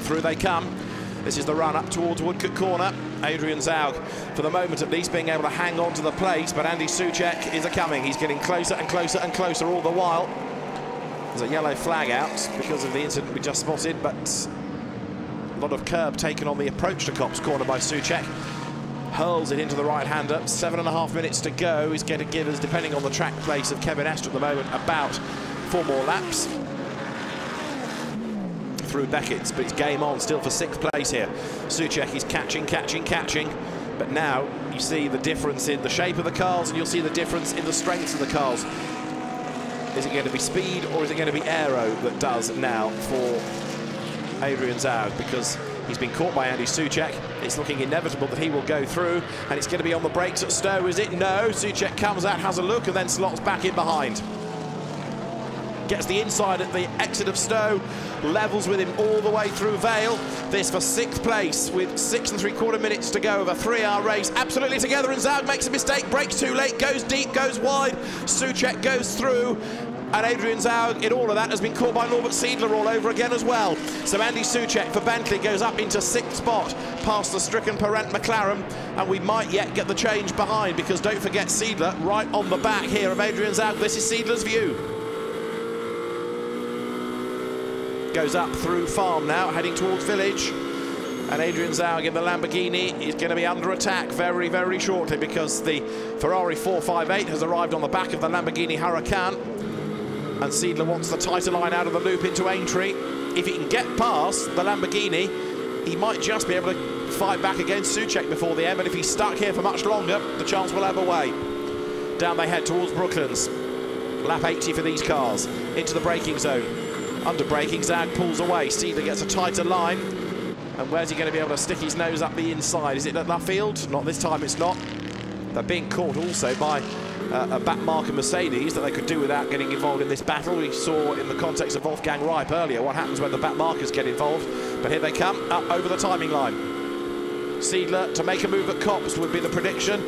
Through they come. This is the run up towards Woodcote Corner. Adrian Zaug, for the moment at least, being able to hang on to the place, but Andy Soucek is a-coming. He's getting closer and closer and closer all the while. There's a yellow flag out because of the incident we just spotted, but a lot of curb taken on the approach to Copse corner by Soucek. Hurls it into the right-hander. 7.5 minutes to go. He's going to give us, depending on the track place of Kevin Estre at the moment, about 4 more laps through Beckett's, but it's game on still for 6th place here. Soucek is catching, but now you see the difference in the shape of the cars, and you'll see the difference in the strengths of the cars. Is it going to be speed, or is it going to be aero that does now for Adrian Zaug? Because he's been caught by Andy Soucek. It's looking inevitable that he will go through, and it's going to be on the brakes at Stowe, is it? No, Soucek comes out, has a look, and then slots back in behind. Gets the inside at the exit of Stowe, levels with him all the way through Vale. This for 6th place with 6 3/4 minutes to go of a 3-hour race. Absolutely together, and Zaug makes a mistake, brakes too late, goes deep, goes wide. Soucek goes through, and Adrian Zaug, in all of that, has been caught by Norbert Siedler all over again as well. So Andy Soucek for Bentley goes up into 6th spot, past the stricken Parent McLaren, and we might yet get the change behind, because don't forget Siedler right on the back here of Adrian Zaug. This is Siedler's view. Goes up through Farm now, heading towards Village. And Adrian Zaug in the Lamborghini is going to be under attack very, very shortly, because the Ferrari 458 has arrived on the back of the Lamborghini Huracan. And Siedler wants the tighter line out of the loop into Aintree. If he can get past the Lamborghini, he might just be able to fight back against Soucek before the end, but if he's stuck here for much longer, the chance will ebb away. Down they head towards Brooklands. Lap 80 for these cars, into the braking zone. Under braking, Zaug pulls away. Siedler gets a tighter line. And where's he going to be able to stick his nose up the inside? Is it at Luffield? Not this time, it's not. They're being caught also by a back marker Mercedes that they could do without getting involved in this battle. We saw in the context of Wolfgang Reip earlier what happens when the back markers get involved. But here they come, up over the timing line. Siedler to make a move at Copse would be the prediction,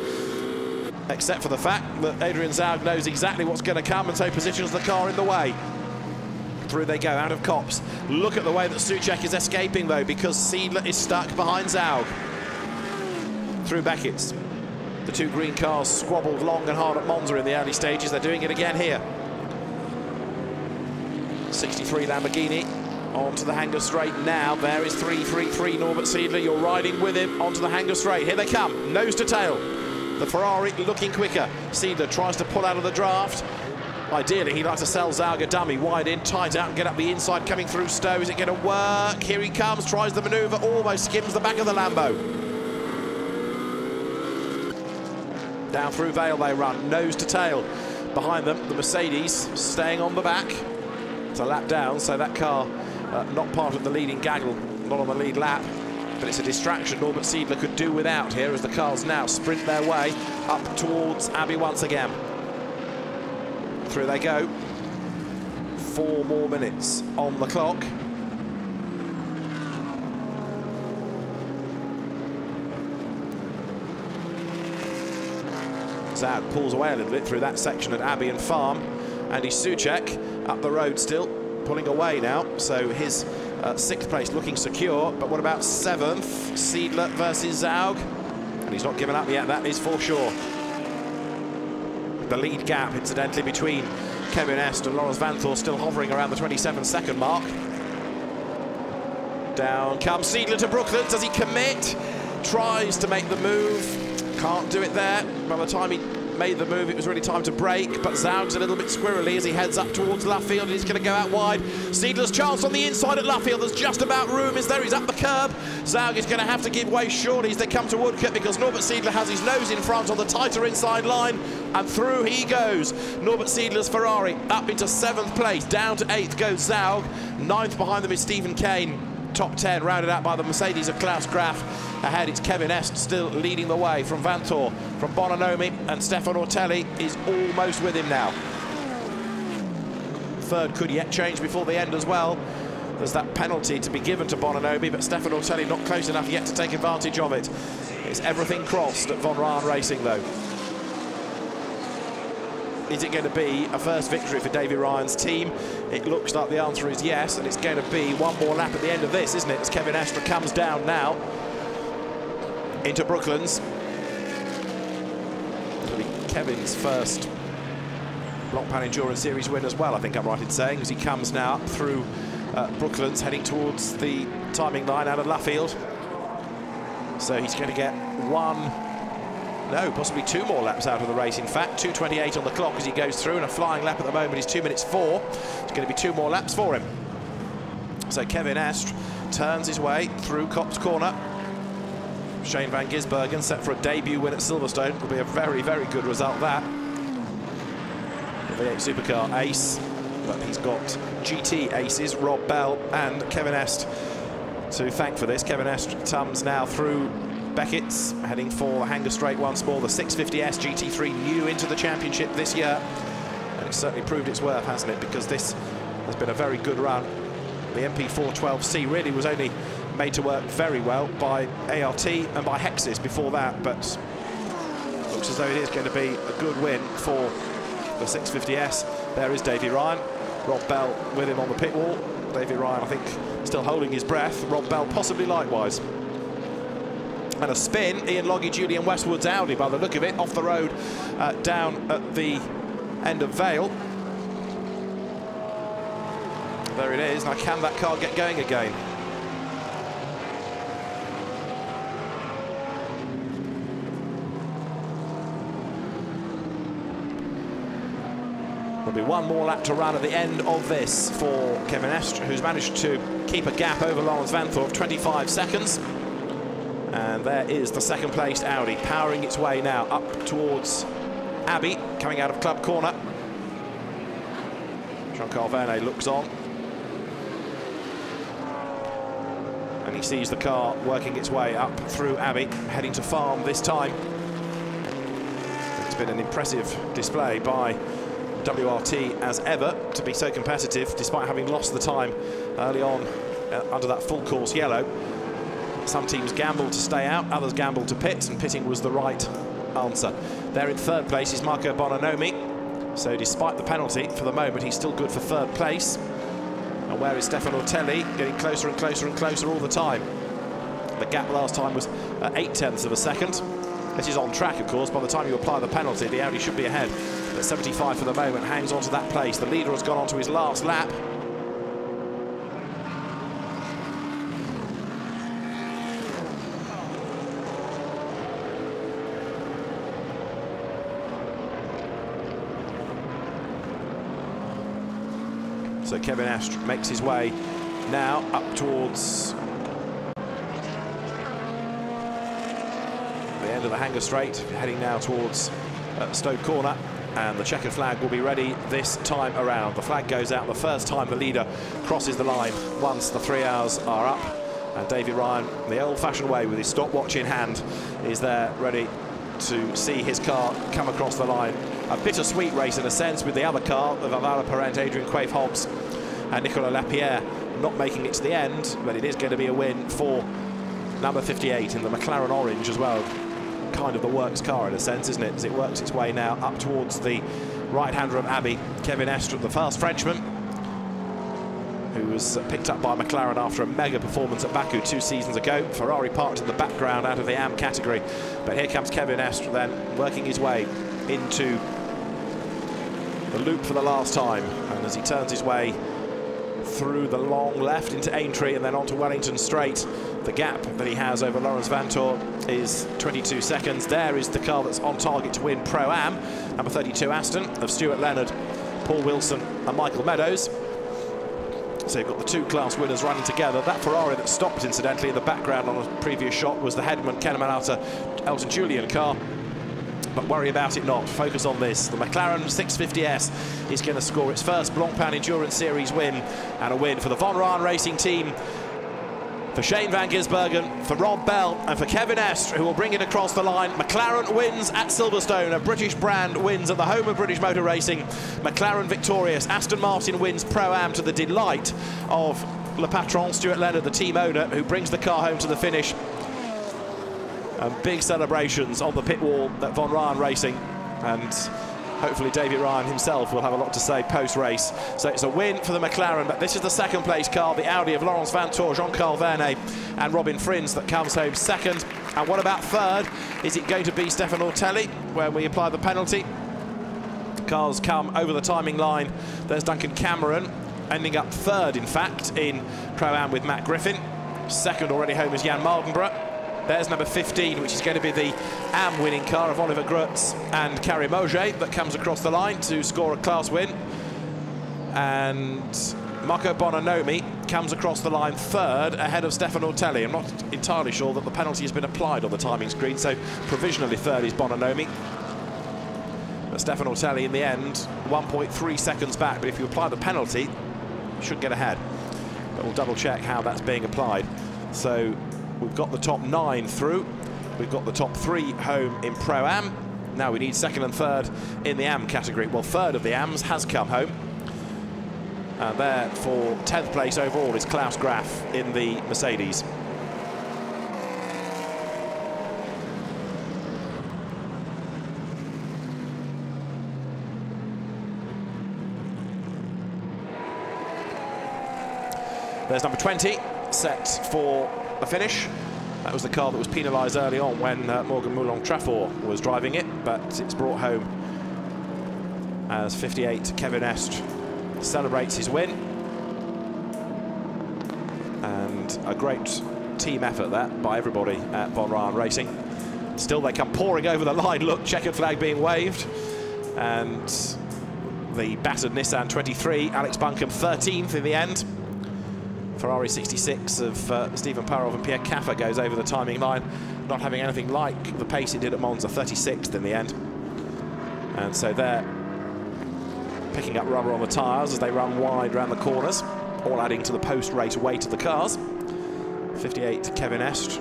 except for the fact that Adrian Zaug knows exactly what's going to come, and so positions the car in the way. Through they go, out of Copse. Look at the way that Soucek is escaping, though, because Siedler is stuck behind Zaug. Through Beckett's. The 2 green cars squabbled long and hard at Monza in the early stages. They're doing it again here. 63 Lamborghini onto the Hangar Straight now. There is 333 Norbert Siedler. You're riding with him onto the Hangar Straight. Here they come, nose to tail. The Ferrari looking quicker. Siedler tries to pull out of the draft. Ideally, he'd like to sell Zaug a dummy, wide in, tight out, and get up the inside, coming through Stowe. Is it going to work? Here he comes, tries the manoeuvre, almost skims the back of the Lambo. Down through Vale they run, nose to tail. Behind them, the Mercedes staying on the back. It's a lap down, so that car not part of the leading gaggle, not on the lead lap. But it's a distraction Norbert Siedler could do without here, as the cars now sprint their way up towards Abbey once again. Through they go. 4 more minutes on the clock. Zaug pulls away a little bit through that section at Abbey and Farm. Andy Soucek up the road still, pulling away now. So his 6th place looking secure. But what about 7th? Siedler versus Zaug. And he's not given up yet, that is for sure. The lead gap, incidentally, between Kevin Estre and Laurens Vanthoor still hovering around the 27-second mark. Down comes Siedler to Brooklands. Does he commit? Tries to make the move. Can't do it there. By the time he made the move, it was really time to brake, but Zaug's a little bit squirrely as he heads up towards Luffield, and he's going to go out wide. Siedler's chance on the inside at Luffield. There's just about room, is there? He's up the curb. Zaug is going to have to give way shortly as they come to Woodcote, because Norbert Siedler has his nose in front on the tighter inside line, and through he goes. Norbert Siedler's Ferrari up into 7th place. Down to 8th goes Zaug. 9th behind them is Stephen Kane. Top 10 rounded out by the Mercedes of Klaus Graf. Ahead it's Kevin Estre still leading the way from Vanthoor, from Bononomi, and Stefan Ortelli is almost with him now. 3rd could yet change before the end as well. There's that penalty to be given to Bononomi, but Stefan Ortelli not close enough yet to take advantage of it. It's everything crossed at Von Raan Racing, though. Is it going to be a first victory for Davy Ryan's team? It looks like the answer is yes, and it's going to be one more lap at the end of this, isn't it? As Kevin Estre comes down now. into Brooklands. It'll be Kevin's first Blancpain Endurance Series win as well, I think I'm right in saying, as he comes now up through Brooklands, heading towards the timing line out of Luffield. So he's going to get possibly 2 more laps out of the race. In fact, 2:28 on the clock as he goes through, and a flying lap at the moment is 2 minutes 4. It's going to be 2 more laps for him. So Kevin Est turns his way through Copse Corner. Shane van Gisbergen set for a debut win at Silverstone. Will be a very, very good result, that. The V8 Supercar ace, but he's got GT aces, Rob Bell and Kevin Est to thank for this. Kevin Est comes now through Beckett's, heading for the Hanger Straight once more. The 650S GT3 new into the championship this year, and it's certainly proved its worth, hasn't it? Because this has been a very good run. The MP412C really was only made to work very well by ART and by Hexis before that, but looks as though it is going to be a good win for the 650S. There is Davy Ryan, Rob Bell with him on the pit wall. Davy Ryan, I think, still holding his breath. Rob Bell possibly likewise. And a spin, Ian Loggy, Julian Westwood's Audi, by the look of it, off the road down at the end of Vale. There it is. Now, can that car get going again? There'll be 1 more lap to run at the end of this for Kevin Est, who's managed to keep a gap over Lawrence Vanthorpe, 25 seconds. And there is the second-placed Audi powering its way now up towards Abbey, coming out of Club Corner. Jean-Carl Vernet looks on. And he sees the car working its way up through Abbey, heading to Farm this time. It's been an impressive display by WRT as ever to be so competitive, despite having lost the time early on under that full course yellow. Some teams gambled to stay out, others gambled to pit, and pitting was the right answer. There in third place is Marco Bononomi. So despite the penalty, for the moment, he's still good for third place. And where is Stefano Telli? Getting closer and closer and closer all the time. The gap last time was 0.8 of a second. This is on track, of course. By the time you apply the penalty, the Audi should be ahead. But 75 for the moment, hangs on to that place. The leader has gone on to his last lap. So Kevin Est makes his way now up towards the end of the Hanger Straight, heading now towards Stoke Corner, and the checkered flag will be ready this time around. The flag goes out the first time the leader crosses the line once the 3 hours are up, and Davy Ryan, the old-fashioned way with his stopwatch in hand, is there ready to see his car come across the line. A bittersweet race in a sense, with the other car, the Valhalla Parent, Adrian Quaife-Hobbs and Nicolas Lapierre not making it to the end, but it is going to be a win for number 58 in the McLaren Orange as well. Kind of the works car in a sense, isn't it, as it works its way now up towards the right-hander of Abbey, Kevin Est, the fast Frenchman, who was picked up by McLaren after a mega performance at Baku 2 seasons ago. Ferrari parked in the background out of the AM category, but here comes Kevin Est then working his way into the loop for the last time, and as he turns his way through the long left into Aintree and then onto Wellington Straight, the gap that he has over Lawrence Vanthorpe is 22 seconds. There is the car that's on target to win Pro-Am, number 32 Aston of Stuart Leonard, Paul Wilson and Michael Meadows. So you've got the 2 class winners running together. That Ferrari that stopped, incidentally, in the background on a previous shot was the Hedman Kennemann Elton Julian car. But worry about it not. Focus on this. The McLaren 650S is going to score its first Blancpain Endurance Series win, and a win for the Von Rahn Racing team, for Shane van Gisbergen, for Rob Bell and for Kevin Est, who will bring it across the line. McLaren wins at Silverstone. A British brand wins at the home of British motor racing. McLaren victorious. Aston Martin wins Pro-Am to the delight of Le Patron, Stuart Leonard, the team owner, who brings the car home to the finish. And big celebrations on the pit wall at Von Rahn Racing, and hopefully Davy Ryan himself will have a lot to say post-race. So it's a win for the McLaren, but this is the second place car, the Audi of Lawrence Vanthorpe, Jean-Carl Vernet and Robin Frins, that comes home second. And what about third? Is it going to be Stefano Telli when we apply the penalty? Cars come over the timing line. There's Duncan Cameron, ending up third, in fact, in Pro-Am with Matt Griffin. Second already home is Jan Mardenborough. There's number 15, which is going to be the AM winning car of Oliver Grutz and Karim Moget, that comes across the line to score a class win. And Marco Bononomi comes across the line third, ahead of Stefano Telli. I'm not entirely sure that the penalty has been applied on the timing screen, so provisionally third is Bononomi. But Stefano Telli, in the end, 1.3 seconds back. But if you apply the penalty, you should get ahead. But we'll double check how that's being applied. So we've got the top 9 through. We've got the top 3 home in Pro-Am. Now we need second and third in the AM category. Well, third of the AMs has come home. And there for 10th place overall is Klaus Graf in the Mercedes. There's number 20, set for the finish. That was the car that was penalised early on when Morgan Moulin-Trafort was driving it, but it's brought home as 58 Kevin Est celebrates his win. And a great team effort, that, by everybody at Von Ryan Racing. Still, they come pouring over the line. Look, checkered flag being waved. And the battered Nissan 23, Alex Buncombe 13th in the end. Ferrari 66 of Stephen Parov and Pierre Caffa goes over the timing line, not having anything like the pace it did at Monza, 36th in the end. And so they're picking up rubber on the tyres as they run wide around the corners, all adding to the post-race weight of the cars. 58 Kevin Est,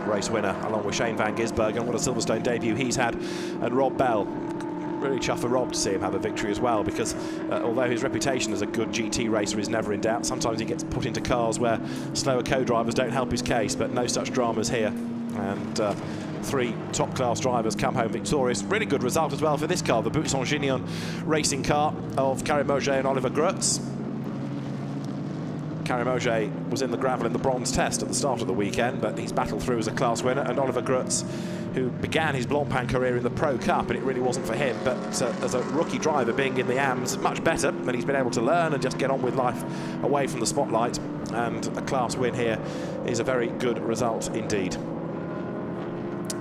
race winner, along with Shane van Gisbergen. What a Silverstone debut he's had. And Rob Bell, really chuffed for Rob to see him have a victory as well, because although his reputation as a good GT racer is never in doubt, sometimes he gets put into cars where slower co-drivers don't help his case, but no such dramas here. And 3 top-class drivers come home victorious. Really good result as well for this car, the Buisson-Gignon racing car of Karim Moget and Oliver Grutz. Karim Moget was in the gravel in the bronze test at the start of the weekend, but he's battled through as a class winner, and Oliver Grutz, who began his Blancpain career in the Pro Cup, and it really wasn't for him, but as a rookie driver, being in the AMs, much better, and he's been able to learn and just get on with life away from the spotlight, and a class win here is a very good result indeed.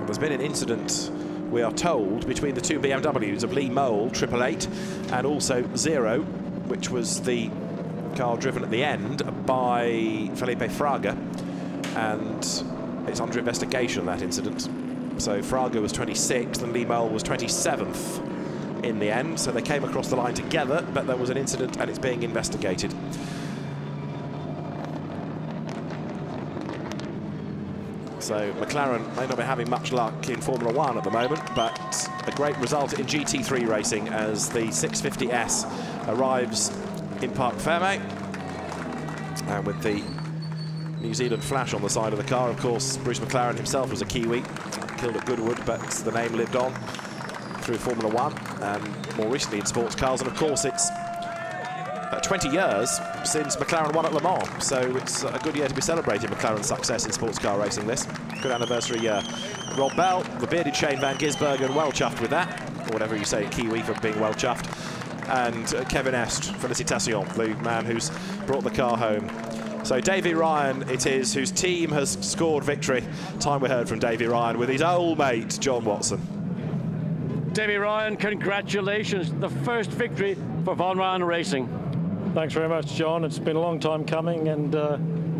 There's been an incident, we are told, between the 2 BMWs of Lee Mole, 888, and also Zero, which was the car driven at the end by Felipe Fraga, and it's under investigation, that incident. So Fraga was 26th and Lee Mole was 27th in the end, so they came across the line together, but there was an incident and it's being investigated. So McLaren may not be having much luck in Formula 1 at the moment, but a great result in GT3 racing as the 650S arrives in Parc Fermé. And with the New Zealand flash on the side of the car, of course, Bruce McLaren himself was a Kiwi, killed at Goodwood, but the name lived on through Formula 1 and more recently in sports cars. And of course, it's 20 years since McLaren won at Le Mans, so it's a good year to be celebrating McLaren's success in sports car racing. This good anniversary year. Rob Bell, the bearded Shane van Gisbergen, well chuffed with that, or whatever you say, Kiwi for being well chuffed. And Kevin Est, Félicitations, the man who's brought the car home. So Davy Ryan it is, whose team has scored victory. Time we heard from Davy Ryan with his old mate, John Watson. Davy Ryan, congratulations. The first victory for Von Ryan Racing. Thanks very much, John. It's been a long time coming and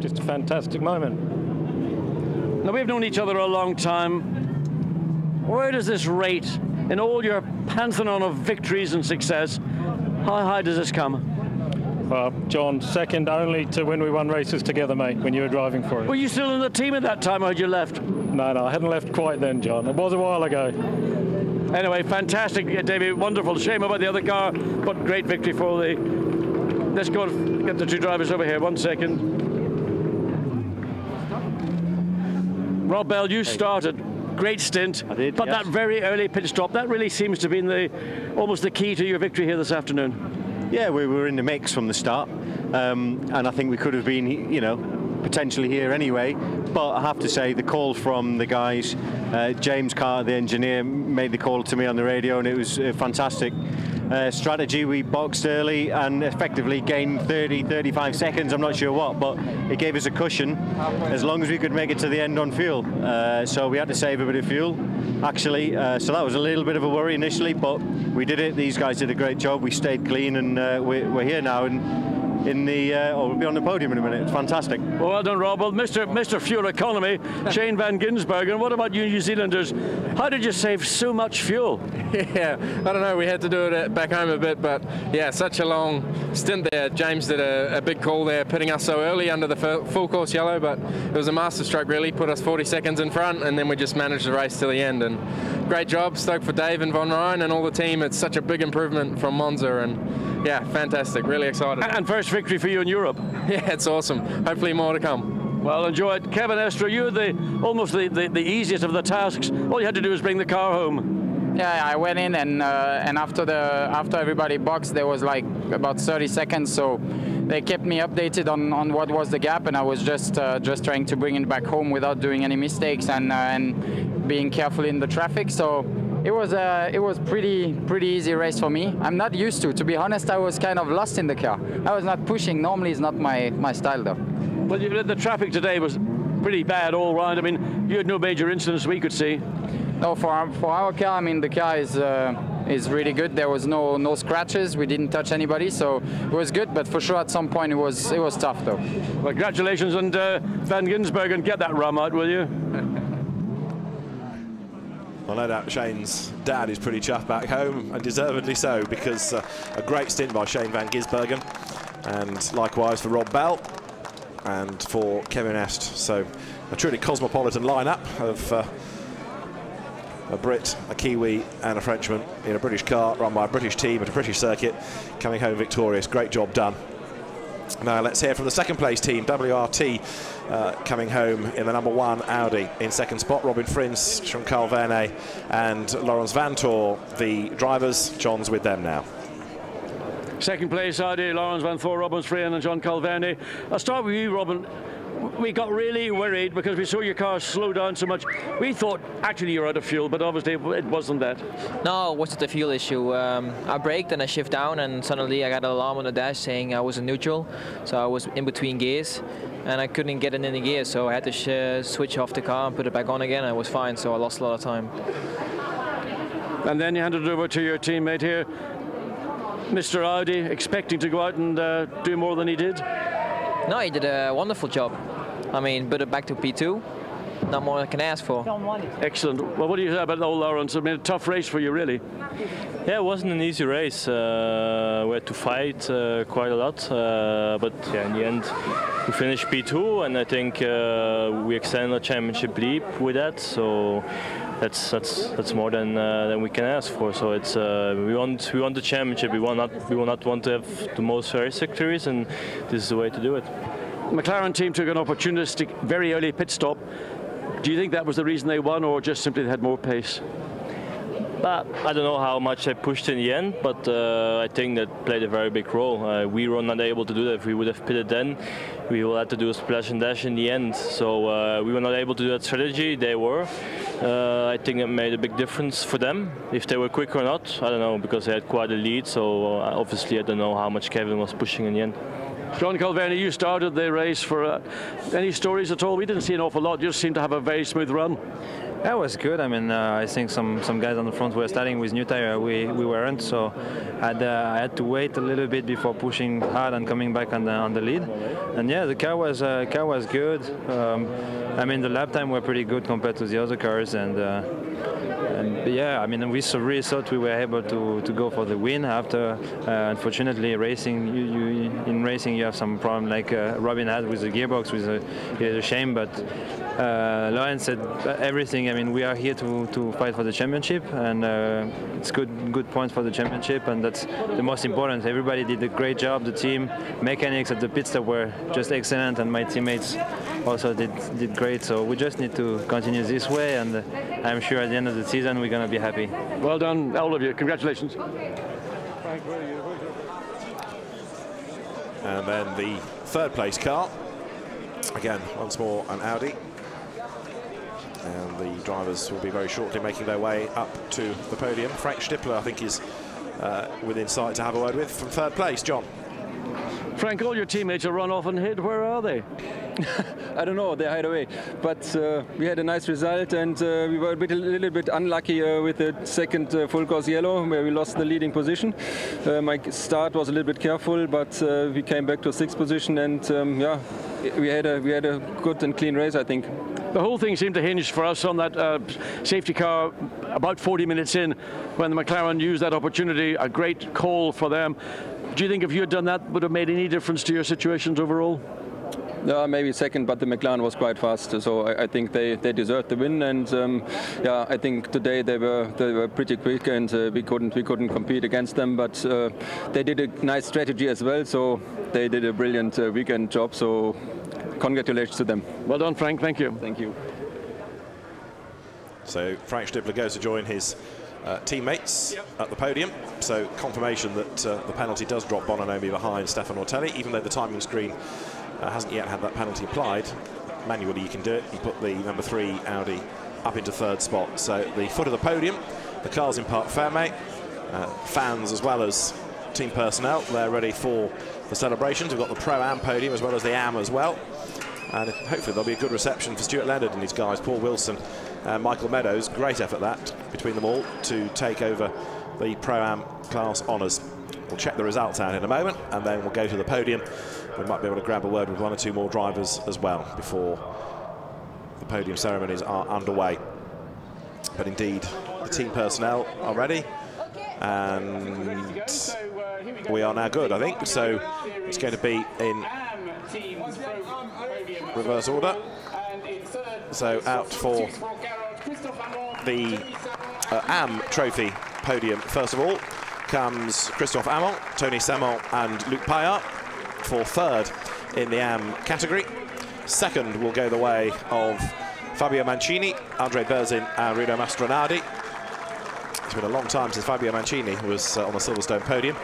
just a fantastic moment. Now, we've known each other a long time. Where does this rate, in all your pantheon of victories and success, how high does this come? John, second only to when we won races together, mate, when you were driving for us. Were you still in the team at that time, or had you left? No, I hadn't left quite then, John. It was a while ago. Anyway, fantastic, David. Wonderful. Shame about the other car, but great victory for the... Let's go and get the 2 drivers over here. 1 second. Rob Bell, you started. Great stint. I did, but yes. That very early pit stop, that really seems to be almost the key to your victory here this afternoon. Yeah, we were in the mix from the start, and I think we could have been, you know, potentially here anyway. But I have to say, the call from the guys, James Carter, the engineer, made the call to me on the radio, and it was a fantastic strategy. We boxed early and effectively gained 35 seconds, I'm not sure what, but it gave us a cushion as long as we could make it to the end on fuel. So we had to save a bit of fuel, actually. So that was a little bit of a worry initially, but we did it. These guys did a great job. We stayed clean, and we're here now. And we'll be on the podium in a minute. It's fantastic. Well done, Rob. Well, Mr. Fuel Economy, Shane van Gisbergen. What about you New Zealanders? How did you save so much fuel? Yeah, I don't know. We had to do it back home a bit, but yeah, such a long stint there. James did a big call there, pitting us so early under the full course yellow, but it was a masterstroke really. Put us 40 seconds in front, and then we just managed the race to the end. And great job, stoked for Dave and Von Ryan and all the team. It's such a big improvement from Monza, and yeah, fantastic. Really excited. And first victory for you in Europe. Yeah, it's awesome. Hopefully more to come. Well, enjoy it. Kevin Estre, you're almost the easiest of the tasks. All you had to do was bring the car home. Yeah, I went in, and after everybody boxed, there was like about 30 seconds, so they kept me updated on what was the gap, and I was just trying to bring it back home without doing any mistakes and being careful in the traffic. So it was pretty easy race for me. I'm not used to be honest. I was kind of lost in the car. I was not pushing. Normally, it's not my style though. Well, the traffic today was pretty bad all round. I mean, you had no major incidents we could see. No, for our car, I mean, the car is really good. There was no scratches. We didn't touch anybody, so it was good. But for sure, at some point, it was tough, though. Well, congratulations, and Van Gisbergen, get that rum out, will you? Well, no doubt Shane's dad is pretty chuffed back home, and deservedly so, because a great stint by Shane van Gisbergen, and likewise for Rob Bell and for Kevin Est. So a truly cosmopolitan lineup of a Brit, a Kiwi and a Frenchman in a British car run by a British team at a British circuit, coming home victorious. Great job done. Now let's hear from the second place team, WRT, coming home in the number 1 Audi. In second spot, Robin Frins, Jean-Carl Vernet and Laurens Vanthoor, the drivers. John's with them now. Second place Audi, Laurens Vanthoor, Robin Frins and Jean-Carl Vernet. I'll start with you, Robin. We got really worried because we saw your car slow down so much. We thought actually you were out of fuel, but obviously it wasn't that. No, it wasn't a fuel issue. I braked and I shift down, and suddenly I got an alarm on the dash saying I was in neutral. So I was in between gears, and I couldn't get it in the gear, so I had to switch off the car and put it back on again. And it was fine, so I lost a lot of time. And then you handed it over to your teammate here, Mr. Audi, expecting to go out and do more than he did. No, he did a wonderful job. I mean, put it back to P2. Not more I can ask for. Excellent. Well, what do you say about old Laurens? I mean, a tough race for you, really. Yeah, it wasn't an easy race. We had to fight quite a lot, but yeah, in the end, we finished P2, and I think we extended the championship lead with that. So that's more than we can ask for. So it's we want the championship. We will not want to have the most race victories, and this is the way to do it. McLaren team took an opportunistic, very early pit stop. Do you think that was the reason they won, or just simply they had more pace? But I don't know how much they pushed in the end, but I think that played a very big role. We were not able to do that. If we would have pitted then, we will have to do a splash and dash in the end. So we were not able to do that strategy. They were. I think it made a big difference for them. If they were quick or not, I don't know, because they had quite a lead. So obviously I don't know how much Kevin was pushing in the end. Jean-Carl Vernet, you started the race for any stories at all? We didn't see an awful lot. You just seemed to have a very smooth run. Yeah, it was good. I mean, I think some guys on the front were starting with new tire. We weren't, so I had to wait a little bit before pushing hard and coming back on the lead. And yeah, the car was good. I mean, the lap time were pretty good compared to the other cars, and yeah, I mean, we really thought we were able to go for the win. After, unfortunately, in racing you have some problem like Robin had with the gearbox, it is a shame, but Laurens said everything. I mean, we are here to fight for the championship, and it's good point for the championship, and that's the most important. Everybody did a great job. The team mechanics at the pit stop were just excellent, and my teammates also did great. So we just need to continue this way, and I'm sure at the end of the season we're going to be happy. Well done, all of you. Congratulations. And then the third place car Again, once more an Audi. And the drivers will be very shortly making their way up to the podium. Frank Stippler, I think, is within sight to have a word with from third place. John. Frank, all your teammates are run off and hit. Where are they? I don't know, they hide away. But we had a nice result, and we were a little bit unlucky with the second full course yellow, where we lost the leading position. My start was a little bit careful, but we came back to sixth position, and yeah, we had a good and clean race, I think. The whole thing seemed to hinge for us on that safety car about 40 minutes in, when the McLaren used that opportunity. A great call for them. Do you think if you had done that, would have made any difference to your situations overall? Maybe second, but the McLaren was quite fast, so I think they deserved the win. And yeah, I think today they were pretty quick, and we couldn't compete against them. But they did a nice strategy as well, so they did a brilliant weekend job. So congratulations to them. Well done, Frank. Thank you. Thank you. So Frank Stippler goes to join his teammates at the podium. So confirmation that the penalty does drop Bononomi behind Stefan Ortelli, even though the timing screen hasn't yet had that penalty applied. Manually you can do it. You put the number 3 Audi up into third spot. So the foot of the podium, the cars in Parc Fermé, fans as well as team personnel, they're ready for the celebrations. We've got the Pro-Am podium as well as the Am as well. And hopefully there'll be a good reception for Stuart Leonard and his guys, Paul Wilson and Michael Meadows. Great effort that between them all to take over the Pro-Am class honours. We'll check the results out in a moment, and then we'll go to the podium. We might be able to grab a word with 1 or 2 more drivers as well before the podium ceremonies are underway. But indeed, the team personnel are ready, and we are now good, I think. So it's going to be in reverse order. So out for the Am Trophy podium, first of all, comes Christophe Amon, Tony Semon and Luc Paillard for third in the Am category. Second will go the way of Fabio Mancini, Andre Berzin and Rino Mastronardi. It's been a long time since Fabio Mancini was on the Silverstone podium.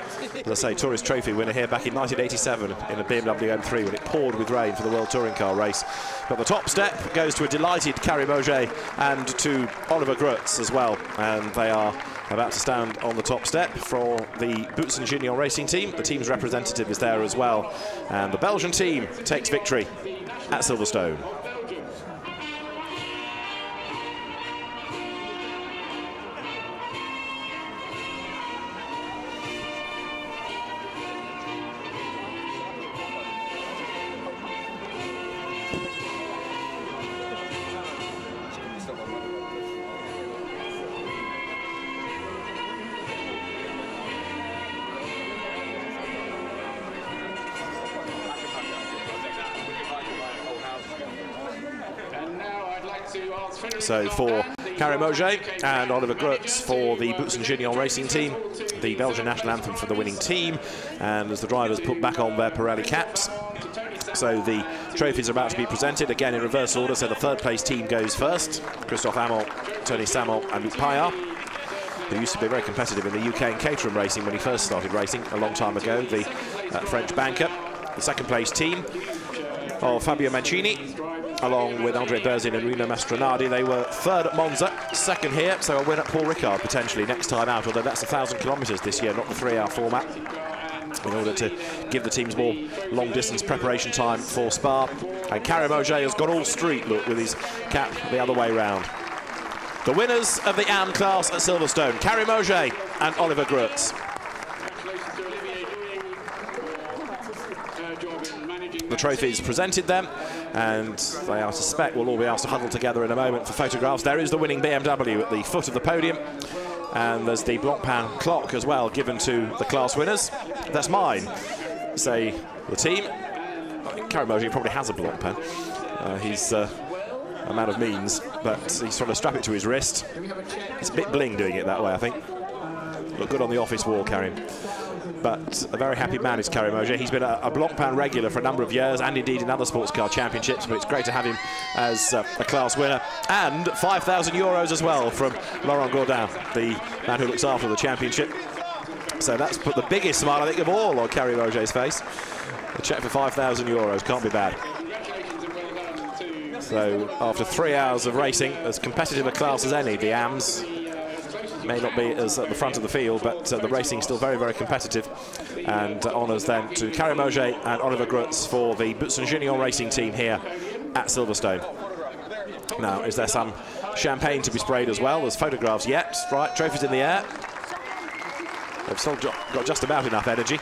As I say, Tourist Trophy winner here back in 1987 in a BMW M3 when it poured with rain for the World Touring Car race. But the top step goes to a delighted Carrie Mauger and to Oliver Grutz as well. And they are about to stand on the top step for the Boots and Gignon racing team. The team's representative is there as well. And the Belgian team takes victory at Silverstone. So for Carrie Mauger and Oliver Grutz for the Boots and Gignon racing team, the Belgian national anthem for the winning team, and as the drivers put back on their Pirelli caps. So the trophies are about to be presented, again in reverse order. So the third place team goes first, Christophe Amon, Tony Semon and Luc Paillard, who used to be very competitive in the UK and Caterham racing when he first started racing a long time ago, the French banker. The second place team of Fabio Mancini, along with Andre Berzin and Rino Mastronardi. They were third at Monza, second here, so a win at Paul Ricard potentially next time out, although that's 1,000 kilometres this year, not the 3-hour format, in order to give the teams more long-distance preparation time for Spa. And Carrie Mauger has got all street look with his cap the other way round. The winners of the Am class at Silverstone, Carrie Mauger and Oliver Grutz. The trophies presented them, and they, I suspect, will all be asked to huddle together in a moment for photographs. There is the winning BMW at the foot of the podium, and there's the Blancpain clock as well given to the class winners. That's mine, say the team. Carrie Mauger probably has a Blancpain. He's a man of means, but he's trying to strap it to his wrist. It's a bit bling doing it that way, I think. Look good on the office wall, Carrie. But a very happy man is Carrie Mauger. He's been a Blancpain regular for a number of years, and indeed in other sports car championships, but it's great to have him as a class winner. And 5,000 euros as well from Laurent Gaudin, the man who looks after the championship. So that's put the biggest smile, I think, of all on Carrie Mauger's face. A cheque for 5,000 euros, can't be bad. So after 3 hours of racing, as competitive a class as any, the AMs may not be as at the front of the field, but the racing still very, very competitive. And honours then to Karim Auger and Oliver Grutz for the Butson-Gignon racing team here at Silverstone. Now, is there some champagne to be sprayed as well? There's photographs yet. Right, trophies in the air. They've still got just about enough energy.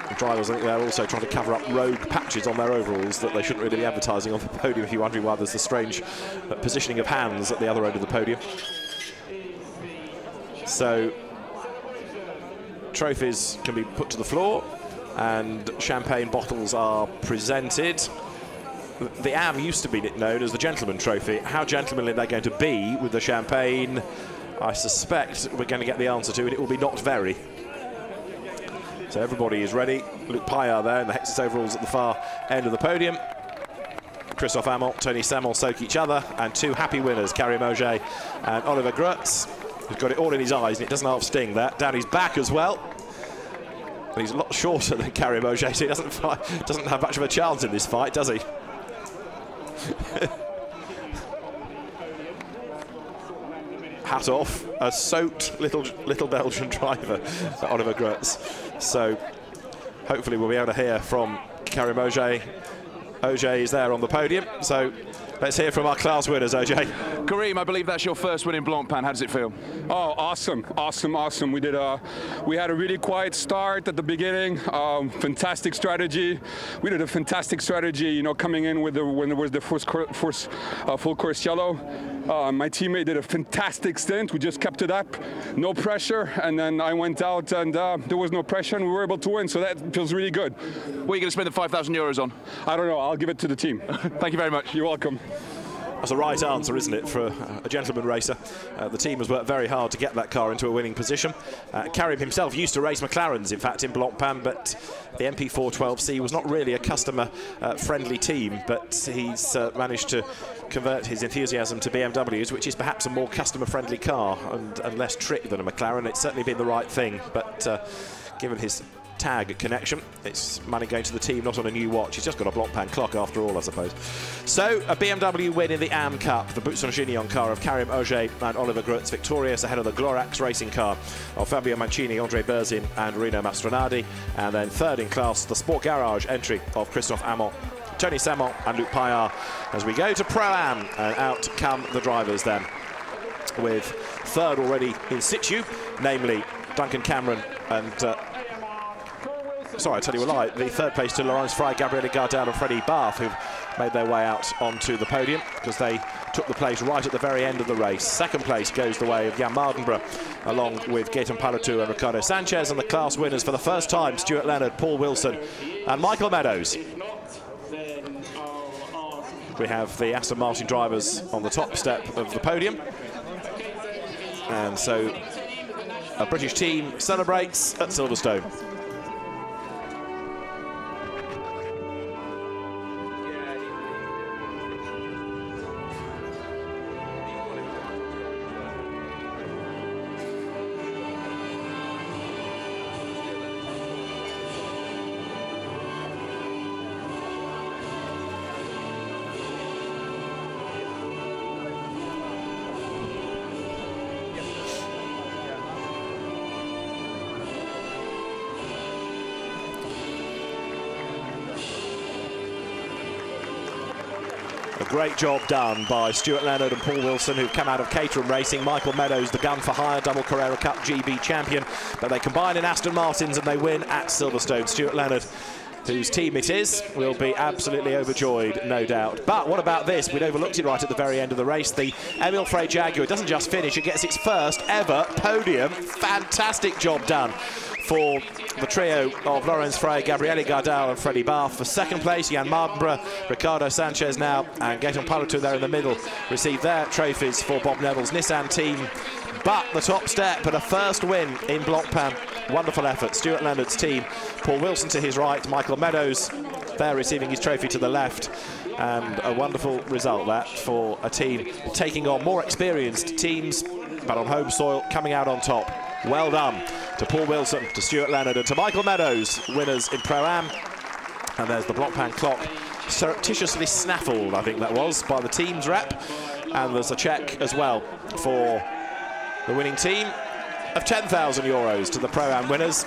The drivers, I think they're also trying to cover up rogue patches on their overalls that they shouldn't really be advertising on the podium, if you're wondering why there's the strange positioning of hands at the other end of the podium. So, trophies can be put to the floor and champagne bottles are presented. The AM used to be known as the Gentleman Trophy. How gentlemanly they're going to be with the champagne, I suspect we're going to get the answer to it. It will be not very. So everybody is ready. Luc Paillard there in the Hexus overalls at the far end of the podium. Christophe Amont, Tony Samon soak each other, and two happy winners, Karim Auger and Oliver Grutz, who's got it all in his eyes, and it doesn't half sting that. Down his back as well. And he's a lot shorter than Karim Auger, so he doesn't have much of a chance in this fight, does he? Hat off, a soaked little Belgian driver, Oliver Grutz. So hopefully we'll be able to hear from Karim Auger. Auger is there on the podium, so let's hear from our class winners, Auger. Karim, I believe that's your first win in Blancpain. How does it feel? Oh, awesome, awesome, awesome. We had a really quiet start at the beginning. Fantastic strategy. We did a fantastic strategy, you know, coming in with when there was the first full course yellow. My teammate did a fantastic stint. We just kept it up, no pressure, and then I went out and there was no pressure and we were able to win, so that feels really good. What are you going to spend the €5,000 on? I don't know, I'll give it to the team. Thank you very much. You're welcome. That's the right answer, isn't it, for a gentleman racer? The team has worked very hard to get that car into a winning position. Karim himself used to race McLarens, in fact, in Blancpain, but the MP412C was not really a customer-friendly team, but he's managed to convert his enthusiasm to BMWs, which is perhaps a more customer-friendly car and less trick than a McLaren. It's certainly been the right thing, but given his tag connection, it's money going to the team, not on a new watch. He's just got a Blancpain clock after all, I suppose. So a BMW win in the AM Cup, the Butson-Gignon car of Karim Auger and Oliver Grutz, victorious ahead of the Glorax racing car of Fabio Mancini, Andre Berzin and Rino Mastronardi, and then third in class, the Sport Garage entry of Christophe Amont, Tony Samon and Luc Paillard. As we go to Pro-Am, and out come the drivers then, with third already in situ, namely Duncan Cameron and sorry, I tell you a lie. The third place to Laurence Fry, Gabriele Gardel and Freddie Barth, who've made their way out onto the podium because they took the place right at the very end of the race. Second place goes the way of Jan Mardenborough, along with Gaetan Palatou and Ricardo Sanchez, and the class winners for the first time, Stuart Leonard, Paul Wilson and Michael Meadows. We have the Aston Martin drivers on the top step of the podium. And so a British team celebrates at Silverstone. Great job done by Stuart Leonard and Paul Wilson, who've come out of Caterham Racing. Michael Meadows, the gun for hire, double Carrera Cup GB champion. But they combine in Aston Martins and they win at Silverstone. Stuart Leonard, whose team it is, will be absolutely overjoyed, no doubt. But what about this? We'd overlooked it right at the very end of the race. The Emile Frey Jaguar doesn't just finish, it gets its first ever podium. Fantastic job done for the trio of Laurence Fray, Gabriele Gardel and Freddie Barth. For second place, Jan Mardenborough, Ricardo Sanchez now, and Gaetan Palatou there in the middle receive their trophies for Bob Neville's Nissan team. But the top step and a first win in Blancpain. Wonderful effort. Stuart Leonard's team. Paul Wilson to his right, Michael Meadows there receiving his trophy to the left. And a wonderful result that for a team taking on more experienced teams, but on home soil, coming out on top. Well done to Paul Wilson, to Stuart Leonard and to Michael Meadows, winners in Pro-Am. And there's the Blancpain clock surreptitiously snaffled, I think that was, by the team's rep. And there's a check as well for the winning team of €10,000 to the Pro-Am winners.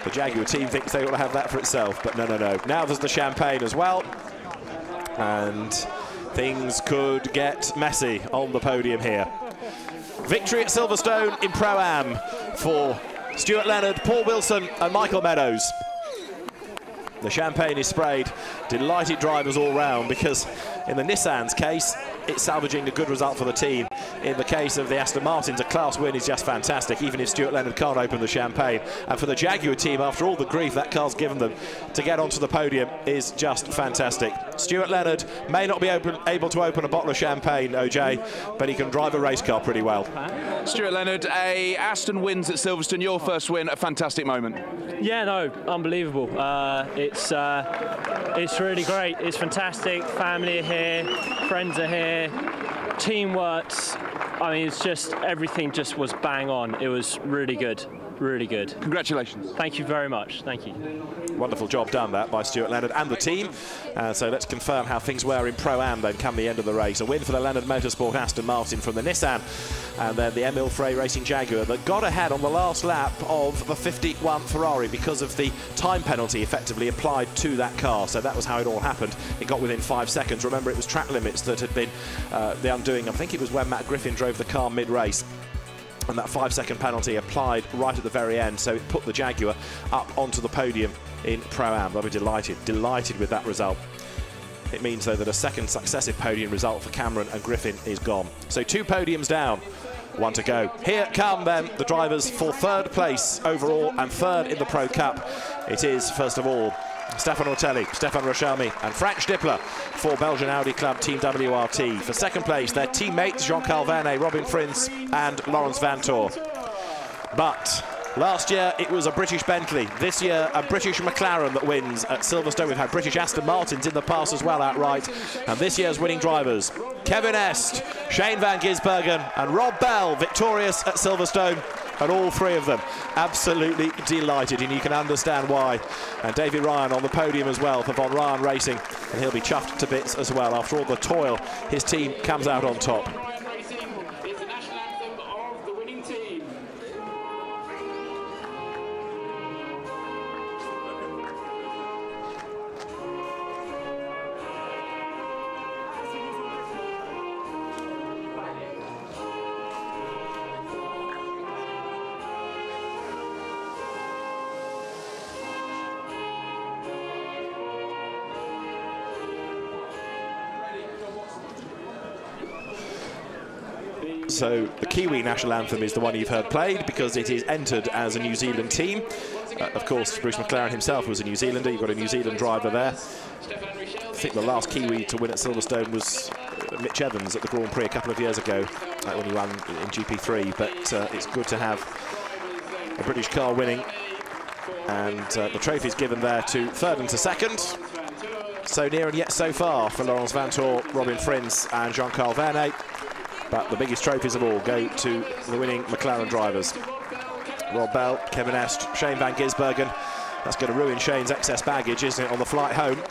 The Jaguar team thinks they ought to have that for itself, but no. Now there's the champagne as well. And things could get messy on the podium here. Victory at Silverstone in Pro-Am for Stuart Leonard, Paul Wilson and Michael Meadows. The champagne is sprayed. Delighted drivers all round, because in the Nissan's case, it's salvaging a good result for the team. In the case of the Aston Martins, a class win is just fantastic, even if Stuart Leonard can't open the champagne. And for the Jaguar team, after all the grief that car's given them, to get onto the podium is just fantastic. Stuart Leonard may not be able to open a bottle of champagne, OJ, but he can drive a race car pretty well. Stuart Leonard, Aston wins at Silverstone, your first win, a fantastic moment. Yeah, no, unbelievable. It's really great. It's fantastic. Family are here, friends are here, team works. I mean, it's just, everything just was bang on. It was really good. Really good. Congratulations. Thank you very much. Thank you. Wonderful job done that by Stuart Leonard and the team. So let's confirm how things were in Pro-Am then come the end of the race. A win for the Leonard Motorsport Aston Martin from the Nissan, and then the Emil Frey Racing Jaguar that got ahead on the last lap of the 51 Ferrari because of the time penalty effectively applied to that car. So that was how it all happened. It got within 5 seconds. Remember, it was track limits that had been the undoing. I think it was when Matt Griffin drove the car mid-race. And that 5-second penalty applied right at the very end, so it put the Jaguar up onto the podium in Pro-Am. They'll be delighted with that result. It means, though, that a second successive podium result for Cameron and Griffin is gone. So 2 podiums down, 1 to go. Here come then the drivers for 3rd place overall and 3rd in the Pro Cup. It is, first of all, Stefan Ortelli, Stefan Rochelmi and Frank Stippler for Belgian Audi Club Team WRT. For 2nd place, their teammates Jean-Carl Vernet, Robin Frins and Laurens Vanthoor. But last year it was a British Bentley. This year a British McLaren that wins at Silverstone. We've had British Aston Martins in the past as well outright. And this year's winning drivers, Kevin Est, Shane van Gisbergen and Rob Bell, victorious at Silverstone. And all 3 of them absolutely delighted, and you can understand why. And Davy Ryan on the podium as well for Von Ryan Racing, and he'll be chuffed to bits as well. After all the toil, his team comes out on top. So the Kiwi national anthem is the one you've heard played because it is entered as a New Zealand team. Of course, Bruce McLaren himself was a New Zealander. You've got a New Zealand driver there. I think the last Kiwi to win at Silverstone was Mitch Evans at the Grand Prix a couple of years ago when he won in GP3. But it's good to have a British car winning. And the trophy's given there to 3rd and to 2nd. So near and yet so far for Laurens Vanthoor, Robin Frins and Jean-Carl Vernet. But the biggest trophies of all go to the winning McLaren drivers. Rob Bell, Kevin Est, Shane van Gisbergen. That's going to ruin Shane's excess baggage, isn't it, on the flight home?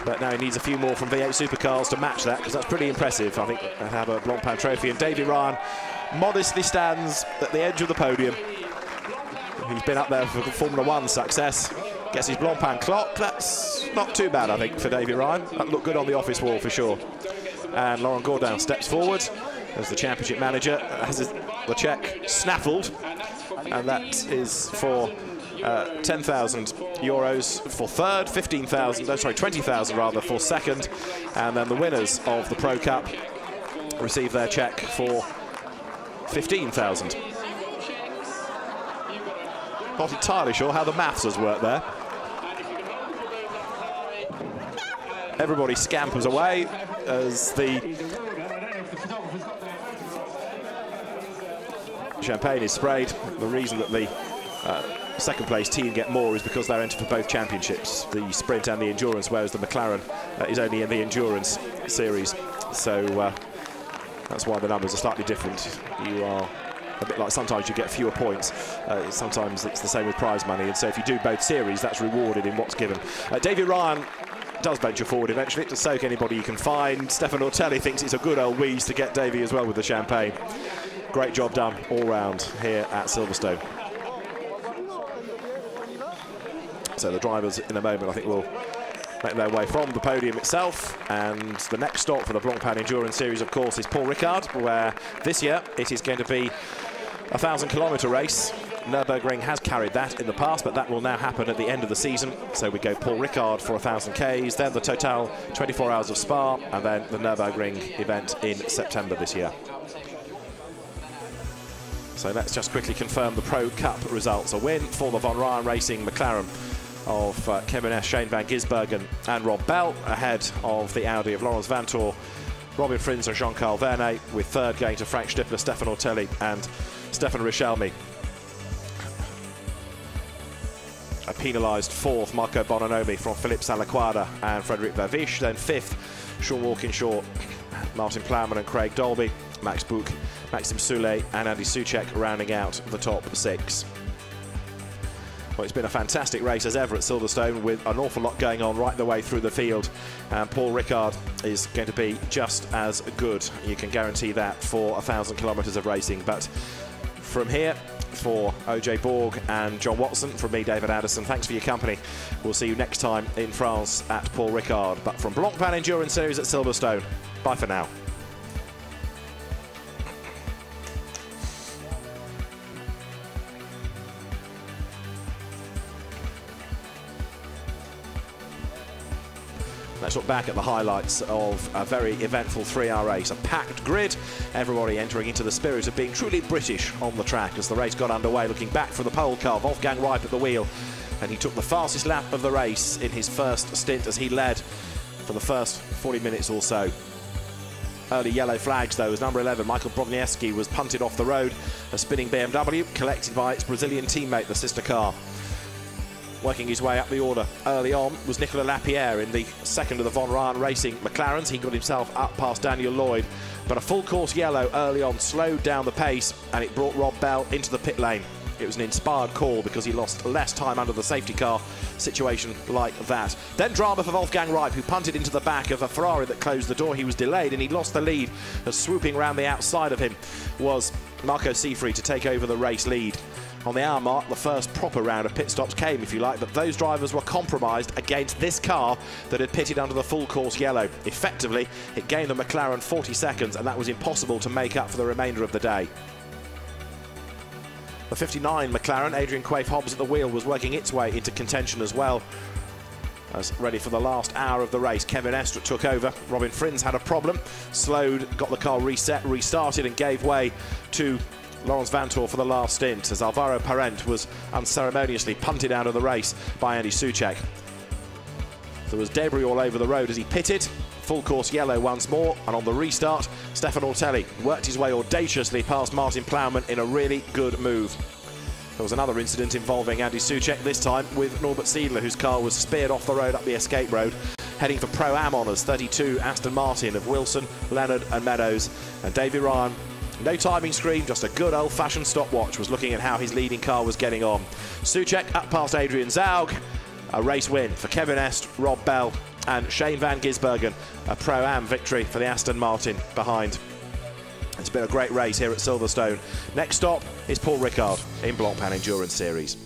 But now he needs a few more from V8 Supercars to match that, because that's pretty impressive. I think they have a Blancpain trophy. And Davy Ryan modestly stands at the edge of the podium. He's been up there for Formula 1 success. Gets his Blancpain clock. That's not too bad, I think, for Davy Ryan. That looked good on the office wall for sure. And Laurent Gourdin steps forward as the championship manager, has the check snaffled, and that is for €10,000 for 3rd, 15,000, no, sorry, 20,000 rather for 2nd, and then the winners of the Pro Cup receive their check for 15,000. Not entirely sure how the maths has worked there. Everybody scampers away as the champagne is sprayed. The reason that the 2nd place team get more is because they're entered for both championships, the sprint and the endurance, whereas the McLaren is only in the endurance series. So that's why the numbers are slightly different. You are a bit like sometimes you get fewer points. Sometimes it's the same with prize money, and so if you do both series, that's rewarded in what's given. Davy Ryan does venture forward eventually to soak anybody you can find. Stefan Ortelli thinks it's a good old wheeze to get Davy as well with the champagne. Great job done all round here at Silverstone. So the drivers in a moment, I think, will make their way from the podium itself, and the next stop for the Blancpain Endurance Series, of course, is Paul Ricard, where this year it is going to be a 1,000-kilometre race. Nürburgring has carried that in the past, but that will now happen at the end of the season. So we go Paul Ricard for 1,000 Ks, then the Total 24 Hours of Spa, and then the Nürburgring event in September this year. So let's just quickly confirm the Pro Cup results. A win for the Von Ryan Racing McLaren of Kevin S, Shane van Gisbergen and Rob Bell, ahead of the Audi of Laurens Vanthoor, Robin Frins and Jean-Carl Vernet, with third going to Frank Stippler, Stefan Ortelli and Stefan Richelmy. A penalised fourth, Marco Bononomi from Philippe Salaquada and Frederic Verviche. Then fifth, Sean Walkinshaw, Martin Plowman and Craig Dolby, Max Buch, Maxim Soule and Andy Soucek rounding out the top six. Well, it's been a fantastic race as ever at Silverstone, with an awful lot going on right the way through the field, and Paul Ricard is going to be just as good. You can guarantee that for 1,000 kilometres of racing. But from here, for OJ Borg and John Watson, from me, David Addison, thanks for your company. We'll see you next time in France at Paul Ricard. But from Blancpain Endurance Series at Silverstone, bye for now. Let's look back at the highlights of a very eventful 3-hour race. A packed grid, everybody entering into the spirit of being truly British on the track as the race got underway. Looking back from the pole car, Wolfgang Reip at the wheel, and he took the fastest lap of the race in his first stint as he led for the first 40 minutes or so. Early yellow flags, though, as number 11, Michael Brogniewski, was punted off the road. A spinning BMW collected by its Brazilian teammate, the sister car. Working his way up the order early on was Nicolas Lapierre in the second of the Von Ryan Racing McLarens. He got himself up past Daniel Lloyd, but a full course yellow early on slowed down the pace, and it brought Rob Bell into the pit lane. It was an inspired call because he lost less time under the safety car situation like that. Then drama for Wolfgang Reip, who punted into the back of a Ferrari that closed the door. He was delayed and he lost the lead, as swooping around the outside of him was Marco Seifried to take over the race lead. On the hour mark, the first proper round of pit stops came, if you like, but those drivers were compromised against this car that had pitted under the full course yellow. Effectively, it gained the McLaren 40 seconds, and that was impossible to make up for the remainder of the day. The 59 McLaren, Adrian Quaife-Hobbs at the wheel, was working its way into contention as well. As ready for the last hour of the race, Kevin Estre took over. Robin Frins had a problem, slowed, got the car reset, restarted and gave way to Laurens Vanthoor for the last stint, as Alvaro Parent was unceremoniously punted out of the race by Andy Soucek. There was debris all over the road as he pitted. Full course yellow once more, and on the restart, Stefan Ortelli worked his way audaciously past Martin Plowman in a really good move. There was another incident involving Andy Soucek, this time with Norbert Siedler, whose car was speared off the road up the escape road, heading for Pro-Am honours. 32 Aston Martin of Wilson, Leonard and Meadows, and Davy Ryan. No timing screen, just a good old-fashioned stopwatch, was looking at how his leading car was getting on. Soucek up past Adrian Zaug. A race win for Kevin Estre, Rob Bell and Shane van Gisbergen. A Pro-Am victory for the Aston Martin behind. It's been a great race here at Silverstone. Next stop is Paul Ricard in Blancpain Endurance Series.